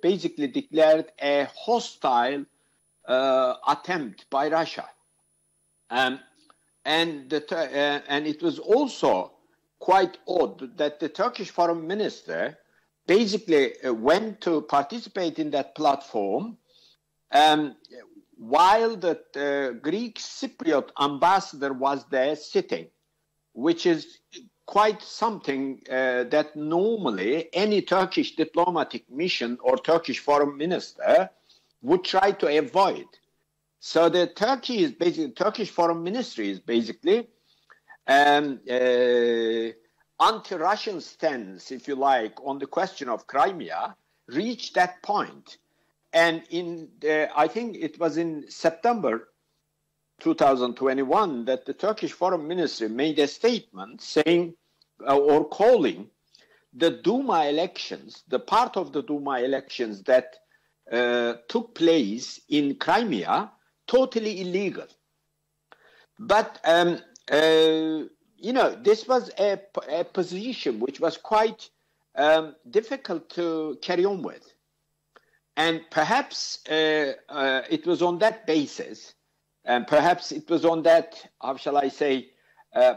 basically declared a hostile attempt by Russia. And it was also quite odd that the Turkish foreign minister basically went to participate in that platform while the Greek Cypriot ambassador was there sitting, which is quite something that normally any Turkish diplomatic mission or Turkish foreign minister would try to avoid. So the Turkish foreign ministry is basically anti-Russian stance, if you like, on the question of Crimea reached that point. And I think it was in September 2021 that the Turkish foreign ministry made a statement saying or calling the Duma elections, the part of the Duma elections that took place in Crimea, totally illegal. But this was a position which was quite difficult to carry on with. And perhaps it was on that basis, and perhaps it was on that, how shall I say,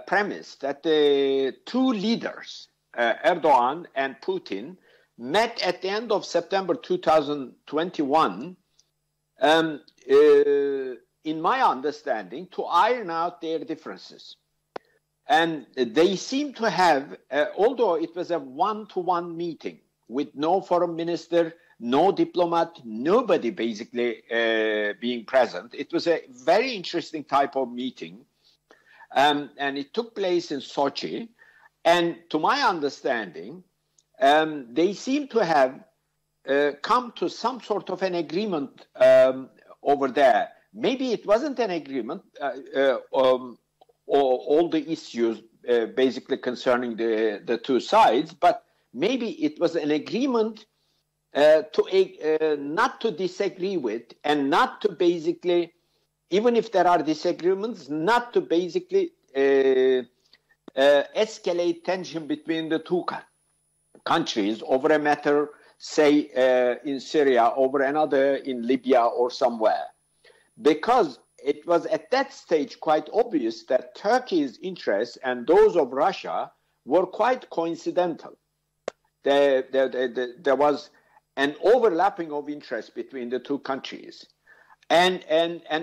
premise that the two leaders, Erdogan and Putin, met at the end of September 2021, in my understanding, to iron out their differences. And they seem to have, although it was a one-to-one meeting with no foreign minister, no diplomat, nobody basically being present. It was a very interesting type of meeting. And it took place in Sochi. And to my understanding, they seem to have come to some sort of an agreement over there. Maybe it wasn't an agreement, all the issues basically concerning the two sides, but maybe it was an agreement not to disagree with, and not to basically, even if there are disagreements, not to basically escalate tension between the two countries over a matter, say, in Syria, over another in Libya or somewhere. Because it was at that stage quite obvious that Turkey's interests and those of Russia were quite coincidental. There was an overlapping of interest between the two countries. And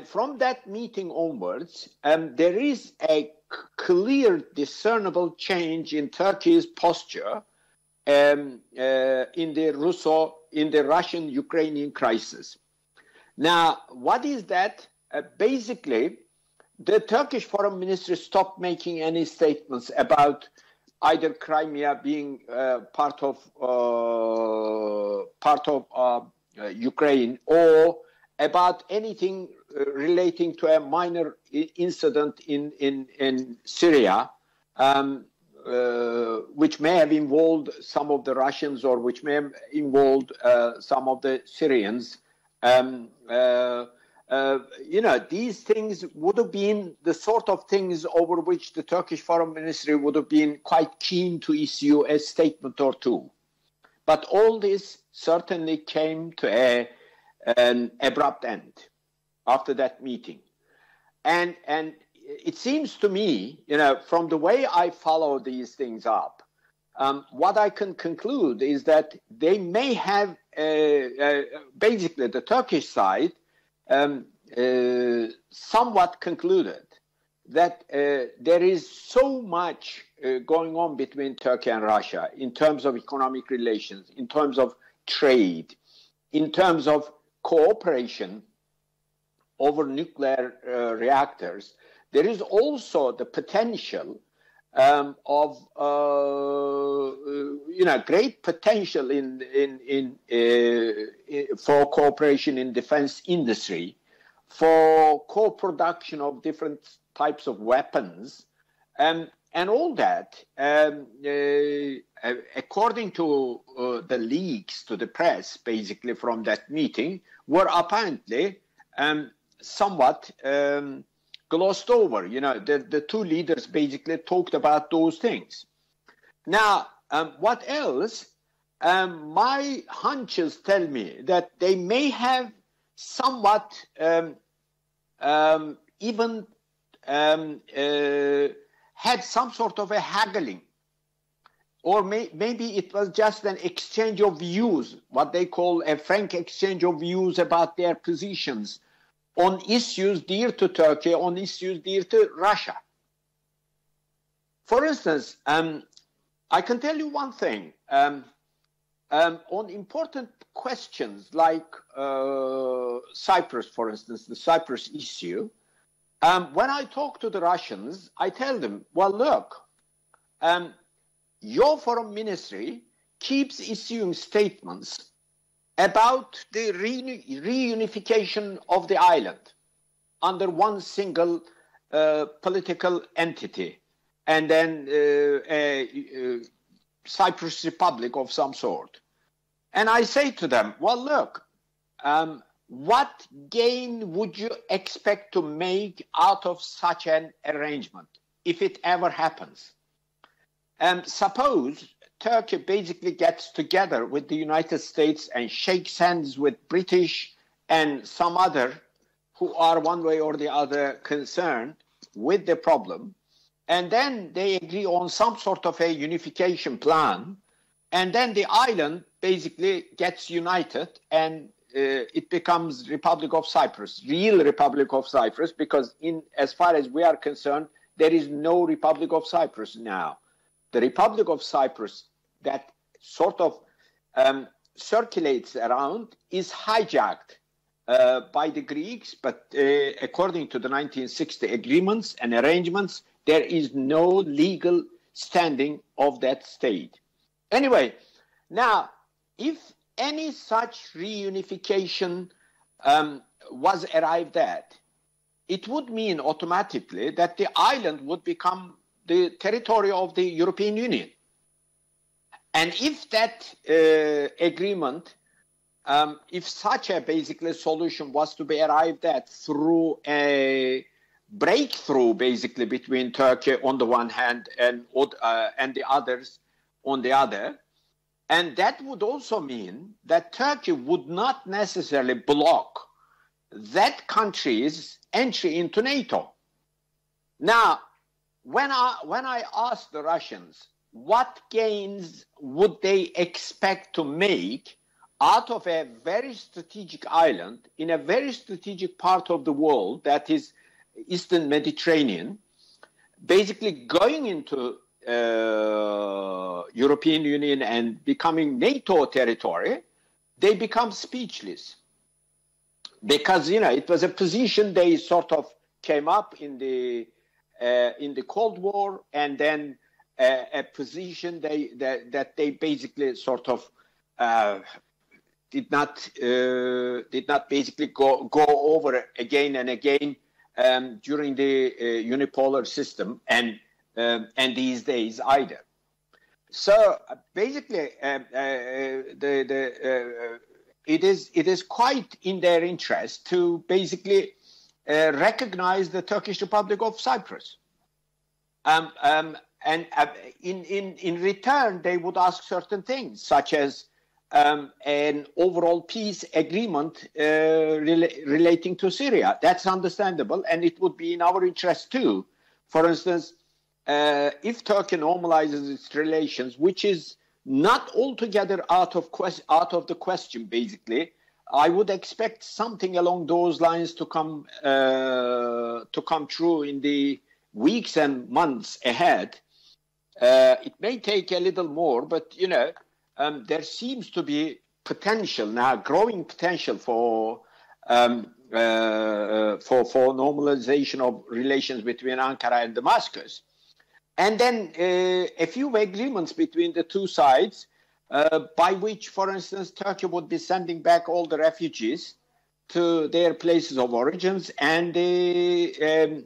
from that meeting onwards, there is a clear, discernible change in Turkey's posture in the Russian-Ukrainian crisis. Now, what is that? Basically, the Turkish foreign ministry stopped making any statements about either Crimea being part of Ukraine, or about anything relating to a minor incident in Syria, which may have involved some of the Russians, or which may have involved some of the Syrians These things would have been the sort of things over which the Turkish Foreign Ministry would have been quite keen to issue a statement or two. But all this certainly came to an abrupt end after that meeting. And it seems to me, from the way I follow these things up, what I can conclude is that they may have, basically the Turkish side, somewhat concluded that there is so much going on between Turkey and Russia in terms of economic relations, in terms of trade, in terms of cooperation over nuclear reactors. There is also the potential of great potential for cooperation in defense industry, for co-production of different types of weapons, and all that, according to the leaks to the press, basically from that meeting, were apparently somewhat glossed over. The two leaders basically talked about those things. Now, what else? My hunches tell me that they may have somewhat even had some sort of a haggling, or maybe it was just an exchange of views, what they call a frank exchange of views about their positions on issues dear to Turkey, on issues dear to Russia. For instance, I can tell you one thing. On important questions like Cyprus, for instance, the Cyprus issue, when I talk to the Russians, I tell them, well, look, your foreign ministry keeps issuing statements about the reunification of the island under one single political entity, and then a Cyprus Republic of some sort. And I say to them, well, look, what gain would you expect to make out of such an arrangement, if it ever happens? Suppose Turkey basically gets together with the United States and shakes hands with British and some other who are one way or the other concerned with the problem, and then they agree on some sort of a unification plan, and then the island basically gets united and it becomes Republic of Cyprus, real Republic of Cyprus, because as far as we are concerned, there is no Republic of Cyprus now. The Republic of Cyprus that sort of circulates around is hijacked by the Greeks, but according to the 1960 agreements and arrangements, there is no legal standing of that state. Anyway, now, if any such reunification was arrived at, it would mean automatically that the island would become the territory of the European Union. And if that agreement, if such a basically solution was to be arrived at through a breakthrough basically between Turkey on the one hand and the others on the other, and that would also mean that Turkey would not necessarily block that country's entry into NATO. Now, when I asked the Russians what gains would they expect to make out of a very strategic island in a very strategic part of the world, that is Eastern Mediterranean, basically going into European Union and becoming NATO territory, they become speechless. Because, it was a position they sort of came up in the Cold War, and then a position that they basically sort of did not basically go over again and again during the unipolar system and these days either. So basically, it is quite in their interest to basically recognize the Turkish Republic of Cyprus. And in return, they would ask certain things, such as an overall peace agreement relating to Syria. That's understandable, and it would be in our interest too. For instance, if Turkey normalizes its relations, which is not altogether out of the question, basically, I would expect something along those lines to come true in the weeks and months ahead. It may take a little more, but there seems to be potential now, growing potential for normalization of relations between Ankara and Damascus. And then a few agreements between the two sides, by which, for instance, Turkey would be sending back all the refugees to their places of origins, and the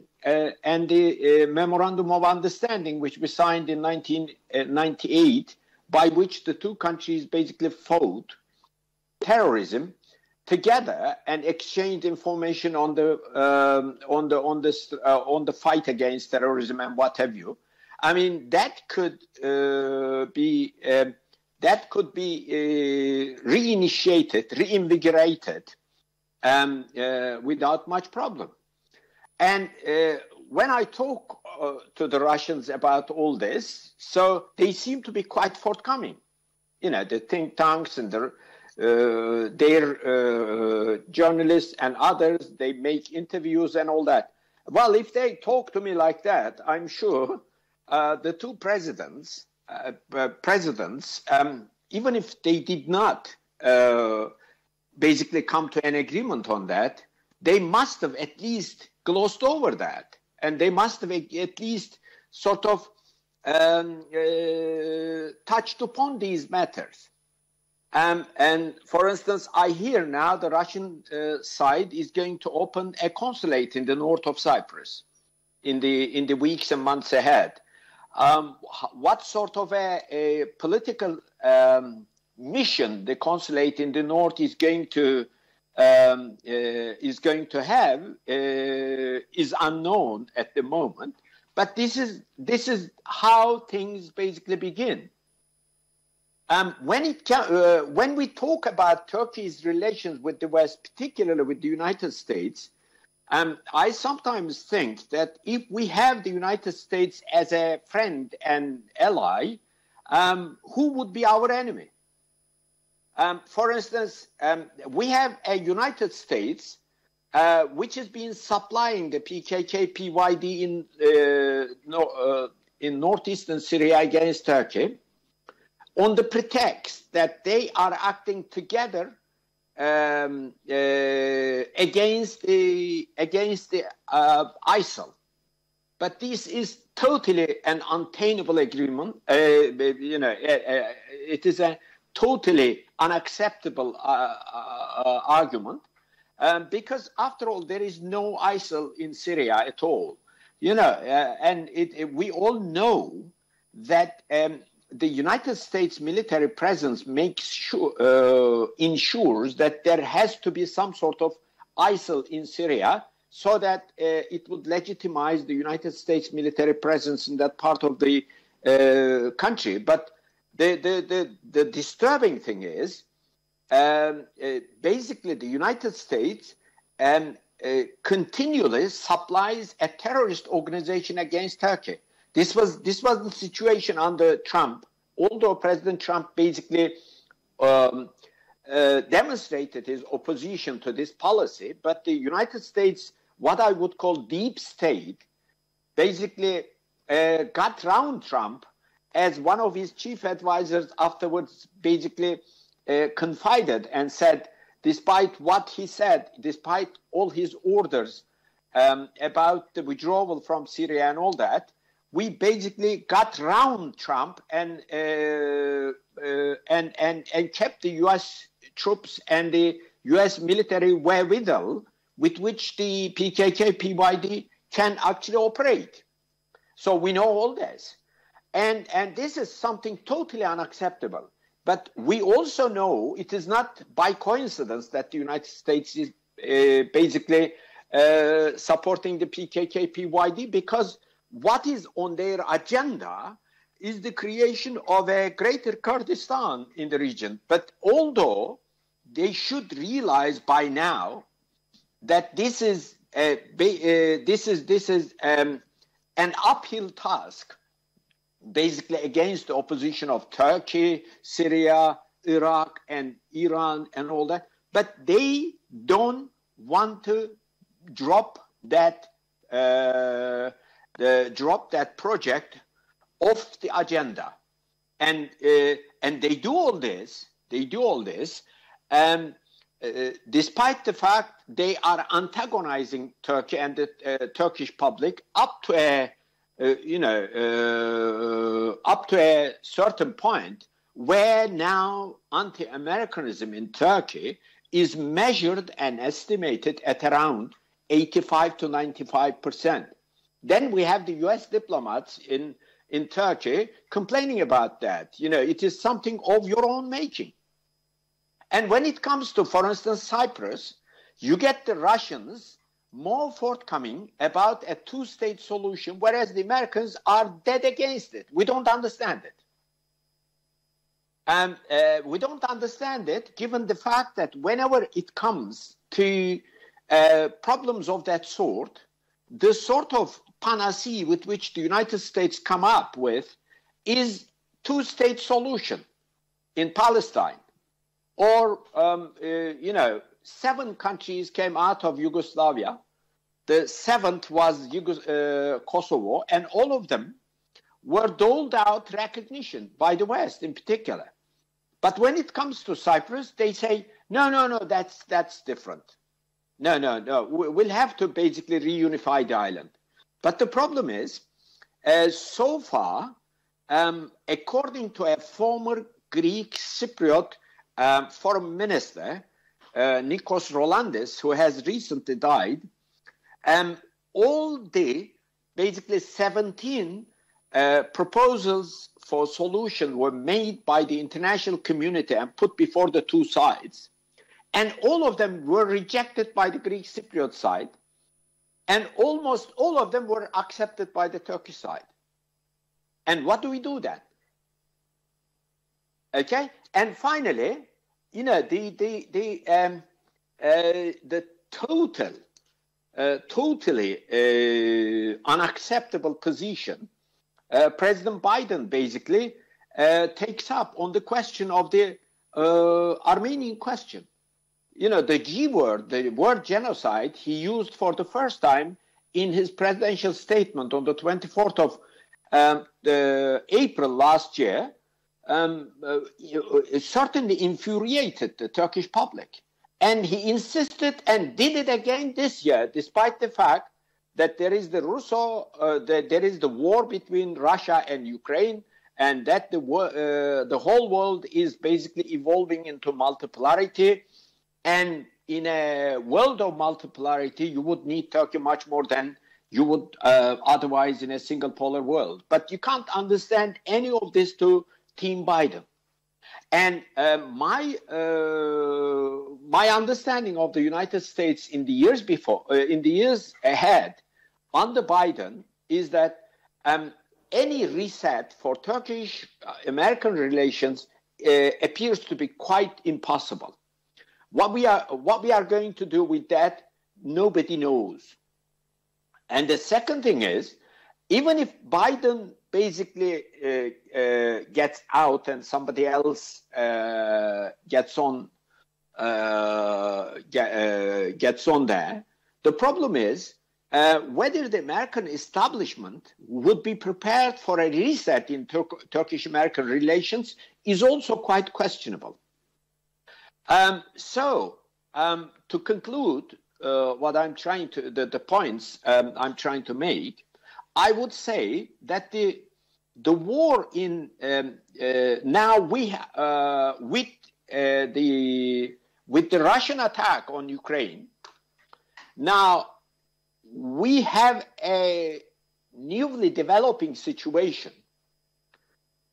Memorandum of Understanding, which was signed in 1998, by which the two countries basically fought terrorism together and exchanged information on the fight against terrorism and what have you. I mean, that could be reinitiated, reinvigorated without much problem. And when I talk to the Russians about all this, so they seem to be quite forthcoming. The think tanks and their journalists and others, they make interviews and all that. Well, if they talk to me like that, I'm sure the two presidents, even if they did not basically come to an agreement on that, they must have at least glossed over that. And they must have at least sort of touched upon these matters. And for instance, I hear now the Russian side is going to open a consulate in the north of Cyprus in the weeks and months ahead. What sort of a political mission the consulate in the north is going to have is unknown at the moment. But this is how things basically begin. When we talk about Turkey's relations with the West, particularly with the United States, I sometimes think that if we have the United States as a friend and ally, who would be our enemy? For instance, we have a United States which has been supplying the PKK, PYD in northeastern Syria against Turkey, on the pretext that they are acting together against the ISIL. But this is totally an untenable agreement. It is a totally unacceptable argument, because after all, there is no ISIL in Syria at all. And we all know that the United States military presence ensures that there has to be some sort of ISIL in Syria, so that it would legitimize the United States military presence in that part of the country. But the disturbing thing is, basically the United States continually supplies a terrorist organization against Turkey. This was the situation under Trump, although President Trump basically demonstrated his opposition to this policy, but the United States, what I would call deep state, basically got round Trump, as one of his chief advisors afterwards basically confided and said, despite what he said, despite all his orders about the withdrawal from Syria and all that, we basically got round Trump and kept the U.S. troops and the U.S. military wherewithal with which the PKK, PYD can actually operate. So we know all this. And this is something totally unacceptable. But we also know it is not by coincidence that the United States is basically supporting the PKK-PYD, because what is on their agenda is the creation of a greater Kurdistan in the region. But although they should realize by now that this is an uphill task, basically against the opposition of Turkey, Syria, Iraq, and Iran, and all that. But they don't want to drop that project off the agenda, and they do all this. Despite the fact they are antagonizing Turkey and the Turkish public up to a certain point, where now anti-Americanism in Turkey is measured and estimated at around 85 to 95%. Then we have the U.S. diplomats in Turkey complaining about that. It is something of your own making. And when it comes to, for instance, Cyprus, you get the Russians more forthcoming about a two-state solution, whereas the Americans are dead against it. We don't understand it. And we don't understand it given the fact that whenever it comes to problems of that sort, the sort of panacea with which the United States come up with is two-state solution in Palestine. Or, 7 countries came out of Yugoslavia. The 7th was Kosovo, and all of them were doled out recognition by the West in particular. But when it comes to Cyprus, they say, no, that's different. No, we'll have to basically reunify the island. But the problem is, so far, according to a former Greek Cypriot foreign minister, Nikos Rolandis, who has recently died, all the basically 17 proposals for solution were made by the international community and put before the two sides. And all of them were rejected by the Greek Cypriot side. And almost all of them were accepted by the Turkish side. And what do we do then? Okay? And finally, the totally unacceptable position President Biden basically takes up on the question of the Armenian question. The G word, the word genocide, he used for the first time in his presidential statement on the 24th of April last year. It certainly infuriated the Turkish public. And he insisted and did it again this year, despite the fact that there is the war between Russia and Ukraine, and that the whole world is basically evolving into multipolarity. And in a world of multipolarity, you would need Turkey much more than you would otherwise in a single polar world. But you can't understand any of this to Team Biden. And my understanding of the United States in the years ahead under Biden is that any reset for Turkish-American relations appears to be quite impossible. What we are going to do with that, nobody knows. And the second thing is, even if Biden basically gets out and somebody else gets on there, the problem is whether the American establishment would be prepared for a reset in Turkish-American relations is also quite questionable. So to conclude what I'm trying to, the points I'm trying to make, I would say that the war in now with the Russian attack on Ukraine, now we have a newly developing situation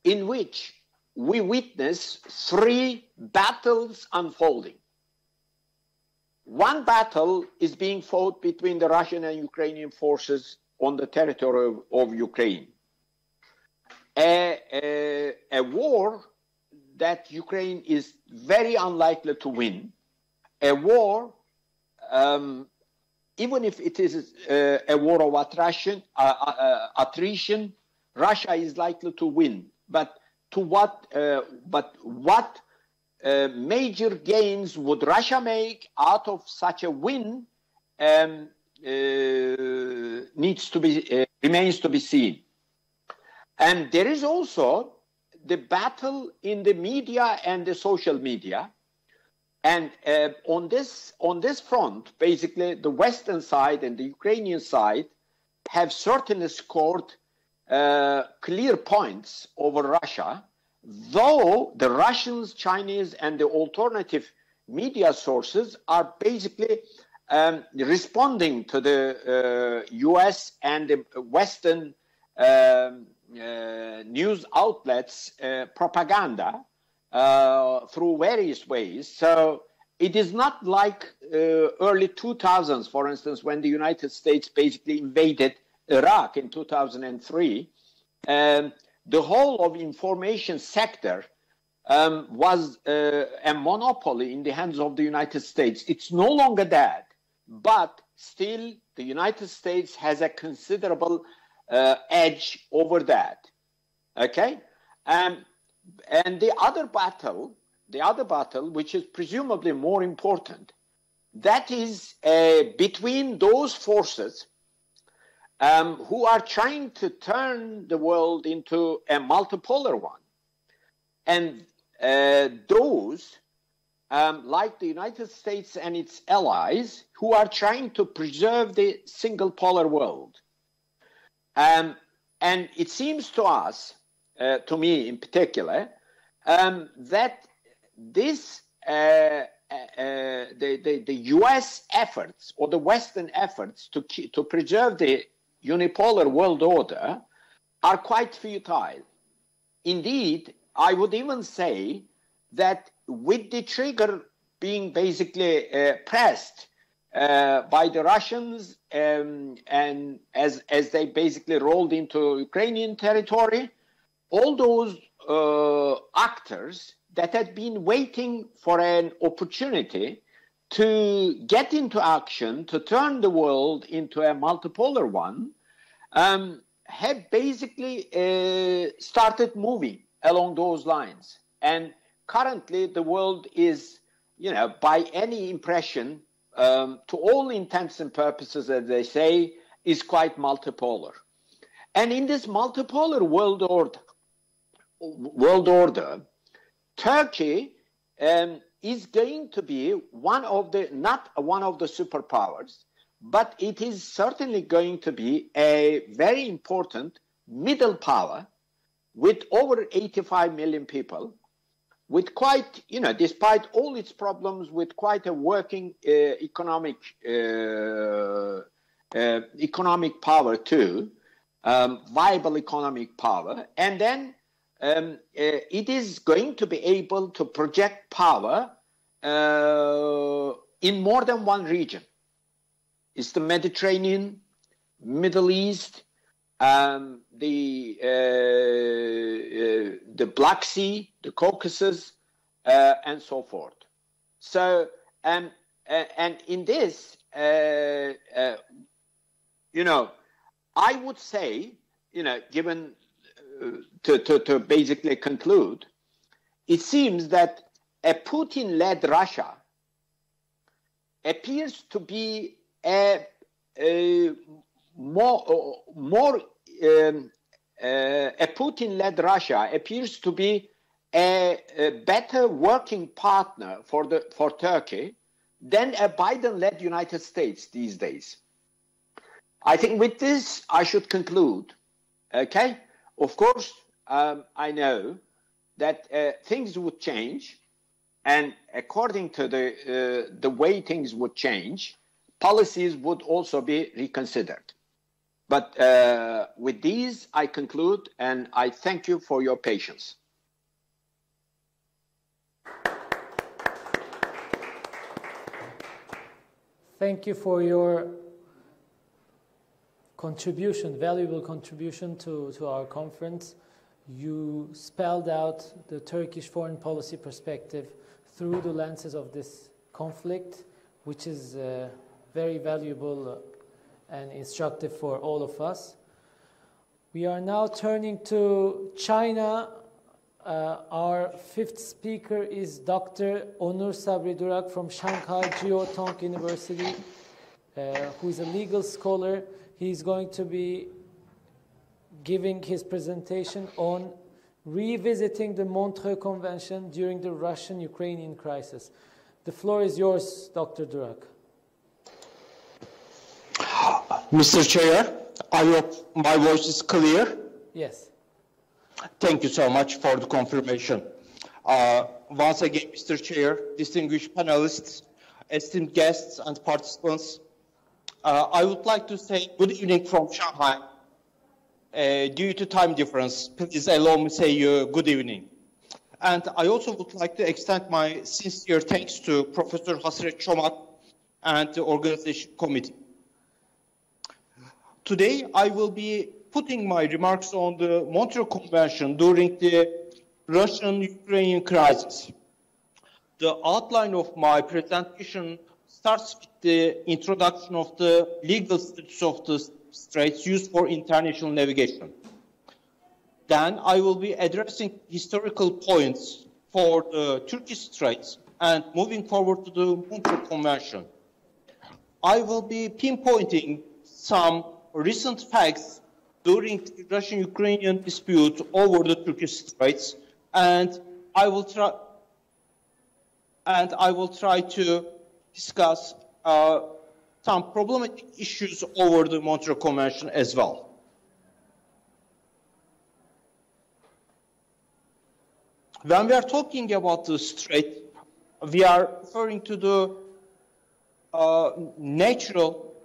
in which we witness three battles unfolding. One battle is being fought between the Russian and Ukrainian forces on the territory of Ukraine. A war that Ukraine is very unlikely to win. A war, even if it is a war of attrition, Russia is likely to win. But what major gains would Russia make out of such a win remains to be seen. And there is also the battle in the media and the social media. And on this front, basically, the Western side and the Ukrainian side have certainly scored clear points over Russia, though the Russians, Chinese, and the alternative media sources are basically responding to the US and the Western news outlets' propaganda through various ways. So it is not like early 2000s, for instance, when the United States basically invaded Iraq in 2003. The whole of information sector was a monopoly in the hands of the United States. It's no longer that, but still the United States has a considerable edge over that. Okay? And the other battle, which is presumably more important, that is between those forces who are trying to turn the world into a multipolar one, and those like the United States and its allies who are trying to preserve the single polar world. And it seems to us, to me in particular, that this the U.S. efforts or the Western efforts to preserve the unipolar world order are quite futile. Indeed, I would even say that with the trigger being basically pressed by the Russians and as they basically rolled into Ukrainian territory, all those actors that had been waiting for an opportunity to get into action, to turn the world into a multipolar one, have basically started moving along those lines. And currently the world is, by any impression, to all intents and purposes, as they say, is quite multipolar. And in this multipolar world order, Turkey is going to be not one of the superpowers, but it is certainly going to be a very important middle power with over 85 million people, with quite, despite all its problems, with quite a working economic power too, viable economic power. And then it is going to be able to project power in more than one region. It's the Mediterranean, Middle East, the Black Sea, the Caucasus, and so forth. So, and in this, I would say, given to basically conclude, it seems that a Putin-led Russia appears to be a Putin-led Russia appears to be a better working partner for Turkey than a Biden-led United States these days. I think with this I should conclude. Okay, of course I know that things would change, and according to the way things would change, policies would also be reconsidered. But with these, I conclude, and I thank you for your patience.
thank you for your contribution, valuable contribution to our conference. You spelled out the Turkish foreign policy perspective through the lenses of this conflict, which is very valuable and instructive for all of us. We are now turning to China. Our fifth speaker is Dr. Onur Sabri Durak from Shanghai Jiao University, who is a legal scholar. He's going to be giving his presentation on revisiting the Montreux Convention during the Russian-Ukrainian crisis. The floor is yours, Dr. Durak.
Mr. Chair, I hope my voice is clear.
Yes.
Thank you so much for the confirmation. Once again, Mr. Chair, distinguished panelists, esteemed guests and participants, I would like to say good evening from Shanghai. Due to time difference, please allow me to say good evening. And I also would like to extend my sincere thanks to Professor Hasret Çomak and the organization committee. Today, I will be putting my remarks on the Montreux Convention during the Russian-Ukrainian crisis. The outline of my presentation starts with the introduction of the legal status of the straits used for international navigation. Then I will be addressing historical points for the Turkish straits and moving forward to the Montreux Convention. I will be pinpointing some recent facts during the Russian-Ukrainian dispute over the Turkish straits, and I will try to discuss some problematic issues over the Montreux Convention as well. When we are talking about the strait, we are referring to the natural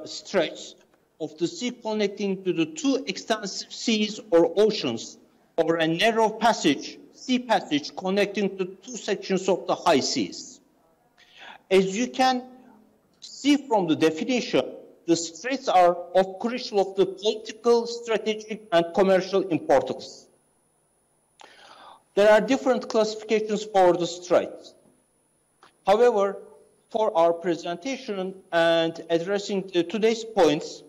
stretch of the sea connecting to the two extensive seas or oceans, or a narrow passage, sea passage connecting to two sections of the high seas. As you can see from the definition, the straits are of crucial of the political, strategic, and commercial importance. There are different classifications for the straits. However, for our presentation and addressing today's points,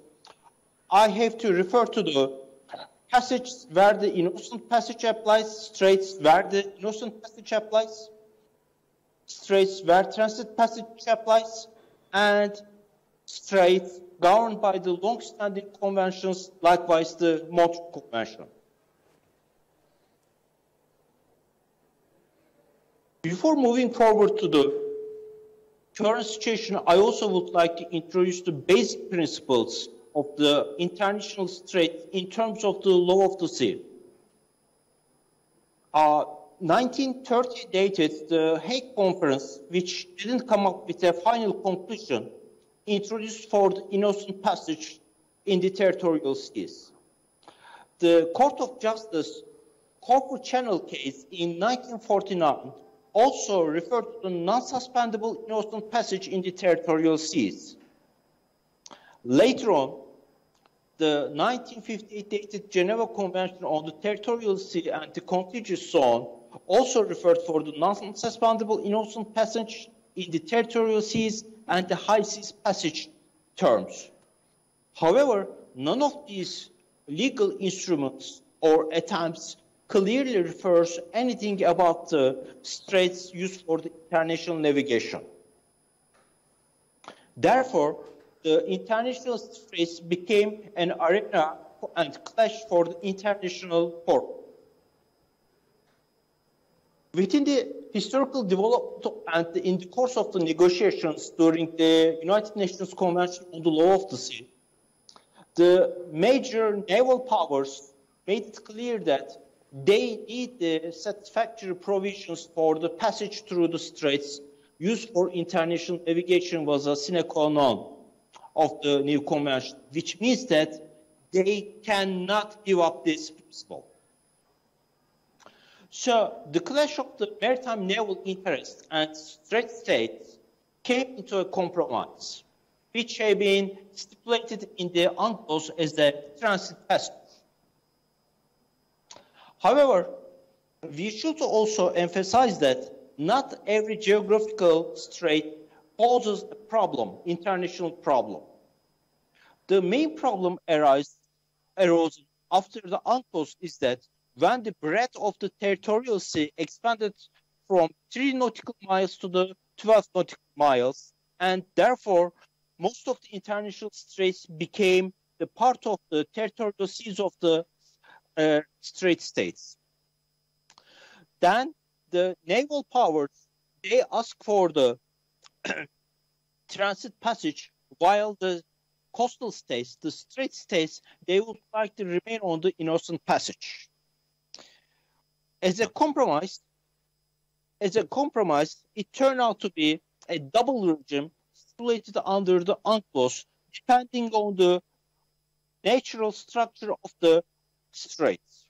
I have to refer to the passage where the innocent passage applies, straits where the innocent passage applies, straits where transit passage applies, and straits governed by the long-standing conventions, likewise the Montreux Convention. Before moving forward to the current situation, I also would like to introduce the basic principles of the international strait in terms of the law of the sea. 1930 dated the Hague Conference, which didn't come up with a final conclusion, introduced for the innocent passage in the territorial seas. The Court of Justice Corfu Channel case in 1949 also referred to the non-suspendable innocent passage in the territorial seas. Later on, the 1958 dated Geneva Convention on the Territorial Sea and the Contiguous Zone also referred for the non-suspendable innocent passage in the territorial seas and the high seas passage terms. However, none of these legal instruments or attempts clearly refers anything about the straits used for the international navigation. Therefore, the international straits became an arena and clash for the international court. Within the historical development and in the course of the negotiations during the United Nations Convention on the Law of the Sea, the major naval powers made it clear that they need the satisfactory provisions for the passage through the straits used for international navigation was a sine qua non of the new convention, which means that they cannot give up this principle. So the clash of the maritime naval interests and strait states came into a compromise, which had been stipulated in the UNCLOS as a transit passage. However, we should also emphasize that not every geographical strait poses a problem, international problem. The main problem arose after the UNCLOS is that when the breadth of the territorial sea expanded from 3 nautical miles to the 12 nautical miles, and therefore most of the international straits became the part of the territorial seas of the strait states. Then the naval powers, they asked for the transit passage, while the coastal states, the strait states, they would like to remain on the innocent passage. As a compromise, it turned out to be a double regime stipulated under the UNCLOS, depending on the natural structure of the straits.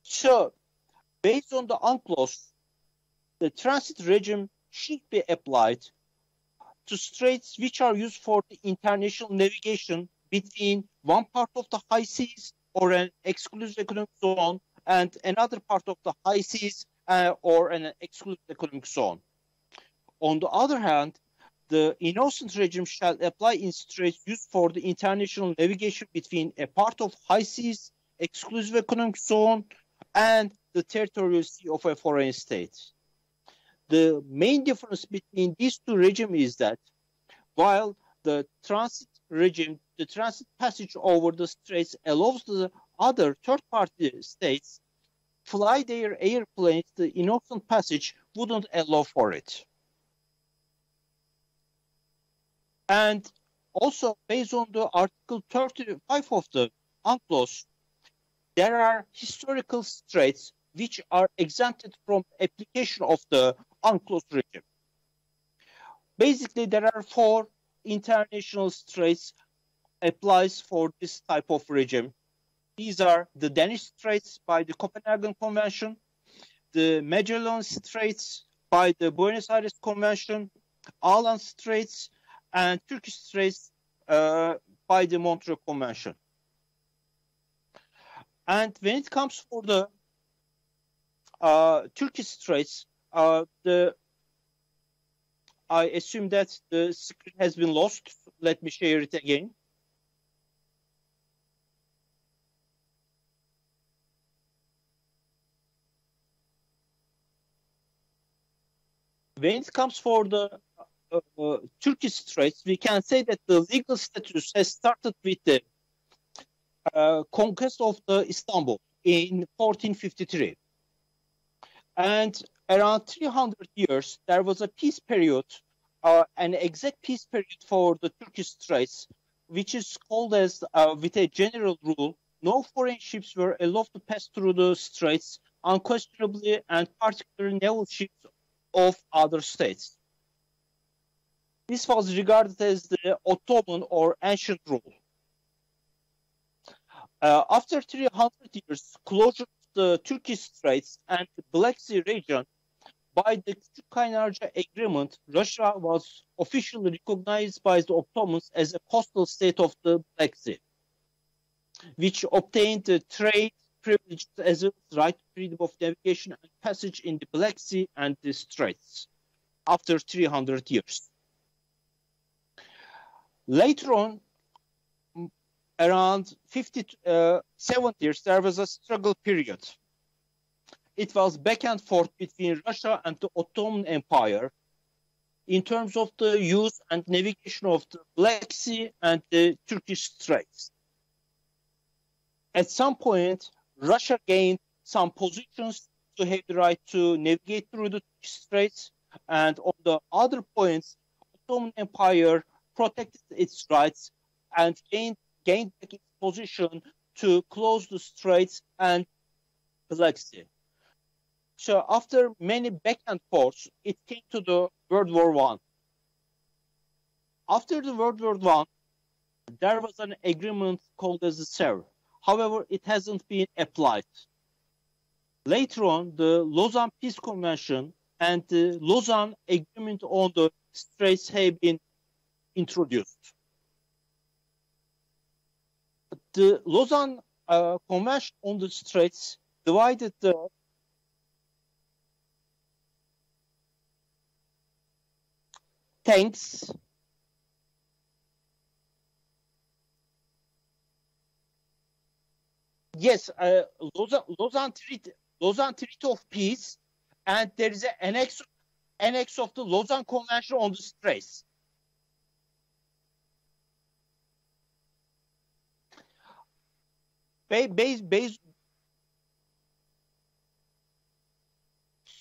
So, based on the UNCLOS, the transit regime should be applied to straits which are used for the international navigation between one part of the high seas or an exclusive economic zone and another part of the high seas or an exclusive economic zone. On the other hand, the innocent regime shall apply in straits used for the international navigation between a part of high seas, exclusive economic zone, and the territorial sea of a foreign state. The main difference between these two regimes is that while the transit regime, the transit passage over the straits allows the other third-party states fly their airplanes, the innocent passage wouldn't allow for it. And also, based on the Article 35 of the UNCLOS, there are historical straits which are exempted from application of the UNCLOS regime. Basically, there are 4 international straits applies for this type of regime. These are the Danish Straits by the Copenhagen Convention, the Magellan Straits by the Buenos Aires Convention, Alan Straits, and Turkish Straits by the Montreal Convention. And when it comes for the Turkish Straits, I assume that the screen has been lost. Let me share it again. When it comes for the Turkish Straits, we can say that the legal status has started with the conquest of the Istanbul in 1453. And around 300 years, there was a peace period, an exact peace period for the Turkish Straits, which is called as, with a general rule, no foreign ships were allowed to pass through the straits unquestionably, and particularly naval ships of other states. This was regarded as the Ottoman or ancient rule. After 300 years, closure of the Turkish Straits and the Black Sea region, by the Küçük Agreement, Russia was officially recognized by the Ottomans as a coastal state of the Black Sea, which obtained the trade privileges as well as right to freedom of navigation and passage in the Black Sea and the Straits after 300 years. Later on, around 57 years, there was a struggle period. It was back and forth between Russia and the Ottoman Empire in terms of the use and navigation of the Black Sea and the Turkish Straits. At some point, Russia gained some positions to have the right to navigate through the Turkish Straits, and on the other points, Ottoman Empire protected its rights and gained back its position to close the straits and Black Sea. So after many back and forths, it came to the World War I. After the World War I, there was an agreement called as the CER. However, it hasn't been applied. Later on, the Lausanne Peace Convention and the Lausanne Agreement on the straits have been introduced. The Lausanne Convention on the Straits divided the tanks yes, Lausanne Treaty of Peace, and there is an annex of the Lausanne Convention on the Straits.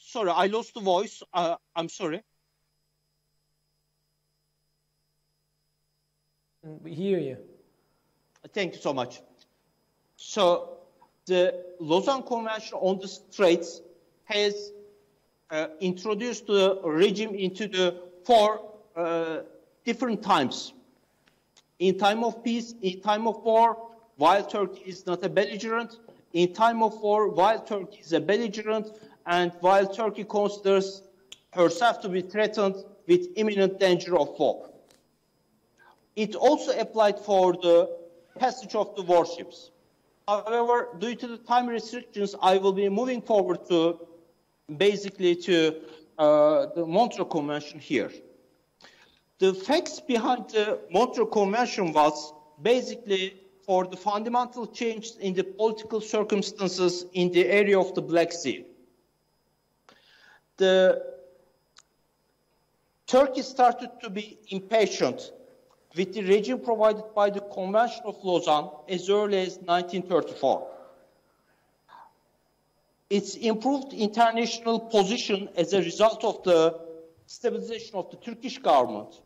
Sorry, I lost the voice. I'm sorry.
We hear you.
Thank you so much. So the Lausanne Convention on the Straits has introduced the regime into the four different times. In time of peace, in time of war, while Turkey is not a belligerent, in time of war, while Turkey is a belligerent, and while Turkey considers herself to be threatened with imminent danger of war. It also applied for the passage of the warships. However, due to the time restrictions, I will be moving forward to basically to the Montreux Convention here. The facts behind the Montreux Convention was basically for the fundamental change in the political circumstances in the area of the Black Sea. Turkey started to be impatient with the regime provided by the Convention of Lausanne as early as 1934. Its improved international position as a result of the stabilization of the Turkish government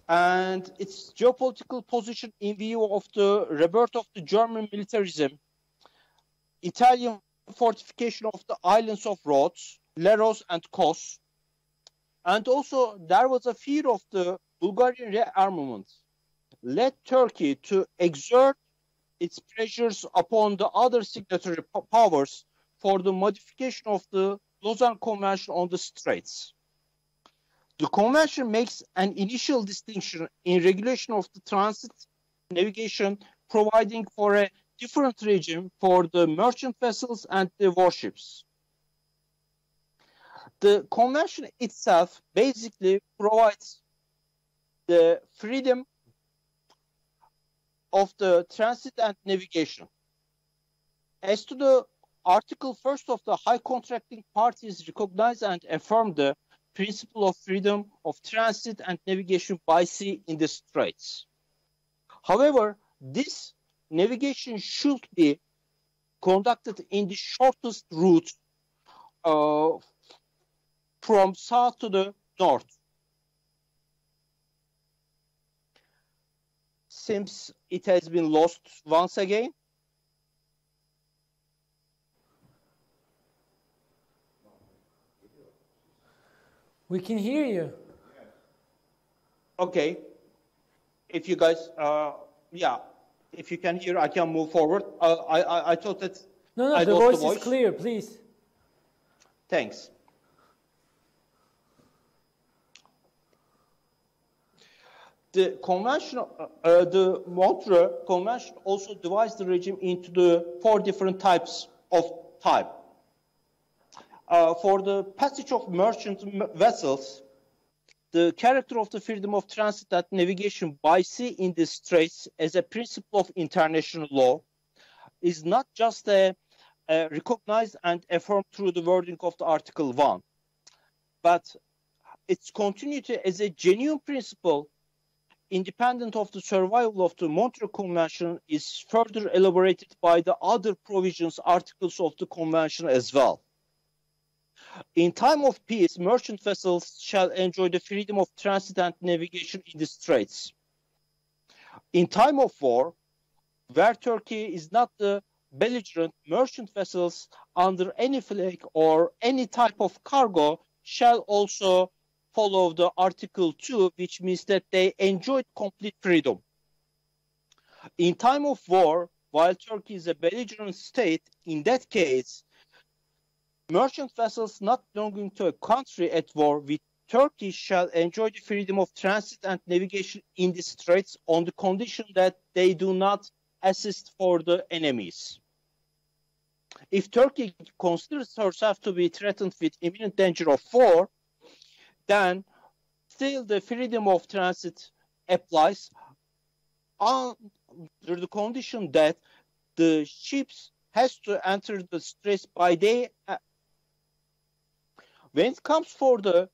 and its geopolitical position in view of the rebirth of the German militarism, Italian fortification of the islands of Rhodes, Leros and Kos, and also there was a fear of the Bulgarian rearmament, led Turkey to exert its pressures upon the other signatory powers for the modification of the Lausanne Convention on the Straits. The convention makes an initial distinction in regulation of the transit navigation, providing for a different regime for the merchant vessels and the warships. The convention itself basically provides the freedom of the transit and navigation. As to the Article 1st of the high contracting parties recognize and affirm the principle of freedom of transit and navigation by sea in the straits. However, this navigation should be conducted in the shortest route from south to the north. Seems it has been lost once again.
We can hear you.
Okay. If you guys, yeah, if you can hear, I can move forward. I thought that.
No, the voice is clear, please.
Thanks. The convention, the Montreux Convention also divides the regime into the 4 different types of time. For the passage of merchant vessels, the character of the freedom of transit and navigation by sea in the straits as a principle of international law is not just recognized and affirmed through the wording of the Article 1, but its continuity as a genuine principle independent of the survival of the Montreux Convention is further elaborated by the other provisions, articles of the Convention as well. In time of peace, merchant vessels shall enjoy the freedom of transit and navigation in the straits. In time of war, where Turkey is not the belligerent, merchant vessels under any flag or any type of cargo shall also follow the Article 2, which means that they enjoyed complete freedom. In time of war, while Turkey is a belligerent state, in that case, merchant vessels not belonging to a country at war with Turkey shall enjoy the freedom of transit and navigation in the straits on the condition that they do not assist for the enemies. If Turkey considers herself to be threatened with imminent danger of war, then still the freedom of transit applies under the condition that the ships has to enter the straits by day. When it comes for the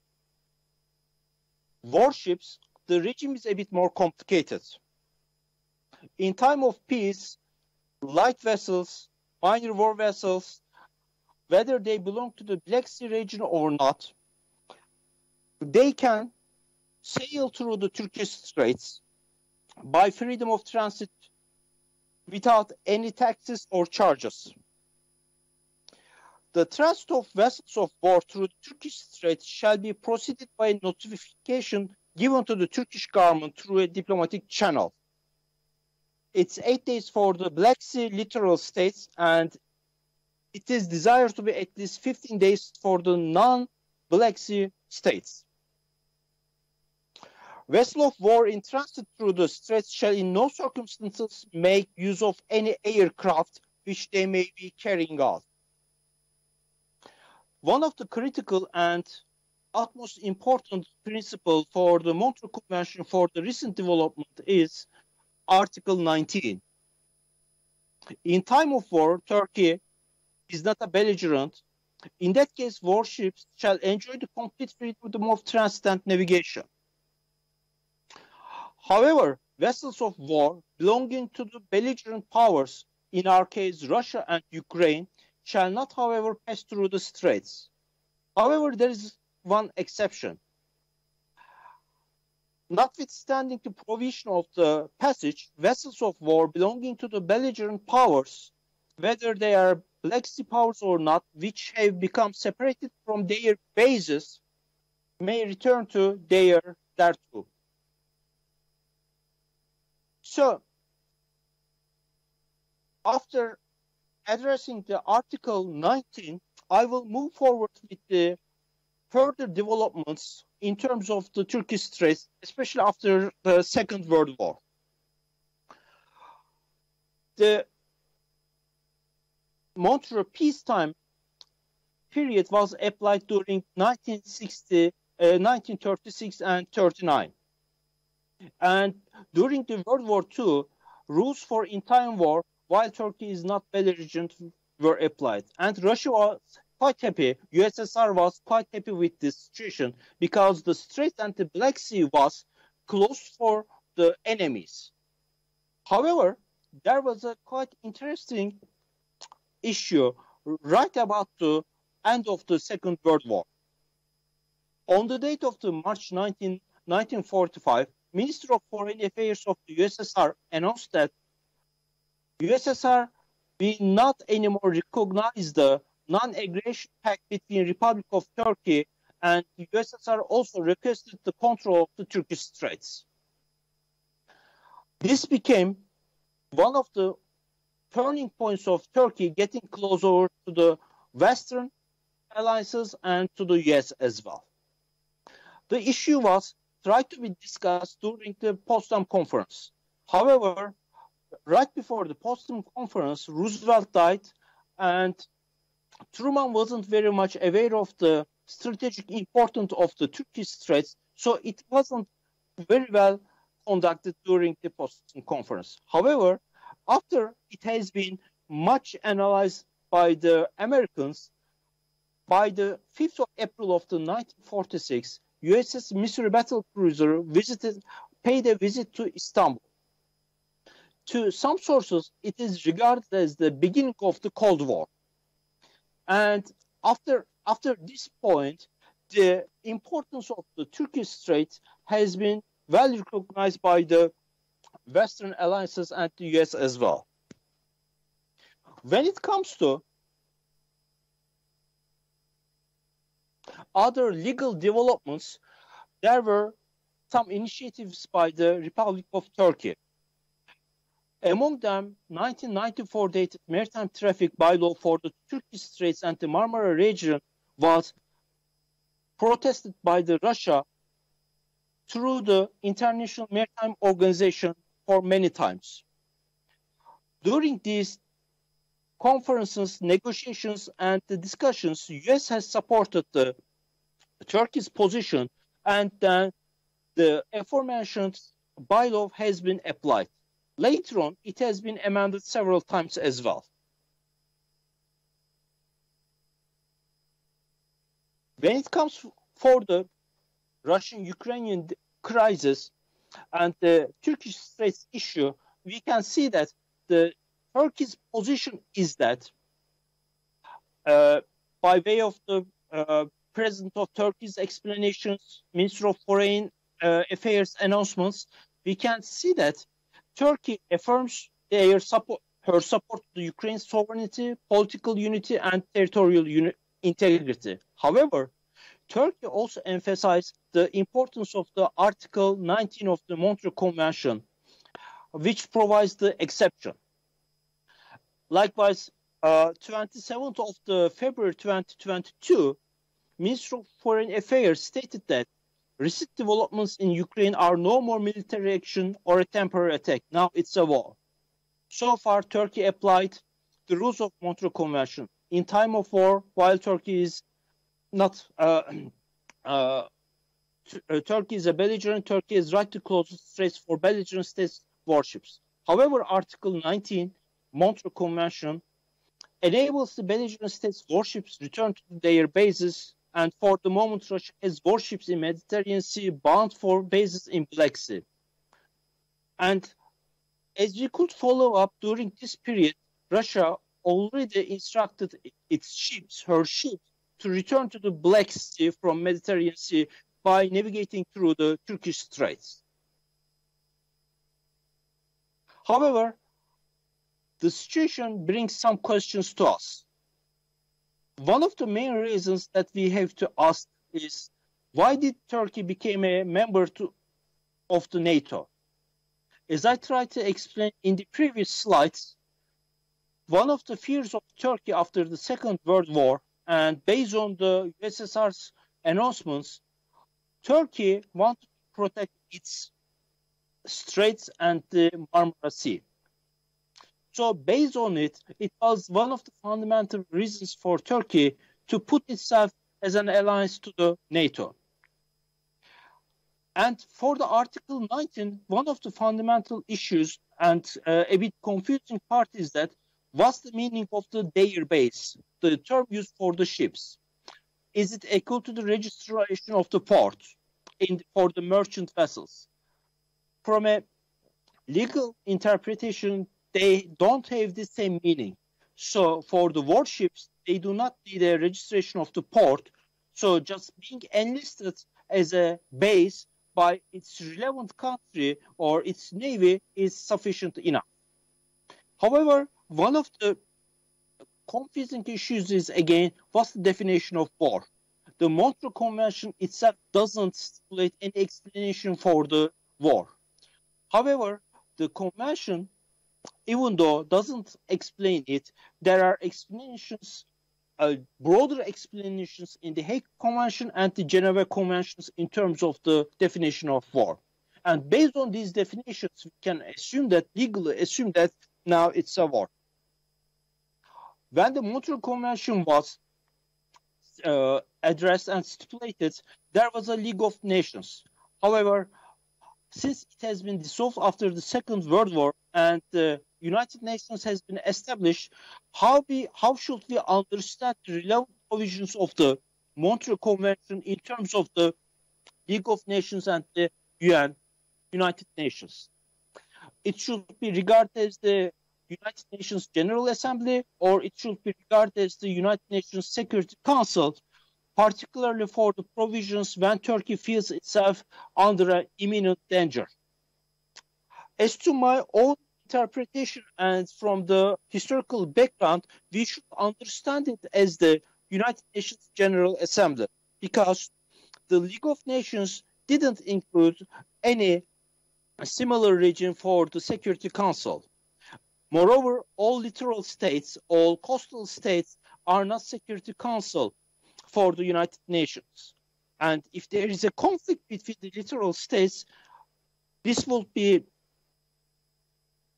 warships, the regime is a bit more complicated. In time of peace, light vessels, minor war vessels, whether they belong to the Black Sea region or not, they can sail through the Turkish straits by freedom of transit without any taxes or charges. The transit of vessels of war through the Turkish straits shall be proceeded by notification given to the Turkish government through a diplomatic channel. It's 8 days for the Black Sea littoral states, and it is desired to be at least 15 days for the non-Black Sea states. Vessel of war in transit through the straits shall in no circumstances make use of any aircraft which they may be carrying out. One of the critical and utmost important principle for the Montreux Convention for the recent development is Article 19. In time of war, Turkey is not a belligerent. In that case, warships shall enjoy the complete freedom of transit and navigation. However, vessels of war belonging to the belligerent powers, in our case Russia and Ukraine, shall not, however, pass through the straits. However, there is one exception. Notwithstanding the provision of the passage, vessels of war belonging to the belligerent powers, whether they are Black Sea powers or not, which have become separated from their bases, may return to thereto. So, after addressing the Article 19, I will move forward with the further developments in terms of the Turkish straits, especially after the Second World War. The Montreux peacetime period was applied during 1936 and 39. And during the World War II, rules for in-time war, while Turkey is not belligerent, were applied. And Russia was quite happy, USSR was quite happy with this situation because the Strait and the Black Sea was closed for the enemies. However, there was a quite interesting issue right about the end of the Second World War. On the date of the March 19, 1945, Minister of Foreign Affairs of the USSR announced that USSR will not anymore recognize the non-aggression pact between Republic of Turkey, and the USSR also requested the control of the Turkish straits. This became one of the turning points of Turkey getting closer to the Western alliances and to the US as well. The issue was tried to be discussed during the Potsdam Conference. However, right before the Potsdam Conference, Roosevelt died, and Truman wasn't very much aware of the strategic importance of the Turkish straits, so it wasn't very well conducted during the Potsdam Conference. However, after it has been much analyzed by the Americans, by the 5th of April of the 1946, USS Missouri battlecruiser paid a visit to Istanbul. To some sources, it is regarded as the beginning of the Cold War. And after this point, the importance of the Turkish Strait has been well recognized by the Western alliances and the US as well. When it comes to other legal developments, there were some initiatives by the Republic of Turkey. Among them, 1994 dated maritime traffic bylaw for the Turkish Straits and the Marmara region was protested by the Russia through the International Maritime Organization for many times. During these conferences, negotiations, and the discussions, the US has supported the Turkey's position, and then the aforementioned bylaw has been applied. Later on, it has been amended several times as well. When it comes for the Russian-Ukrainian crisis and the Turkish Straits issue, we can see that the Turkey's position is that by way of the President of Turkey's explanations, Minister of Foreign Affairs announcements, we can see that Turkey affirms her support to Ukraine's sovereignty, political unity, and territorial integrity. However, Turkey also emphasized the importance of the Article 19 of the Montreal Convention, which provides the exception. Likewise, 27th of the February 2022, Minister of Foreign Affairs stated that recent developments in Ukraine are no more military action or a temporary attack. Now it's a war. So far, Turkey applied the rules of Montreal Convention. In time of war, while Turkey is not, Turkey is a belligerent, Turkey has right to close the straits for belligerent states warships. However, Article 19, Montreal Convention, enables the belligerent states warships return to their bases, and for the moment, Russia has warships in Mediterranean Sea bound for bases in Black Sea. And as we could follow up during this period, Russia already instructed its ships, her ships, to return to the Black Sea from Mediterranean Sea by navigating through the Turkish Straits. However, the situation brings some questions to us. One of the main reasons that we have to ask is, why did Turkey become a member of the NATO? As I tried to explain in the previous slides, one of the fears of Turkey after the Second World War, and based on the USSR's announcements, Turkey wanted to protect its straits and the Marmara Sea. So based on it, it was one of the fundamental reasons for Turkey to put itself as an alliance to the NATO. And for the Article 19, one of the fundamental issues and a bit confusing part is that what's the meaning of the their base, the term used for the ships? Is it equal to the registration of the port for the merchant vessels? From a legal interpretation, they don't have the same meaning. So for the warships, they do not need a registration of the port. So just being enlisted as a base by its relevant country or its navy is sufficient enough. However, one of the confusing issues is, again, what's the definition of war? The Montreal Convention itself doesn't stipulate any explanation for the war. However, the convention, even though doesn't explain it, there are explanations, broader explanations in the Hague Convention and the Geneva Conventions in terms of the definition of war. And based on these definitions, we can assume that, legally assume that now it's a war. When the Montreal Convention was addressed and stipulated, there was a League of Nations. However, since it has been dissolved after the Second World War and the United Nations has been established, how should we understand the relevant provisions of the Montreal Convention in terms of the League of Nations and the United Nations? It should be regarded as the United Nations General Assembly, or it should be regarded as the United Nations Security Council, particularly for the provisions when Turkey feels itself under an imminent danger. As to my own interpretation and from the historical background, we should understand it as the United Nations General Assembly, because the League of Nations didn't include any similar region for the Security Council. Moreover, all littoral states, all coastal states are not Security Council for the United Nations. And if there is a conflict between the littoral states, this will be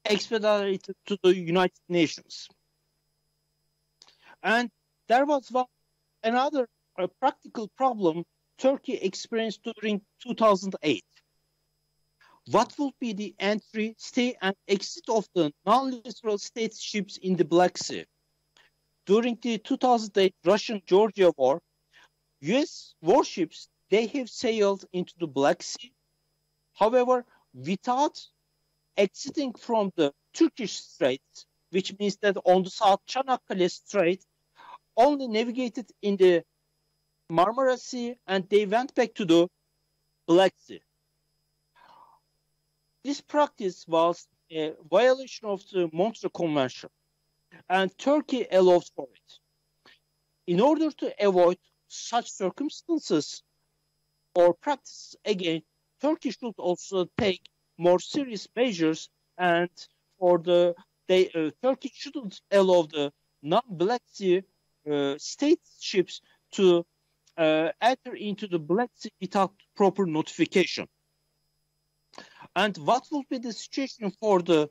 expedited to the United Nations. And there was another practical problem Turkey experienced during 2008. What will be the entry, stay, and exit of the non-littoral state ships in the Black Sea? During the 2008 Russian-Georgia war, U.S. warships, they have sailed into the Black Sea. However, without exiting from the Turkish Straits, which means that on the South Çanakkale Strait, only navigated in the Marmara Sea, and they went back to the Black Sea. This practice was a violation of the Montreux Convention, and Turkey allowed for it. In order to avoid such circumstances or practices again, Turkey should also take more serious measures, and Turkey shouldn't allow the non-Black Sea state ships to enter into the Black Sea without proper notification. And what will be the situation for the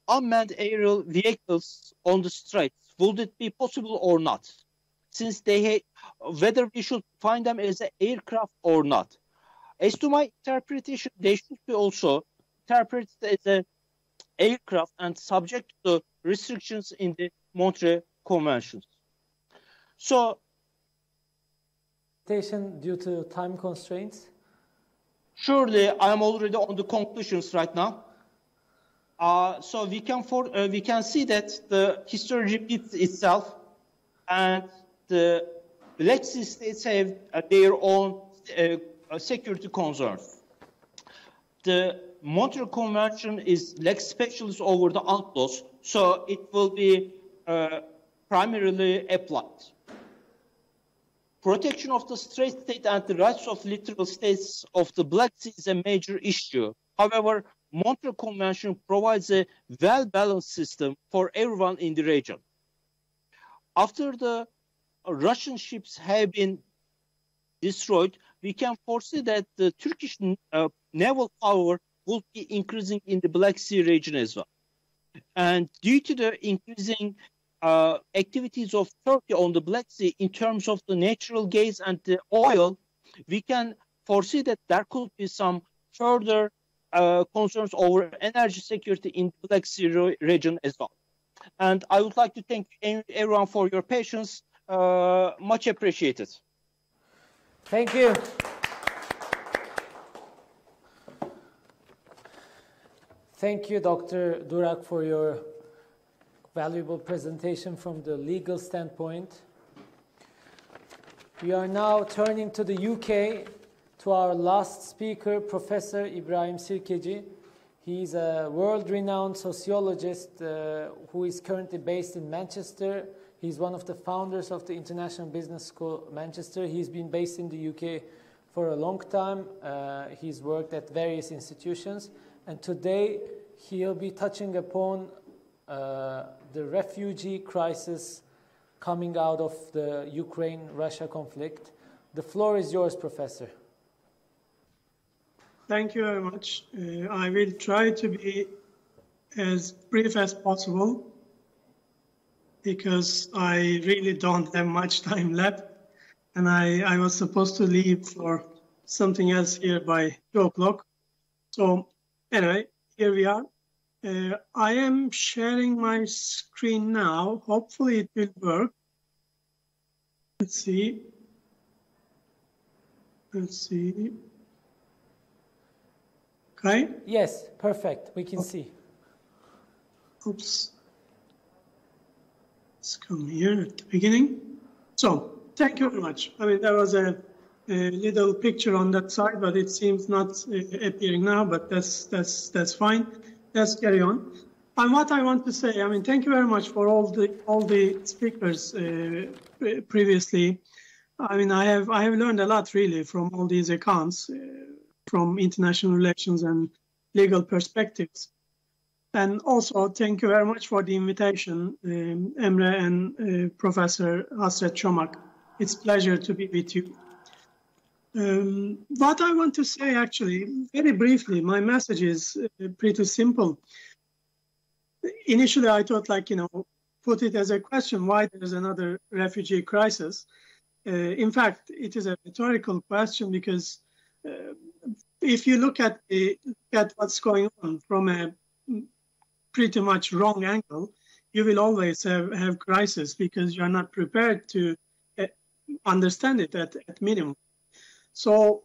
unmanned aerial vehicles on the straits? Would it be possible or not? Since whether we should find them as an aircraft or not. As to my interpretation, they should be also interpreted as an aircraft and subject to the restrictions in the Montreux Conventions. So,
due to time constraints?
Surely, I'm already on the conclusions right now. So we can see that the history repeats itself, and the Black Sea states have their own security concerns. The Montreux Convention is lex specialis over the UNCLOS, so it will be primarily applied. Protection of the Strait State and the rights of littoral states of the Black Sea is a major issue. However, Montreux Convention provides a well-balanced system for everyone in the region. After the Russian ships have been destroyed, we can foresee that the Turkish naval power will be increasing in the Black Sea region as well. And due to the increasing activities of Turkey on the Black Sea in terms of the natural gas and the oil, we can foresee that there could be some further concerns over energy security in the Black Sea region as well. And I would like to thank everyone for your patience. Much appreciated.
Thank you. Thank you, Dr. Durak, for your valuable presentation from the legal standpoint. We are now turning to the UK, to our last speaker, Professor İbrahim Sirkeci. He's a world-renowned sociologist who is currently based in Manchester. He's one of the founders of the International Business School, Manchester. He's been based in the UK for a long time. He's worked at various institutions. And today, he'll be touching upon the refugee crisis coming out of the Ukraine-Russia conflict. The floor is yours, Professor.
Thank you very much. I will try to be as brief as possible because I really don't have much time left. And I was supposed to leave for something else here by 2 o'clock. So anyway, here we are. I am sharing my screen now. Hopefully it will work. Let's see. Okay?
Yes, perfect. We can see.
Oops. Let's come here at the beginning. So, thank you very much. I mean, there was a little picture on that side, but it seems not appearing now, but that's fine. Let's carry on. And what I want to say, I mean, thank you very much for all the speakers previously. I mean, I have learned a lot really from all these accounts, from international relations and legal perspectives. And also, thank you very much for the invitation, Emre and Professor Hasret Çomak. It's a pleasure to be with you. What I want to say, actually, very briefly, my message is pretty simple. Initially, I thought, like, put it as a question, why there's another refugee crisis. In fact, it is a rhetorical question because if you look at what's going on from a pretty much wrong angle, you will always have crisis because you're not prepared to understand it at minimum. So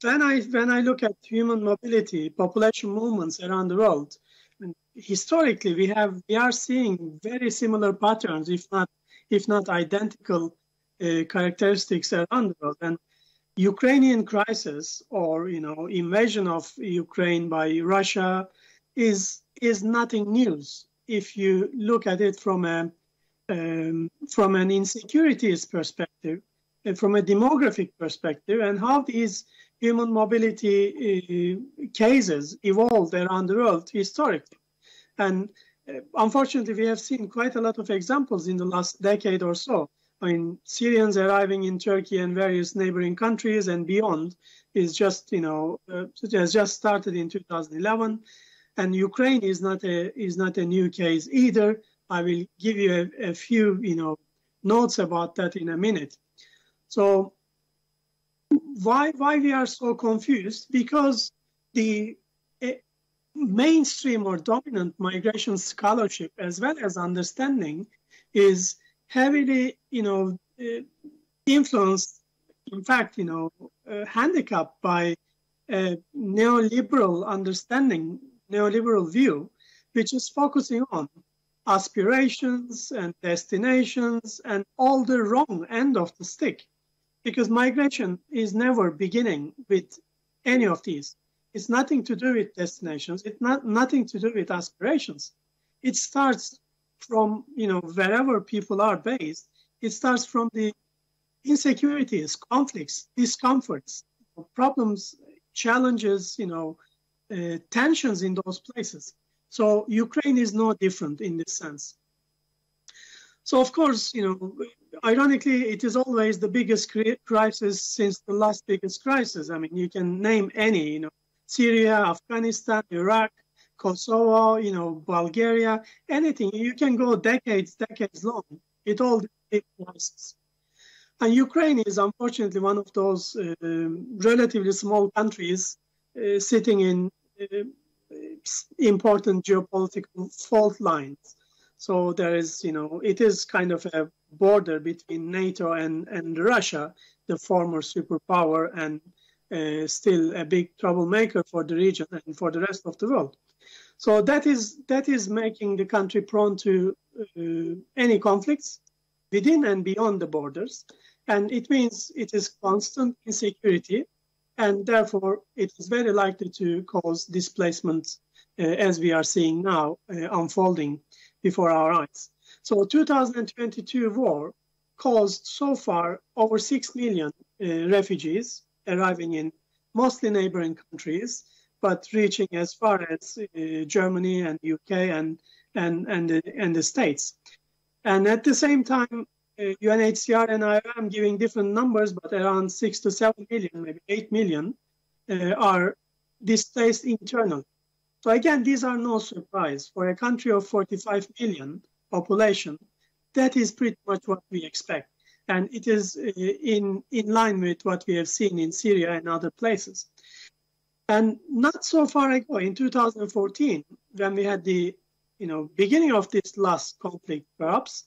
when I look at human mobility, population movements around the world, historically we are seeing very similar patterns, if not identical characteristics around the world. And Ukrainian crisis, or invasion of Ukraine by Russia, is nothing new if you look at it from an insecurities perspective, from a demographic perspective, and how these human mobility cases evolved around the world historically. And unfortunately, we have seen quite a lot of examples in the last decade or so. I mean, Syrians arriving in Turkey and various neighboring countries and beyond is just, has just started in 2011. And Ukraine is not a new case either. I will give you a few, notes about that in a minute. So why we are so confused? Because the mainstream or dominant migration scholarship, as well as understanding, is heavily, influenced, in fact, handicapped by a neoliberal understanding, neoliberal view, which is focusing on aspirations and destinations and all the wrong end of the stick. Because migration is never beginning with any of these. It's nothing to do with destinations. It's nothing to do with aspirations. It starts from, wherever people are based. It starts from the insecurities, conflicts, discomforts, problems, challenges, tensions in those places. So Ukraine is no different in this sense. So of course, ironically, it is always the biggest crisis since the last biggest crisis. I mean, you can name any, Syria, Afghanistan, Iraq, Kosovo, Bulgaria, anything. You can go decades long. It all big crises. And Ukraine is unfortunately one of those relatively small countries sitting in important geopolitical fault lines. So there is, it is kind of a border between NATO and Russia, the former superpower, and still a big troublemaker for the region and for the rest of the world. So that is making the country prone to any conflicts within and beyond the borders. And it means it is constant insecurity, and therefore it is very likely to cause displacement, as we are seeing now unfolding before our eyes. So 2022 war caused so far over 6 million refugees arriving in mostly neighboring countries, but reaching as far as Germany and UK and the States. And at the same time, UNHCR and IOM giving different numbers, but around 6 to 7 million, maybe 8 million, are displaced internally. So again, these are no surprise. For a country of 45 million population, that is pretty much what we expect. And it is in line with what we have seen in Syria and other places. And not so far ago, in 2014, when we had the beginning of this last conflict, perhaps,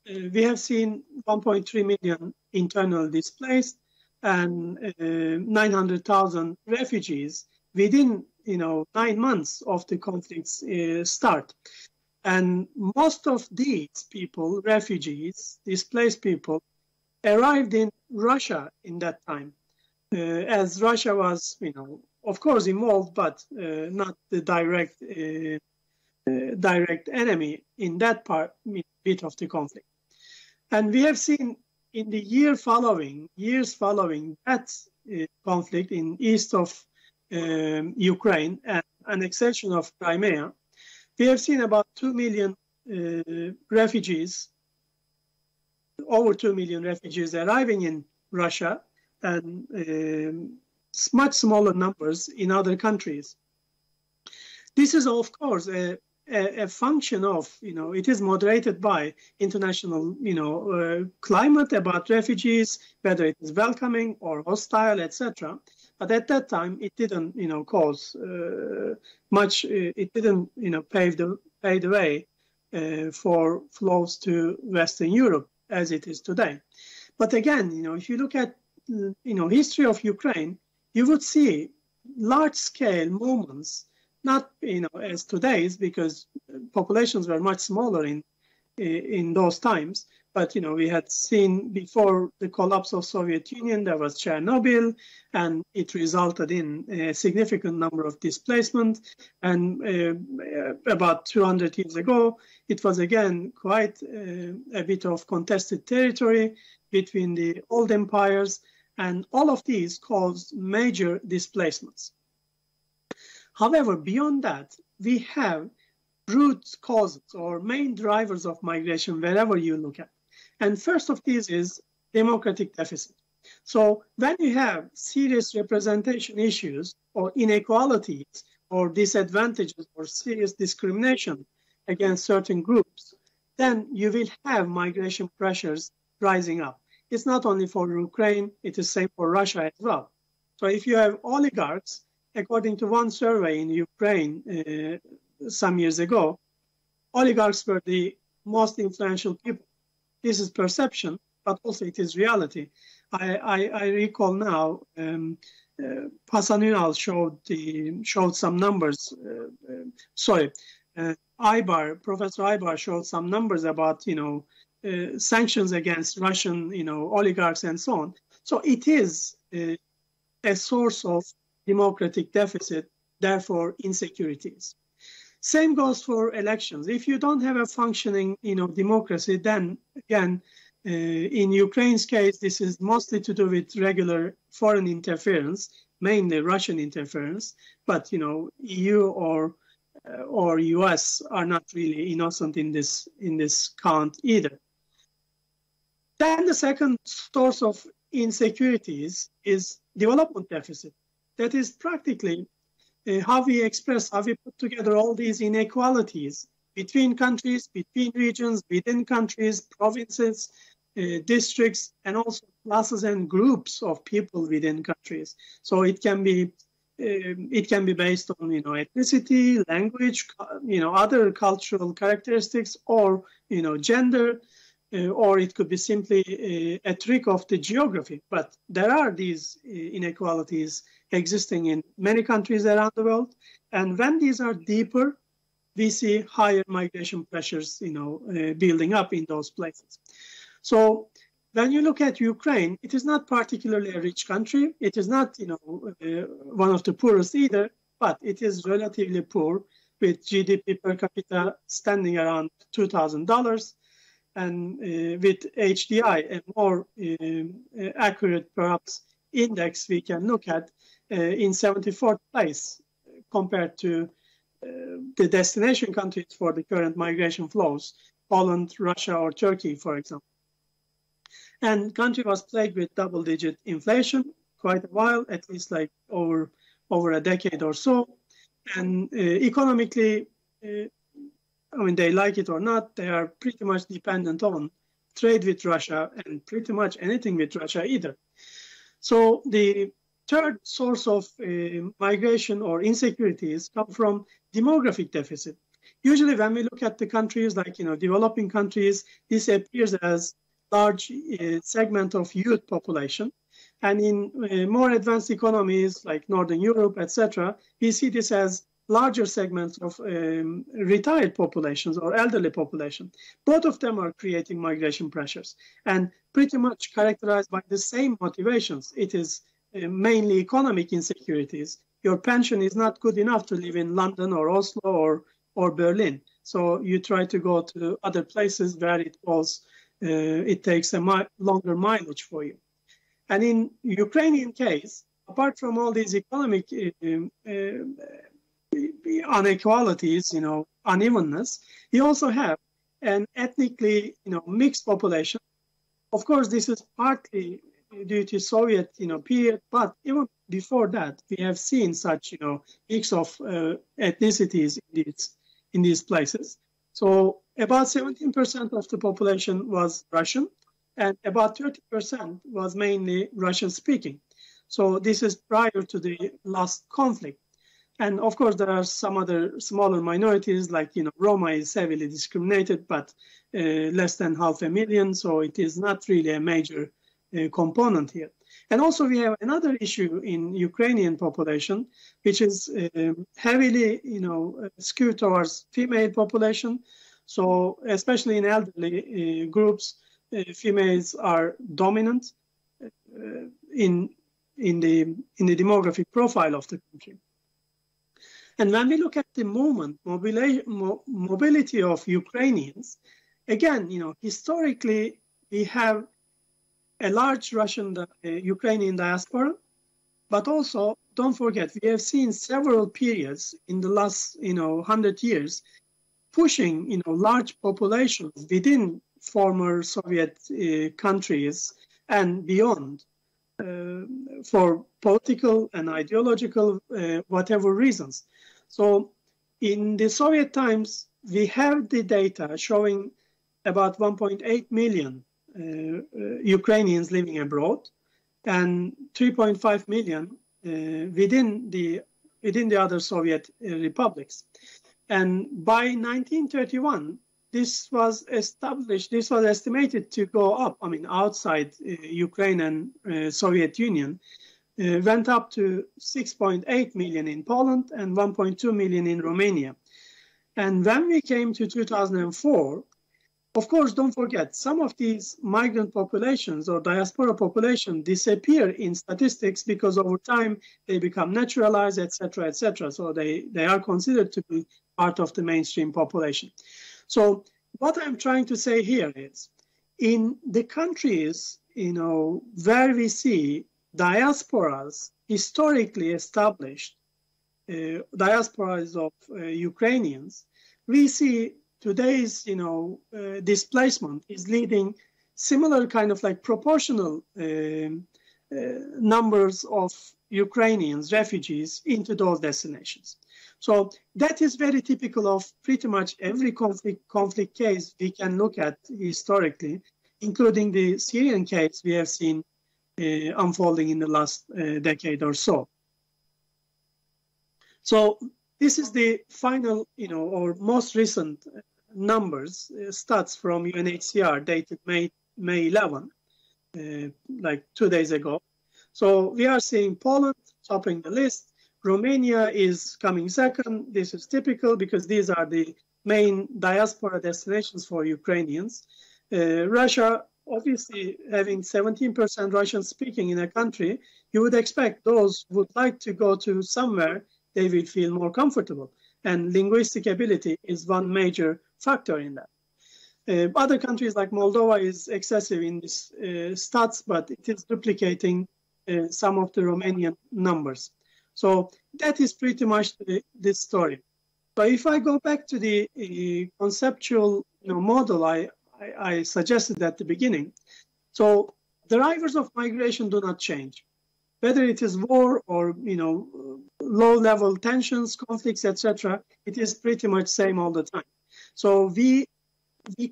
we have seen 1.3 million internal displaced and 900,000 refugees within 9 months of the conflict's start. And most of these people, refugees, displaced people, arrived in Russia in that time, as Russia was, of course involved, but not the direct enemy in that bit of the conflict. And we have seen in the years following that conflict in east of Ukraine and annexation of Crimea, we have seen about 2 million refugees, over 2 million refugees arriving in Russia, and much smaller numbers in other countries. This is, of course, a function of, it is moderated by international, climate about refugees, whether it is welcoming or hostile, etc. But at that time, it didn't, cause much. It didn't, pave the way for flows to Western Europe as it is today. But again, if you look at, history of Ukraine, you would see large-scale movements. Not, as today's, because populations were much smaller in those times. But, we had seen before the collapse of Soviet Union, there was Chernobyl, and it resulted in a significant number of displacement. And about 200 years ago, it was again quite a bit of contested territory between the old empires, and all of these caused major displacements. However, beyond that, we have root causes or main drivers of migration wherever you look at. And first of these is democratic deficit. So when you have serious representation issues or inequalities or disadvantages or serious discrimination against certain groups, then you will have migration pressures rising up. It's not only for Ukraine, it is same for Russia as well. So if you have oligarchs, according to one survey in Ukraine some years ago, oligarchs were the most influential people. This is perception, but also it is reality. I recall now, Hasan Ünal showed some numbers. Professor Aybar showed some numbers about sanctions against Russian oligarchs and so on. So it is a source of democratic deficit, therefore insecurities. Same goes for elections. If you don't have a functioning, democracy, then again, in Ukraine's case, this is mostly to do with regular foreign interference, mainly Russian interference. But EU or US are not really innocent in this count either. Then the second source of insecurities is development deficit. That is practically how we put together all these inequalities between countries, between regions, within countries, provinces, districts, and also classes and groups of people within countries. So it can be based on ethnicity, language, other cultural characteristics, or gender, or it could be simply a trick of the geography. But there are these inequalities existing in many countries around the world. And when these are deeper, we see higher migration pressures, building up in those places. So when you look at Ukraine, it is not particularly a rich country. It is not, one of the poorest either, but it is relatively poor, with GDP per capita standing around $2,000. And with HDI, a more accurate, perhaps, index we can look at in 74th place compared to the destination countries for the current migration flows, Poland, Russia, or Turkey, for example. And the country was plagued with double-digit inflation quite a while, at least like over a decade or so. And economically, they like it or not, they are pretty much dependent on trade with Russia and pretty much anything with Russia either. So the third source of migration or insecurities come from demographic deficit. Usually when we look at the countries like, developing countries, this appears as large segment of youth population. And in more advanced economies like Northern Europe, etc., we see this as larger segments of retired populations or elderly population. Both of them are creating migration pressures and pretty much characterized by the same motivations. It is mainly economic insecurities. Your pension is not good enough to live in London or Oslo or Berlin. So you try to go to other places where it takes a longer mileage for you. And in Ukrainian case, apart from all these economic inequalities, unevenness, you also have an ethnically, mixed population. Of course, this is partly, due to Soviet, period. But even before that, we have seen such, mix of ethnicities in these places. So about 17% of the population was Russian, and about 30% was mainly Russian-speaking. So this is prior to the last conflict. And of course, there are some other smaller minorities, like, Roma is heavily discriminated, but less than 500,000, so it is not really a major component here. And also we have another issue in Ukrainian population, which is heavily, skewed towards female population. So especially in elderly groups, females are dominant in the demographic profile of the country. And when we look at the movement, mobility of Ukrainians, again, historically, we have a large Ukrainian diaspora, but also, don't forget, we have seen several periods in the last, 100 years, pushing, large populations within former Soviet countries and beyond for political and ideological, whatever reasons. So in the Soviet times, we have the data showing about 1.8 million Ukrainians living abroad and 3.5 million within the other Soviet republics. And by 1931, this was estimated to go up, outside Ukraine and Soviet Union, went up to 6.8 million in Poland and 1.2 million in Romania. And when we came to 2004, of course, don't forget, some of these migrant populations or diaspora population disappear in statistics because over time they become naturalized, etc., etc. So they are considered to be part of the mainstream population. So what I'm trying to say here is, in the countries, where we see diasporas historically established, diasporas of Ukrainians, we see today's, displacement is leading similar kind of like proportional numbers of Ukrainians, refugees into those destinations. So that is very typical of pretty much every conflict case we can look at historically, including the Syrian case we have seen unfolding in the last decade or so. So this is the final, or most recent numbers, stats from UNHCR dated May 11, like 2 days ago. So we are seeing Poland topping the list. Romania is coming second. This is typical because these are the main diaspora destinations for Ukrainians. Russia, obviously having 17% Russian speaking in a country, you would expect those who would like to go to somewhere they will feel more comfortable. And linguistic ability is one major factor in that. Other countries like Moldova is excessive in this stats, but it is duplicating some of the Romanian numbers. So that is pretty much this story. So if I go back to the conceptual model I suggested at the beginning, so the drivers of migration do not change. Whether it is war or low-level tensions, conflicts, etc., it is pretty much same all the time. So we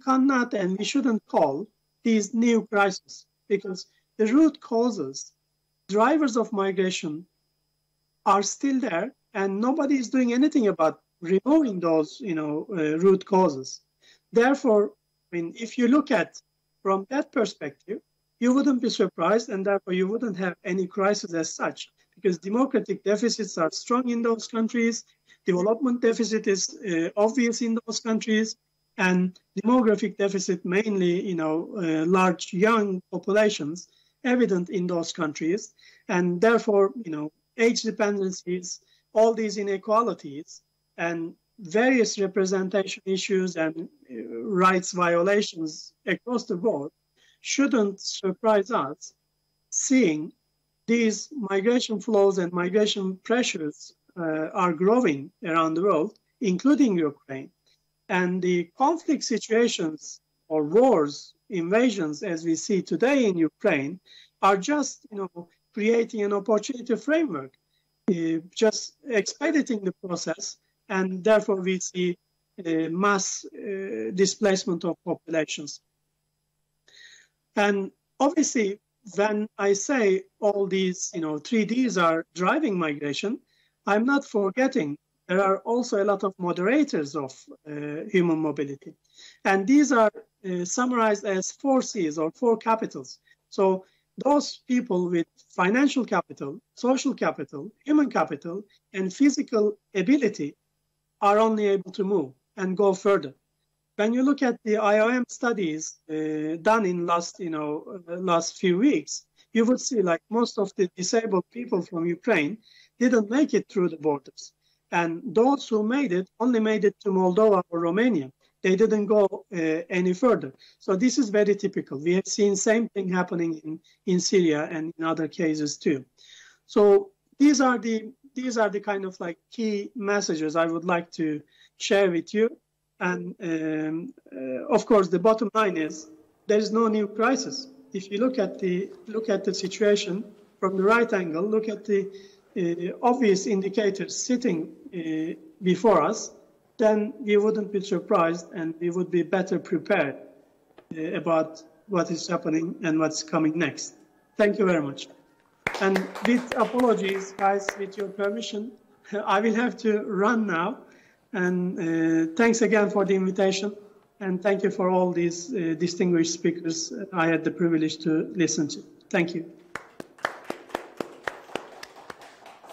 cannot and we shouldn't call these new crises because the root causes, drivers of migration, are still there, and nobody is doing anything about removing those, root causes. Therefore, if you look at from that perspective, you wouldn't be surprised, and therefore you wouldn't have any crisis as such, because democratic deficits are strong in those countries, development deficit is obvious in those countries, and demographic deficit, mainly, large young populations, evident in those countries, and therefore, age dependencies, all these inequalities, and various representation issues and rights violations across the board shouldn't surprise us, seeing these migration flows and migration pressures are growing around the world, including Ukraine. And the conflict situations or wars, invasions, as we see today in Ukraine, are just, creating an opportunity framework, just expediting the process, and therefore we see mass displacement of populations. And obviously, when I say all these, 3Ds are driving migration, I'm not forgetting there are also a lot of moderators of human mobility. And these are summarized as 4 Cs or 4 capitals. So those people with financial capital, social capital, human capital, and physical ability are only able to move and go further. When you look at the IOM studies done in last few weeks, you would see like most of the disabled people from Ukraine didn't make it through the borders. And those who made it only made it to Moldova or Romania. They didn't go any further. So this is very typical. We have seen same thing happening in Syria and in other cases too. So these are the kind of like key messages I would like to share with you. And of course, the bottom line is there is no new crisis. If you look at the situation from the right angle, look at the obvious indicators sitting before us, then we wouldn't be surprised and we would be better prepared about what is happening and what's coming next. Thank you very much. And with apologies, guys, with your permission, I will have to run now. And thanks again for the invitation. And thank you for all these distinguished speakers I had the privilege to listen to. Thank you.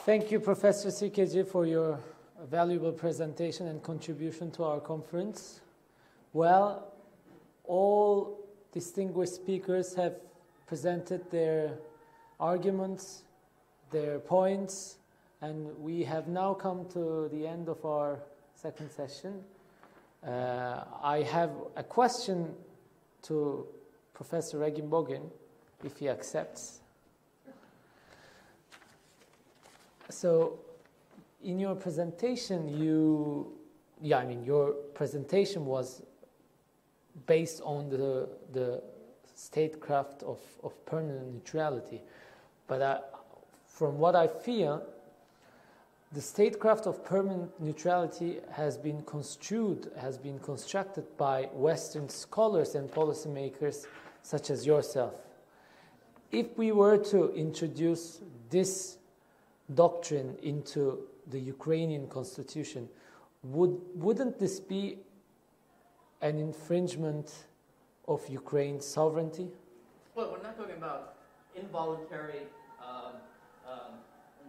Thank you, Professor Sirkeci, for your valuable presentation and contribution to our conference. Well, all distinguished speakers have presented their arguments, their points, and we have now come to the end of our second session. I have a question to Professor Reginbogen, if he accepts. So, in your presentation, your presentation was based on the statecraft of permanent neutrality. But from what I feel, the statecraft of permanent neutrality has been constructed by Western scholars and policymakers such as yourself. If we were to introduce this doctrine into the Ukrainian constitution, wouldn't this be an infringement of Ukraine's sovereignty?
Well, we're not talking about involuntary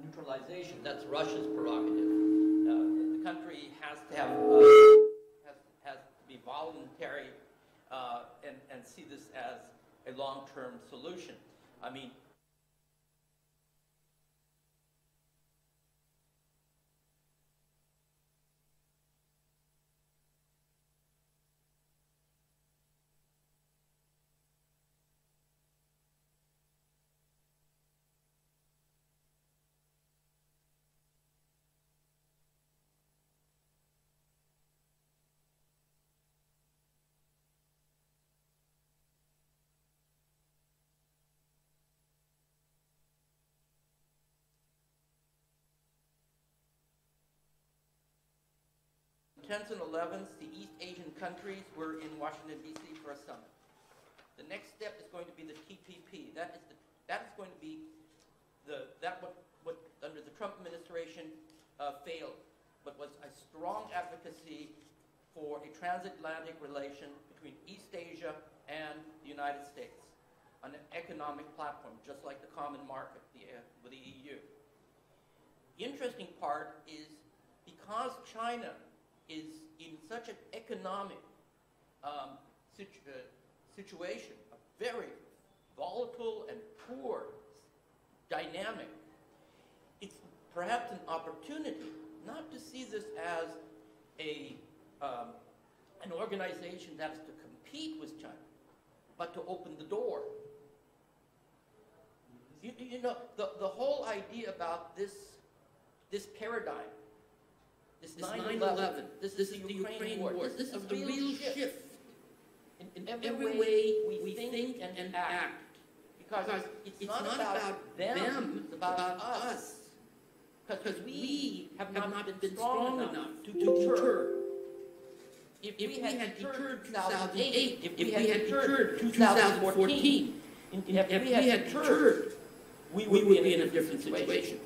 neutralization. That's Russia's prerogative. The country has to have has to be voluntary and see this as a long-term solution. I mean, on 10th and 11th, the East Asian countries were in Washington, D.C. for a summit. The next step is going to be the TPP. That is going to be what under the Trump administration failed, but was a strong advocacy for a transatlantic relation between East Asia and the United States on an economic platform, just like the common market with the EU. The interesting part is because China is in such an economic situation, a very volatile and poor dynamic, it's perhaps an opportunity not to see this as an organization that is to compete with China, but to open the door. You know, the whole idea about this paradigm, this 9/11, this is the Ukraine war, this is the real shift in every way we think and act. Because it's not about them, it's about us. Because we have not been strong enough to deter. If we had deterred 2008, if we had deterred 2014, if we had deterred, we would be in a different situation.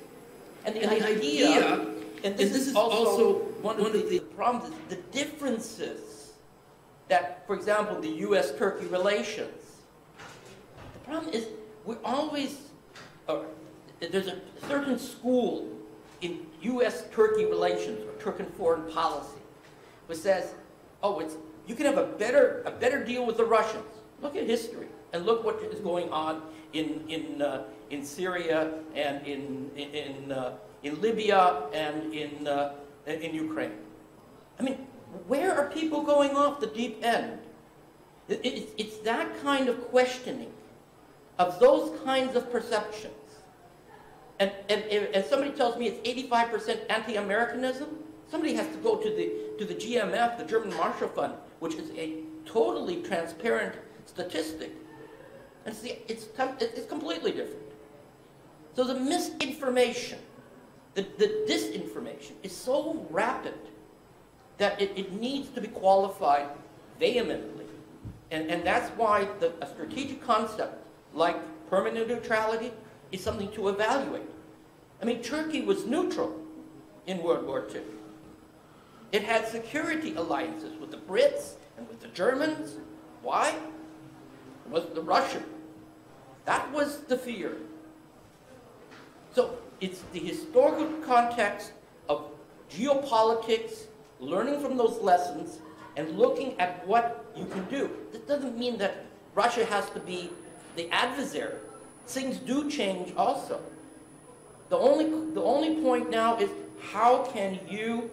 And the idea, and this is also one of the problems, is the differences that, for example, the U.S.-Turkey relations. The problem is we always, there's a certain school in U.S.-Turkey relations or Turkish foreign policy which says, oh, you can have a better deal with the Russians. Look at history and look what is going on in Syria and in Libya and in Ukraine. I mean, where are people going off the deep end? It's that kind of questioning of those kinds of perceptions. And somebody tells me it's 85% anti-Americanism, somebody has to go to the GMF, the German Marshall Fund, which is a totally transparent statistic, and see, it's completely different. So the misinformation, the disinformation is so rapid that it needs to be qualified vehemently. And that's why a strategic concept like permanent neutrality is something to evaluate. I mean, Turkey was neutral in World War II. It had security alliances with the Brits and with the Germans. Why? It was the Russian. That was the fear. So it's the historical context of geopolitics, learning from those lessons, and looking at what you can do. This doesn't mean that Russia has to be the adversary. Things do change also. The only point now is how can you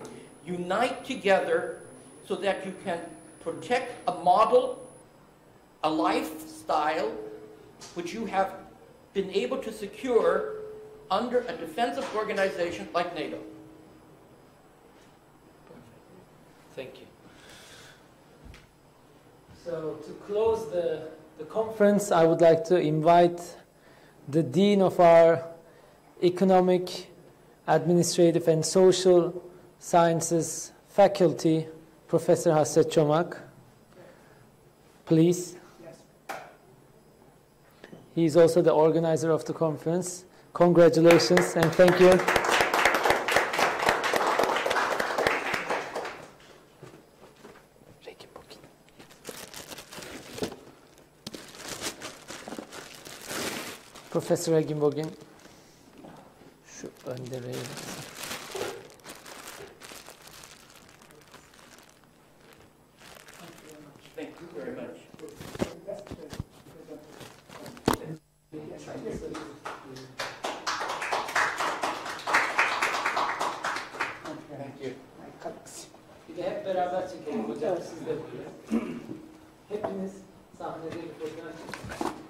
unite together so that you can protect a model, a lifestyle, which you have been able to secure under a defensive organization like NATO.
Thank you. So to close the conference, I would like to invite the Dean of our Economic, Administrative and Social Sciences faculty, Professor Hasret Çomak. Please. Yes. He is also the organizer of the conference. Congratulations and thank you. Professor Egin Bogin. Şu önde verelim.
Thank you very much. Thank you.
Bir de hep beraber çekelim hocam. Siz de buyurun. Hepiniz sahnede bir fotoğraf çekin.